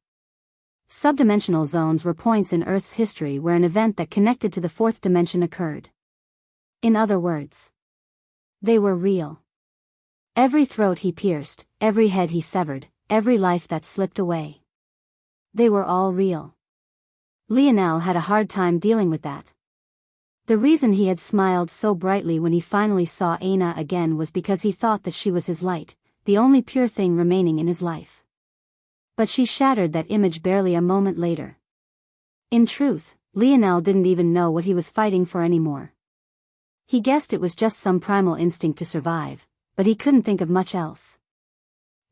Subdimensional zones were points in Earth's history where an event that connected to the fourth dimension occurred. In other words, they were real. Every throat he pierced, every head he severed, every life that slipped away. They were all real. Lionel had a hard time dealing with that. The reason he had smiled so brightly when he finally saw Aina again was because he thought that she was his light, the only pure thing remaining in his life. But she shattered that image barely a moment later. In truth, Lionel didn't even know what he was fighting for anymore. He guessed it was just some primal instinct to survive, but he couldn't think of much else.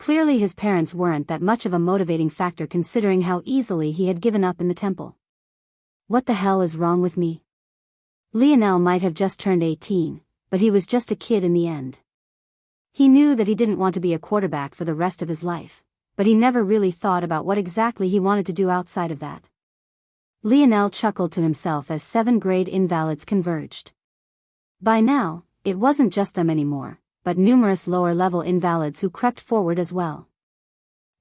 Clearly his parents weren't that much of a motivating factor considering how easily he had given up in the temple. What the hell is wrong with me? Lionel might have just turned 18, but he was just a kid in the end. He knew that he didn't want to be a quarterback for the rest of his life, but he never really thought about what exactly he wanted to do outside of that. Lionel chuckled to himself as 7th-grade invalids converged. By now, it wasn't just them anymore, but numerous lower-level invalids who crept forward as well.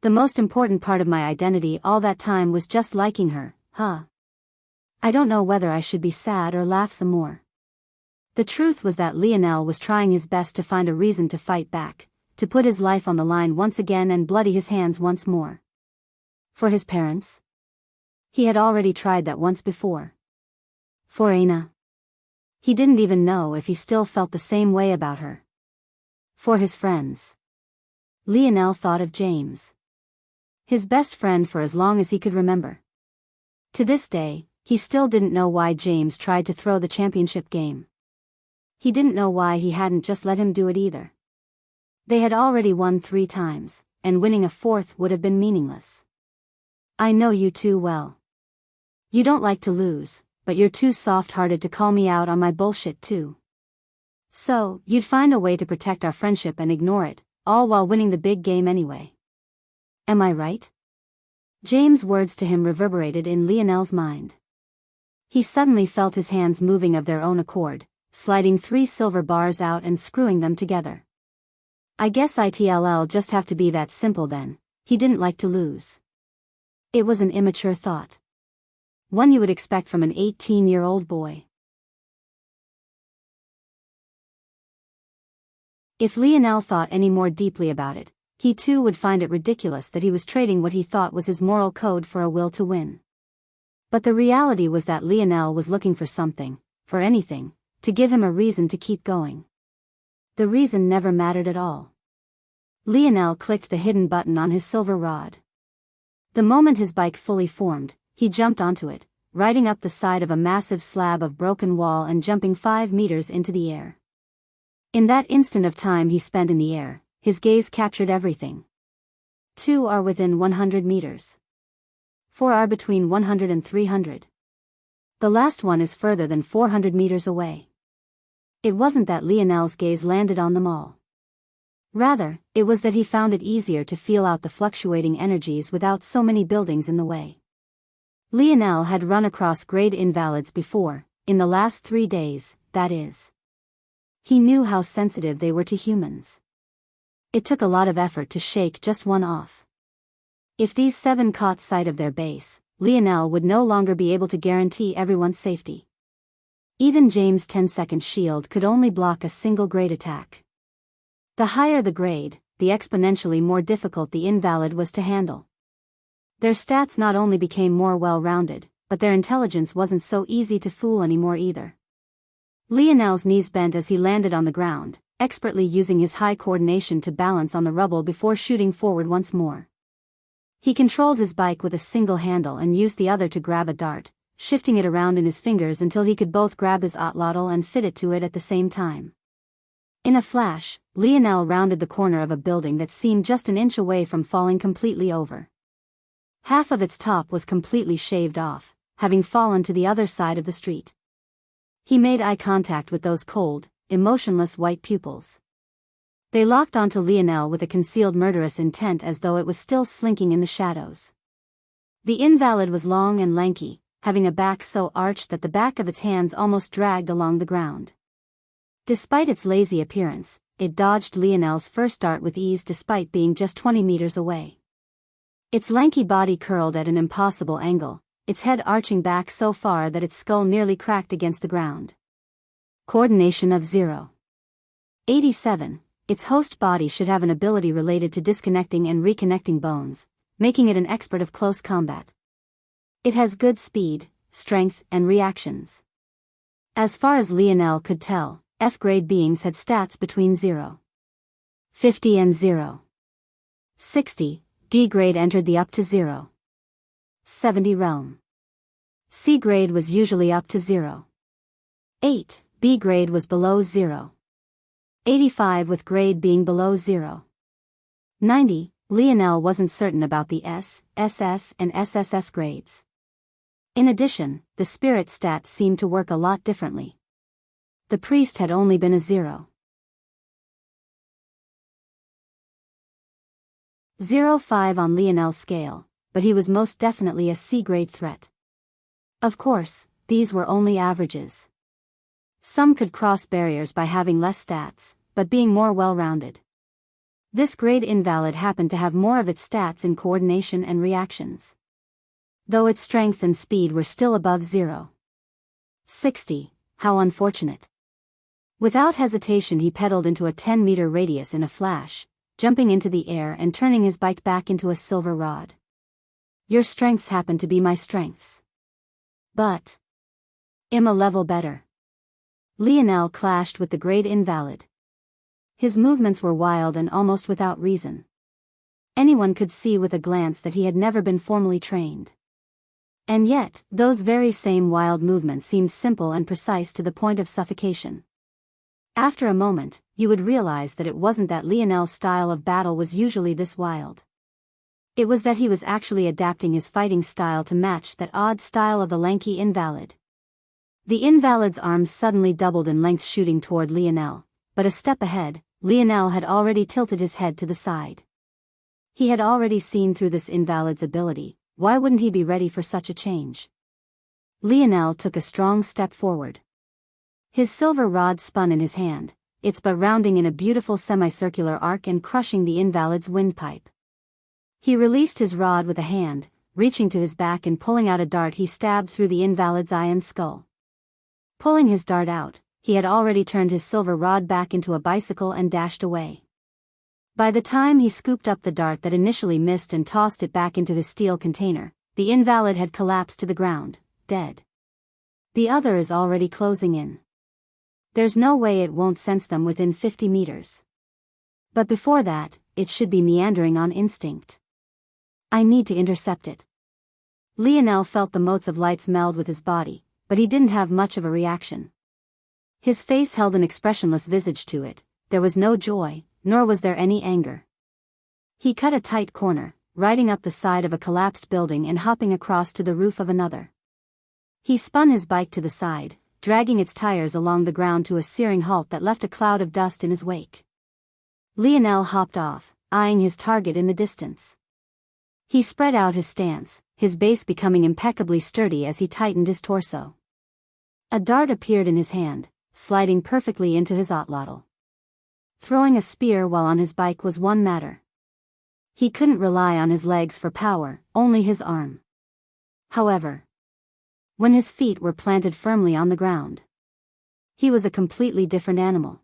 The most important part of my identity all that time was just liking her, huh? I don't know whether I should be sad or laugh some more. The truth was that Lionel was trying his best to find a reason to fight back, to put his life on the line once again and bloody his hands once more. For his parents? He had already tried that once before. For Aina? He didn't even know if he still felt the same way about her. For his friends? Lionel thought of James. His best friend for as long as he could remember. To this day, he still didn't know why James tried to throw the championship game. He didn't know why he hadn't just let him do it either. They had already won 3 times, and winning a 4th would have been meaningless. I know you too well. You don't like to lose, but you're too soft-hearted to call me out on my bullshit too. So, you'd find a way to protect our friendship and ignore it, all while winning the big game anyway. Am I right? James' words to him reverberated in Lionel's mind. He suddenly felt his hands moving of their own accord, sliding 3 silver bars out and screwing them together. I guess it'll just have to be that simple then. He didn't like to lose. It was an immature thought. One you would expect from an 18-year-old boy. If Lionel thought any more deeply about it, he too would find it ridiculous that he was trading what he thought was his moral code for a will to win. But the reality was that Lionel was looking for something, for anything, to give him a reason to keep going. The reason never mattered at all. Lionel clicked the hidden button on his silver rod. The moment his bike fully formed, he jumped onto it, riding up the side of a massive slab of broken wall and jumping 5 meters into the air. In that instant of time he spent in the air, his gaze captured everything. 2 are within 100 meters. 4 are between 100 and 300. The last one is further than 400 meters away. It wasn't that Lionel's gaze landed on them all. Rather, it was that he found it easier to feel out the fluctuating energies without so many buildings in the way. Lionel had run across grade invalids before, in the last 3 days, that is. He knew how sensitive they were to humans. It took a lot of effort to shake just one off. If these 7 caught sight of their base, Lionel would no longer be able to guarantee everyone's safety. Even James' 10-second shield could only block a single grade attack. The higher the grade, the exponentially more difficult the invalid was to handle. Their stats not only became more well-rounded, but their intelligence wasn't so easy to fool anymore either. Lionel's knees bent as he landed on the ground, expertly using his high coordination to balance on the rubble before shooting forward once more. He controlled his bike with a single handle and used the other to grab a dart, shifting it around in his fingers until he could both grab his otlotl and fit it to it at the same time. In a flash, Lionel rounded the corner of a building that seemed just an inch away from falling completely over. Half of its top was completely shaved off, having fallen to the other side of the street. He made eye contact with those cold, emotionless white pupils. They locked onto Lionel with a concealed murderous intent as though it was still slinking in the shadows. The invalid was long and lanky, having a back so arched that the back of its hands almost dragged along the ground. Despite its lazy appearance, it dodged Lionel's first dart with ease despite being just 20 meters away. Its lanky body curled at an impossible angle, its head arching back so far that its skull nearly cracked against the ground. Coordination of 0. 87. Its host body should have an ability related to disconnecting and reconnecting bones, making it an expert of close combat. It has good speed, strength, and reactions. As far as Lionel could tell, F-grade beings had stats between 0. 50 and 0. 60, D-grade entered the up to 0. 70 realm. C-grade was usually up to 0. 8, B-grade was below 0. 85 with grade being below 0. 90, Lionel wasn't certain about the S, SS, and SSS grades. In addition, the spirit stats seemed to work a lot differently. The priest had only been a 0. 0.5 on Lionel's scale, but he was most definitely a C-grade threat. Of course, these were only averages. Some could cross barriers by having less stats, but being more well-rounded. This grade invalid happened to have more of its stats in coordination and reactions. Though its strength and speed were still above 0. 60, how unfortunate. Without hesitation he pedaled into a 10-meter radius in a flash, jumping into the air and turning his bike back into a silver rod. Your strengths happen to be my strengths. But I'm a level better. Lionel clashed with the grade invalid. His movements were wild and almost without reason. Anyone could see with a glance that he had never been formally trained. And yet, those very same wild movements seemed simple and precise to the point of suffocation. After a moment, you would realize that it wasn't that Lionel's style of battle was usually this wild. It was that he was actually adapting his fighting style to match that odd style of the lanky invalid. The invalid's arms suddenly doubled in length shooting toward Lionel, but a step ahead, Lionel had already tilted his head to the side. He had already seen through this invalid's ability, why wouldn't he be ready for such a change? Lionel took a strong step forward. His silver rod spun in his hand, its butt rounding in a beautiful semicircular arc and crushing the invalid's windpipe. He released his rod with a hand, reaching to his back and pulling out a dart he stabbed through the invalid's eye and skull. Pulling his dart out, he had already turned his silver rod back into a bicycle and dashed away. By the time he scooped up the dart that initially missed and tossed it back into his steel container, the invalid had collapsed to the ground, dead. The other is already closing in. There's no way it won't sense them within 50 meters. But before that, it should be meandering on instinct. I need to intercept it. Lionel felt the motes of lights meld with his body, but he didn't have much of a reaction. His face held an expressionless visage to it, there was no joy, nor was there any anger. He cut a tight corner, riding up the side of a collapsed building and hopping across to the roof of another. He spun his bike to the side, dragging its tires along the ground to a searing halt that left a cloud of dust in his wake. Lionel hopped off, eyeing his target in the distance. He spread out his stance, his base becoming impeccably sturdy as he tightened his torso. A dart appeared in his hand, sliding perfectly into his otlotl. Throwing a spear while on his bike was one matter. He couldn't rely on his legs for power, only his arm. However, when his feet were planted firmly on the ground, he was a completely different animal.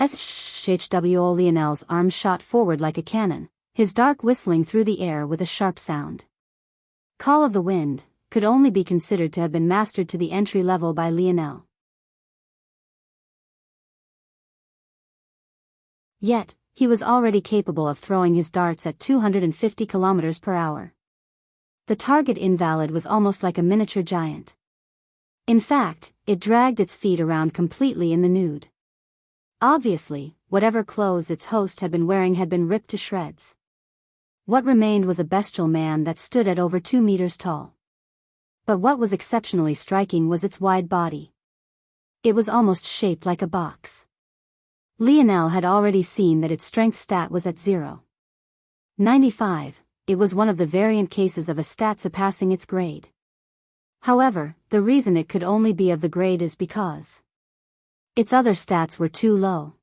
SHWO Lionel's arm shot forward like a cannon, his dart whistling through the air with a sharp sound. Call of the Wind could only be considered to have been mastered to the entry level by Lionel. Yet, he was already capable of throwing his darts at 250 kilometers per hour. The target invalid was almost like a miniature giant. In fact, it dragged its feet around completely in the nude. Obviously, whatever clothes its host had been wearing had been ripped to shreds. What remained was a bestial man that stood at over 2 meters tall. But what was exceptionally striking was its wide body. It was almost shaped like a box. Lionel had already seen that its strength stat was at 0.95. It was one of the variant cases of a stat surpassing its grade. However, the reason it could only be of the grade is because its other stats were too low.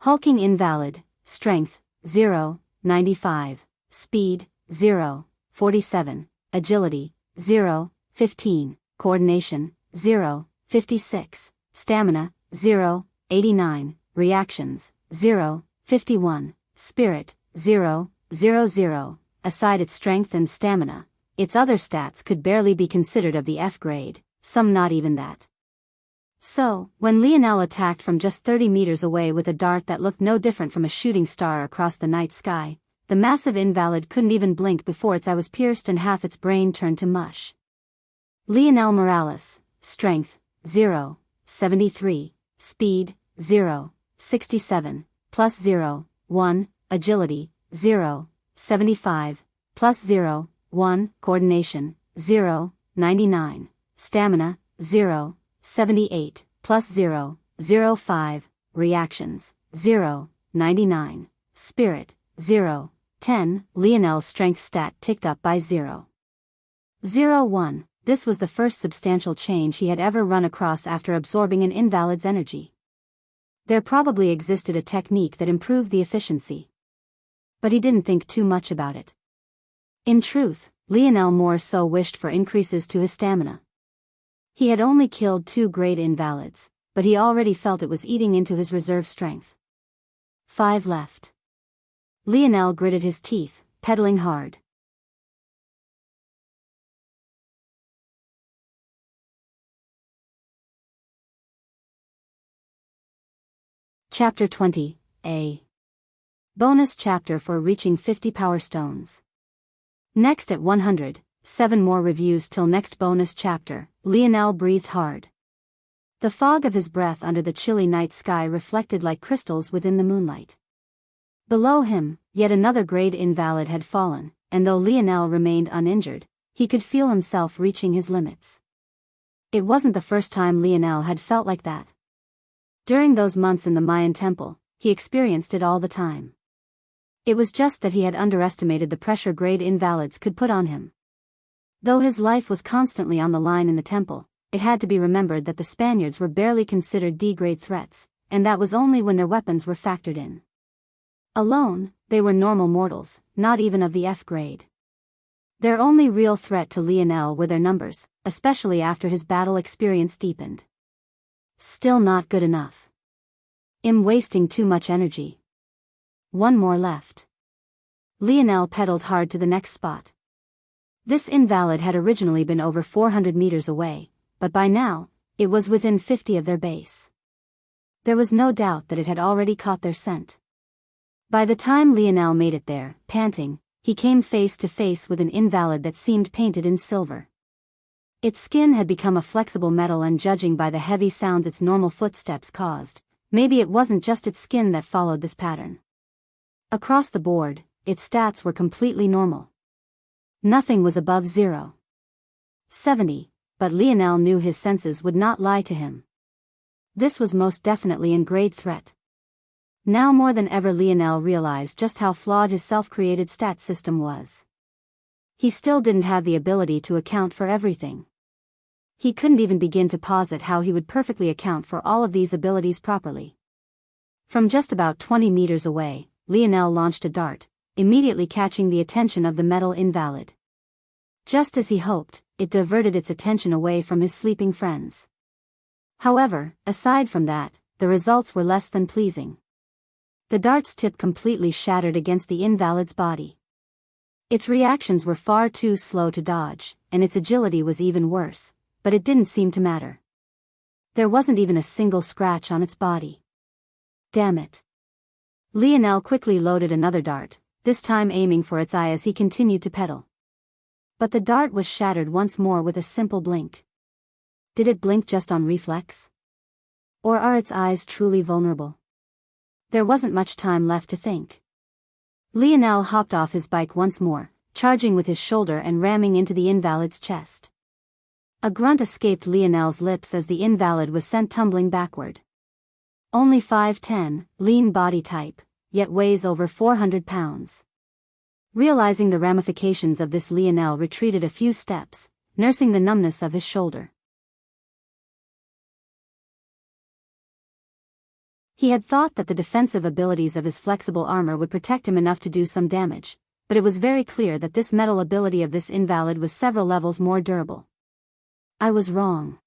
Hulking invalid, strength, 0.95, speed, 0.47, agility, 0.15, coordination, 0.56, stamina, 0.89, reactions, 0.51, spirit, 0.00. Aside its strength and stamina, its other stats could barely be considered of the F grade, some not even that. So, when Lionel attacked from just 30 meters away with a dart that looked no different from a shooting star across the night sky, the massive invalid couldn't even blink before its eye was pierced and half its brain turned to mush. Lionel Morales, strength, 0.73, speed, 0.67, plus 0.1, agility, 0.75, plus 0.1, coordination, 0.99, stamina, 0.78, plus 0.05, reactions, 0.99, spirit, 0.10. Lionel's strength stat ticked up by 0.01. This was the first substantial change he had ever run across after absorbing an invalid's energy. There probably existed a technique that improved the efficiency, but he didn't think too much about it. In truth, Lionel more so wished for increases to his stamina. He had only killed 2 grade invalids, but he already felt it was eating into his reserve strength. 5 left. Lionel gritted his teeth, pedaling hard. Chapter 20, A. Bonus chapter for reaching 50 power stones. Next at 100, 7 more reviews till next bonus chapter. Lionel breathed hard. The fog of his breath under the chilly night sky reflected like crystals within the moonlight. Below him, yet another grade invalid had fallen, and though Lionel remained uninjured, he could feel himself reaching his limits. It wasn't the first time Lionel had felt like that. During those months in the Mayan temple, he experienced it all the time. It was just that he had underestimated the pressure grade invalids could put on him. Though his life was constantly on the line in the temple, it had to be remembered that the Spaniards were barely considered D-grade threats, and that was only when their weapons were factored in. Alone, they were normal mortals, not even of the F grade. Their only real threat to Lionel were their numbers, especially after his battle experience deepened. Still not good enough. I'm wasting too much energy. 1 more left. Lionel pedaled hard to the next spot. This invalid had originally been over 400 meters away, but by now, it was within 50 of their base. There was no doubt that it had already caught their scent. By the time Lionel made it there, panting, he came face to face with an invalid that seemed painted in silver. Its skin had become a flexible metal, and judging by the heavy sounds its normal footsteps caused, maybe it wasn't just its skin that followed this pattern. Across the board, its stats were completely normal. Nothing was above 0.70, but Lionel knew his senses would not lie to him. This was most definitely a grade threat. Now more than ever Lionel realized just how flawed his self-created stat system was. He still didn't have the ability to account for everything. He couldn't even begin to posit how he would perfectly account for all of these abilities properly. From just about 20 meters away, Lionel launched a dart, immediately catching the attention of the metal invalid. Just as he hoped, it diverted its attention away from his sleeping friends. However, aside from that, the results were less than pleasing. The dart's tip completely shattered against the invalid's body. Its reactions were far too slow to dodge, and its agility was even worse, but it didn't seem to matter. There wasn't even a single scratch on its body. Damn it. Lionel quickly loaded another dart, this time aiming for its eye as he continued to pedal. But the dart was shattered once more with a simple blink. Did it blink just on reflex? Or are its eyes truly vulnerable? There wasn't much time left to think. Lionel hopped off his bike once more, charging with his shoulder and ramming into the invalid's chest. A grunt escaped Lionel's lips as the invalid was sent tumbling backward. Only 5'10", lean body type, yet weighs over 400 pounds. Realizing the ramifications of this, Lionel retreated a few steps, nursing the numbness of his shoulder. He had thought that the defensive abilities of his flexible armor would protect him enough to do some damage, but it was very clear that this metal ability of this invalid was several levels more durable. I was wrong.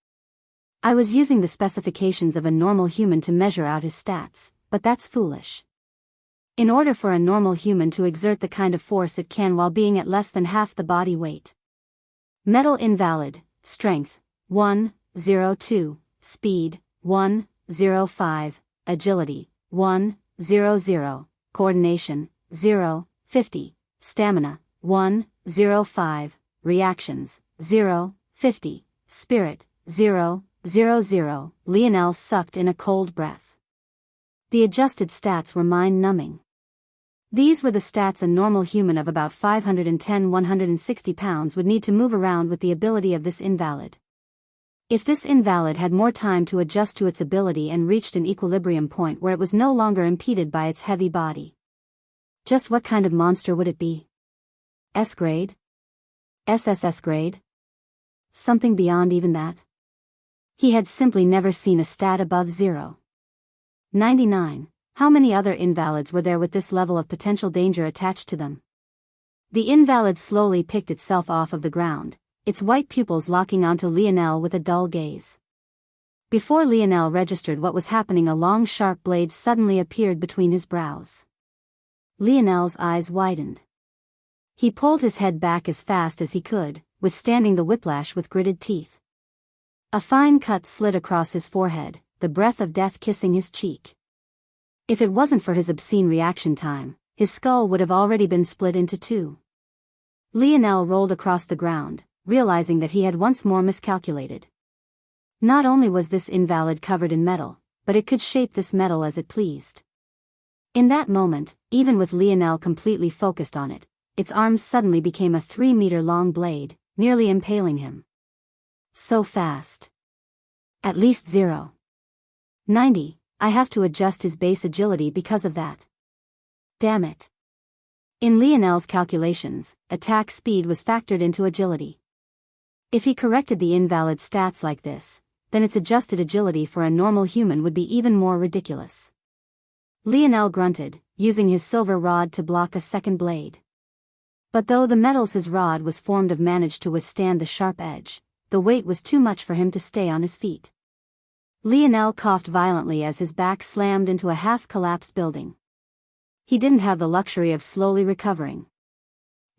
I was using the specifications of a normal human to measure out his stats, but that's foolish. In order for a normal human to exert the kind of force it can while being at less than half the body weight. Metal invalid, strength, 102, speed, 105, agility, 100, coordination, 050, stamina, 105, reactions, 050, spirit, 000. Lionel sucked in a cold breath. The adjusted stats were mind-numbing. These were the stats a normal human of about 510–160 pounds would need to move around with the ability of this invalid. If this invalid had more time to adjust to its ability and reached an equilibrium point where it was no longer impeded by its heavy body. Just what kind of monster would it be? S grade? SSS grade? Something beyond even that? He had simply never seen a stat above 0. 99. How many other invalids were there with this level of potential danger attached to them? The invalid slowly picked itself off of the ground, its white pupils locking onto Lionel with a dull gaze. Before Lionel registered what was happening, a long sharp blade suddenly appeared between his brows. Lionel's eyes widened. He pulled his head back as fast as he could, withstanding the whiplash with gritted teeth. A fine cut slid across his forehead, the breath of death kissing his cheek. If it wasn't for his obscene reaction time, his skull would have already been split into two. Lionel rolled across the ground, realizing that he had once more miscalculated. Not only was this invalid covered in metal, but it could shape this metal as it pleased. In that moment, even with Lionel completely focused on it, its arms suddenly became a 3-meter-long blade, nearly impaling him. So fast. At least 0.90. I have to adjust his base agility because of that. Damn it. In Lionel's calculations, attack speed was factored into agility. If he corrected the invalid stats like this, then its adjusted agility for a normal human would be even more ridiculous. Lionel grunted, using his silver rod to block a second blade. But though the metals his rod was formed of managed to withstand the sharp edge, the weight was too much for him to stay on his feet. Lionel coughed violently as his back slammed into a half-collapsed building. He didn't have the luxury of slowly recovering.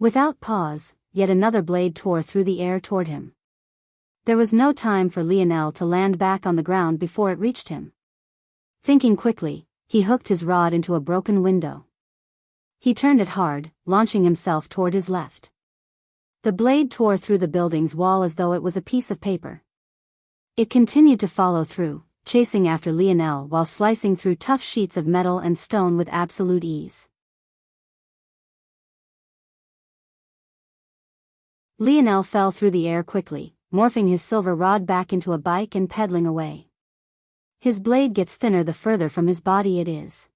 Without pause, yet another blade tore through the air toward him. There was no time for Lionel to land back on the ground before it reached him. Thinking quickly, he hooked his rod into a broken window. He turned it hard, launching himself toward his left. The blade tore through the building's wall as though it was a piece of paper. It continued to follow through, chasing after Lionel while slicing through tough sheets of metal and stone with absolute ease. Lionel fell through the air quickly, morphing his silver rod back into a bike and pedaling away. His blade gets thinner the further from his body it is.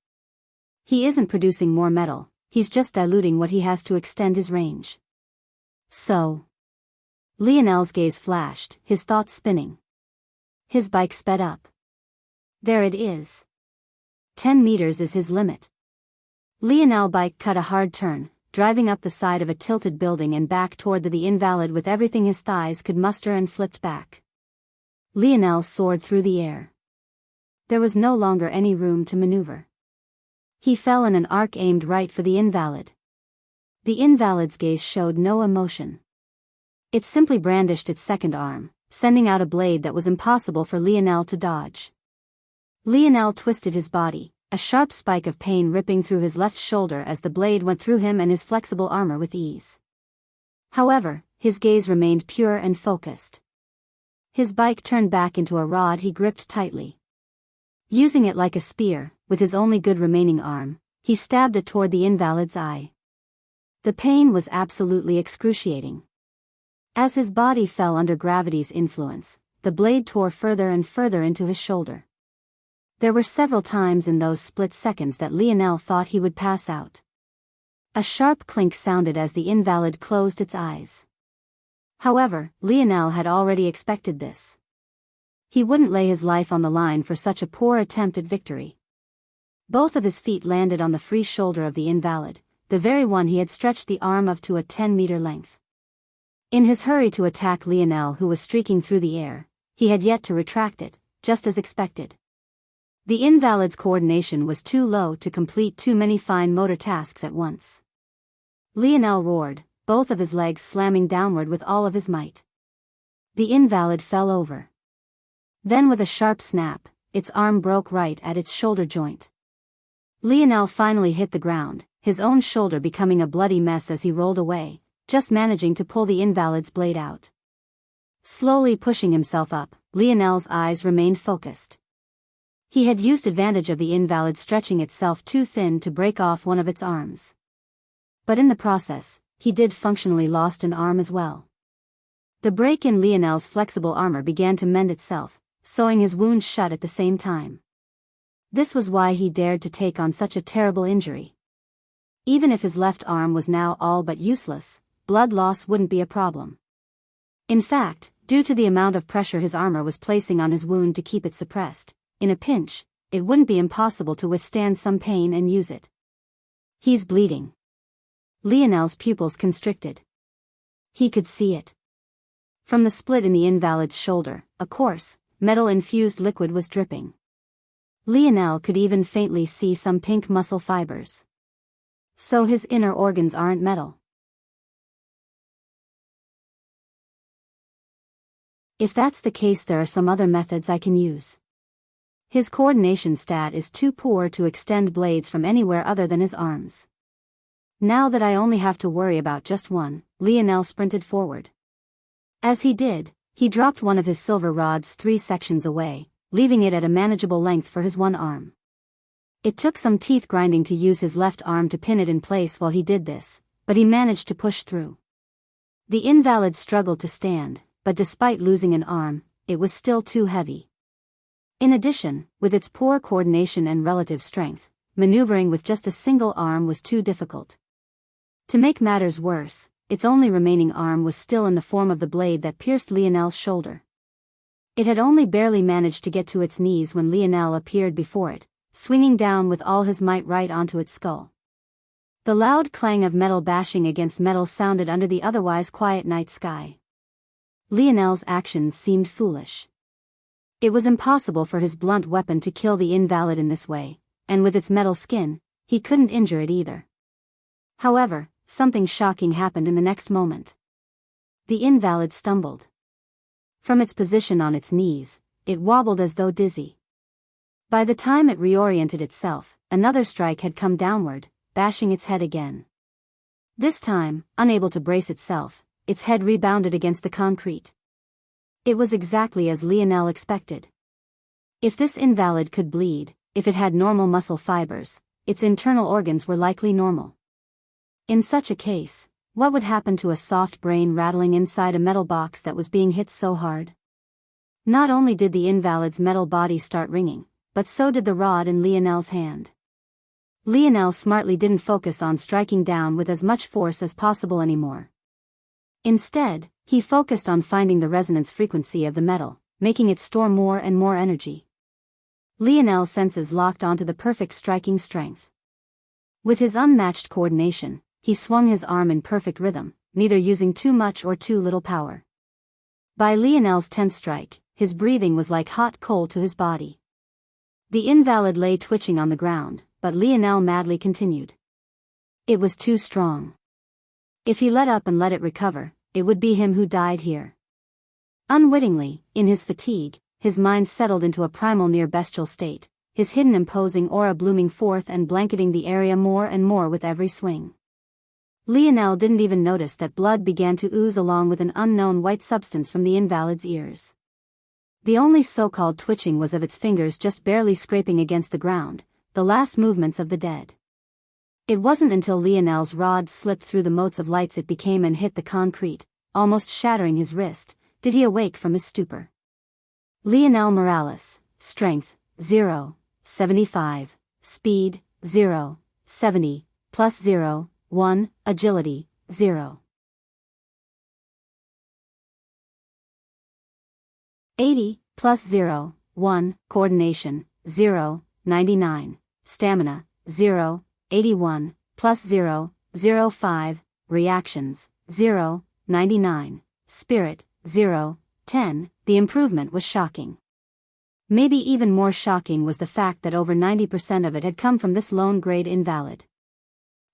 He isn't producing more metal, he's just diluting what he has to extend his range. So. Lionel's gaze flashed, his thoughts spinning. His bike sped up. There it is. 10 meters is his limit. Lionel's bike cut a hard turn, driving up the side of a tilted building and back toward the invalid with everything his thighs could muster and flipped back. Lionel soared through the air. There was no longer any room to maneuver. He fell in an arc aimed right for the invalid. The invalid's gaze showed no emotion. It simply brandished its second arm, sending out a blade that was impossible for Lionel to dodge. Lionel twisted his body, a sharp spike of pain ripping through his left shoulder as the blade went through him and his flexible armor with ease. However, his gaze remained pure and focused. His bike turned back into a rod he gripped tightly. Using it like a spear, with his only good remaining arm, he stabbed it toward the invalid's eye. The pain was absolutely excruciating. As his body fell under gravity's influence, the blade tore further and further into his shoulder. There were several times in those split seconds that Lionel thought he would pass out. A sharp clink sounded as the invalid closed its eyes. However, Lionel had already expected this. He wouldn't lay his life on the line for such a poor attempt at victory. Both of his feet landed on the free shoulder of the invalid, the very one he had stretched the arm of to a 10-meter length. In his hurry to attack Lionel, who was streaking through the air, he had yet to retract it, just as expected. The invalid's coordination was too low to complete too many fine motor tasks at once. Lionel roared, both of his legs slamming downward with all of his might. The invalid fell over. Then with a sharp snap, its arm broke right at its shoulder joint. Lionel finally hit the ground, his own shoulder becoming a bloody mess as he rolled away, just managing to pull the invalid's blade out. Slowly pushing himself up, Lionel's eyes remained focused. He had used advantage of the invalid stretching itself too thin to break off one of its arms. But in the process, he did functionally lost an arm as well. The break in Lionel's flexible armor began to mend itself, sewing his wound shut at the same time. This was why he dared to take on such a terrible injury. Even if his left arm was now all but useless, blood loss wouldn't be a problem. In fact, due to the amount of pressure his armor was placing on his wound to keep it suppressed, in a pinch, it wouldn't be impossible to withstand some pain and use it. He's bleeding. Lionel's pupils constricted. He could see it. From the split in the invalid's shoulder, a coarse, metal-infused liquid was dripping. Lionel could even faintly see some pink muscle fibers. So his inner organs aren't metal. If that's the case, there are some other methods I can use. His coordination stat is too poor to extend blades from anywhere other than his arms. Now that I only have to worry about just one, Lionel sprinted forward. As he did, he dropped one of his silver rods 3 sections away, leaving it at a manageable length for his one arm. It took some teeth grinding to use his left arm to pin it in place while he did this, but he managed to push through. The invalid struggled to stand, but despite losing an arm, it was still too heavy. In addition, with its poor coordination and relative strength, maneuvering with just a single arm was too difficult. To make matters worse, its only remaining arm was still in the form of the blade that pierced Lionel's shoulder. It had only barely managed to get to its knees when Lionel appeared before it, swinging down with all his might right onto its skull. The loud clang of metal bashing against metal sounded under the otherwise quiet night sky. Lionel's actions seemed foolish. It was impossible for his blunt weapon to kill the invalid in this way, and with its metal skin, he couldn't injure it either. However, something shocking happened in the next moment. The invalid stumbled. From its position on its knees, it wobbled as though dizzy. By the time it reoriented itself, another strike had come downward, bashing its head again. This time, unable to brace itself, its head rebounded against the concrete. It was exactly as Lionel expected. If this invalid could bleed, if it had normal muscle fibers, its internal organs were likely normal. In such a case, what would happen to a soft brain rattling inside a metal box that was being hit so hard? Not only did the invalid's metal body start ringing, but so did the rod in Lionel's hand. Lionel smartly didn't focus on striking down with as much force as possible anymore. Instead, he focused on finding the resonance frequency of the metal, making it store more and more energy. Lionel's senses locked onto the perfect striking strength. With his unmatched coordination, he swung his arm in perfect rhythm, neither using too much or too little power. By Lionel's 10th strike, his breathing was like hot coal to his body. The invalid lay twitching on the ground, but Lionel madly continued. It was too strong. If he let up and let it recover, it would be him who died here. Unwittingly, in his fatigue, his mind settled into a primal near-bestial state, his hidden imposing aura blooming forth and blanketing the area more and more with every swing. Lionel didn't even notice that blood began to ooze along with an unknown white substance from the invalid's ears. The only so-called twitching was of its fingers just barely scraping against the ground, the last movements of the dead. It wasn't until Lionel's rod slipped through the motes of lights it became and hit the concrete, almost shattering his wrist, did he awake from his stupor. Lionel Morales, strength, 0, 75, speed, 0, 70, plus 0, 1, agility, 0. 80, plus 0, 1, coordination, 0, 99, stamina, 0, 81, plus 0, 0, 5, reactions, 0, 99, spirit, 0, 10. The improvement was shocking. Maybe even more shocking was the fact that over 90% of it had come from this lone grade invalid.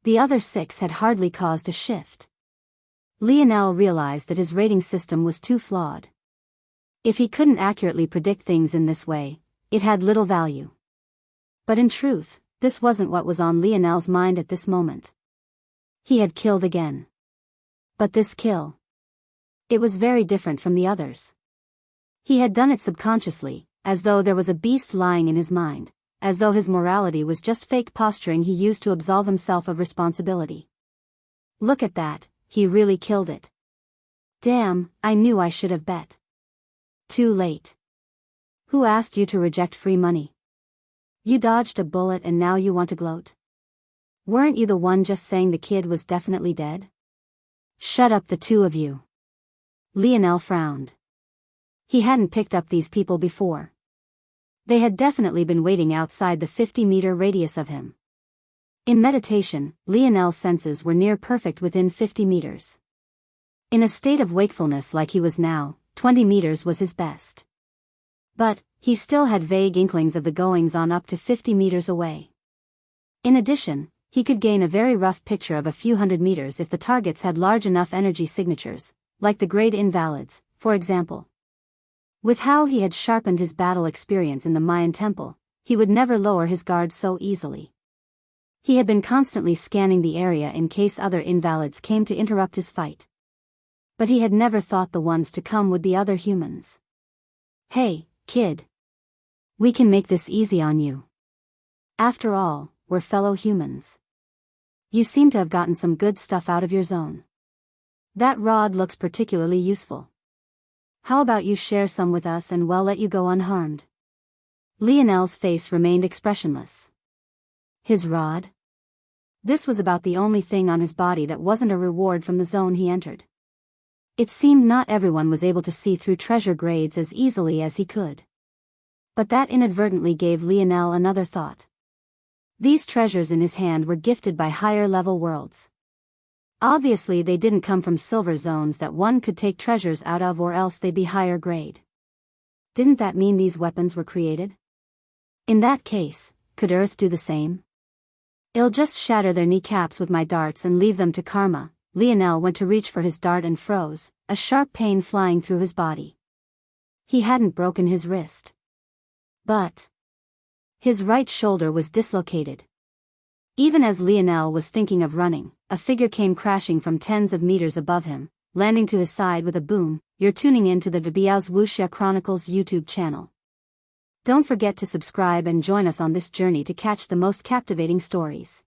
The other 6 had hardly caused a shift. Lionel realized that his rating system was too flawed. If he couldn't accurately predict things in this way, it had little value. But in truth, this wasn't what was on Lionel's mind at this moment. He had killed again. But this kill, it was very different from the others. He had done it subconsciously, as though there was a beast lying in his mind, as though his morality was just fake posturing he used to absolve himself of responsibility. Look at that, he really killed it. Damn, I knew I should have bet. Too late. Who asked you to reject free money? You dodged a bullet and now you want to gloat? Weren't you the one just saying the kid was definitely dead? Shut up, the two of you. Lionel frowned. He hadn't picked up these people before. They had definitely been waiting outside the 50-meter radius of him. In meditation, Lionel's senses were near perfect within 50 meters. In a state of wakefulness like he was now, 20 meters was his best. But, he still had vague inklings of the goings-on up to 50 meters away. In addition, he could gain a very rough picture of a few hundred meters if the targets had large enough energy signatures, like the grade invalids, for example. With how he had sharpened his battle experience in the Mayan temple, he would never lower his guard so easily. He had been constantly scanning the area in case other invalids came to interrupt his fight. But he had never thought the ones to come would be other humans. Hey, kid. We can make this easy on you. After all, we're fellow humans. You seem to have gotten some good stuff out of your zone. That rod looks particularly useful. How about you share some with us and we'll let you go unharmed? Lionel's face remained expressionless. His rod? This was about the only thing on his body that wasn't a reward from the zone he entered. It seemed not everyone was able to see through treasure grades as easily as he could. But that inadvertently gave Lionel another thought. These treasures in his hand were gifted by higher-level worlds. Obviously they didn't come from silver zones that one could take treasures out of, or else they'd be higher grade. Didn't that mean these weapons were created? In that case, could Earth do the same? I'll just shatter their kneecaps with my darts and leave them to karma. Lionel went to reach for his dart and froze, a sharp pain flying through his body. He hadn't broken his wrist. But his right shoulder was dislocated. Even as Lionel was thinking of running, a figure came crashing from tens of meters above him, landing to his side with a boom. You're tuning in to the Biyao's Wuxia Chronicles YouTube channel. Don't forget to subscribe and join us on this journey to catch the most captivating stories.